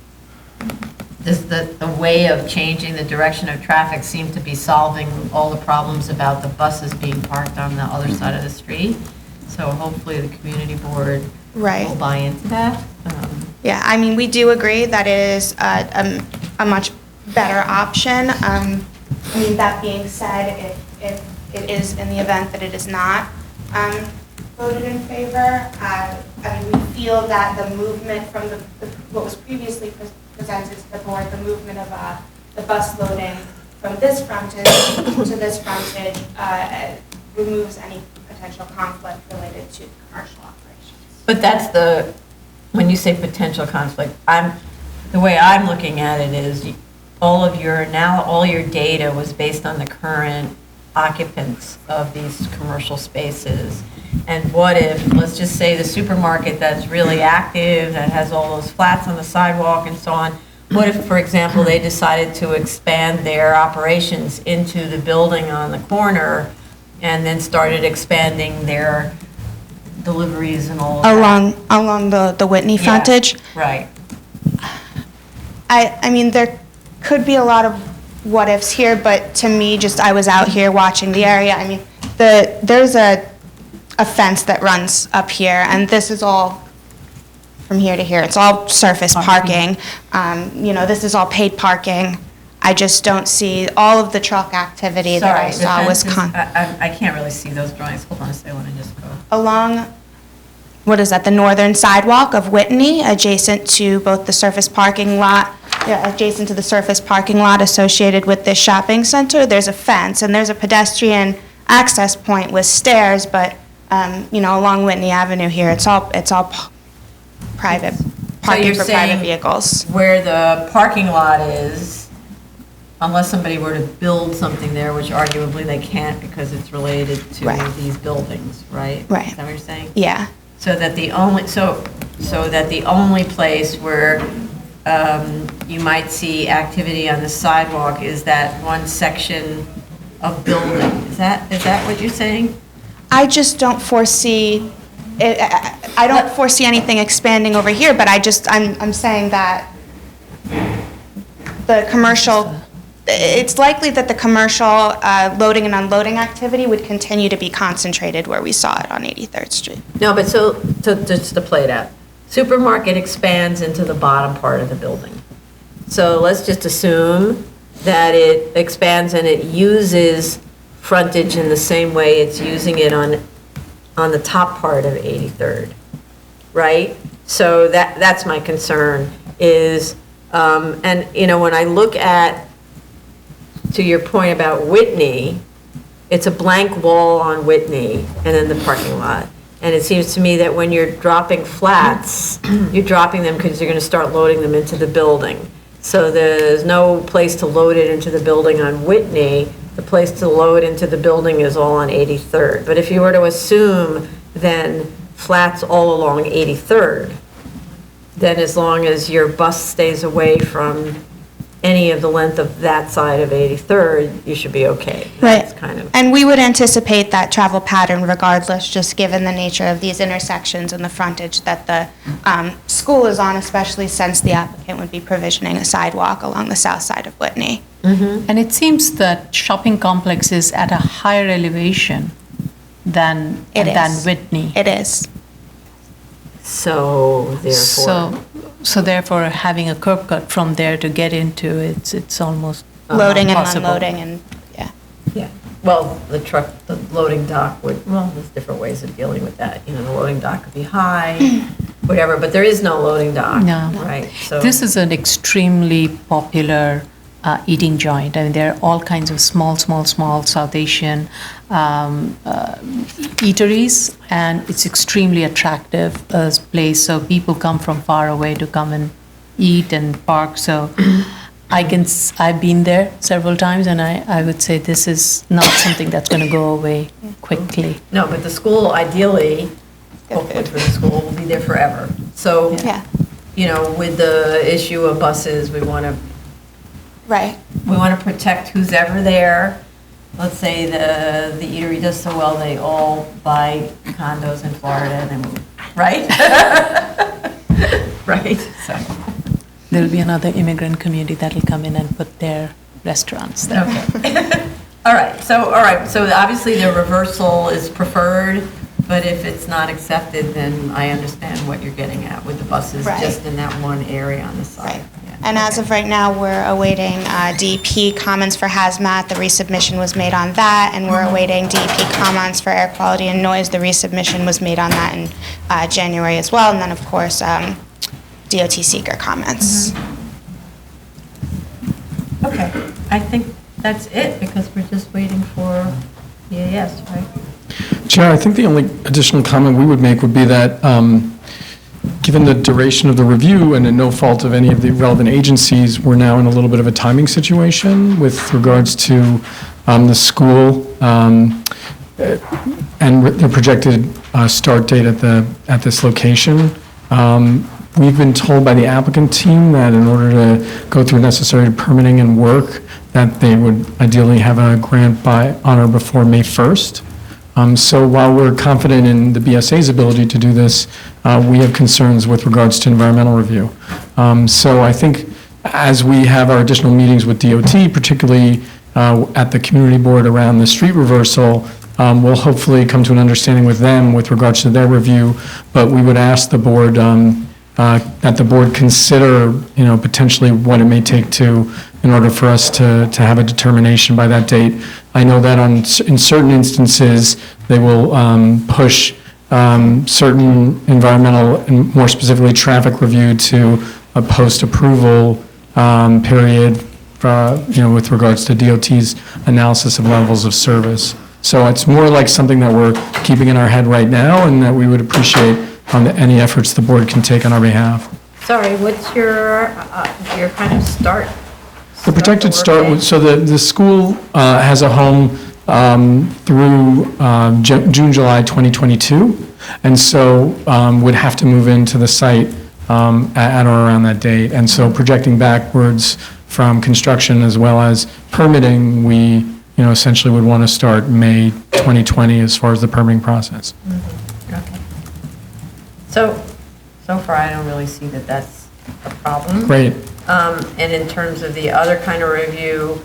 the way of changing the direction of traffic seemed to be solving all the problems about the buses being parked on the other side of the street. So hopefully the community board Right. will buy into that. Yeah, I mean, we do agree that it is a much better option. I mean, that being said, if it is in the event that it is not voted in favor, I mean, we feel that the movement from what was previously presented to the board, the movement of the bus loading from this frontage to this frontage removes any potential conflict related to commercial operations. But that's when you say potential conflict, the way I'm looking at it is all your data was based on the current occupants of these commercial spaces. And what if, let's just say the supermarket that's really active, that has all those flats on the sidewalk and so on, what if, for example, they decided to expand their operations into the building on the corner and then started expanding their deliveries and all of that? Along the Whitney Yeah, frontage? Right. I mean, there could be a lot of what-ifs here, but to me, I was out here watching the area. I mean, there's a fence that runs up here, and this is all from here to here. It's all surface parking. This is all paid parking. I just don't see all of the truck activity that I saw was I can't really see those drawings. Hold on a second, I want to just go. along, what is that, the northern sidewalk of Whitney, adjacent to both the surface parking lot, adjacent to the surface parking lot associated with this shopping center, there's a fence, and there's a pedestrian access point with stairs, but, along Whitney Avenue here, it's all private, parking for private vehicles. Where the parking lot is, unless somebody were to build something there, which arguably they can't because it's related to Right. these buildings, right? Right. Is that what you're saying? Yeah. So that the only place where you might see activity on the sidewalk is that one section of building. Is that what you're saying? I just don't foresee, I don't foresee anything expanding over here, but I'm saying that the commercial, it's likely that the commercial loading and unloading activity would continue to be concentrated where we saw it on 83rd Street. No, but so just to play it out, supermarket expands into the bottom part of the building. So let's just assume that it expands and it uses frontage in the same way it's using it on the top part of 83rd, right? So that's my concern is, when I look at, to your point about Whitney, it's a blank wall on Whitney and then the parking lot. And it seems to me that when you're dropping flats, you're dropping them because you're going to start loading them into the building. So there's no place to load it into the building on Whitney. The place to load into the building is all on 83rd. But if you were to assume then flats all along 83rd, then as long as your bus stays away from any of the length of that side of 83rd, you should be okay. Right. That's kind of. And we would anticipate that travel pattern regardless, just given the nature of these intersections and the frontage that the school is on, especially since the applicant would be provisioning a sidewalk along the south side of Whitney. And it seems that shopping complex is at a higher elevation than Whitney. It is. So therefore. So therefore, having a curb cut from there to get into it's almost Loading and impossible. unloading and, yeah. Yeah. well, the truck, the loading dock would, well, there's different ways of dealing with that. You know, the loading dock could be high, whatever, but there is no loading dock. No. Right, so. This is an extremely popular eating joint. I mean, there are all kinds of small South Asian eateries, and it's extremely attractive place. So people come from far away to come and eat and park. So I've been there several times, and I would say this is not something that's going to go away quickly. No, but the school ideally, hopefully for the school, will be there forever. So, you know, with the issue of buses, we want to protect who's ever there. Let's say the eatery does so well, they all buy condos in Florida and then move, right? Right, so. There'll be another immigrant community that'll come in and put their restaurants there. Okay. All right, so obviously the reversal is preferred, but if it's not accepted, then I understand what you're getting at with the buses just in that one area on the side. And as of right now, we're awaiting DEP comments for hazmat. The resubmission was made on that, and we're awaiting DEP comments for air quality and noise. The resubmission was made on that in January as well, and then, of course, DOT seeker comments. Okay, I think that's it, because we're just waiting for EAS, right? Chair, I think the only additional comment we would make would be that, given the duration of the review and no fault of any of the relevant agencies, we're now in a little bit of a timing situation with regards to the school and the projected start date at this location. We've been told by the applicant team that in order to go through necessary permitting and work, that they would ideally have a grant on or before May 1st. So while we're confident in the BSA's ability to do this, we have concerns with regards to environmental review. So I think as we have our additional meetings with DOT, particularly at the community board around the street reversal, we'll hopefully come to an understanding with them with regards to their review. But we would ask the board that the board consider, you know, potentially what it may take in order for us to have a determination by that date. I know that in certain instances, they will push certain environmental and more specifically traffic review to a post-approval period, you know, with regards to DOT's analysis of levels of service. So it's more like something that we're keeping in our head right now, and that we would appreciate any efforts the board can take on our behalf. Sorry, what's your kind of start? The projected start, so the school has a home through June, July 2022, and so would have to move into the site at or around that date. And so projecting backwards from construction as well as permitting, we, you know, essentially would want to start May 2020 as far as the permitting process. Okay. So far, I don't really see that that's a problem. Great. And in terms of the other kind of review,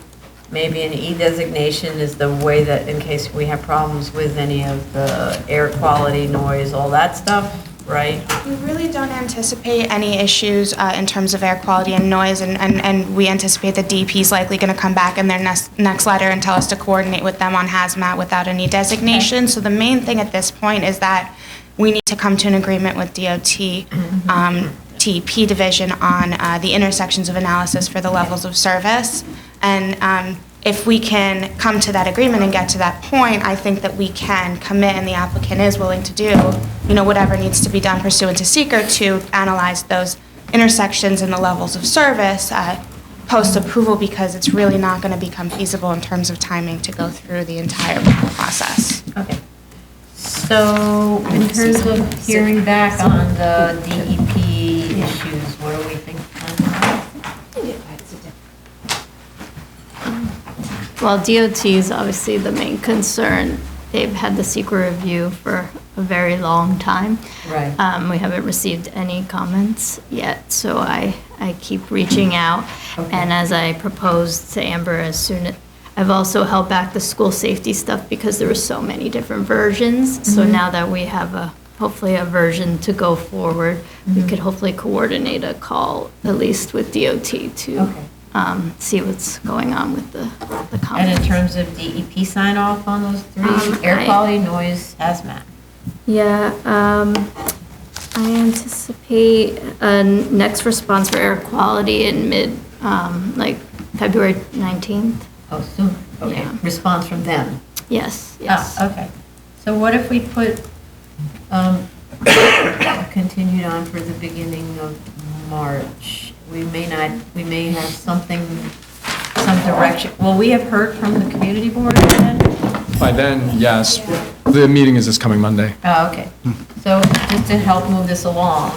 maybe an E-designation is the way that, in case we have problems with any of the air quality, noise, all that stuff, right? We really don't anticipate any issues in terms of air quality and noise, and we anticipate the DEP is likely going to come back in their next letter and tell us to coordinate with them on hazmat without any designation. So the main thing at this point is that we need to come to an agreement with DOT, TEP division on the intersections of analysis for the levels of service. And if we can come to that agreement and get to that point, I think that we can commit, and the applicant is willing to do, you know, whatever needs to be done pursuant to seeker to analyze those intersections and the levels of service post-approval, because it's really not going to become feasible in terms of timing to go through the entire process. Okay. So in terms of hearing back on the DEP issues, what do we think on that? Well, DOT is obviously the main concern. They've had the secret review for a very long time. Right. We haven't received any comments yet, so I keep reaching out. Okay. And as I proposed to Amber, I've also held back the school safety stuff because there were so many different versions. So now that we have hopefully a version to go forward, we could hopefully coordinate a call, at least with DOT, to see what's going on with the And comments. in terms of DEP sign off on those three, air I- quality, noise, hazmat. Yeah, I anticipate a next response for air quality in like February 19th. Oh, soon, okay. Yeah. Response from them. Yes, yes. Ah, okay. So what if we put, continued on for the beginning of March? We may have something, some direction. Well, we have heard from the community board then? By then, yes. The meeting is this coming Monday. Oh, okay. So just to help move this along,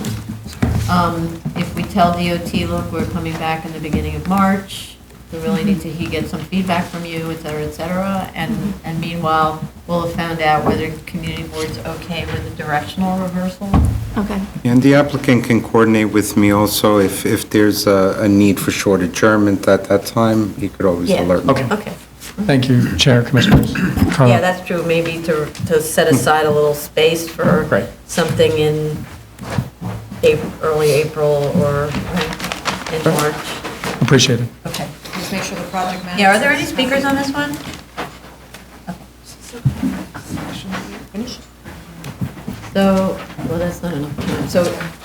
if we tell DOT, look, we're coming back in the beginning of March, we really need to get some feedback from you, et cetera, and meanwhile, we'll have found out whether community board's okay with the directional reversal. Okay. And the applicant can coordinate with me also if there's a need for short adjournment at that time, he could always Yeah. alert me. Okay. Thank you, Chair, Commissioners. Carla? Yeah, that's true, maybe to set aside a little space for Right. something in early April or in March. Appreciate it. Okay. Just make sure the project manager. Yeah, are there any speakers on this one? So, well, that's not enough time.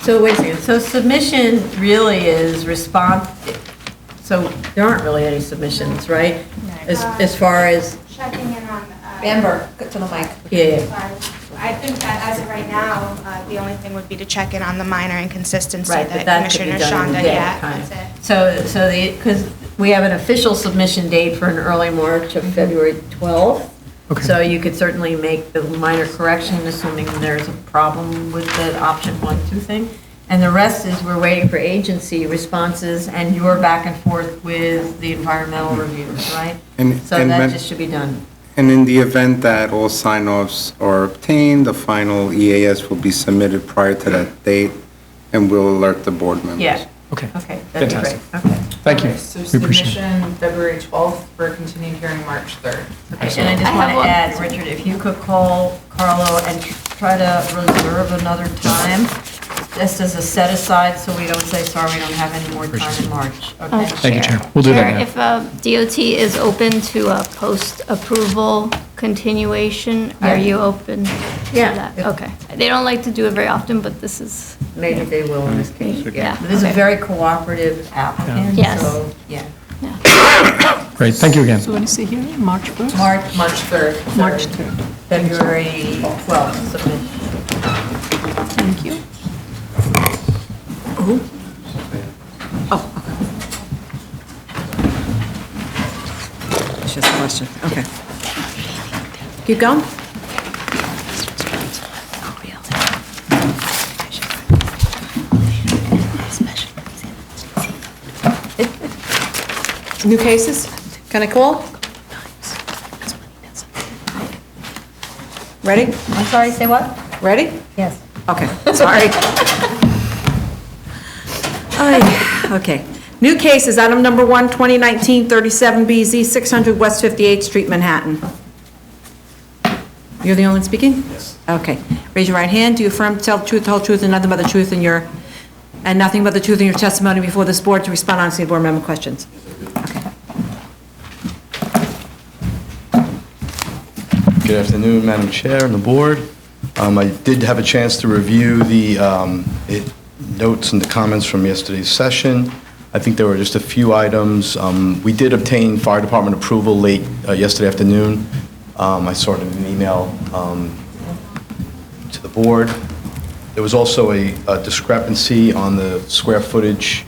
So wait a second. So submission really is response, so there aren't really any submissions, right? As far as, Checking in on. Amber, get to the mic. yeah, Sorry. I think that as of right now, the only thing would be to check in on the minor inconsistency right, but that that could be Commissioner done in a Shonda, day, yeah, kind that's of. it. So because we have an official submission date for an early March of February 12th. Okay. So you could certainly make the minor correction, assuming there's a problem with the option 1, 2 thing. And the rest is we're waiting for agency responses and your back and forth with the environmental reviewers, right? And- So and that when- just should be done. And in the event that all sign-offs are obtained, the final EAS will be submitted prior to that date, and we'll alert the board members. Yeah. Okay. Okay, that'd be great. Fantastic. Okay. Thank you. So We appreciate it. submission February 12th for continued hearing March 3rd. Okay, and I just want to add, Richard, if you could call Carlo and try to reserve another time, just as a set aside, so we don't say, sorry, we don't have any more time in March, okay? Thank you, Chair. We'll do that now. If DOT is open to a post-approval continuation, are you open to Yeah. that? Okay. They don't like to do it very often, but this is. Maybe they will in this case. Yeah. This is a okay. very cooperative applicant, Yes. so, yeah. Great, thank you again. So when you say hearing, March 1st? March 3rd. March 3rd. February 12th submission. Thank you. It's just a question, okay. Keep going. New cases? Can I call? Ready? I'm sorry, say what? Ready? Yes. Okay, sorry. Ay, okay. New cases, item number 1, 2019-37BZ, 600 West 58th Street, Manhattan. You're the only one speaking? Yes. Okay. Raise your right hand. Do you affirm to tell the truth, the whole truth, and nothing but the truth in your, and nothing but the truth in your testimony before this board to respond honestly to board member questions? Good afternoon, Madam Chair and the board. I did have a chance to review the notes and the comments from yesterday's session. I think there were just a few items. We did obtain fire department approval late yesterday afternoon. I saw it in an email to the board. There was also a discrepancy on the square footage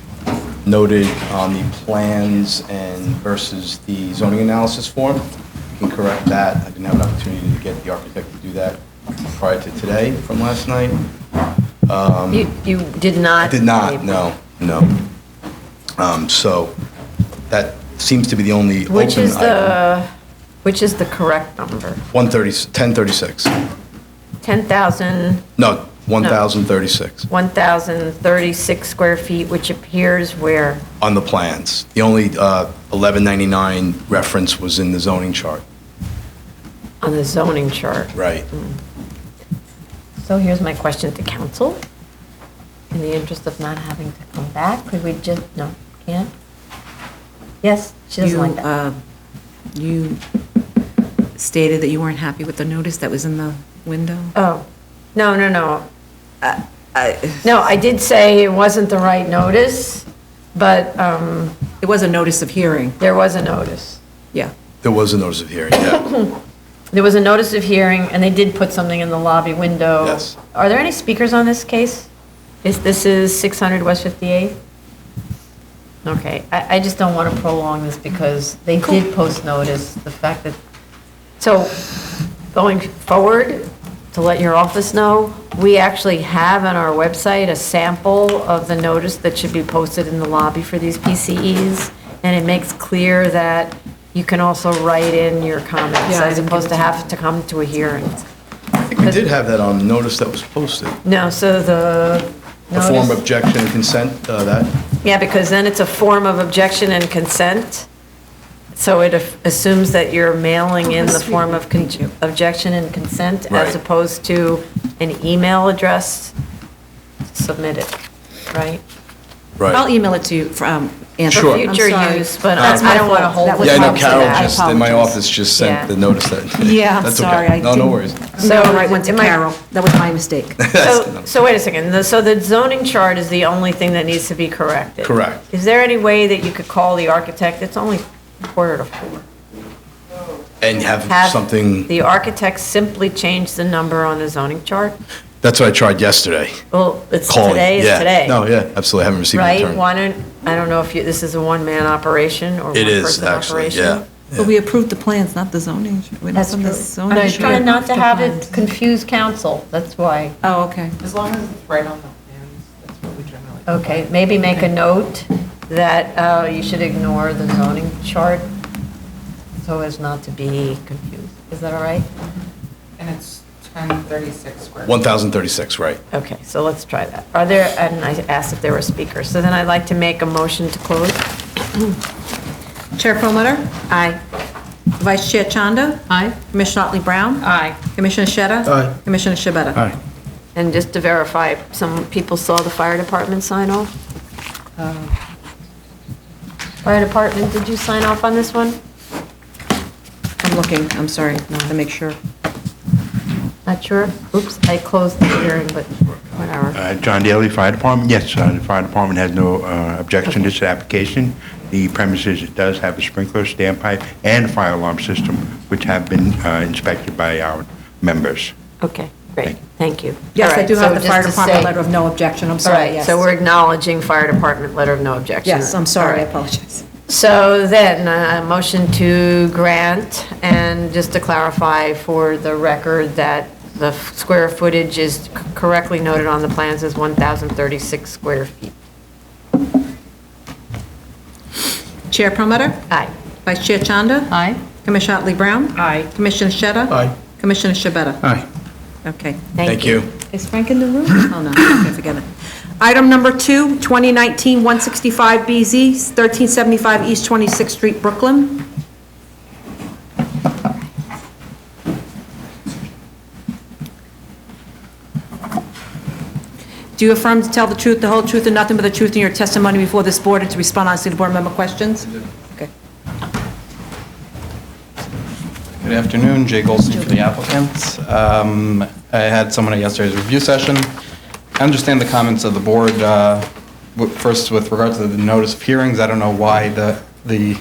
noted on the plans and versus the zoning analysis form. We can correct that. I didn't have an opportunity to get the architect to do that prior to today from last night. You did not? I did not, no. So that seems to be the only open item. Which is the correct number? 1036. 10,000? No, 1,036 1,036 square feet, which appears where? on the plans. The only 1199 reference was in the zoning chart. On the zoning chart. Right. So here's my question to council. In the interest of not having to come back, could we just, no, can't? Yes, she doesn't like that. You stated that you weren't happy with the notice that was in the window? Oh, no. No, I did say it wasn't the right notice, but, It was a notice of hearing. there was a notice. Yeah. There was a notice of hearing, yeah. There was a notice of hearing, and they did put something in the lobby window. Yes. Are there any speakers on this case? This is 600 West 58th? Okay, I just don't want to prolong this because they did post notice, the fact that, so, going forward, to let your office know, we actually have on our website a sample of the notice that should be posted in the lobby for these PCEs, and it makes clear that you can also write in your comments, Yeah, I as didn't opposed give to it to have to come to a hearing. I think we did have that on notice that was posted. No, so the A form of notice, objection and consent, that, yeah, because then it's a form of objection and consent, so it assumes that you're mailing in the form of objection and consent, as Right. opposed to an email address submitted, right? I'll email it to you from Anthony. For Sure. future I'm sorry. use, but That's I my don't want to fault. hold That was yeah, I you know up to Carol that. just, in my apologize. office, just Yeah. sent the notice that. Yeah, I'm That's sorry. okay. I No, no didn't- worries. No, I went to it might- Carol. That was my mistake. So wait a second, so the zoning chart is the only thing that needs to be corrected? Correct. Is there any way that you could call the architect, it's only 3:45, And have have something, the architect simply change the number on the zoning chart? that's what I tried yesterday. Well, it's Calling. today, it's Yeah. today. No, yeah, absolutely, I haven't received a Right? return. Why don't, I don't know if you, this is a one-man operation or It is, one-person actually, operation? yeah. But we approved the plans, not the zoning. We're not That's on the true. zoning. I'm trying not to have Approved the it confuse council, that's why. Oh, okay. As long as it's right on the plans, that's what we generally. Okay, maybe make a note that you should ignore the zoning chart so as not to be confused. Is that all right? And it's 1036 square. 1,036, right. Okay, so let's try that. Are there, and I asked if there were speakers, so then I'd like to make a motion to close. Chair Promoter? Aye. Vice Chair Chanda? Aye. Commissioner Otley Brown? Aye. Commissioner Sheta? Aye. Commissioner Shabeta? Aye. And just to verify, some people saw the fire department sign off? Fire department, did you sign off on this one? I'm looking, I'm sorry, to make sure. Not sure? Oops, I closed the hearing, but whatever. John Daly, Fire Department. Yes, the Fire Department has no objection to this application. The premises, it does have a sprinkler, standpipe, and fire alarm system, which have been inspected by our members. Okay, great, thank you. Yes, All I right, do have so the just fire to department say- letter of no objection, I'm All sorry, right, yes. so we're acknowledging fire department letter of no objection. Yes, I'm sorry, I All right. apologize. So then, a motion to grant, and just to clarify for the record that the square footage is correctly noted on the plans as 1,036 square feet. Chair Promoter? Aye. Vice Chair Chanda? Aye. Commissioner Otley Brown? Aye. Commissioner Sheta? Aye. Commissioner Shabeta? Aye. Okay. Thank you. Is Frank in the room? Oh, no, okay, forget it. Item number 2, 2019-165BZ, 1375 East 26th Street, Brooklyn. Do you affirm to tell the truth, the whole truth, and nothing but the truth in your testimony before this board and to respond honestly to board member questions? Okay. Good afternoon, Jay Goldstein for the applicant. I had someone at yesterday's review session. I understand the comments of the board. First, with regard to the notice of hearings, I don't know why the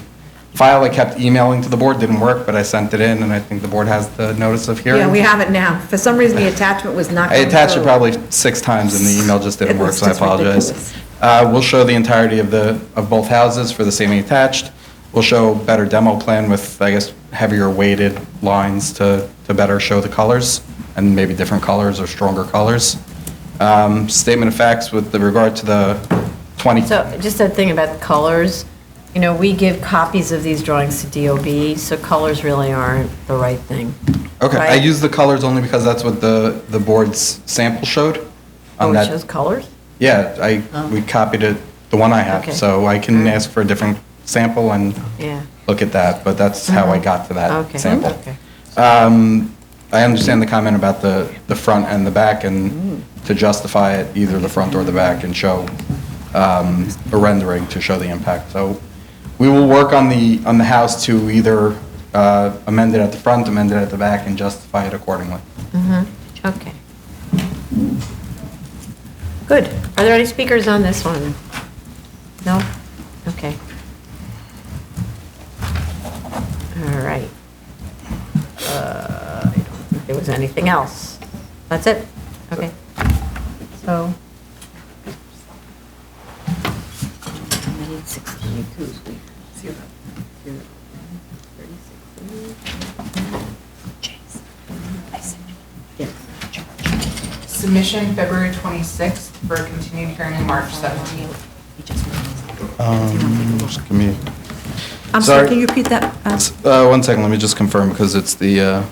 file I kept emailing to the board didn't work, but I sent it in, and I think the board has the notice of hearing. Yeah, we have it now. For some reason, the attachment was not I going attached it through. probably 6 times, and the email just didn't It work, was so I just apologize. ridiculous. We'll show the entirety of both houses for the same attached. We'll show better demo plan with, I guess, heavier weighted lines to better show the colors, and maybe different colors or stronger colors. Statement of facts with regard to the 20... So just a thing about colors, you know, we give copies of these drawings to DOB, so colors really aren't the right thing. Okay, I right? use the colors only because that's what the board's sample showed. Oh, on it that- shows colors? Yeah, we copied it, the one I have, Okay. so I can ask for a different sample and Yeah. look at that, but that's how I got to that Okay, sample. okay. I understand the comment about the front and the back, and to justify it, either the front or the back, and show a rendering to show the impact. So We will work on the house to either amend it at the front, amend it at the back, and justify it accordingly. Okay. Good. Are there any speakers on this one? No? Okay. All right. I don't think there was anything else. That's it? Okay. So. I need 16. Submission February 26th for a continued hearing on March 17th. Just give me, I'm sorry, can you repeat that? 1 second, let me just confirm, because it's the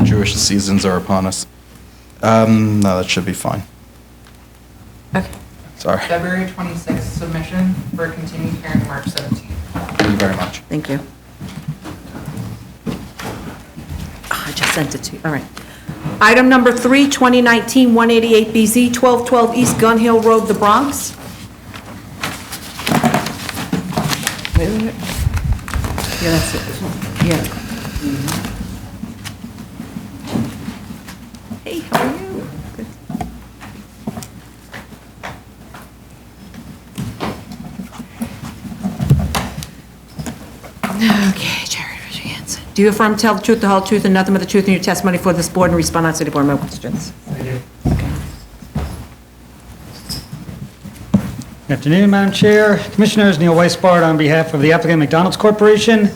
Jewish seasons are upon us. No, that should be fine. Okay. Sorry. February 26th submission for a continued hearing on March 17th. Thank you very much. Thank you. I just sent it to you, all right. Item number 3, 2019-188BZ, 1212 East Gun Hill Road, the Bronx. Wait a minute. Yeah, that's it. Yeah. Hey, how are you? Good. Okay, Jerry, raise your hands. Do you affirm to tell the truth, the whole truth, and nothing but the truth in your testimony for this board and respond honestly to board member questions? I do. Good afternoon, Madam Chair, Commissioners, Neil Weisbart on behalf of the applicant McDonald's Corporation.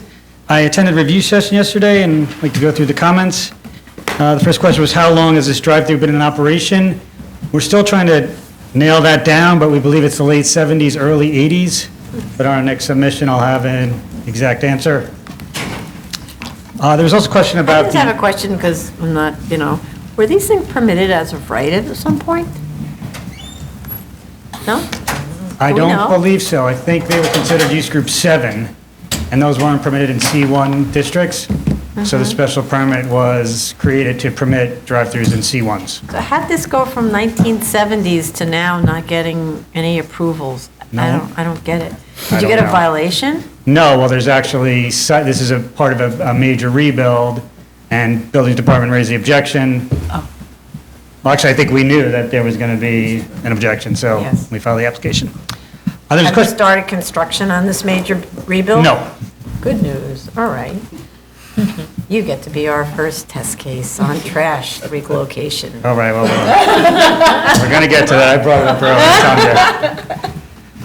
I attended a review session yesterday and I'd like to go through the comments. The first question was, how long has this drive-through been in operation? We're still trying to nail that down, but we believe it's the late 70s, early 80s. But on our next submission, I'll have an exact answer. There was also a question about I just have a question because I'm not, were these things permitted as of right at some point? No? I Do we don't know? believe so. I think they were considered use group 7, and those weren't permitted in C1 districts. So the special permit was created to permit drive-throughs in C1s. So how'd this go from 1970s to now not getting any approvals? No. I don't get it. I Did you don't get a know. violation? No, well, there's actually, this is a part of a major rebuild, and building department raised the objection. Oh. Well, actually, I think we knew that there was going to be an objection, so Yes. we filed the application. There's a Have you question. started construction on this major rebuild? No. Good news, all right. You get to be our first test case on trash relocation. All right, well, we're going to get to that. I brought it up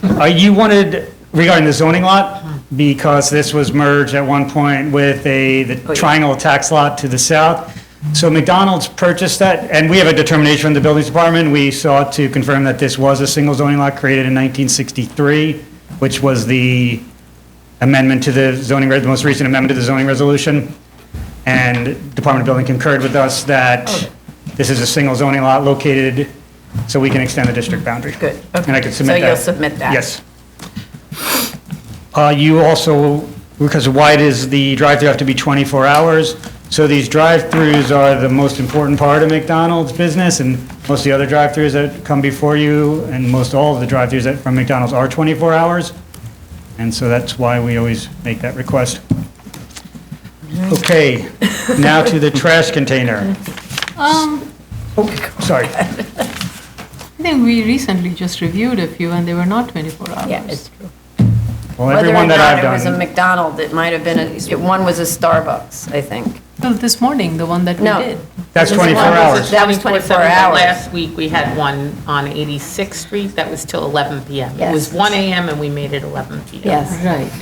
earlier. You wanted, regarding the zoning lot, because this was merged at one point with the triangle tax lot to the south. So McDonald's purchased that, and we have a determination from the buildings department. We sought to confirm that this was a single zoning lot created in 1963, which was the amendment to the zoning, the most recent amendment to the zoning resolution. And Department of Building concurred with us that this is a single zoning lot located, so we can extend the district boundary. Good, okay. And I can submit that. So you'll submit that? Yes. You also, because why does the drive-through have to be 24 hours? So these drive-throughs are the most important part of McDonald's business, and most of the other drive-throughs that come before you, and most all of the drive-throughs from McDonald's are 24 hours. And so that's why we always make that request. Okay, now to the trash container. Sorry. I think we recently just reviewed a few and they were not 24 hours. Yeah, it's true. Well, everyone that I've Whether or not it was a done, McDonald's, it might have been, one was a Starbucks, I think. Well, this morning, the one that we No. did. that's This 24 one was hours. That was 24 24/7, but hours. Last week, we had one on 86th Street that was till 11 PM. It was Yes. 1 AM and we made it 11 PM. Yes. Right.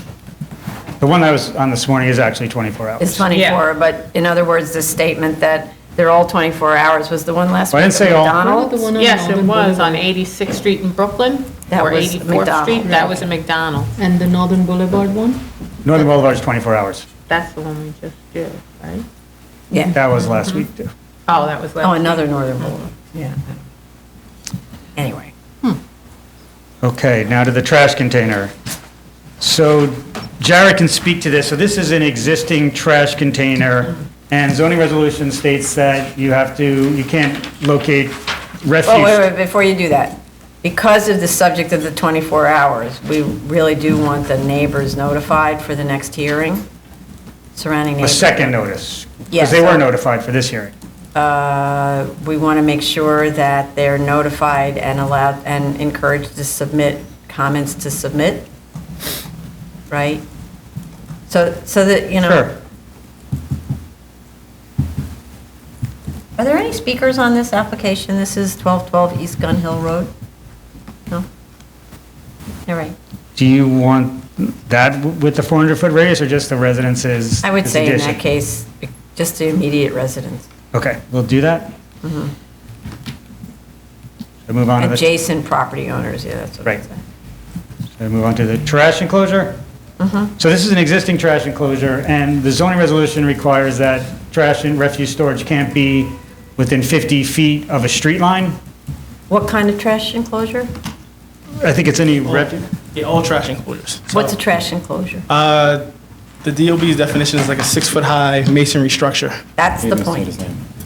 The one that was on this morning is actually 24 hours. It's 24, but in other words, the statement that they're all 24 hours was the one last Well, I week didn't at say all. McDonald's? The one on Yes, it Northern was on Boulevard. 86th Street in Brooklyn, That or was 84th McDonald's. Street. That was a McDonald's. And the Northern Boulevard one? Northern Boulevard is 24 hours. That's the one we just did, right? Yeah. That was last week, too. Oh, that was last Oh, week. another Northern Boulevard, yeah. Anyway. Okay, now to the trash container. So Jared can speak to this. So this is an existing trash container, and zoning resolution states that you can't locate refuse. Oh, wait, before you do that, because of the subject of the 24 hours, we really do want the neighbors notified for the next hearing, surrounding A neighbors. second notice, because Yes. they were notified for this hearing. We want to make sure that they're notified and allowed, and encouraged to submit comments to submit, right? So that, you know. Sure. Are there any speakers on this application? This is 1212 East Gun Hill Road? No? All right. Do you want that with the 400-foot radius or just the residences? I would as say in addition? that case, just the immediate residents. Okay, we'll do that. Mhm. So move on to the. Adjacent property owners, yeah, that's what I'd Right. say. So move on to the trash enclosure. So this is an existing trash enclosure, and the zoning resolution requires that trash and refuse storage can't be within 50 feet of a street line. What kind of trash enclosure? I think it's any refuse. Yeah, all trash enclosures. What's a trash enclosure? The DOB's definition is like a 6-foot-high masonry structure. That's the point.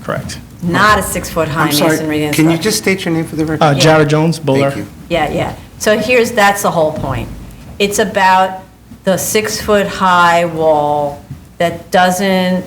Correct. Not a 6-foot-high I'm sorry, masonry. can you inside. just state your name for the record? Jared Jones, Bowler. Thank you. Yeah. So that's the whole point. It's about the 6-foot-high wall that doesn't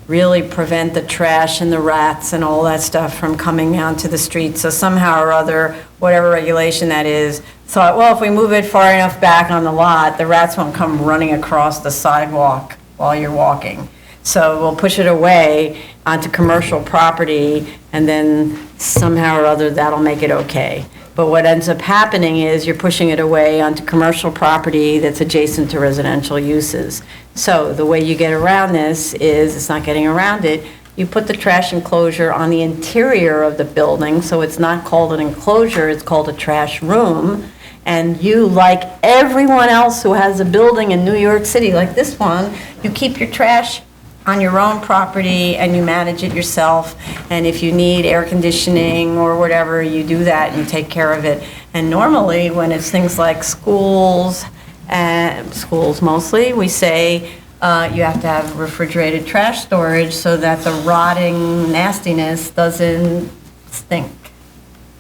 really prevent the trash and the rats and all that stuff from coming onto the street. So somehow or other, whatever regulation that is, thought, well, if we move it far enough back on the lot, the rats won't come running across the sidewalk while you're walking. So we'll push it away onto commercial property, and then somehow or other, that'll make it okay. But what ends up happening is you're pushing it away onto commercial property that's adjacent to residential uses. So the way you get around this is, it's not getting around it, you put the trash enclosure on the interior of the building, so it's not called an enclosure, it's called a trash room. And you, like everyone else who has a building in New York City like this one, you keep your trash on your own property and you manage it yourself. And if you need air conditioning or whatever, you do that and you take care of it. And normally, when it's things like schools, and schools mostly, we say you have to have refrigerated trash storage so that the rotting nastiness doesn't stink.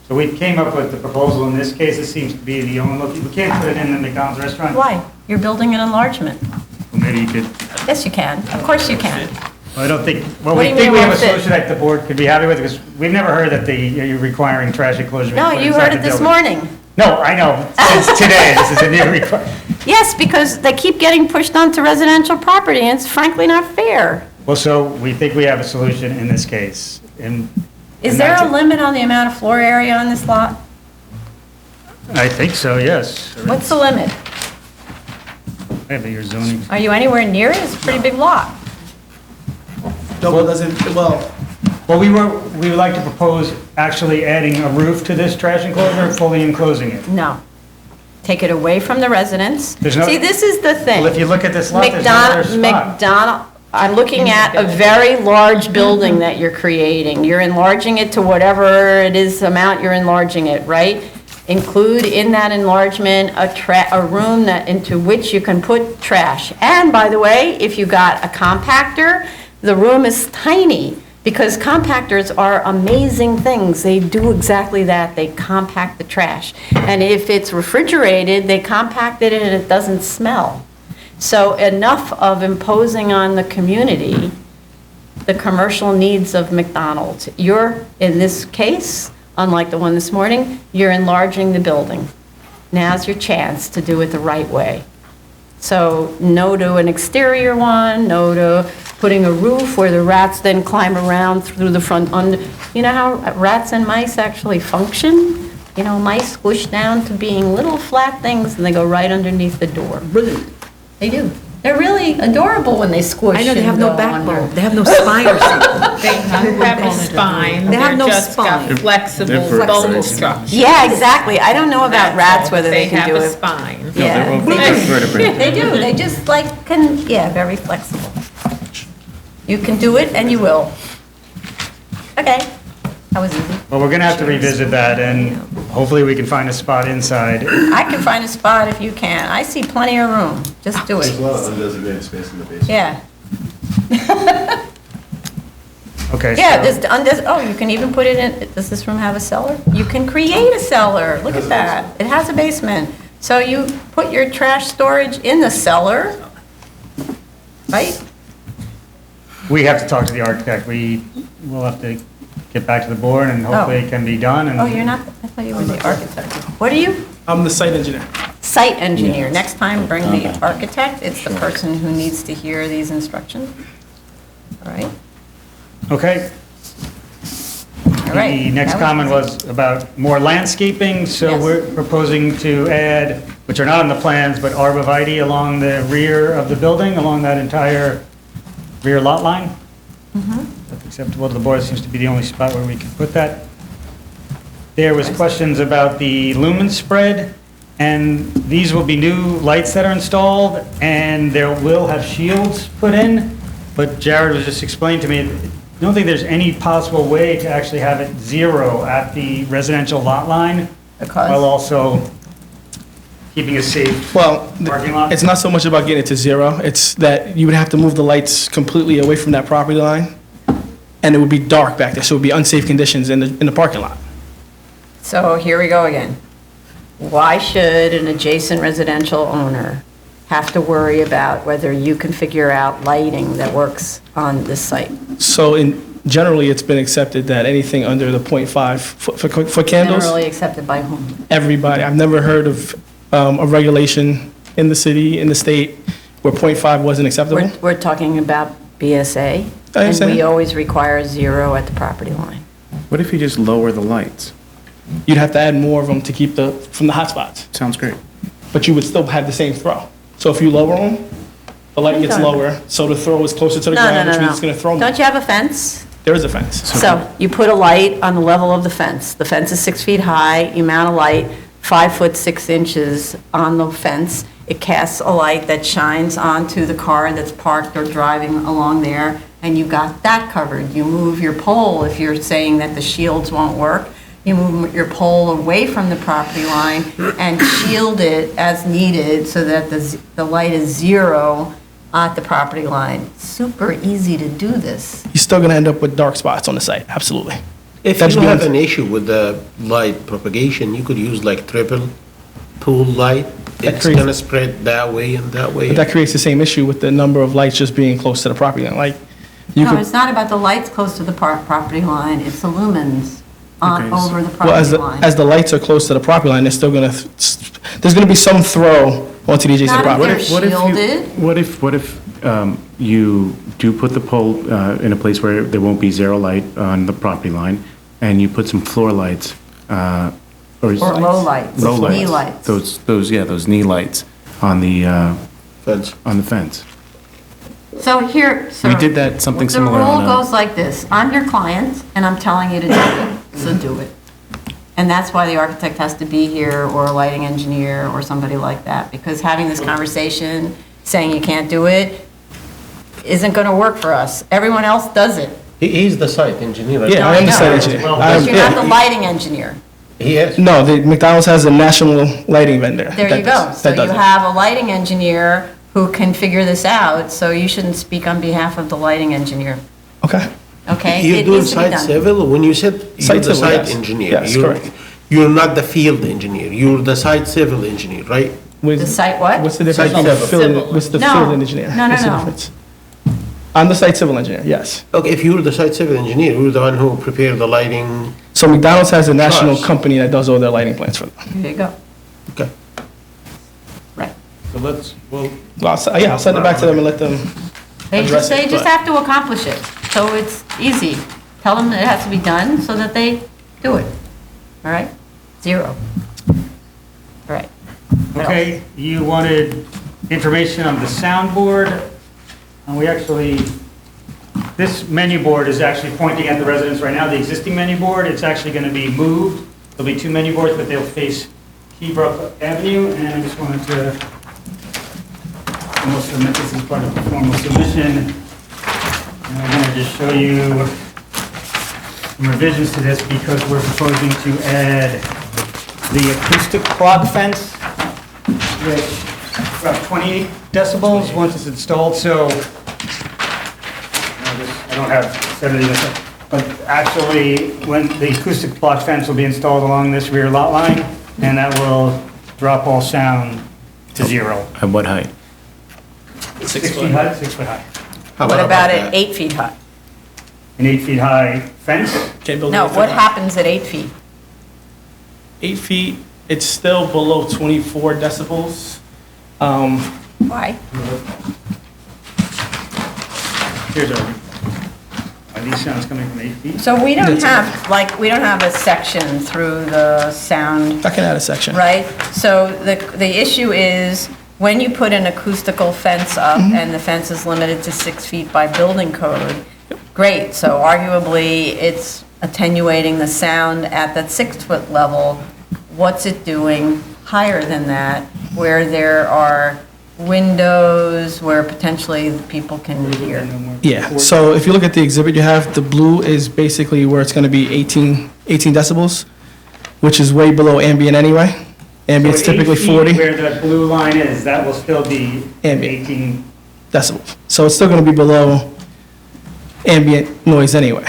So we came up with the proposal, in this case, it seems to be the only, we can't put it in the McDonald's restaurant. Why? You're building an enlargement. Well, maybe you could, Yes, you can. Of course you can. well, I don't think, well, What we do you think mean we have a won't fit? solution that the board could be happy with, because we've never heard that you're requiring trash enclosure. No, put you inside heard the it this building. morning. No, I know, it's today, this is a new requirement. Yes, because they keep getting pushed onto residential property, and it's frankly not fair. Well, so we think we have a solution in this case, and. Is and there that's a limit on the amount of floor area on this lot? I think so, yes. What's the limit? Maybe your zoning. Are you anywhere near it? It's a pretty big lot. Double doesn't, well, Well, we would like to propose actually adding a roof to this trash enclosure, fully enclosing it. No. Take it away from the residents. There's no- See, this is the thing. Well, if you look at this lot, there's no other spot. McDonald, I'm looking at a very large building that you're creating. You're enlarging it to whatever it is amount you're enlarging it, right? Include in that enlargement a room into which you can put trash. And by the way, if you got a compactor, the room is tiny, because compactors are amazing things. They do exactly that. They compact the trash. And if it's refrigerated, they compact it and it doesn't smell. So enough of imposing on the community the commercial needs of McDonald's. You're, in this case, unlike the one this morning, you're enlarging the building. Now's your chance to do it the right way. So no to an exterior one, no to putting a roof where the rats then climb around through the front. You know how rats and mice actually function? You know, mice squish down to being little flat things and they go right underneath the door. They do. They're really adorable when they squish. I know, they and have no go backbone. under. They have no spine or something. They don't have a spine. They have no They're just got spine. flexible They're bone vertebrates. structure. Yeah, exactly. I don't know about That's rats, all. whether they can do They have a it. spine. Yeah. vertebrae. They do. They just like very flexible. You can do it and you will. Okay. That was easy. Well, we're gonna have to revisit that, and hopefully we can find a spot inside. I can find a spot if you can. I see plenty of room. Just do There's a it. lot of undesignated space in the basement. Yeah. Okay, Yeah, so, oh, you can even put it in, does this room have a cellar? You can create a cellar, look at that. It has a basement. So you put your trash storage in the cellar, right? we have to talk to the architect. We will have to get back to the board and hopefully it can be done and. Oh, you're not, I thought you were the architect. What are you? I'm the site engineer. Site engineer. Next time, bring the architect. It's the person who needs to hear these instructions. All right? Okay. All right. The next That comment was about more landscaping, so we're proposing to add, which are not on the plans, but arborvitae along the rear of the building, along that entire rear lot line. That's acceptable to the board, it seems to be the only spot where we can put that. There was questions about the lumen spread, and these will be new lights that are installed, and there will have shields put in, but Jared was just explaining to me, I don't think there's any possible way to actually have it zero at the residential lot line, while also keeping a safe parking lot. It's not so much about getting it to zero, it's that you would have to move the lights completely away from that property line, and it would be dark back there, so it would be unsafe conditions in the parking lot. So here we go again. Why should an adjacent residential owner have to worry about whether you can figure out lighting that works on this site? So generally, it's been accepted that anything under the 0.5 foot candles, Generally accepted by whom? everybody, I've never heard of a regulation in the city, in the state, where 0.5 wasn't acceptable. We're talking about BSA, I and understand. we always require 0 at the property line. What if you just lower the lights? You'd have to add more of them to keep from the hot spots. Sounds great. But you would still have the same throw. So if you lower them, the light gets lower, so the throw is closer to the ground, which means it's going to throw more. Don't you have a fence? There is a fence. So you put a light on the level of the fence. The fence is 6 feet high, you mount a light 5 foot 6 inches on the fence. It casts a light that shines onto the car that's parked or driving along there, and you got that covered. You move your pole if you're saying that the shields won't work. You move your pole away from the property line and shield it as needed so that the light is 0 at the property line. Super easy to do this. You're still going to end up with dark spots on the site, absolutely. If That's you been- have an issue with the light propagation, you could use like triple pool light. It's creates- gonna spread that way and that way. But that creates the same issue with the number of lights just being close to the property line. Like, you No, could, it's not about the lights close to the property line, it's the lumens over the well, property line. as the lights are close to the property line, they're still going to, there's going to be some throw onto the adjacent Not if property. they're What if you do put the pole in a place where there won't be zero light on the property line, and you put some floor lights, Or low lights, low knee lights, lights. those knee lights on the fence. On the fence. So here, sir. We did that, something similar The on rule goes like this, I'm your client, and I'm telling you to do it, so do it. And that's why the architect has to be here, or a lighting engineer, or somebody like that, because having this conversation, saying you can't do it, isn't gonna work for us. Everyone else does it. He's the site engineer. Yeah, I am the site engineer. But you're not the lighting engineer. He is. No, the McDonald's has a national lighting vendor. There that you go. does- So that you does it. have a lighting engineer who can figure this out, so you shouldn't speak on behalf of the lighting engineer. Okay. Okay? You're It doing needs to be site done. civil, when you said you're Site the civil, site yes. engineer. Yes, you're- correct. You're not the field engineer, you're the site civil engineer, right? The site what? What's the difference? Site between civil. What's the No. field engineer? No, no, What's the no. difference? I'm the site civil engineer, yes. Okay, if you're the site civil engineer, you're the one who prepared the lighting. So McDonald's has a national Trust. company that does all their lighting plans for them. There you go. Okay. So let's, Well, I'll send it back to them and let them address it. They just but- have to accomplish it, so it's easy. Tell them that it has to be done so that they do it. All right? 0. All right. What else? Okay, you wanted information on the soundboard, and we actually, this menu board is actually pointing at the residents right now. The existing menu board, it's actually going to be moved. There'll be 2 menu boards, but they'll face Keybrook Avenue, and I just wanted to almost submit this as part of the formal submission. And I'm going to just show you some revisions to this because we're proposing to add the acoustic clock fence, which is about 28 decibels once it's installed, so I'll I don't have everything, but actually, when the acoustic block fence will be installed along this rear lot line, and that will drop all sound to zero. At what height? 6 feet high, 6 foot high. What about at 8 feet high? An 8 feet high fence? No, what happens at 8 feet? 8 feet, it's still below 24 decibels. Why? Here's our, are these sounds coming from 8 feet? So we don't have, we don't have a section through the sound. I can add a section. Right? So the issue is, when you put an acoustical fence up and the fence is limited to 6 feet by building code, great, so arguably it's attenuating the sound at that 6-foot level. What's it doing higher than that, where there are windows where potentially people can hear? Yeah, so if you look at the exhibit you have, the blue is basically where it's gonna be 18 decibels, which is way below ambient anyway. Ambient's So 8 typically feet 40 Where the blue line is, that will still be 18. decibels. So it's still gonna be below ambient noise anyway.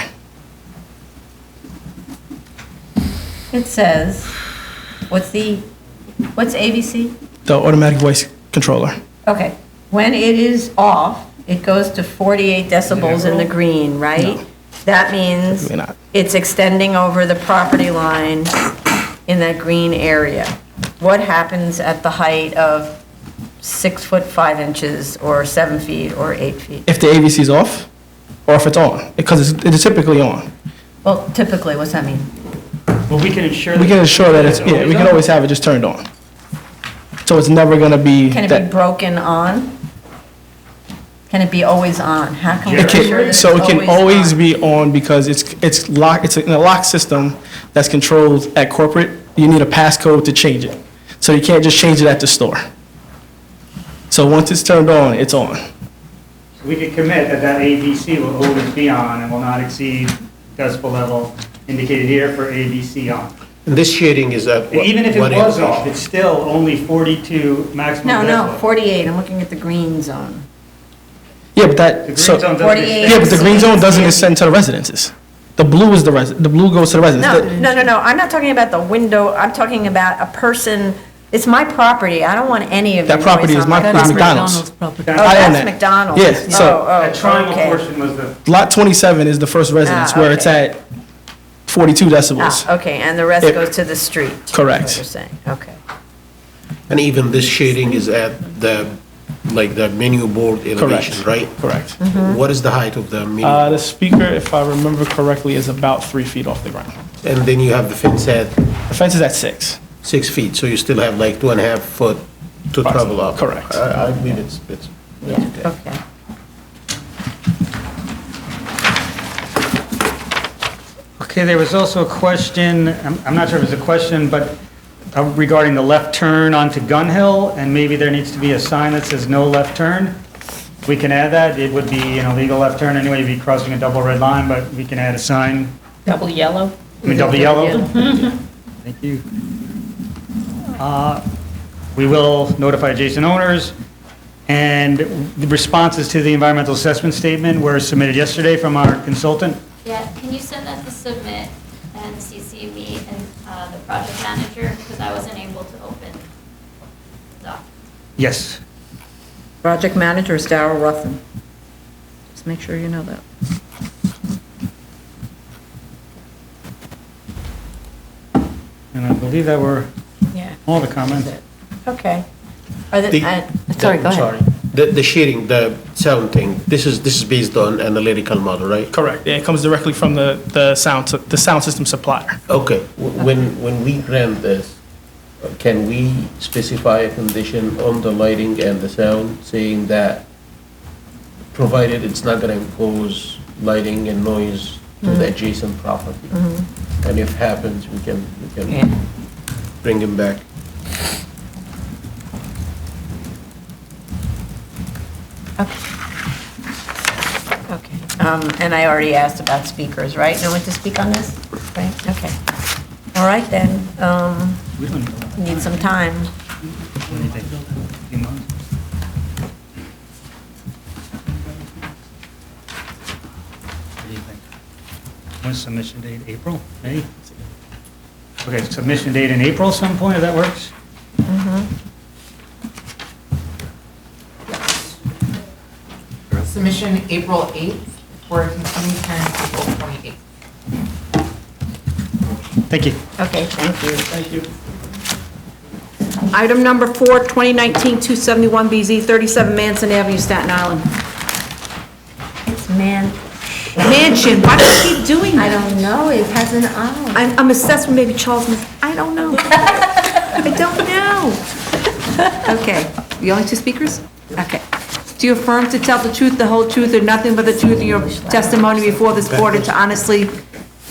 It says, what's ABC? The automatic voice controller. Okay, when it is off, it goes to 48 decibels in the green, right? That means Definitely not. it's extending over the property line in that green area. What happens at the height of 6 foot 5 inches, or 7 feet, or 8 feet? If the AVC is off, or if it's on, because it's typically on. Well, typically, what's that mean? Well, we can ensure. We can ensure that it's, yeah, we can always have it just turned on. So it's never gonna be. Can it be broken on? Can it be always on? How can we It ensure that can, it's so it can always on? be on because it's locked, it's in a lock system that's controlled at corporate. You need a passcode to change it. So you can't just change it at the store. So once it's turned on, it's on. We could commit that that ABC will always be on and will not exceed decibel level indicated here for ABC on. And this shading is at And even if it what was elevation? off, it's still only 42 maximum No, decibel. no, 48, I'm looking at the green zone. Yeah, but The that, green so, zone doesn't 48. extend. yeah, but the green zone doesn't extend to the residences. The blue is the blue goes to the residents. No, I'm not talking about the window, I'm talking about a person, it's my property, I don't want any of the That property noise is on my, my is property. McDonald's. Oh, I own that's that. McDonald's. Yeah, so That triangle okay. portion was the, lot 27 is the first residence where it's okay. at 42 decibels. Ah, okay, and the rest It- goes to the street? Correct. Is what you're saying, okay. And even this shading is at the, like the menu board elevation, right? Correct. What is the height of the menu? The speaker, if I remember correctly, is about 3 feet off the ground. And then you have the fence at The fence is at 6. 6 feet, so you still have like 2.5 foot to travel up. Correct. I believe it's Yeah, okay. okay, there was also a question, I'm not sure if it's a question, but regarding the left turn onto Gun Hill, and maybe there needs to be a sign that says no left turn. We can add that, it would be an illegal left turn anyway, you'd be crossing a double red line, but we can add a sign. Double yellow? I mean, double yellow? Thank you. We will notify adjacent owners, and the responses to the environmental assessment statement were submitted yesterday from our consultant. Yeah, can you send that to submit and CC me and the project manager, because I wasn't able to open the doc. Yes. Project manager is Darrell Ruffin. Just make sure you know that. And I believe that were Yeah. all the comments. Okay. Are the, The- sorry, go ahead. Sorry. The shading, the sound thing, this is based on analytical model, right? Correct. Yeah, it comes directly from the sound system supplier. Okay, when we grant this, can we specify a condition on the lighting and the sound saying that provided it's not gonna impose lighting and noise to the adjacent property? And if happens, we can bring him back. Okay. And I already asked about speakers, right? No one to speak on this? Right, okay. All right, then, need some time. When's submission date, April, May? Okay, submission date in April some point, if that works? Submission April 8th for a continued hearing April 28th. Thank you. Okay, thank you. Thank you. Item number 4, 2019-271BZ, 37 Manson Avenue, Staten Island. It's Mansion, why do you keep doing that? I don't know, it has an I. I'm obsessed with maybe Charles, I don't know. I don't know. Okay, the only two speakers? Okay. Do you affirm to tell the truth, the whole truth, and nothing but the truth in your testimony before this board and to honestly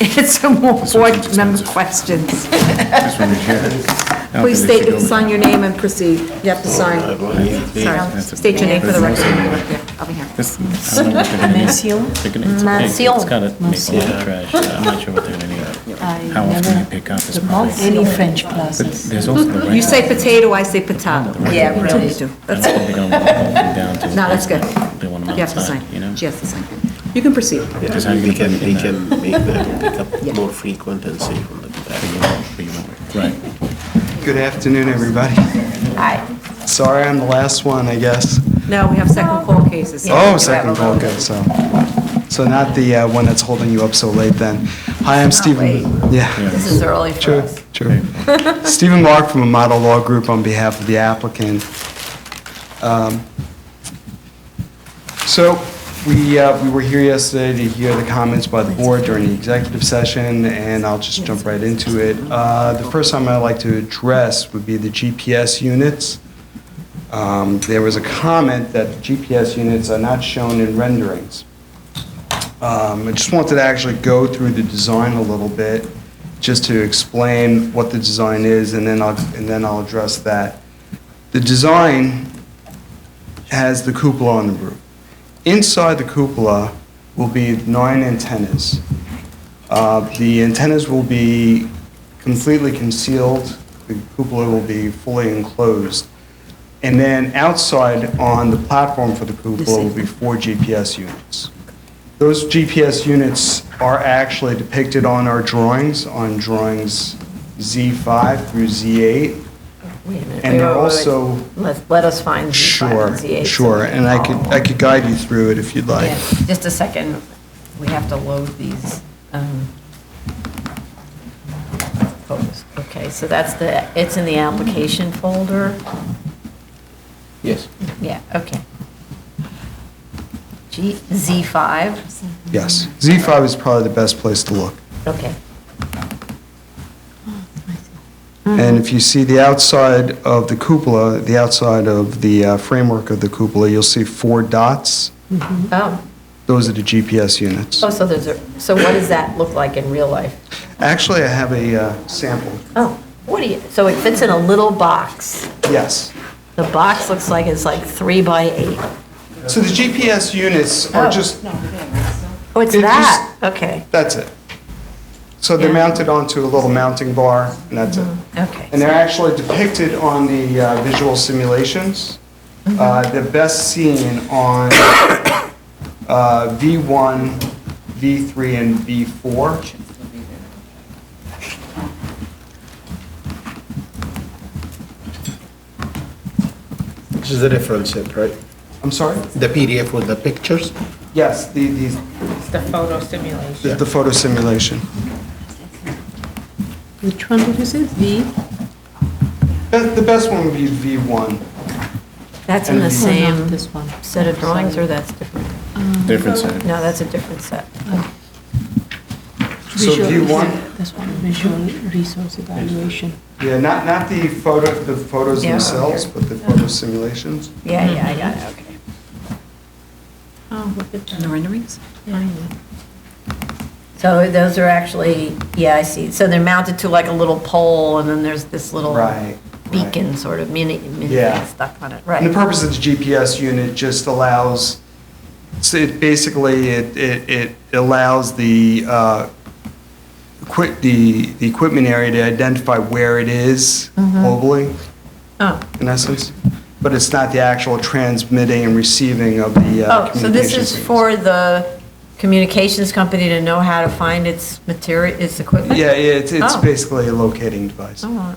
answer more board member questions? Please state, sign your name and proceed. You have to sign. Sorry, state your name for the record. Yeah, I'll be here. Maciel? It's gotta make all the trash. I'm not sure what they're gonna need. How often you pick up this product. Any French classes. There's also the You say potato, I say potato. Yeah, really. do. I don't think they're gonna walk them down to. No, that's good. They want them You have to outside, sign. you know? She has to sign. You can proceed. Because we can make them pick up more frequent and safe on the back. Right. Good afternoon, everybody. Hi. Sorry I'm the last one, I guess. No, we have second call cases. Oh, second call, good, so not the one that's holding you up so late then. Hi, I'm Stephen. Yeah. This is early for True, us. true. Stephen Mark from a Model Law Group on behalf of the applicant. So we were here yesterday to hear the comments by the board during the executive session, and I'll just jump right into it. The first time I'd like to address would be the GPS units. There was a comment that the GPS units are not shown in renderings. I just wanted to actually go through the design a little bit, just to explain what the design is, and then I'll address that. The design has the cupola on the roof. Inside the cupola will be 9 antennas. The antennas will be completely concealed. The cupola will be fully enclosed. And then outside on the platform for the cupola will be 4 GPS units. Those GPS units are actually depicted on our drawings, on drawings Z5 through Z8. Wait a minute. And they're also... Let us find Sure, Z5 and Z8. sure, and I could guide you through it if you'd like. Yeah, just a second. We have to load these photos. Okay, so it's in the application folder? Yes. Yeah, okay. Z5? Yes, Z5 is probably the best place to look. Okay. And if you see the outside of the cupola, the outside of the framework of the cupola, you'll see 4 dots. Oh. Those are the GPS units. Oh, so so what does that look like in real life? Actually, I have a sample. Oh, so it fits in a little box. Yes. The box looks like it's like 3 by 8. So the GPS units are just... Oh, it's that, okay. That's it. So they're mounted onto a little mounting bar, and that's it. Okay. And they're actually depicted on the visual simulations. They're best seen on V1, V3, and V4. This is the reference set, right? I'm sorry? The PDF with the pictures? Yes, It's the photo simulation. the photo simulation. Which one did you say? The best one would be V1. That's in the And same This one. set of drawings, or that's different? Different set. No, that's a different set. So V1? This one, visual resource evaluation. Yeah, not the photos Yeah. themselves, but the photo simulations. Yeah, I got it, okay. Oh, look at that. The renderings? So those are actually, yeah, I see. So they're mounted to like a little pole, and then there's this little Right. beacon sort of mini Yeah. stuck on it, And right? the purpose of the GPS unit just allows, so it basically, it allows the equipment area to identify where it is globally, Oh. in essence. But it's not the actual transmitting and receiving of the Oh, so this communication is signals. for the communications company to know how to find its material, its equipment? Yeah, it's Oh. basically a locating device. Oh,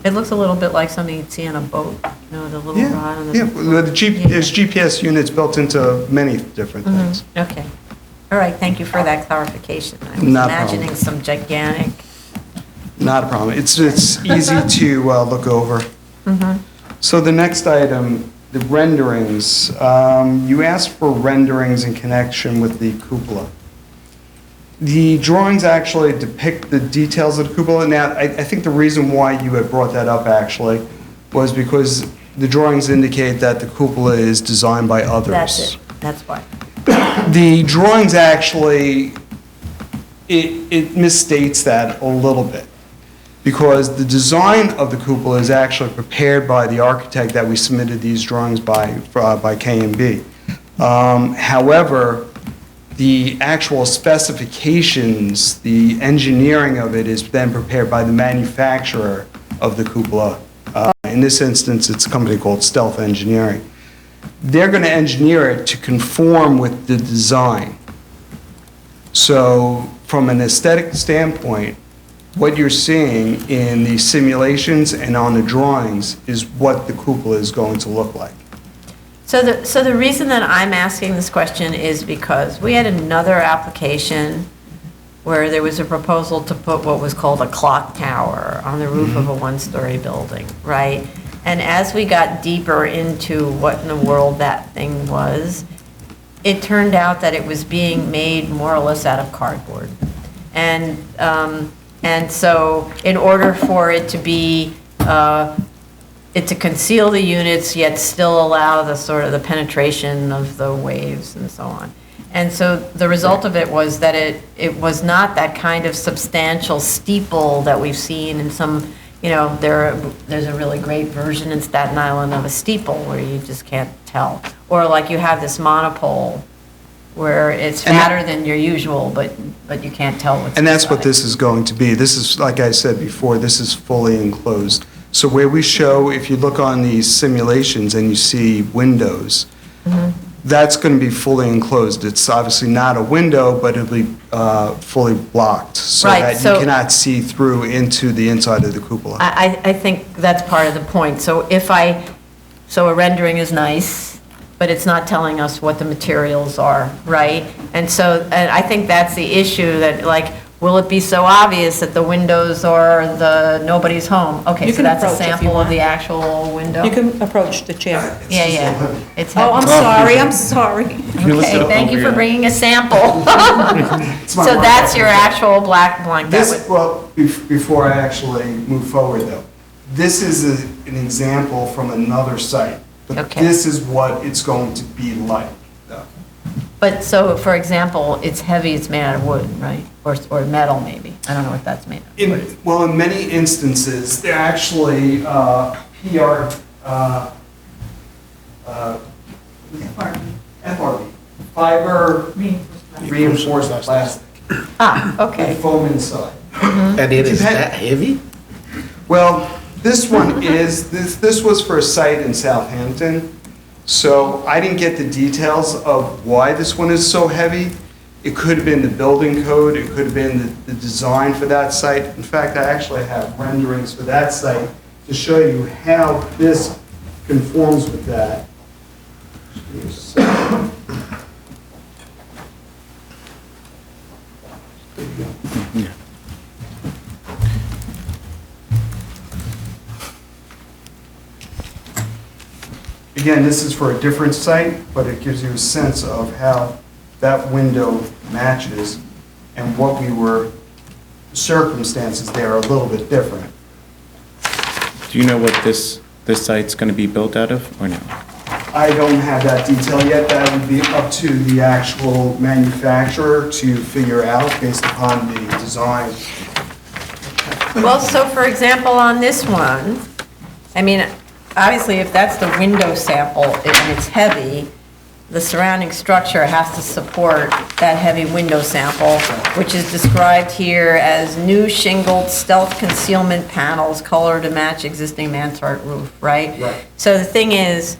it looks a little bit like something you'd see on a boat, you know, the little rod on the. Yeah, well, there's GPS units built into many different things. Okay. All right, thank you for that clarification. I was Not a problem. imagining some gigantic. Not a problem. It's easy to look over. Mhm. So the next item, the renderings. You asked for renderings in connection with the cupola. The drawings actually depict the details of the cupola. Now, I think the reason why you had brought that up actually was because the drawings indicate that the cupola is designed by others. That's it, that's why. The drawings actually, it misstates that a little bit, because the design of the cupola is actually prepared by the architect that we submitted these drawings by K&B. However, the actual specifications, the engineering of it is then prepared by the manufacturer of the cupola. In this instance, it's a company called Stealth Engineering. They're going to engineer it to conform with the design. So from an aesthetic standpoint, what you're seeing in the simulations and on the drawings is what the cupola is going to look like. So the reason that I'm asking this question is because we had another application where there was a proposal to put what was called a clock tower on the roof of a one-story building, right? And as we got deeper into what in the world that thing was, it turned out that it was being made more or less out of cardboard. And so in order for it to be, to conceal the units, yet still allow the sort of the penetration of the waves and so on. And so the result of it was that it was not that kind of substantial steeple that we've seen in some, you know, there's a really great version in Staten Island of a steeple where you just can't tell. Or like you have this monopole where it's fatter than your usual, but you can't tell what's And that's what inside. this is going to be. This is, like I said before, this is fully enclosed. So where we show, if you look on these simulations and you see windows, that's going to be fully enclosed. It's obviously not a window, but it'll be fully blocked so Right, that so- you cannot see through into the inside of the cupola. I think that's part of the point. So so a rendering is nice, but it's not telling us what the materials are, right? And I think that's the issue, that like, will it be so obvious that the windows are nobody's home? Okay, You so can that's a approach if you sample of want. the actual window? You can approach the chair. Yeah. It's Oh, I'm sorry. Okay, thank you for bringing a sample. So my that's your actual black blank. That would- Well, before I actually move forward though, this is an example from another site. But Okay. this is what it's going to be like, though. But so, for example, it's heavy, it's made out of wood, right? Or metal, maybe. I don't know what that's made of. Well, in many instances, they're actually FRB, fiber reinforced plastic. Okay. With foam inside. And it is that heavy? Well, this one is, this was for a site in Southampton, so I didn't get the details of why this one is so heavy. It could have been the building code, it could have been the design for that site. In fact, I actually have renderings for that site to show you how this conforms with that. Just give me a second. There you go. Again, this is for a different site, but it gives you a sense of how that window matches and what circumstances there are a little bit different. Do you know what this site's going to be built out of, or no? I don't have that detail yet. That would be up to the actual manufacturer to figure out based upon the design. Well, so for example, on this one, I mean, obviously, if that's the window sample and it's heavy, the surrounding structure has to support that heavy window sample, which is described here as new shingled stealth concealment panels colored to match existing mansard roof, right? Right. So the thing is,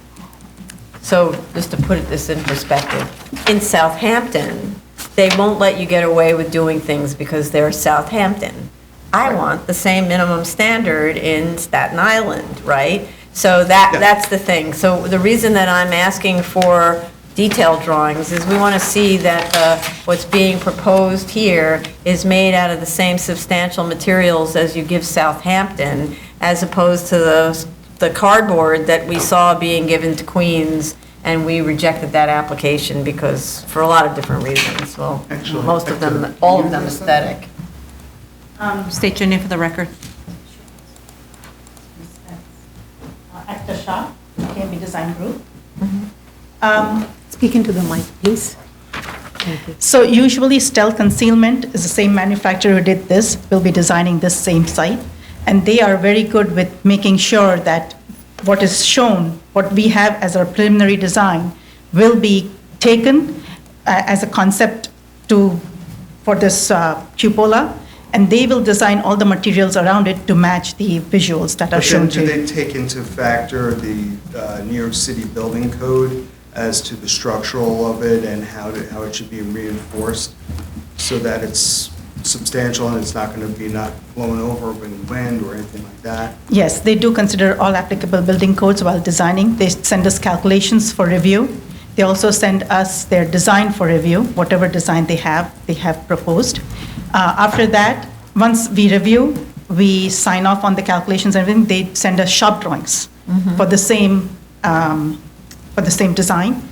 So just to put this in perspective, in Southampton, they won't let you get away with doing things because they're Southampton. I want the same minimum standard in Staten Island, right? So that's the thing. So the reason that I'm asking for detailed drawings is we want to see that what's being proposed here is made out of the same substantial materials as you give Southampton, as opposed to the cardboard that we saw being given to Queens, and we rejected that application because, for a lot of different reasons. Well, most of them, all of them aesthetic. State your name for the record. Actor Shah, KB Design Group. Speak into the mic, please. So usually Stealth Concealment is the same manufacturer who did this, will be designing this same site. And they are very good with making sure that what is shown, what we have as our preliminary design, will be taken as a concept for this cupola. And they will design all the materials around it to match the visuals that are shown to Do you. they take into factor the New York City Building Code as to the structural of it and how it should be reinforced so that it's substantial and it's not going to be not blown over by the wind or anything like that? Yes, they do consider all applicable building codes while designing. They send us calculations for review. They also send us their design for review, whatever design they have proposed. After that, once we review, we sign off on the calculations and everything, they send us shop drawings for the same design.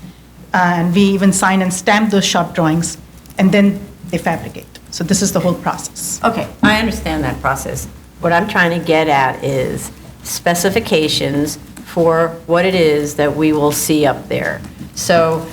And we even sign and stamp those shop drawings, and then they fabricate. So this is the whole process. Okay, I understand that process. What I'm trying to get at is specifications for what it is that we will see up there. So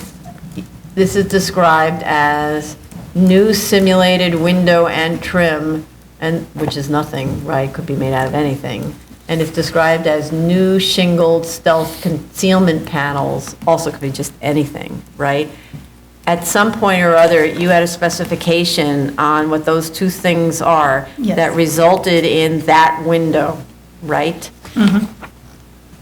this is described as new simulated window and trim, and which is nothing, right? Could be made out of anything. And it's described as new shingled stealth concealment panels, also could be just anything, right? At some point or other, you had a specification on what those two things are that resulted in that window, right?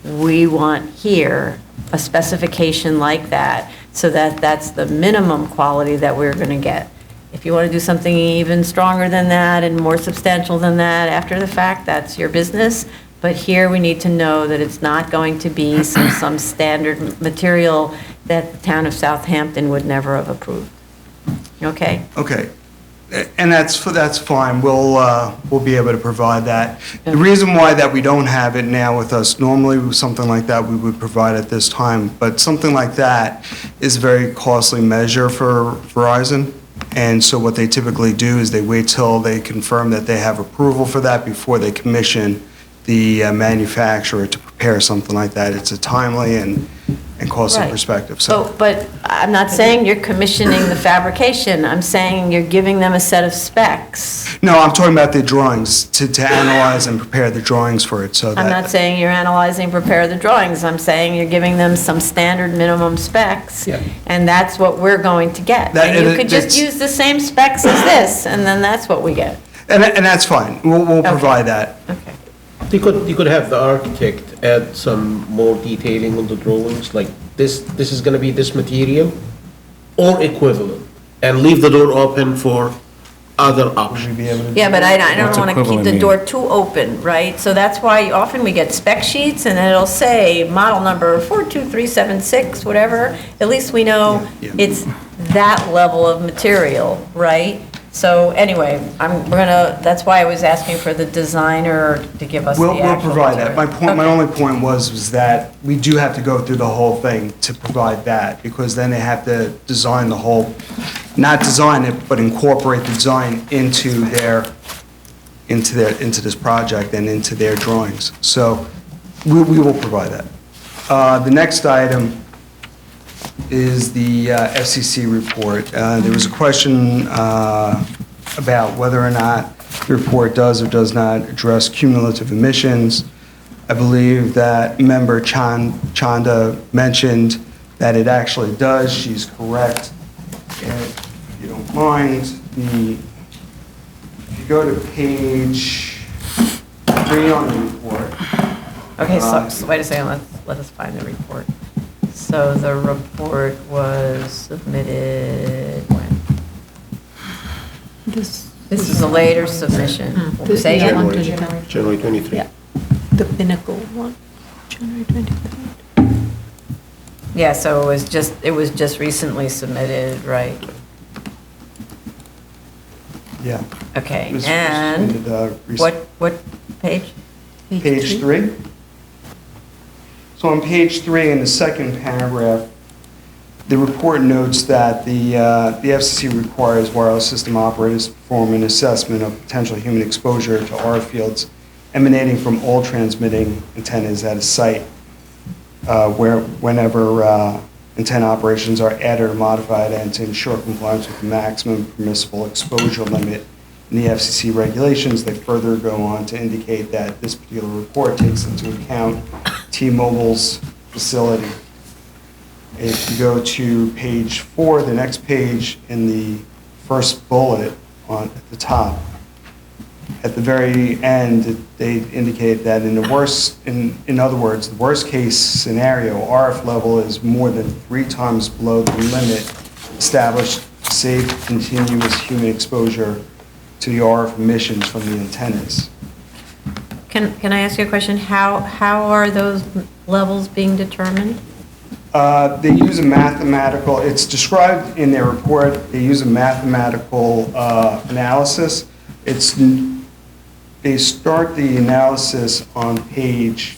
We want here a specification like that, so that that's the minimum quality that we're going to get. If you want to do something even stronger than that and more substantial than that after the fact, that's your business. But here we need to know that it's not going to be some standard material that the town of Southampton would never have approved. Okay? Okay. And that's fine. We'll be able to provide that. The reason why that we don't have it now with us, normally with something like that we would provide at this time, but something like that is a very costly measure for Verizon. And so what they typically do is they wait till they confirm that they have approval for that before they commission the manufacturer to prepare something like that. It's a timely and costly Right. perspective. So But I'm not saying you're commissioning the fabrication, I'm saying you're giving them a set of specs. no, I'm talking about the drawings to analyze and prepare the drawings for it. So that I'm not saying you're analyzing, prepare the drawings, I'm saying you're giving them some standard minimum specs, and that's what we're going to get. That- And you could that's- just use the same specs as this, and then that's what we get. and that's fine. We'll provide that. You could have the architect add some more detailing on the drawings, like this is gonna be this material or equivalent, and leave the door open for other options. Yeah, but I don't What's want to keep equivalent the mean? door too open, right? So that's why often we get spec sheets, and it'll say model number 42376, whatever. At least we know it's that level of material, right? So anyway, that's why I was asking for the designer to give us the We'll actual provide that. material. My only point was that we do have to go through the whole thing to provide that, because then they have to design the whole, not design it, but incorporate the design into this project and into their drawings. So we will provide that. The next item is the FCC report. There was a question about whether or not the report does or does not address cumulative emissions. I believe that member Chanda mentioned that it actually does. She's correct. If you don't mind, if you go to page 3 on the report. Okay, so wait a second, let us find the report. So the report was submitted when? This is a later submission. Say again? January 23. Yeah. The Pinnacle one, January 23rd. Yeah, so it was just recently submitted, right? Yeah. Okay, This was and submitted, what page? Page 3. So on page 3, in the second paragraph, the report notes that the FCC requires wireless system operators to perform an assessment of potential human exposure to RF fields emanating from all transmitting antennas at a site whenever antenna operations are added or modified, and to ensure compliance with the maximum permissible exposure limit in the FCC regulations. They further go on to indicate that this particular report takes into account T-Mobile's facility. If you go to page 4, the next page, in the first bullet at the top, at the very end, they indicate that in other words, the worst case scenario, RF level is more than 3 times below the limit established to safe continuous human exposure to the RF emissions from the antennas. Can I ask you a question? How are those levels being determined? They use a mathematical, it's described in their report, they use a mathematical analysis. They start the analysis on page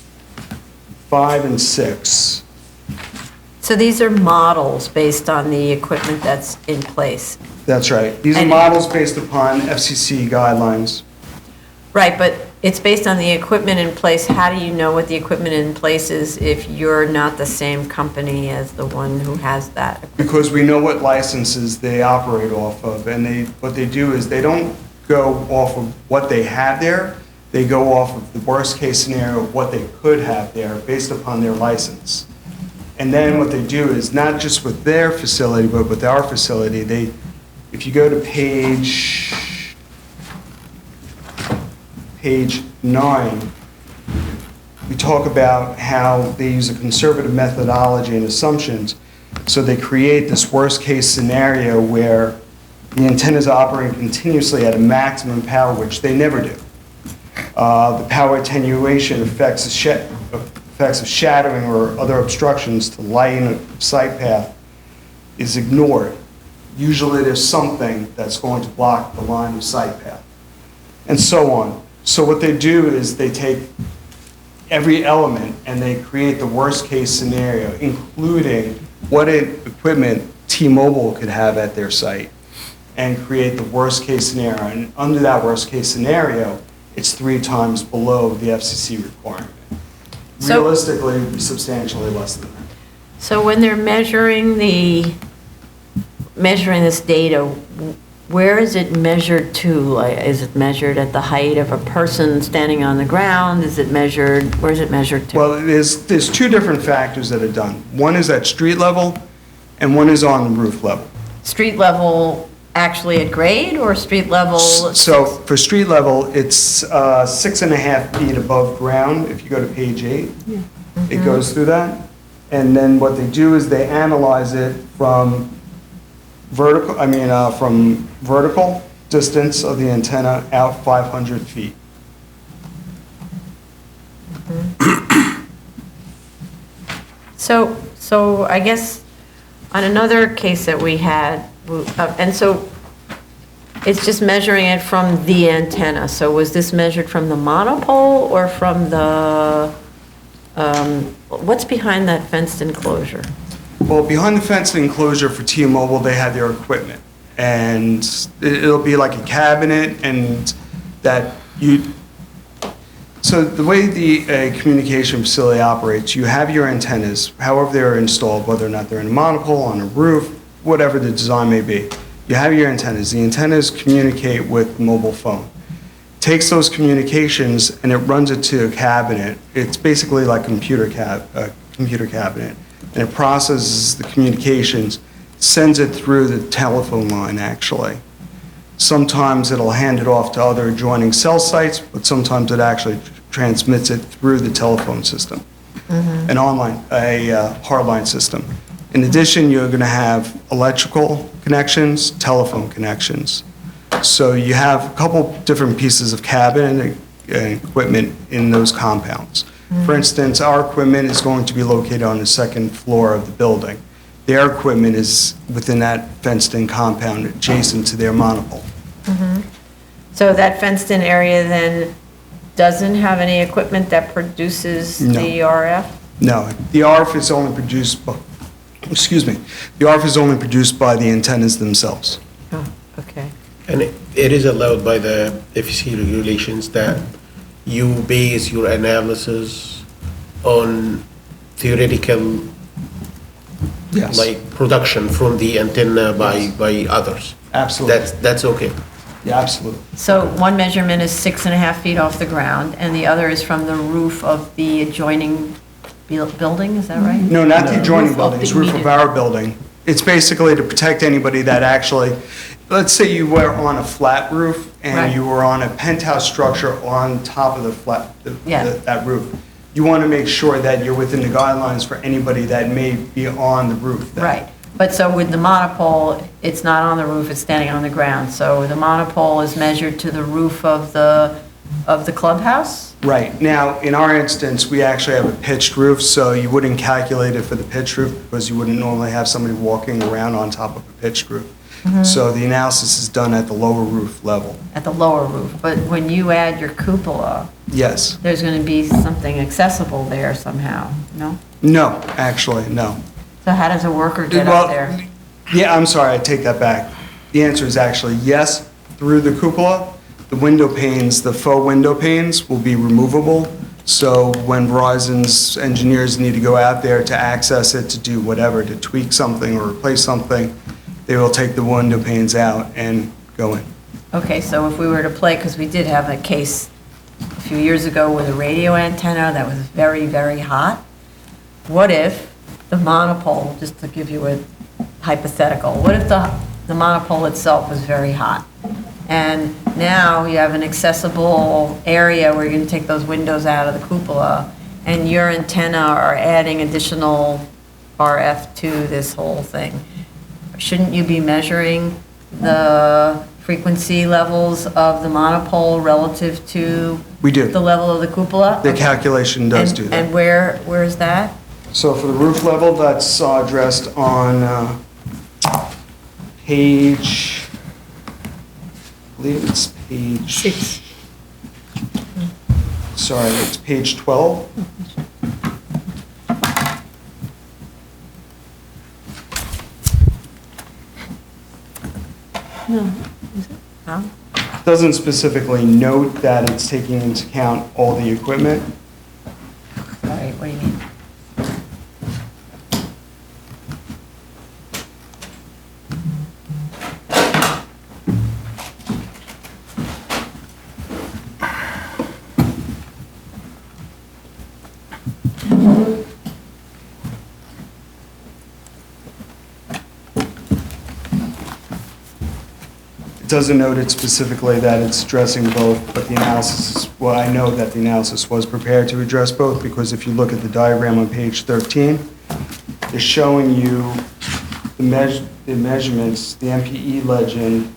5 and 6. So these are models based on the equipment that's in place? That's right. These are models based upon FCC guidelines. Right, but it's based on the equipment in place. How do you know what the equipment in place is if you're not the same company as the one who has that? Because we know what licenses they operate off of, and what they do is they don't go off of what they have there, they go off of the worst case scenario of what they could have there based upon their license. And then what they do is not just with their facility, but with our facility, if you go to page 9, we talk about how they use a conservative methodology and assumptions. So they create this worst case scenario where the antennas are operating continuously at a maximum power, which they never do. The power attenuation effects of shadowing or other obstructions to light in a sight path is ignored. Usually there's something that's going to block the line of sight path, and so on. So what they do is they take every element and they create the worst case scenario, including what equipment T-Mobile could have at their site, and create the worst case scenario. And under that worst case scenario, it's 3 times below the FCC requirement. Realistically, substantially less than that. So when they're measuring this data, where is it measured to? Like, is it measured at the height of a person standing on the ground? Is it measured, where is it measured to? Well, there's 2 different factors that are done. One is at street level, and one is on roof level. Street level actually at grade, or street level? So for street level, it's 6.5 feet above ground. If you go to page 8, it goes through that. And then what they do is they analyze it from vertical distance of the antenna out 500 feet. So I guess on another case that we had, and so it's just measuring it from the antenna. So was this measured from the monopole or from the, what's behind that fenced enclosure? Well, behind the fenced enclosure for T-Mobile, they have their equipment. And it'll be like a cabinet, and so the way the communication facility operates, you have your antennas, however they're installed, whether or not they're in a monopole, on a roof, whatever the design may be. You have your antennas. The antennas communicate with the mobile phone. Takes those communications and it runs it to a cabinet. It's basically like a computer cabinet. And it processes the communications, sends it through the telephone line, actually. Sometimes it'll hand it off to other adjoining cell sites, but sometimes it actually transmits it through the telephone system. an online, a hardline system. In addition, you're going to have electrical connections, telephone connections. So you have a couple different pieces of cabin and equipment in those compounds. For instance, our equipment is going to be located on the second floor of the building. Their equipment is within that fenced-in compound adjacent to their monopole. So that fenced-in area then doesn't have any equipment that produces No. the RF? No, the RF is only produced, the RF is only produced by the antennas themselves. Oh, okay. And it is allowed by the FCC regulations that you base your analysis on theoretical, Yes. like, production from the antenna by others. Absolutely. That's okay. Yeah, absolutely. So one measurement is 6.5 feet off the ground, and the other is from the roof of the adjoining building, is that right? No, not the adjoining Roof of building, the it's roof of immediate- our building. It's basically to protect anybody that actually, let's say you were on a flat roof Right. and you were on a penthouse structure on top of the flat, Yeah. that roof. You want to make sure that you're within the guidelines for anybody that may be on the roof. Right, but so with the monopole, it's not on the roof, it's standing on the ground. So the monopole is measured to the roof of the clubhouse? Right. Now, in our instance, we actually have a pitched roof, so you wouldn't calculate it for the pitched roof because you wouldn't normally have somebody walking around on top of a pitched roof. So the analysis is done at the lower roof level. At the lower roof, but when you add your cupola, Yes. there's going to be something accessible there somehow, no? No, actually, no. So how does a worker get Well, up there? Yeah, I'm sorry, I take that back. The answer is actually yes, through the cupola. The window panes, the faux window panes will be removable. So when Verizon's engineers need to go out there to access it, to do whatever, to tweak something or replace something, they will take the window panes out and go in. Okay, so if we were to play, because we did have a case a few years ago with a radio antenna that was very, very hot, what if the monopole, just to give you a hypothetical, what if the monopole itself was very hot? And now you have an accessible area where you're going to take those windows out of the cupola, and your antenna are adding additional RF to this whole thing. Shouldn't you be measuring the frequency levels of the monopole relative to We do. the level of the cupola? The calculation does And- do that. And where is that? So for the roof level, that's addressed on page, I believe it's page... 6. Sorry, it's page 12. No. Is it? No? Doesn't specifically note that it's taking into account all the equipment. Sorry, what do you mean? It doesn't note it specifically that it's addressing both, but the analysis is, well, I know that the analysis was prepared to address both, because if you look at the diagram on page 13, it's showing you the measurements, the MPE legend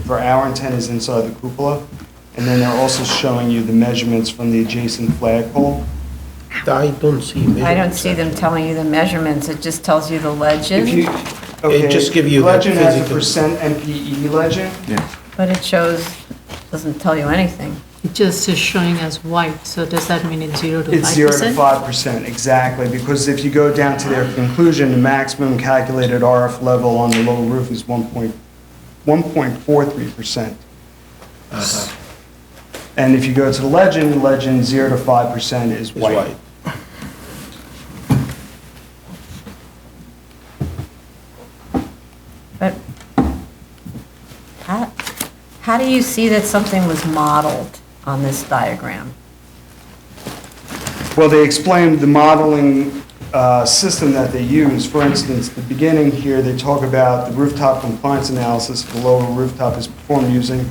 for our antennas inside the cupola, and then they're also showing you the measurements from the adjacent flagpole. I don't see I measurements. don't see them telling you the measurements, it just tells you the legend. If you, It just okay, give you the legend has a physical- percent MPE legend. But it shows, doesn't tell you anything. It just is showing as white, so does that mean it's 0 to 5%? It's 0 to 5%, exactly, because if you go down to their conclusion, the maximum calculated RF level on the lower roof is 1.43%. And if you go to the legend 0 to 5% is white. But how do you see that something was modeled on this diagram? Well, they explained the modeling system that they use. For instance, the beginning here, they talk about the rooftop compliance analysis of the lower rooftop is performed using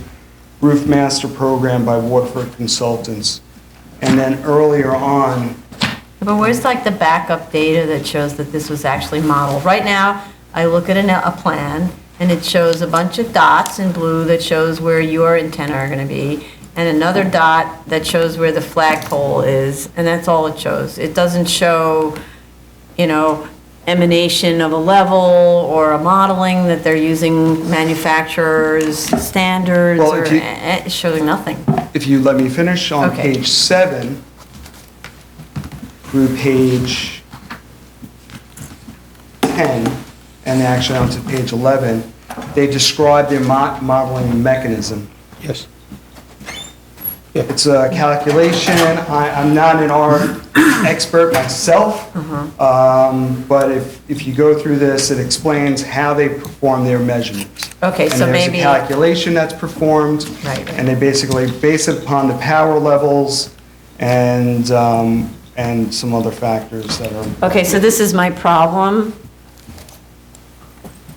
Roof Master Program by Waterford Consultants. And then earlier on, But where's like the backup data that shows that this was actually modeled? Right now, I look at a plan, and it shows a bunch of dots in blue that shows where your antenna are gonna be, and another dot that shows where the flagpole is, and that's all it shows. It doesn't show, you know, emanation of a level or a modeling that they're using manufacturers' standards, Well, or if you- it's showing nothing. If you let me finish, on Okay. page 7 through page 10, and actually onto page 11, they describe their modeling mechanism. Yes. It's a calculation. I'm not an art expert myself, but if you go through this, it explains how they perform their measurements. Okay, so And maybe. there's a calculation that's performed, and they basically base it upon the power levels and some other factors that are. Okay, so this is my problem.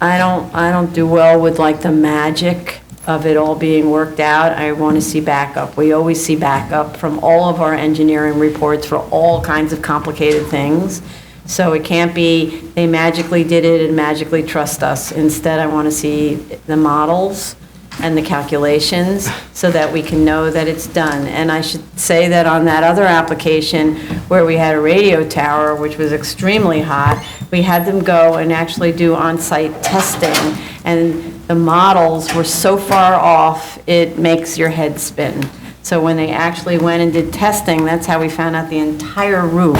I don't do well with like the magic of it all being worked out. I want to see backup. We always see backup from all of our engineering reports for all kinds of complicated things. So it can't be, they magically did it and magically trust us. Instead, I want to see the models and the calculations so that we can know that it's done. And I should say that on that other application where we had a radio tower, which was extremely hot, we had them go and actually do on-site testing. And the models were so far off, it makes your head spin. So when they actually went and did testing, that's how we found out the entire roof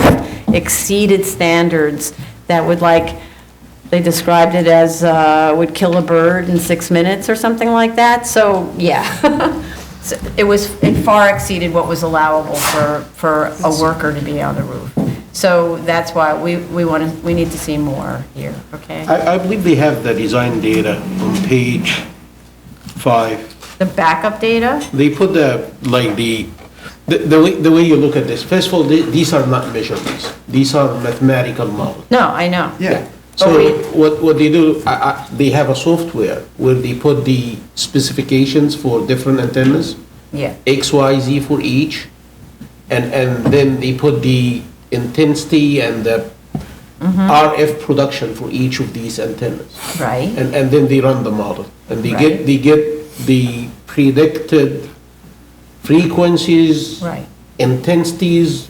exceeded standards that would like, they described it as, would kill a bird in 6 minutes or something like that. So, yeah. So it far exceeded what was allowable for a worker to be on the roof. So that's why we need to see more here, okay? I believe they have the design data on page 5. The backup data? They put the way you look at this. First of all, these are not measurements. These are mathematical models. No, I know. Yeah. So what they do, they have a software where they put the specifications for different antennas. Yeah. X, Y, Z for each. And then they put the intensity and the RF production for each of these antennas. Right. And then they run the model. And they Right. get the predicted frequencies, Right. intensities,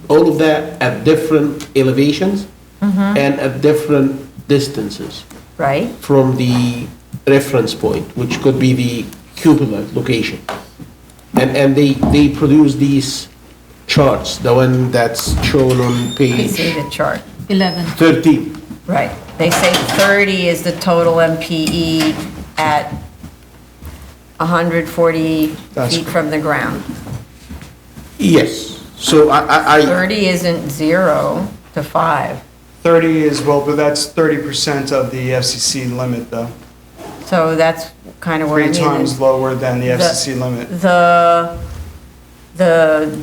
all of that at different elevations and at different distances Right. from the reference point, which could be the cupola location. And they produce these charts, the one that's shown on We page see the chart. 11. 13. Right. They say 30 is the total MPE at 140 feet from the ground. Yes, so I 30 isn't 0 to 5. 30 is, well, but that's 30% of the FCC limit, though. So that's kind of where I Three mean. times lower than the FCC limit. The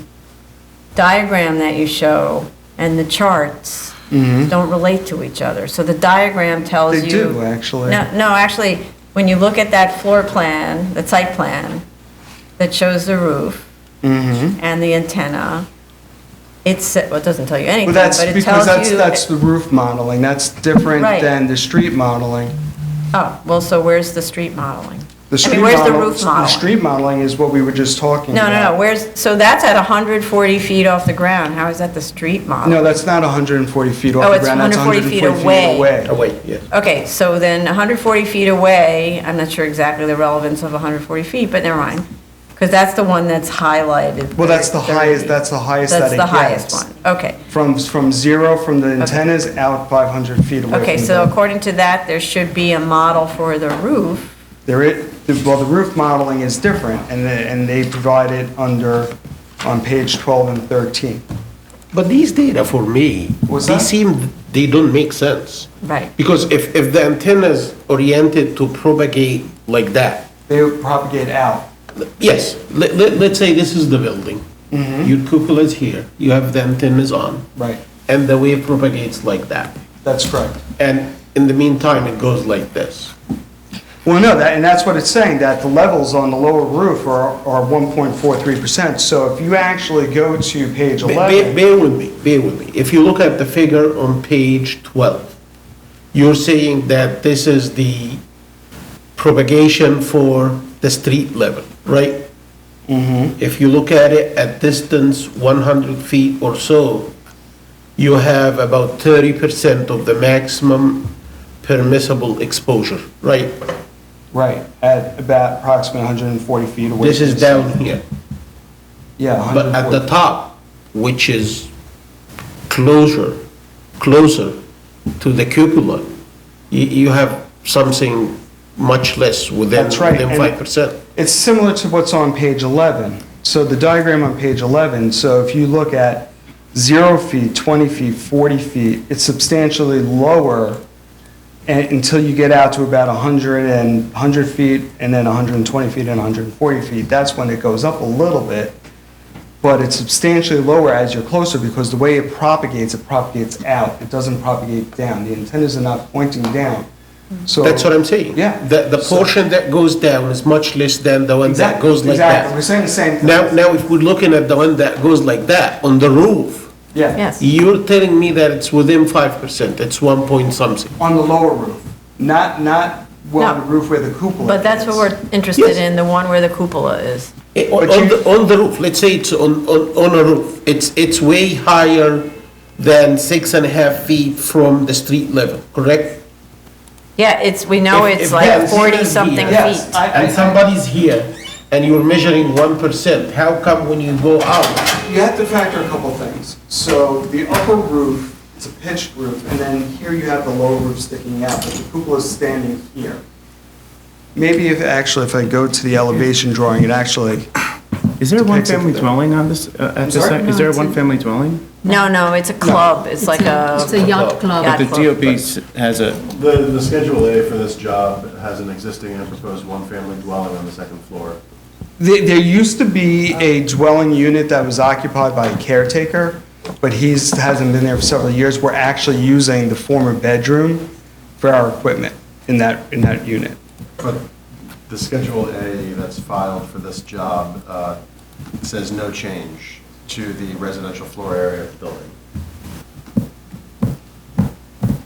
diagram that you show and the charts don't relate to each other. So the diagram tells They you. do, actually. No, actually, when you look at that floor plan, the site plan that shows the roof and the antenna, it doesn't tell you anything, Well, but that's it because tells you. that's the roof modeling. That's different Right. than the street modeling. Oh, well, so where's the street modeling? The I street mean, where's the model- roof The modeling? street modeling is what we were just talking No, about. where's, so that's at 140 feet off the ground. How is that the street model? No, that's not 140 feet off Oh, the it's ground. That's 140 feet 140 away. Away, yes. Okay, so then 140 feet away, I'm not sure exactly the relevance of 140 feet, but never mind. Because that's the one that's highlighted. Well, that's the 30. highest, that's the highest that it That's gets. the highest one, okay. From zero, from the antennas out 500 feet away from the Okay, so building. according to that, there should be a model for the roof. Well, the roof modeling is different, and they provide it on page 12 and 13. But these data for me, they don't make sense. Right. Because if the antenna is oriented to propagate like that. They would propagate out. Yes, let's say this is the building. Your cupola is here, you have the antennas on. Right. And the wave propagates like that. That's correct. And in the meantime, it goes like this. Well, no, and that's what it's saying, that the levels on the lower roof are 1.43%. So if you actually go to page 11. Bear with me. If you look at the figure on page 12, you're saying that this is the propagation for the street level, right? If you look at it at distance 100 feet or so, you have about 30% of the maximum permissible exposure, right? Right, at about approximately 140 feet away. This is down here. Yeah, But at the 140. top, which is closer to the cupola, you have something much less within That's right, and 5%. It's similar to what's on page 11. So the diagram on page 11, so if you look at 0 feet, 20 feet, 40 feet, it's substantially lower until you get out to about 100 feet, and then 120 feet and 140 feet. That's when it goes up a little bit, but it's substantially lower as you're closer because the way it propagates out. It doesn't propagate down. The antennas are not pointing down. So That's what I'm saying. Yeah. The portion that goes down is much less than the one that goes like Exactly. that. We're saying the same thing. Now, if we're looking at the one that goes like that, on the roof, Yeah. Yes. you're telling me that it's within 5%, it's 1 point something. On the lower roof, not well, No. the roof where the cupola But that's what we're interested Yes. in, the one where the cupola is. On the roof, let's say it's on a roof, it's way higher than 6.5 feet from the street level, correct? Yeah, we know If- it's if like that's 40-something here, feet. And somebody's here, and you're measuring 1%, how come when you go out? You have to factor a couple things. So the upper roof, it's a pitched roof, and then here you have the lower roof sticking out, but the cupola is standing here. Maybe if I go to the elevation drawing, it actually. Is there a depicts it one-family there. dwelling on this, at this sorry? site? Is there a one-family dwelling? No, it's a club, it's like a. It's a yacht club. But the Yacht club. DOB has a, The Schedule A for this job has an existing and proposed one-family dwelling on the second floor. There used to be a dwelling unit that was occupied by a caretaker, but hasn't been there for several years. We're actually using the former bedroom for our equipment in that unit. But the Schedule A that's filed for this job says no change to the residential floor area of the building.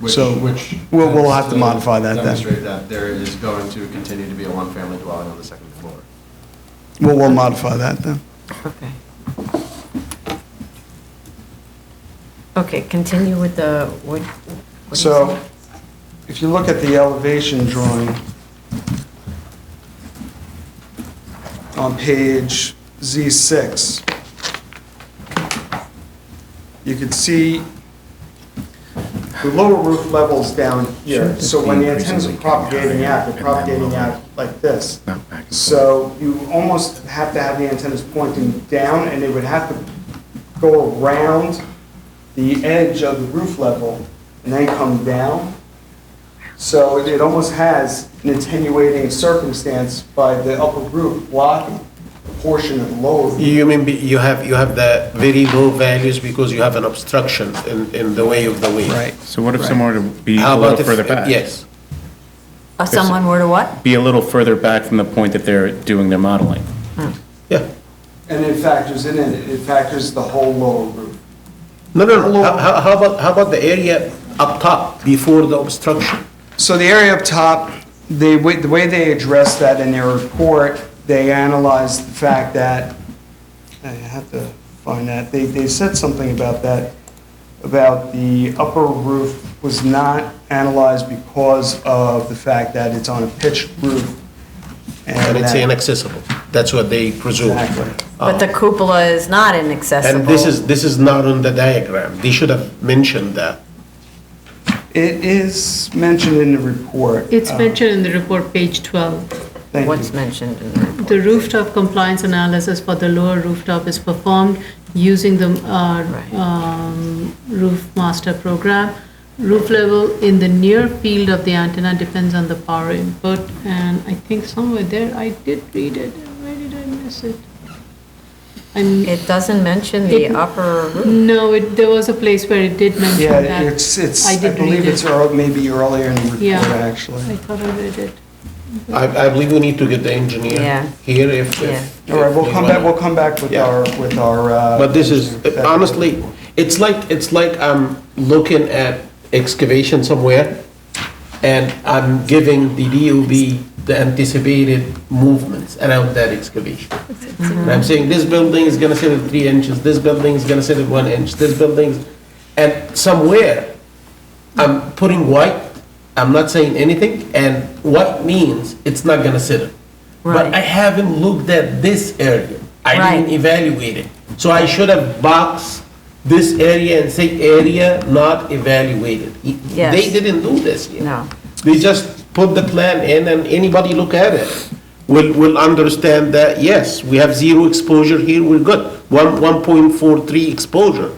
So, we'll have to modify that then. Demonstrate that there is going to continue to be a one-family dwelling on the second floor. We'll modify that then. Okay. Okay, continue with the, what do you So, say? if you look at the elevation drawing on page Z6, you can see the lower roof levels down here. So when the antennas are propagating out, they're propagating out like this. So you almost have to have the antennas pointing down, and they would have to go around the edge of the roof level and then come down. So it almost has an attenuating circumstance by the upper roof blocking a portion of the lower roof. You mean you have the very low values because you have an obstruction in the way of the wind? Right. so what if someone were to be a How little about if, further back? yes, Someone were to what? Be a little further back from the point that they're doing their modeling. yeah. And it factors it factors the whole lower roof. No. How about the area up top before the obstruction? So the area up top, the way they addressed that in their report, they analyzed the fact that, I have to find that, they said something about that, about the upper roof was not analyzed because of the fact that it's on a pitched roof. And it's that- inaccessible. That's what they presume. Exactly. But the cupola is not inaccessible. And this is not on the diagram. They should have mentioned that. It is mentioned in the report. It's mentioned in the report, page 12. Thank What's you. mentioned in the report? The rooftop compliance analysis for the lower rooftop is performed using the roof master program. Roof level in the near field of the antenna depends on the power input, and I think somewhere there, I did read it. Where did I miss it? It doesn't mention the It- upper roof. No, there was a place where it did mention Yeah, that. it's, I I did believe read it's it. maybe earlier in the report, Yeah. actually. I thought I read it. I believe we need to get the engineer Yeah. here if. All right, we'll come back with Yeah. our. But this is, honestly, it's like I'm looking at excavation somewhere, and I'm giving the DOB the anticipated movements around that excavation. And I'm saying, this building is gonna sit at 3 inches, this building is gonna sit at 1 inch, this building's, and somewhere, I'm putting white, I'm not saying anything, and white means it's not gonna sit it. But I haven't looked at this area. I didn't evaluate it. So I should have boxed this area and say area not evaluated. Yes. They didn't do this yet. No. They just put the plan in and anybody look at it will understand that, yes, we have 0 exposure here, we're good. 1.43 exposure,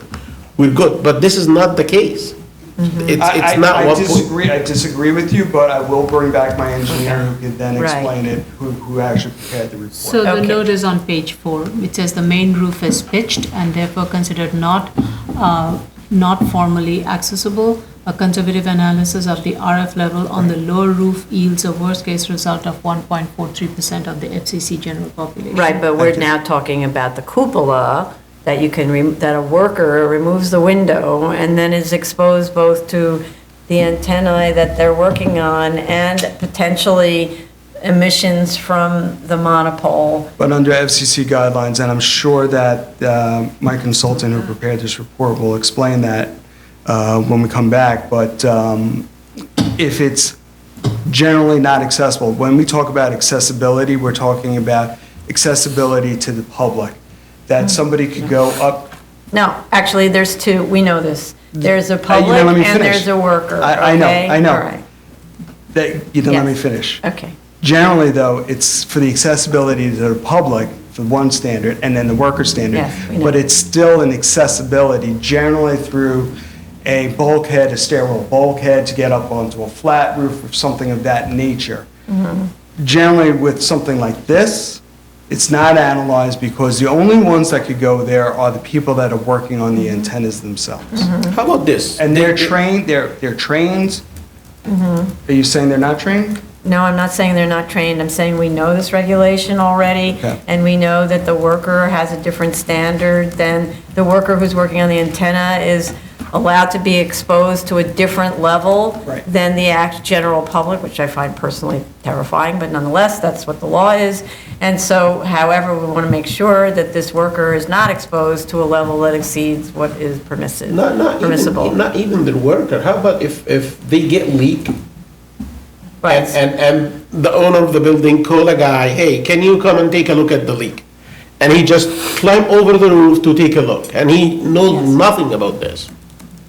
we're good. But this is not the case. It's not I one disagree with you, but I will bring back my engineer who could then Right. explain it, who actually prepared the report. So the note is on page 4, which says the main roof is pitched and therefore considered not formally accessible. A conservative analysis of the RF level on the lower roof yields a worst-case result of 1.43% of the FCC general population. Right, but we're now talking about the cupola, that you can, that a worker removes the window and then is exposed both to the antennae that they're working on and potentially emissions from the monopole. But under FCC guidelines, and I'm sure that my consultant who prepared this report will explain that when we come back, but if it's generally not accessible, when we talk about accessibility, we're talking about accessibility to the public, that somebody could go up. No, actually, there's two, we know this. There's a public let me and finish. there's a worker, I okay? know. All right. That, you didn't let me Yes. finish. Okay. Generally, though, it's for the accessibility to the public, for one standard, and then the worker standard. Yes, we know. But it's still an accessibility, generally through a bulkhead, a stairwell bulkhead to get up onto a flat roof or something of that nature. Generally, with something like this, it's not analyzed because the only ones that could go there are the people that are working on the antennas themselves. How about this? And they're trained, they're trained. Are you saying they're not trained? No, I'm not saying they're not trained. I'm saying we know this regulation already, Okay. and we know that the worker has a different standard than the worker who's working on the antenna is allowed to be exposed to a different level than the general public, which I find personally terrifying, but nonetheless, that's what the law is. And so, however, we want to make sure that this worker is not exposed to a level that exceeds what is permissible. Not even the worker. How about if they get leak? And the owner of the building call a guy, hey, can you come and take a look at the leak? And he just climb over the roof to take a look, and he knows nothing about this.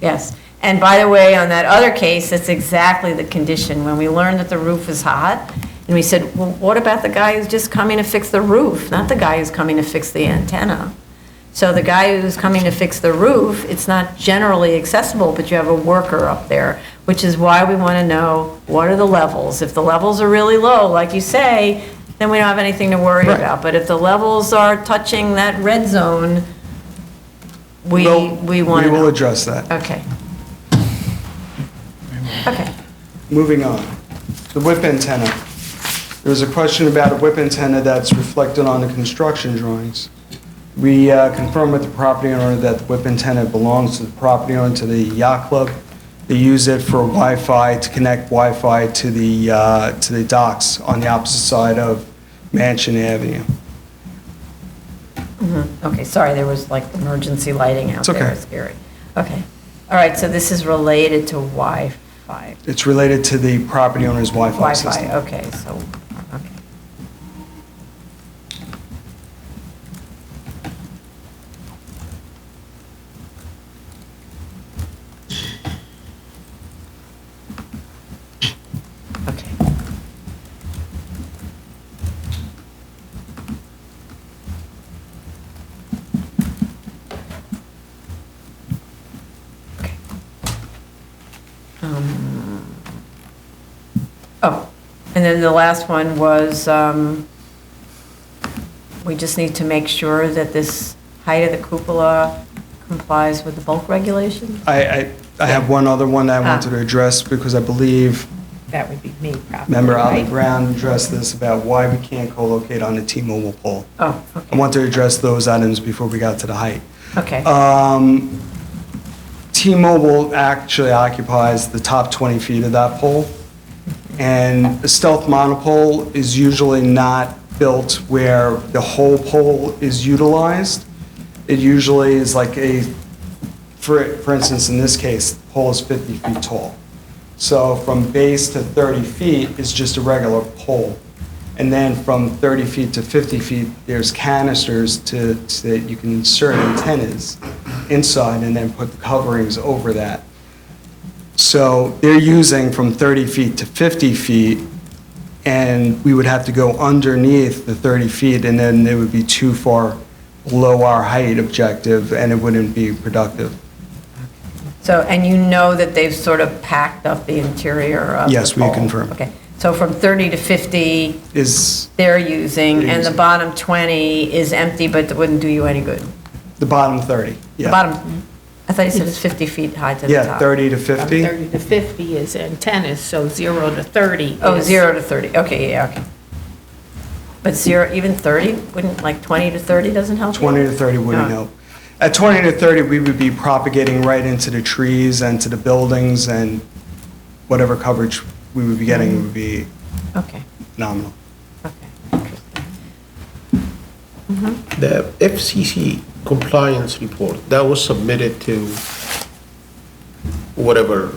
Yes. And by the way, on that other case, that's exactly the condition. When we learned that the roof is hot, and we said, well, what about the guy who's just coming to fix the roof, not the guy who's coming to fix the antenna? So the guy who's coming to fix the roof, it's not generally accessible, but you have a worker up there, which is why we want to know what are the levels. If the levels are really low, like you say, then we don't have anything to worry about. But if the levels are touching that red zone, we want to know. We will address that. Okay. Okay. Moving on. The whip antenna. There was a question about a whip antenna that's reflected on the construction drawings. We confirmed with the property owner that the whip antenna belongs to the property owner, to the yacht club. They use it for Wi-Fi, to connect Wi-Fi to the docks on the opposite side of Mansion Avenue. Okay, sorry, there was like emergency lighting out It's there. okay. It's scary. Okay. All right, so this is related to Wi-Fi. It's related to the property owner's Wi-Fi system. Wi-Fi, okay, so, okay. Okay. Oh, and then the last one was, we just need to make sure that this height of the cupola complies with the bulk regulations? I have one other one that I wanted to address because I believe That would be me, probably. Member Ali right? Brown addressed this about why we can't co-locate on the T-Mobile pole. Oh, I want to address those items before we got to the height. okay. T-Mobile actually occupies the top 20 feet of that pole, and a stealth monopole is usually not built where the whole pole is utilized. It usually is like for instance, in this case, the pole is 50 feet tall. So from base to 30 feet is just a regular pole. And then from 30 feet to 50 feet, there's canisters that you can insert antennas inside and then put the coverings over that. So they're using from 30 feet to 50 feet, and we would have to go underneath the 30 feet, and then it would be too far below our height objective, and it wouldn't be productive. So, and you know that they've sort of packed up the interior of the Yes, we pole? confirm. Okay, so from 30 to 50 Is they're using, and the using. bottom 20 is empty, but it wouldn't do you any good? the bottom 30, The yeah. bottom, I thought you said it's 50 feet high to the Yeah, top. 30 to From 50. 30 to 50 is antennas, so 0 to 30 Oh, is- 0 to 30, okay, yeah, okay. But 0, even 30, wouldn't, like 20 to 30 doesn't help you? 20 to 30 wouldn't No. help. At 20 to 30, we would be propagating right into the trees and to the buildings, and whatever coverage we would be getting would be Okay. nominal. The FCC compliance report, that was submitted to whatever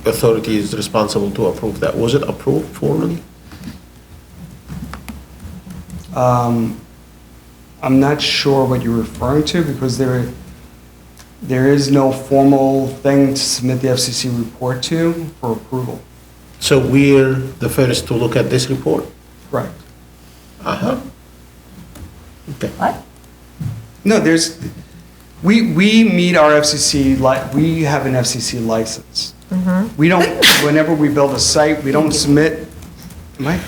authority is responsible to approve that. Was it approved formally? I'm not sure what you're referring to, because there is no formal thing to submit the FCC report to for approval. So we're the first to look at this report? Right. Uh-huh. Okay. What? No, we meet our FCC, we have an FCC license. We don't, whenever we build a site, we don't submit, am I?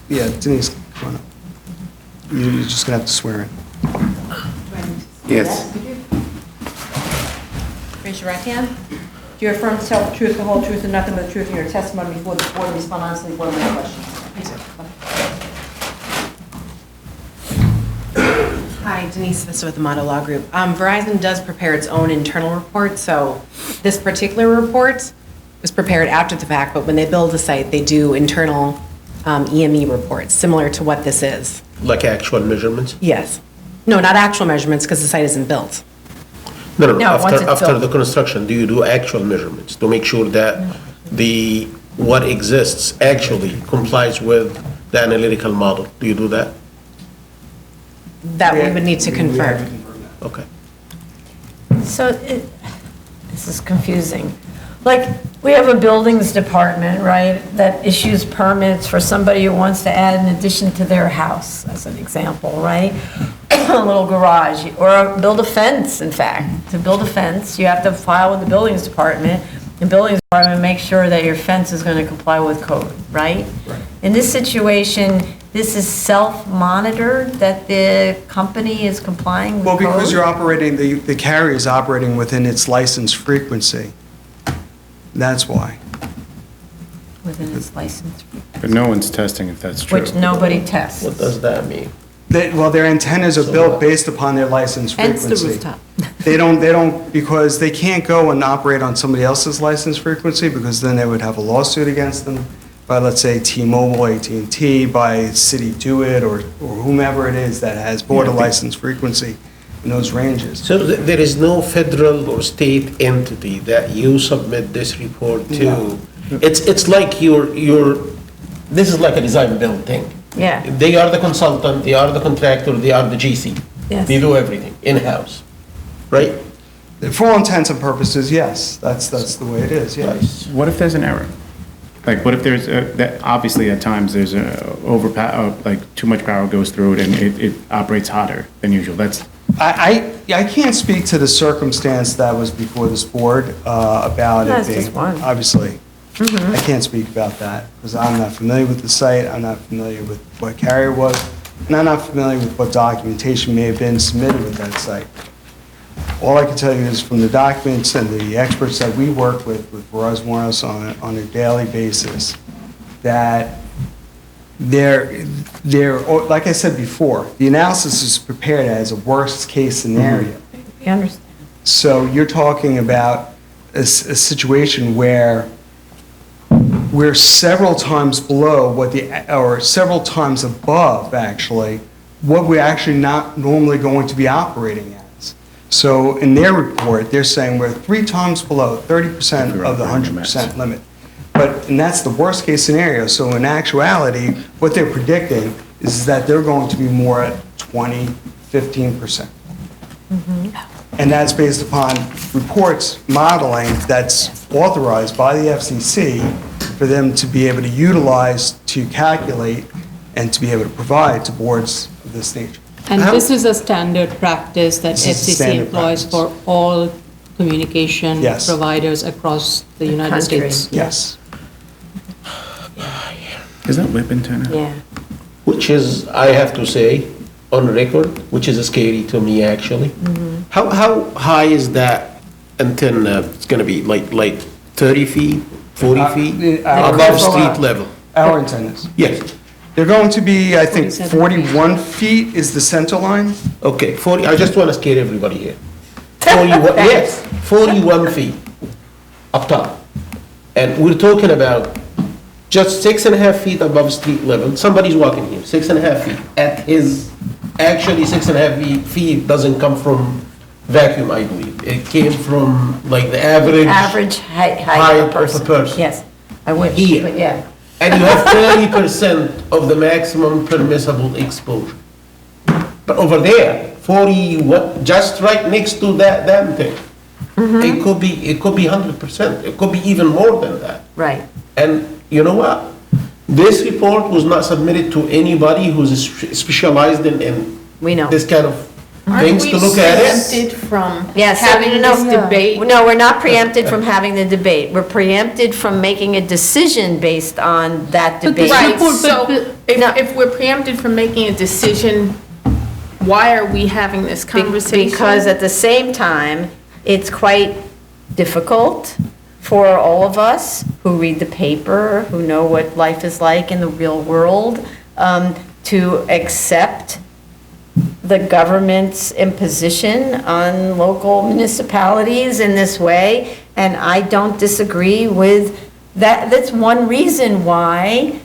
Yeah, Denise, come on up. You're just gonna have to swear in. Yes. Raise your right hand. Do you affirm to tell the truth, the whole truth, and nothing but the truth in your testimony before the board and respond honestly to one of my questions? Please, sir. Hi, Denise Vista with the Model Law Group. Verizon does prepare its own internal report, so this particular report was prepared after the fact, but when they build a site, they do internal EME reports, similar to what this is. Like actual measurements? Yes. No, not actual measurements, because the site isn't built. No, No, once it's after built. the construction, do you do actual measurements to make sure that what exists actually complies with the analytical model? Do you do that? That we would need to confirm. Okay. So this is confusing. Like, we have a buildings department, right, that issues permits for somebody who wants to add an addition to their house, as an example, right? A little garage, or build a fence, in fact. To build a fence, you have to file with the buildings department. The buildings department makes sure that your fence is going to comply with code, right? In this situation, this is self-monitored, that the company is complying with Well, code? because you're operating, the carrier is operating within its license frequency. That's why. Within its license, But no one's testing if that's true. which nobody tests. What does that mean? Well, their antennas are built based upon their license Hence frequency. the rooftop. They don't, because they can't go and operate on somebody else's license frequency, because then they would have a lawsuit against them by, let's say, T-Mobile, AT&T, by City Do It, or whomever it is that has bought a license frequency in those ranges. So there is no federal or state entity that you submit this report to? No. It's like this is like a design build thing. Yeah. They are the consultant, they are the contractor, they are the GC. Yes. They do everything in-house, right? For all intents and purposes, yes, that's the way it is, yes. What if there's an error? Like, what if there's, that obviously at times there's like too much power goes through it and it operates hotter than usual. That's, I can't speak to the circumstance that was before this board about it That's being, just one. obviously. I can't speak about that, because I'm not familiar with the site, I'm not familiar with what carrier was, and I'm not familiar with what documentation may have been submitted with that site. all I can tell you is from the documents and the experts that we work with Verizon Wireless on a daily basis, that they're, like I said before, the analysis is prepared as a worst-case scenario. I understand. So you're talking about a situation where we're several times below or several times above, actually, what we're actually not normally going to be operating as. So in their report, they're saying we're 3 times below 30% of the 100% limit. And that's the worst-case scenario. So in actuality, what they're predicting is that they're going to be more at 20, 15%. And that's based upon reports modeling that's authorized by the FCC for them to be able to utilize, to calculate, and to be able to provide to boards of this nature. And this is a standard practice that This is FCC standard employs for all communication Yes. providers across the United country. States. Yes. Is that whip antenna? Yeah. Which is, I have to say, on record, which is scary to me, actually. How high is that antenna? It's gonna be like 30 feet, 40 feet? Above street level? Our antennas. Yes. They're going to be, I think, 47 41 feet is the center line. Okay, 40, I just wanna scare everybody here. 41, yes, 41 feet up top. And we're talking about just 6.5 feet above street level. Somebody's walking here, 6.5 feet. Actually 6.5 feet doesn't come from vacuum, I believe. It came from like the average. Average height Height of of a person. Yes, I wish, Here. but yeah. And you have 30% of the maximum permissible exposure. But over there, 40, what, just right next to that damn thing. It could be 100%. It could be even more than that. Right. And you know what? This report was not submitted to anybody who's specialized in We know. this kind of Aren't things we to look at it. preempted from Yes, having no, this no. debate? No, we're not preempted from having the debate. We're preempted from making a decision based on that debate. Right, so No. if we're preempted from making a decision, why are we having this conversation? Because at the same time, it's quite difficult for all of us who read the paper, who know what life is like in the real world, to accept the government's imposition on local municipalities in this way. And I don't disagree with that. That's one reason why,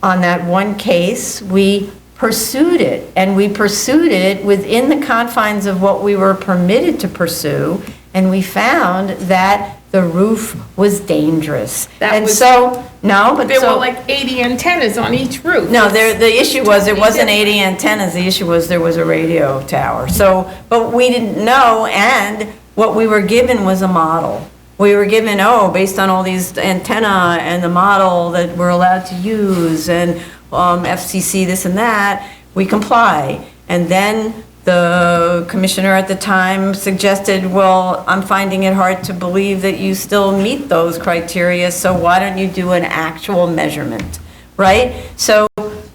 on that one case, we pursued it. And we pursued it within the confines of what we were permitted to pursue. And we found that the roof was dangerous. And so, no, but There so. were like 80 antennas on each roof. No, the issue was, it wasn't Totally 80 antennas, the issue was there was a radio tower. So, but we didn't know, and what we were given was a model. We were given, based on all these antenna and the model that we're allowed to use, and FCC this and that, we comply. And then the commissioner at the time suggested, well, I'm finding it hard to believe that you still meet those criteria, so why don't you do an actual measurement, right? So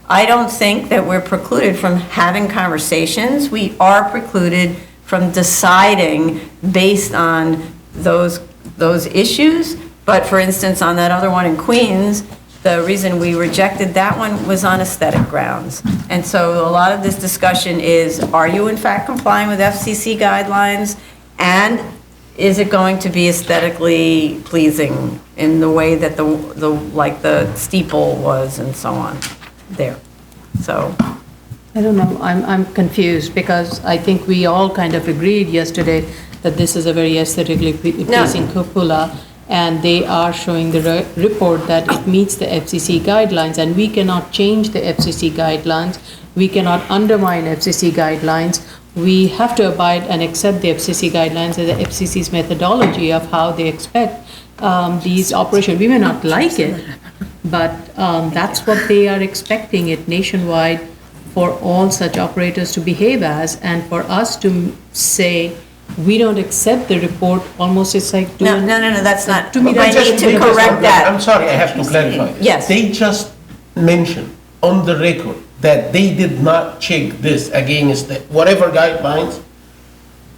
I don't think that we're precluded from having conversations. We are precluded from deciding based on those issues. But for instance, on that other one in Queens, the reason we rejected that one was on aesthetic grounds. And so a lot of this discussion is, are you in fact complying with FCC guidelines? And is it going to be aesthetically pleasing in the way that like the steeple was and so on there? So. I don't know, I'm confused, because I think we all kind of agreed yesterday that this is a very aesthetically pleasing cupola, and they are showing the report that it meets the FCC guidelines, and we cannot change the FCC guidelines, we cannot undermine FCC guidelines, we have to abide and accept the FCC guidelines and the FCC's methodology of how they expect these operations. We may not like it, but that's what they are expecting it nationwide for all such operators to behave as, and for us to say, we don't accept the report, almost it's like doing. No, that's not, To me, I that's need to correct that. I'm sorry, I have to clarify. Yes. They just mentioned on the record that they did not check this against whatever guidelines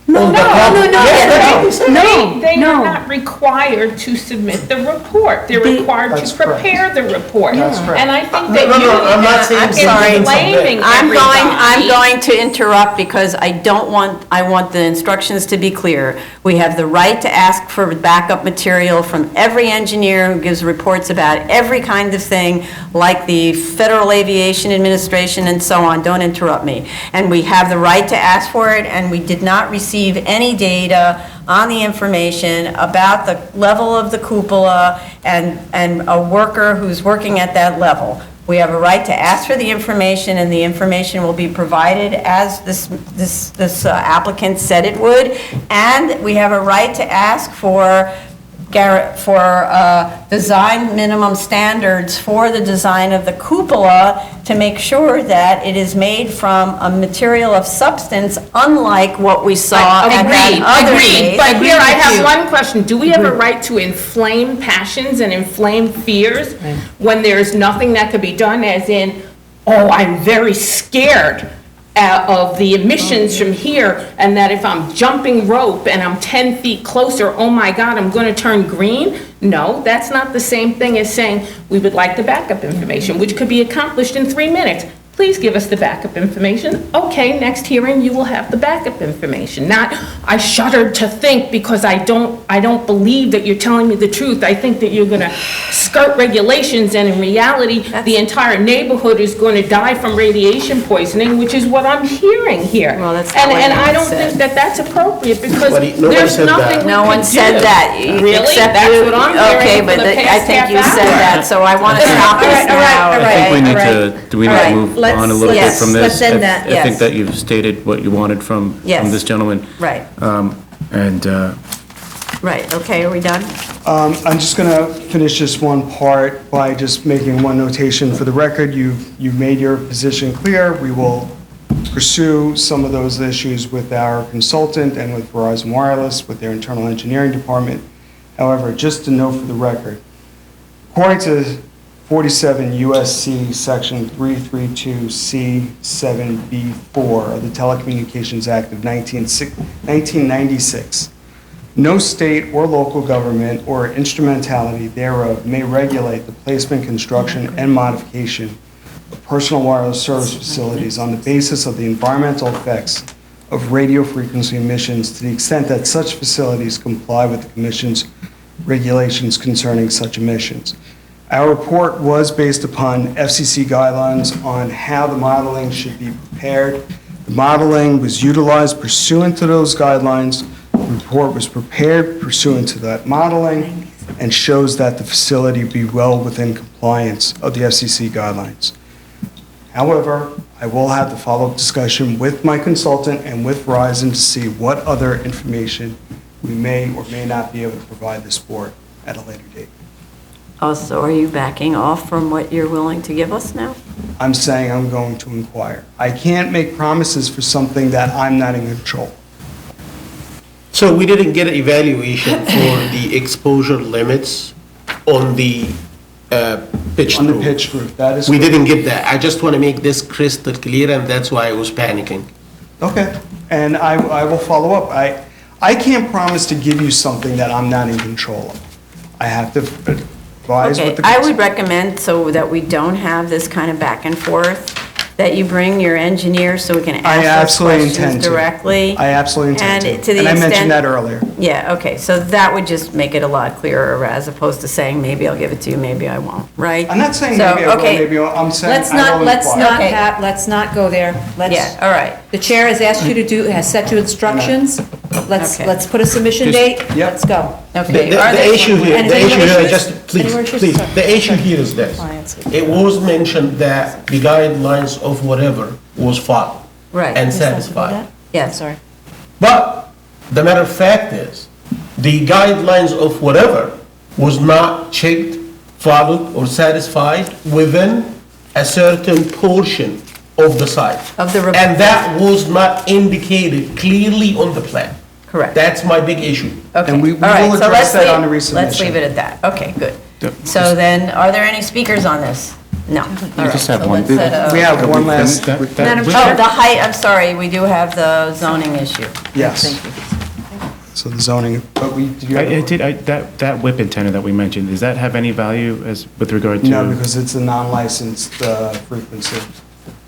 No, the problem. Yes, they are not required to submit the report. They're required That's to prepare the report. That's correct. And I think No, that no, you no, I'm not saying are inflaming I'm everybody. going to interrupt because I want the instructions to be clear. We have the right to ask for backup material from every engineer who gives reports about every kind of thing, like the Federal Aviation Administration and so on. Don't interrupt me. And we have the right to ask for it, and we did not receive any data on the information about the level of the cupola and a worker who's working at that level. We have a right to ask for the information, and the information will be provided as this applicant said it would. And we have a right to ask for design minimum standards for the design of the cupola to make sure that it is made from a material of substance unlike what we saw at that other Agreed, date. but here I have one question. Do we have a right to inflame passions and inflame fears when there's nothing that could be done, as in, oh, I'm very scared of the emissions from here, and that if I'm jumping rope and I'm 10 feet closer, oh my God, I'm going to turn green? No, that's not the same thing as saying, we would like the backup information, which could be accomplished in 3 minutes. Please give us the backup information. Okay, next hearing, you will have the backup information. Not, I shuddered to think because I don't believe that you're telling me the truth. I think that you're gonna skirt regulations, and in reality, the entire neighborhood is going to die from radiation poisoning, which is what I'm hearing here. Well, that's not what And I anyone don't said. think that that's appropriate, because Nobody there's said that. nothing we No one could said do. that. Really? Except That's you. what I'm hearing Okay, for but the I past think half you said hour. that, so I want to stop this now. I think we need to, do we need All to right. move on a little bit Yes, from this? let's end that, I think yes. that you've stated what you wanted from Yes. this gentleman. Right, And right, okay, are we done? I'm just going to finish this one part by just making one notation for the record. You've made your position clear. We will pursue some of those issues with our consultant and with Verizon Wireless, with their internal engineering department. However, just to note for the record, according to 47 USC Section 332C7B4 of the Telecommunications Act of 1996, no state or local government or instrumentality thereof may regulate the placement, construction, and modification of personal wireless service facilities on the basis of the environmental effects of radio frequency emissions to the extent that such facilities comply with the Commission's regulations concerning such emissions. Our report was based upon FCC guidelines on how the modeling should be prepared. The modeling was utilized pursuant to those guidelines. The report was prepared pursuant to that modeling and shows that the facility be well within compliance of the FCC guidelines. However, I will have the follow-up discussion with my consultant and with Verizon to see what other information we may or may not be able to provide this board at a later date. Also, are you backing off from what you're willing to give us now? I'm saying I'm going to inquire. I can't make promises for something that I'm not in control. So we didn't get an evaluation for the exposure limits on the pitched On the roof. pitched roof, that is We correct. didn't get that. I just want to make this crystal clear, and that's why I was panicking. Okay, and I will follow up. I can't promise to give you something that I'm not in control of. I have to advise Okay, what the... I would recommend, so that we don't have this kind of back and forth, that you bring your engineer so we can I ask those absolutely questions intend to. directly. I absolutely intend And to. to the And I mentioned extent- that earlier. Yeah, okay, so that would just make it a lot clearer, as opposed to saying, maybe I'll give it to you, maybe I won't, right? I'm not saying So, maybe I will, okay. maybe I'm saying Let's I not, will let's inquire. not Okay. have, let's not go there. Let's. Yeah, all right. The chair has asked you to do, has set you instructions. Okay. Let's put a submission Just- date. Let's go. Okay. The are there- issue here, Any the other issue here, issues? just, please, Any more issues? please, Sorry. the issue here is this. It was mentioned that the guidelines of whatever was followed. Right. And satisfied. Yeah, sorry. But the matter of fact is, the guidelines of whatever was not checked, followed, or satisfied within a certain portion of the site. Of the report. And that was not indicated clearly on the plan. Correct. That's my big issue. Okay. And we All right, will so address let's that on the leave- Let's resubmission. leave it at that. Okay, good. So then, are there any speakers on this? No. We just have one. We have one last, Madam Oh, Chair? the height, I'm sorry, we do have the zoning issue. yes. Thank you. So the zoning, but we, do you I have? did, that whip antenna that we mentioned, does that have any value as, with regard to? No, because it's a non-licensed frequency.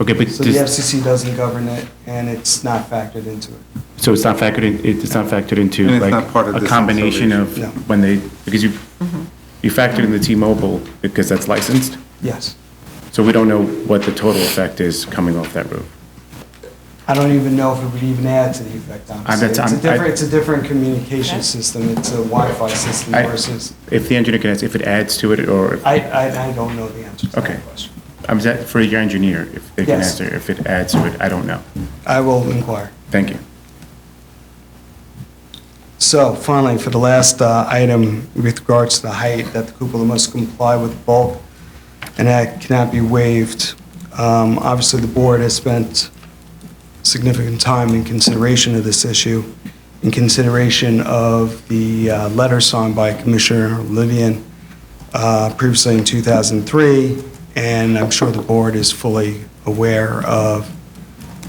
Okay, but So the does, FCC doesn't govern it, and it's not factored into it. so it's not factored in, it's not factored into And it's like not part of a this combination of No. when they, because you factored in the T-Mobile because that's licensed? Yes. So we don't know what the total effect is coming off that roof. I don't even know if it would even add to the effect, honestly. that's- It's a different communication system. It's a Wi-Fi system I- versus, If the engineer can answer, if it adds to it or, if- I don't know the answer to Okay. that question. is that for your engineer, if they can Yes. answer, if it adds to it, I don't know. I will inquire. Thank you. So finally, for the last item with regards to the height, that the cupola must comply with bulk, and that cannot be waived. Obviously, the board has spent significant time in consideration of this issue, in consideration of the letter signed by Commissioner Livian previously in 2003, and I'm sure the board is fully aware of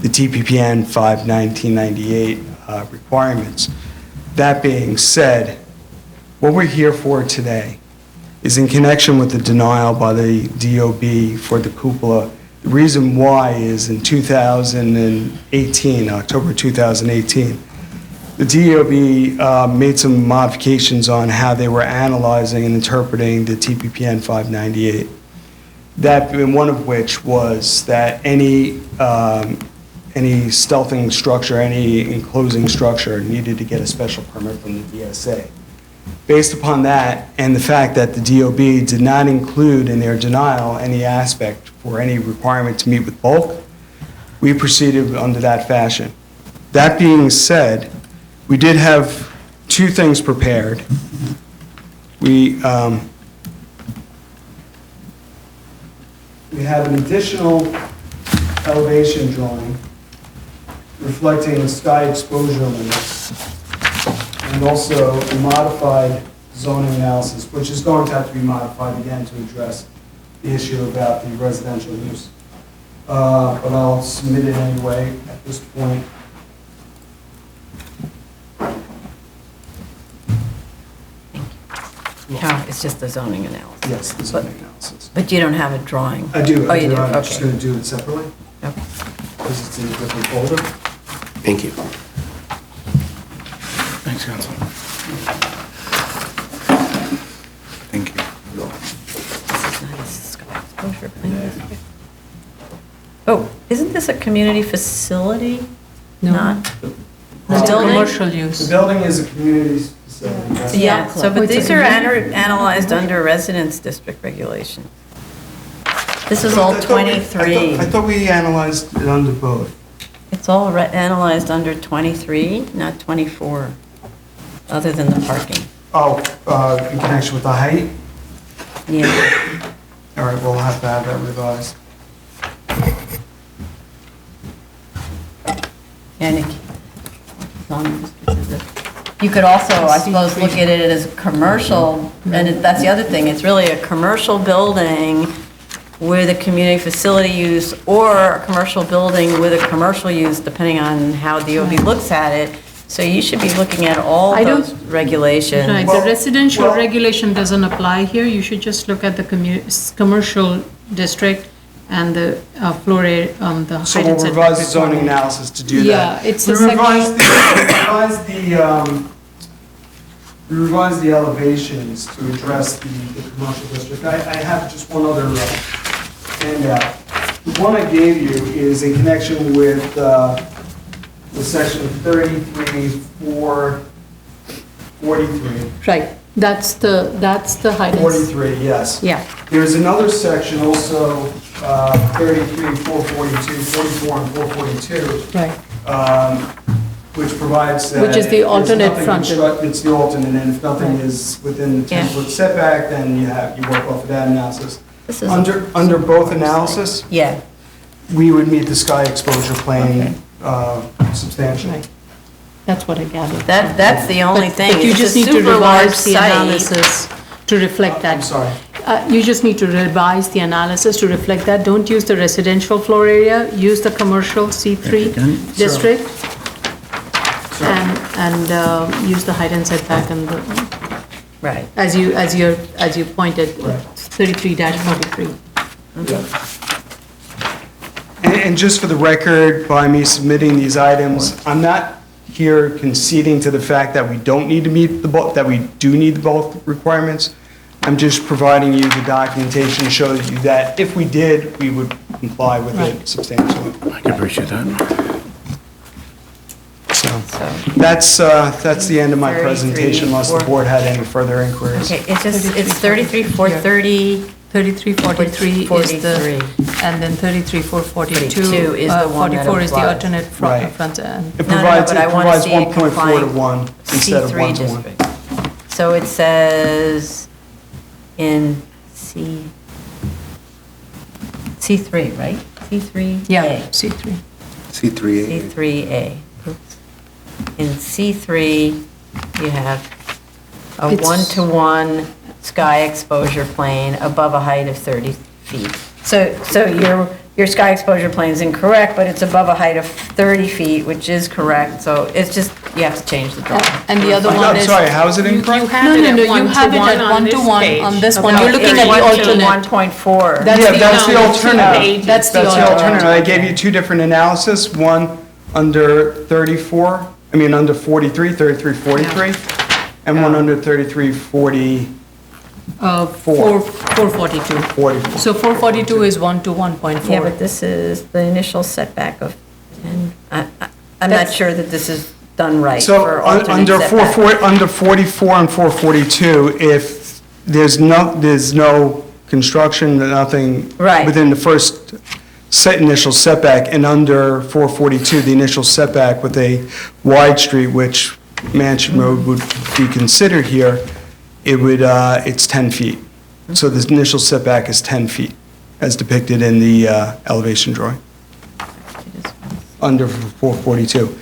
the TPPN 5/1998 requirements. That being said, what we're here for today is in connection with the denial by the DOB for the cupola. The reason why is in 2018, October 2018, the DOB made some modifications on how they were analyzing and interpreting the TPPN 598. That, one of which was that any stealthing structure, any enclosing structure needed to get a special permit from the DSA. Based upon that, and the fact that the DOB did not include in their denial any aspect for any requirement to meet with bulk, we proceeded under that fashion. That being said, we did have two things prepared. We have an additional elevation drawing reflecting the sky exposure limits, and also a modified zoning analysis, which is going to have to be modified again to address the issue about the residential use. But I'll submit it anyway at this point. No, it's just the zoning analysis. Yes, the zoning analysis. But you don't have a drawing? I do. Oh, you do, I'm just okay. going to do it separately Okay. because it's in a different folder. Thank you. Thanks, Council. Thank you. This is not a sky exposure plan. Oh, isn't this a community facility? No. Not? The It's a building? commercial The use. building is a community facility. right? Yeah, so, Oh, but it's a these are community. analyzed under residence district regulation. This is all I thought we- 23. I thought we analyzed it under both. It's all analyzed under 23, not 24, other than the parking. Oh, in connection with the height? Yeah. All right, we'll have to have that revised. And you could also, I suppose, look at it as commercial, and that's the other thing, it's really a commercial building with a community facility use, or a commercial building with a commercial use, depending on how DOB looks at it. So you should be looking at all I don't- those regulations. Right, the residential regulation doesn't apply here. You should just look at the commercial district and the floor area, the height So and we'll setback revise the zoning requirement. analysis to do that. Yeah, it's We a section- we revised the elevations to address the commercial district. I have just one other handout. The one I gave you is in connection with the section 33-443. Right, that's the height. and- 43, yes. Yeah. There's another section also, 33-442, 44 and 442. Right. Which provides that. Which is the if there's alternate nothing frontage. It's the alternate, and if nothing is within the Yeah. 10-foot setback, then you work off of that analysis. This is- Under both analysis, Yeah. we would meet the sky exposure plane substantially. Right. That's what I gathered. That's the only But- thing. But you It's a just need to super large revise the site. analysis to reflect that. I'm sorry. You just need to revise the analysis to reflect that. Don't use the residential floor area, use the commercial C3 district. And use the height and setback and the, Right. as you pointed, 33-43. And just for the record, by me submitting these items, I'm not here conceding to the fact that we don't need to meet the bulk, that we do need the bulk requirements. I'm just providing you the documentation to show you that if we did, we would comply with it substantially. I can appreciate that. So, that's the end of my presentation, unless the board had any further inquiries. Okay, it's 33,430. 33,443 is the, and then 33,442 is the one that 44 is the applies. alternate Right. front end. It provides but I wanna see it 1.4 to complying 1 instead of C3 1 to 1. district. So it says in C3, right? C3A. Yeah, C3. C3A. C3A. Oops. In C3, you have a It's- one-to-one sky exposure plane above a height of 30 feet. So your sky exposure plane is incorrect, but it's above a height of 30 feet, which is correct. So it's just, you have to change the drawing. And the other one I'm is. sorry, how is it incorrect? You have No, it no, at no, you have it 1-to-1 at on this 1-to-1 page. on this No, one. You're looking at the alternate. 1.4. That's Yeah, the that's the alternate. alternative. That's the That's the alternative. alternative. I gave you two different analysis, one under 34, under 43, 3343, and one under 3340. 442. 44. So 442 is 1 to 1.4. Yeah, but this is the initial setback of 10. I'm not sure that this is done right So for alternate under setback. under 44 and 442, if there's no construction, nothing Right. within the first initial setback, and under 442, the initial setback with a wide street, which Mansion Road would be considered here, it's 10 feet. So the initial setback is 10 feet, as depicted in the elevation drawing. Under 442.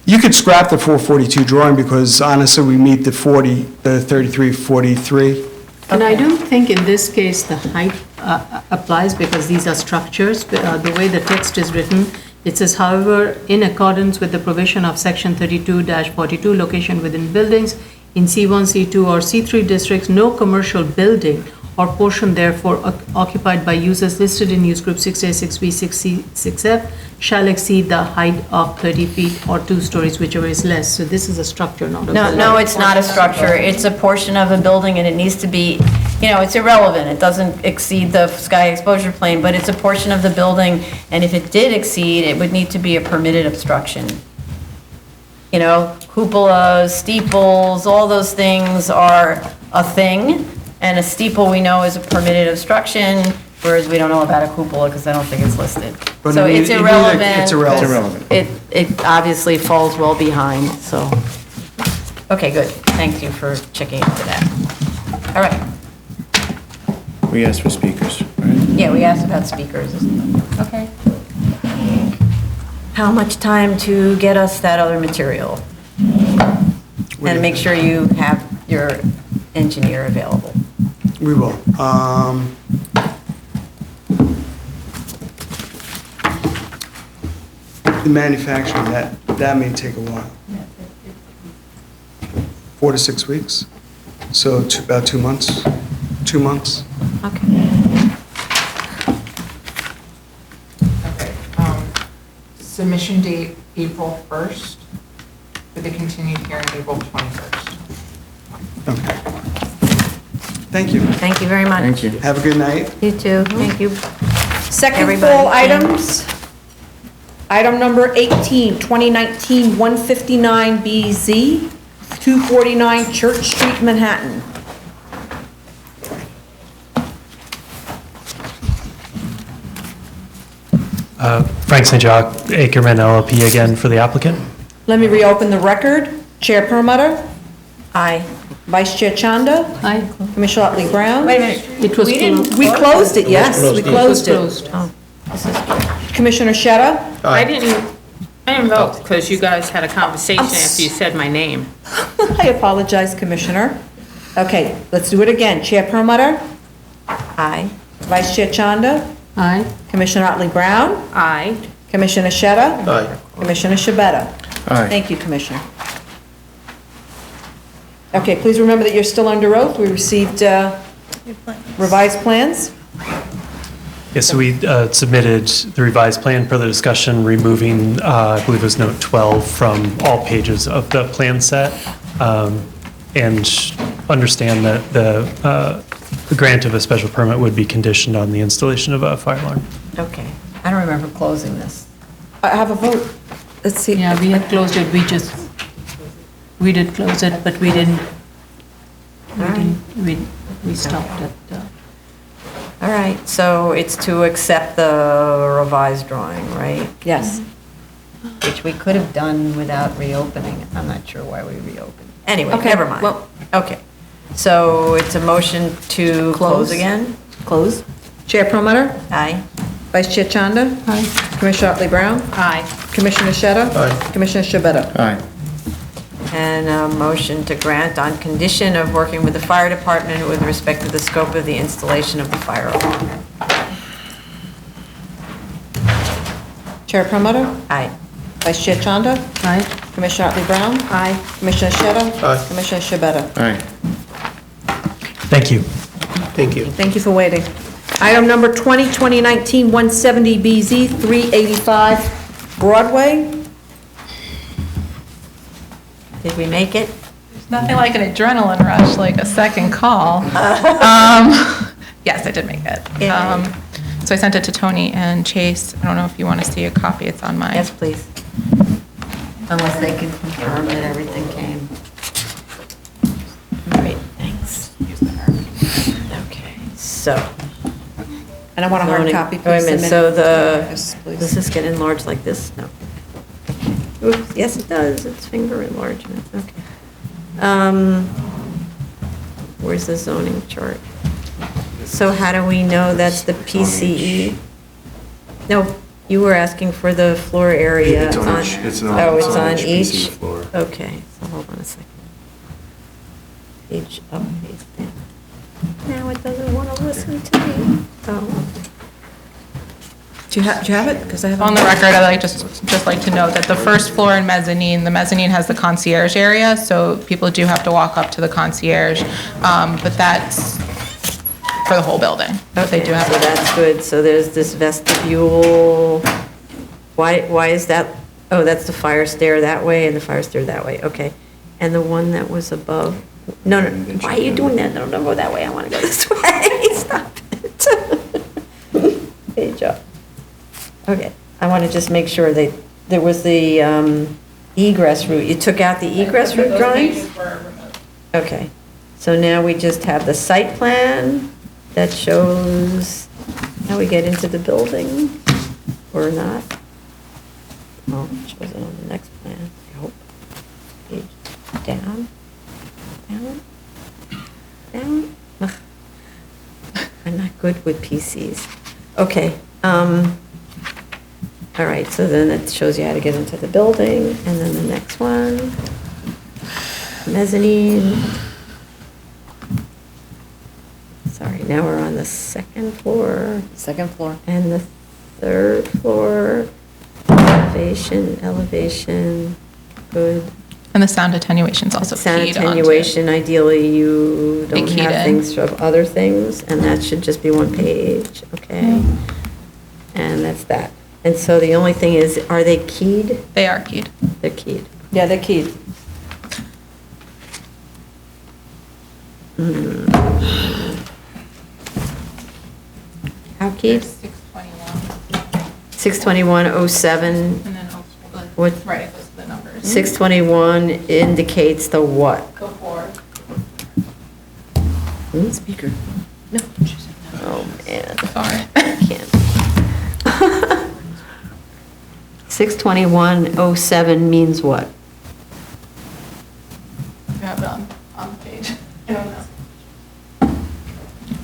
You could scrap the 442 drawing because honestly, we meet the 33, 43. And I don't think in this case the height applies because these are structures. The way the text is written, it says, however, in accordance with the provision of section 32-42, location within buildings, in C1, C2, or C3 districts, no commercial building or portion therefore occupied by users listed in use group 6A, 6B, 6C, 6F shall exceed the height of 30 feet or 2 stories, whichever is less. So this is a structure, not a building. No, it's not a structure. It's a portion of a building, and it needs to be, it's irrelevant. It doesn't exceed the sky exposure plane, but it's a portion of the building, and if it did exceed, it would need to be a permitted obstruction. Cupolas, steeples, all those things are a thing, and a steeple we know is a permitted obstruction, whereas we don't know about a cupola because I don't think it's listed. But So it's irrelevant. it's irrelevant. It obviously falls well behind, so. Okay, good. Thank you for checking into that. All right. We asked for speakers, right? Yeah, we asked about speakers. Okay. How much time to get us that other material? And make sure you have your engineer available. We will. The manufacturing, that may take a while. 4 to 6 weeks. So about 2 months. 2 months. Okay. Okay, submission date, April 1st, with the continued hearing, April 21st. Okay. Thank you. Thank you very much. Thank you. Have a good night. You too. Thank you. Second Everybody. full items. Item number 18, 2019-159BZ, 249 Church Street, Manhattan. Frank St. Jacques, Ackerman LLP again for the applicant. Let me reopen the record. Chair Perlmutter, Aye. Vice Chair Chanda, Aye. Commissioner Otley Brown. Wait a minute. It was We didn't- closed. We closed it, yes, we closed it. Closed. Oh, this is Commissioner Shetta, I didn't vote because you guys had a conversation after you said my name. I apologize, Commissioner. Okay, let's do it again. Chair Perlmutter, Aye. Vice Chair Chanda? Aye. Commissioner Otley Brown? Aye. Commissioner Sheta? Aye. Commissioner Shabeta? Aye. Thank you, Commissioner. Okay, please remember that you're still under oath. We received revised plans. Yeah, so we submitted the revised plan per the discussion, removing, I believe it was note 12, from all pages of the plan set, and understand that the grant of a special permit would be conditioned on the installation of a fire alarm. Okay. I don't remember closing this. I have a vote. Let's see. Yeah, we had closed it, we did close it, but we didn't, we stopped at, All right, so it's to accept the revised drawing, right? Yes. Which we could have done without reopening. I'm not sure why we reopened. Anyway, Okay, never mind. well- Okay. So it's a motion to close Close. again? Close. Chair Promoter? Aye. Vice Chair Chanda? Aye. Commissioner Otley Brown? Aye. Commissioner Sheta? Aye. Commissioner Shabeta? Aye. And a motion to grant on condition of working with the fire department with respect to the scope of the installation of the fire alarm. Chair Promoter? Aye. Vice Chair Chanda? aye. Commissioner Otley Brown? Aye. Commissioner Sheta? Aye. Commissioner Shabeta? Aye. Thank you. Thank you. Thank you for waiting. Item number 2019-170BZ, 385 Broadway. Did we make it? Nothing like an adrenaline rush, like a second call. Yes, I did make it. So I sent it to Tony and Chase. I don't know if you want to see a copy. It's on my. Yes, please. Unless they can confirm that everything came. Great, thanks. Okay, so. And I want a hard zoning- copy, Wait a please. minute, submit. so Yes, please. does this get enlarged like this? No. Oops, yes, it does. It's finger enlargement, okay. Where's the zoning chart? So how do we know that's the PCE? No, you were asking for the floor area. It's on each- it's on- Oh, it's it's on on each piece of each? the floor. Okay, so hold on a second. Page up, page down. Now it doesn't want to listen to me. Oh. Do you have it? Because I have. On the record, I'd like just like to note that the first floor and mezzanine, the mezzanine has the concierge area, so people do have to walk up to the concierge, but that's for the whole building. They do have So that's good, so there's this vestibule. Why is that? Oh, that's the fire stair that way and the fire stair that way, okay. And the one that was above, no, why are you doing that? No, don't go that way, I want to go this way, stop it. Page up. Okay, I want to just make sure that there was the egress route. You took out the egress route drawings? Okay, so now we just have the site plan that shows how we get into the building, or not. Oh, it shows it on the next plan, I hope. Page down, down, down. Ugh. I'm not good with PCs. Okay, all right, so then it shows you how to get into the building, and then the next one, mezzanine. Sorry, now we're on the second floor. Second floor. And the third floor, elevation, good. And the sound attenuation's also Sound keyed onto. attenuation, ideally you They don't keyed have in. things of other things, and that should just be one page, okay? And that's that. And so the only thing is, are they keyed? They are keyed. They're keyed. Yeah, they're keyed. How keyed? 62107. And then also, What? right, it goes to the numbers. 621 indicates the what? Go forward. Speaker. No. Oh, man. Sorry. I can't. 62107 means what? You have it on the page. I don't know.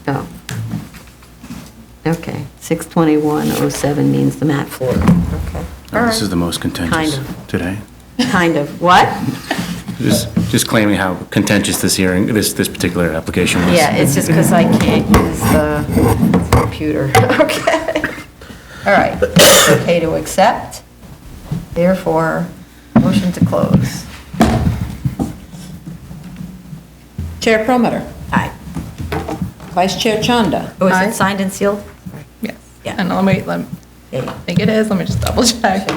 Oh. Okay, 62107 means the mat floor. Okay. This is the most contentious Kind today. Kind of. What? This just claiming how contentious this hearing, this particular application was. Yeah, it's just because I can't use the computer. Okay. All right. Okay to accept. Therefore, motion to close. Chair Promoter. Aye. Vice Chair Chanda. Oh, is it signed and sealed? Yes. Yeah. And let me, I think it is, let me just double check. Do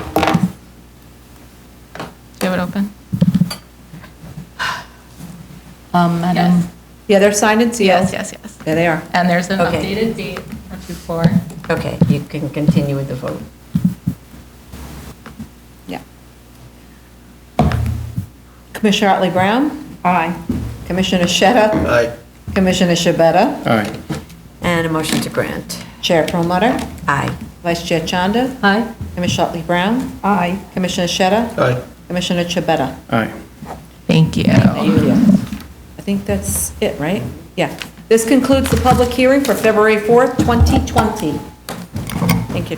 you have it open? Madam. Yeah, they're signed and sealed. Yes. There they are. And there's an Okay. updated date for 2/4. Okay, you can continue with the vote. Yeah. Commissioner Otley Brown? Aye. Commissioner Sheta? Aye. Commissioner Shabeta? Aye. And a motion to grant. Chair Promoter? Aye. Vice Chair Chanda? Aye. Commissioner Otley Brown? Aye. Commissioner Sheta? Aye. Commissioner Shabeta? Aye. Thank you. I think that's it, right? Yeah. This concludes the public hearing for February 4th, 2020. Thank you.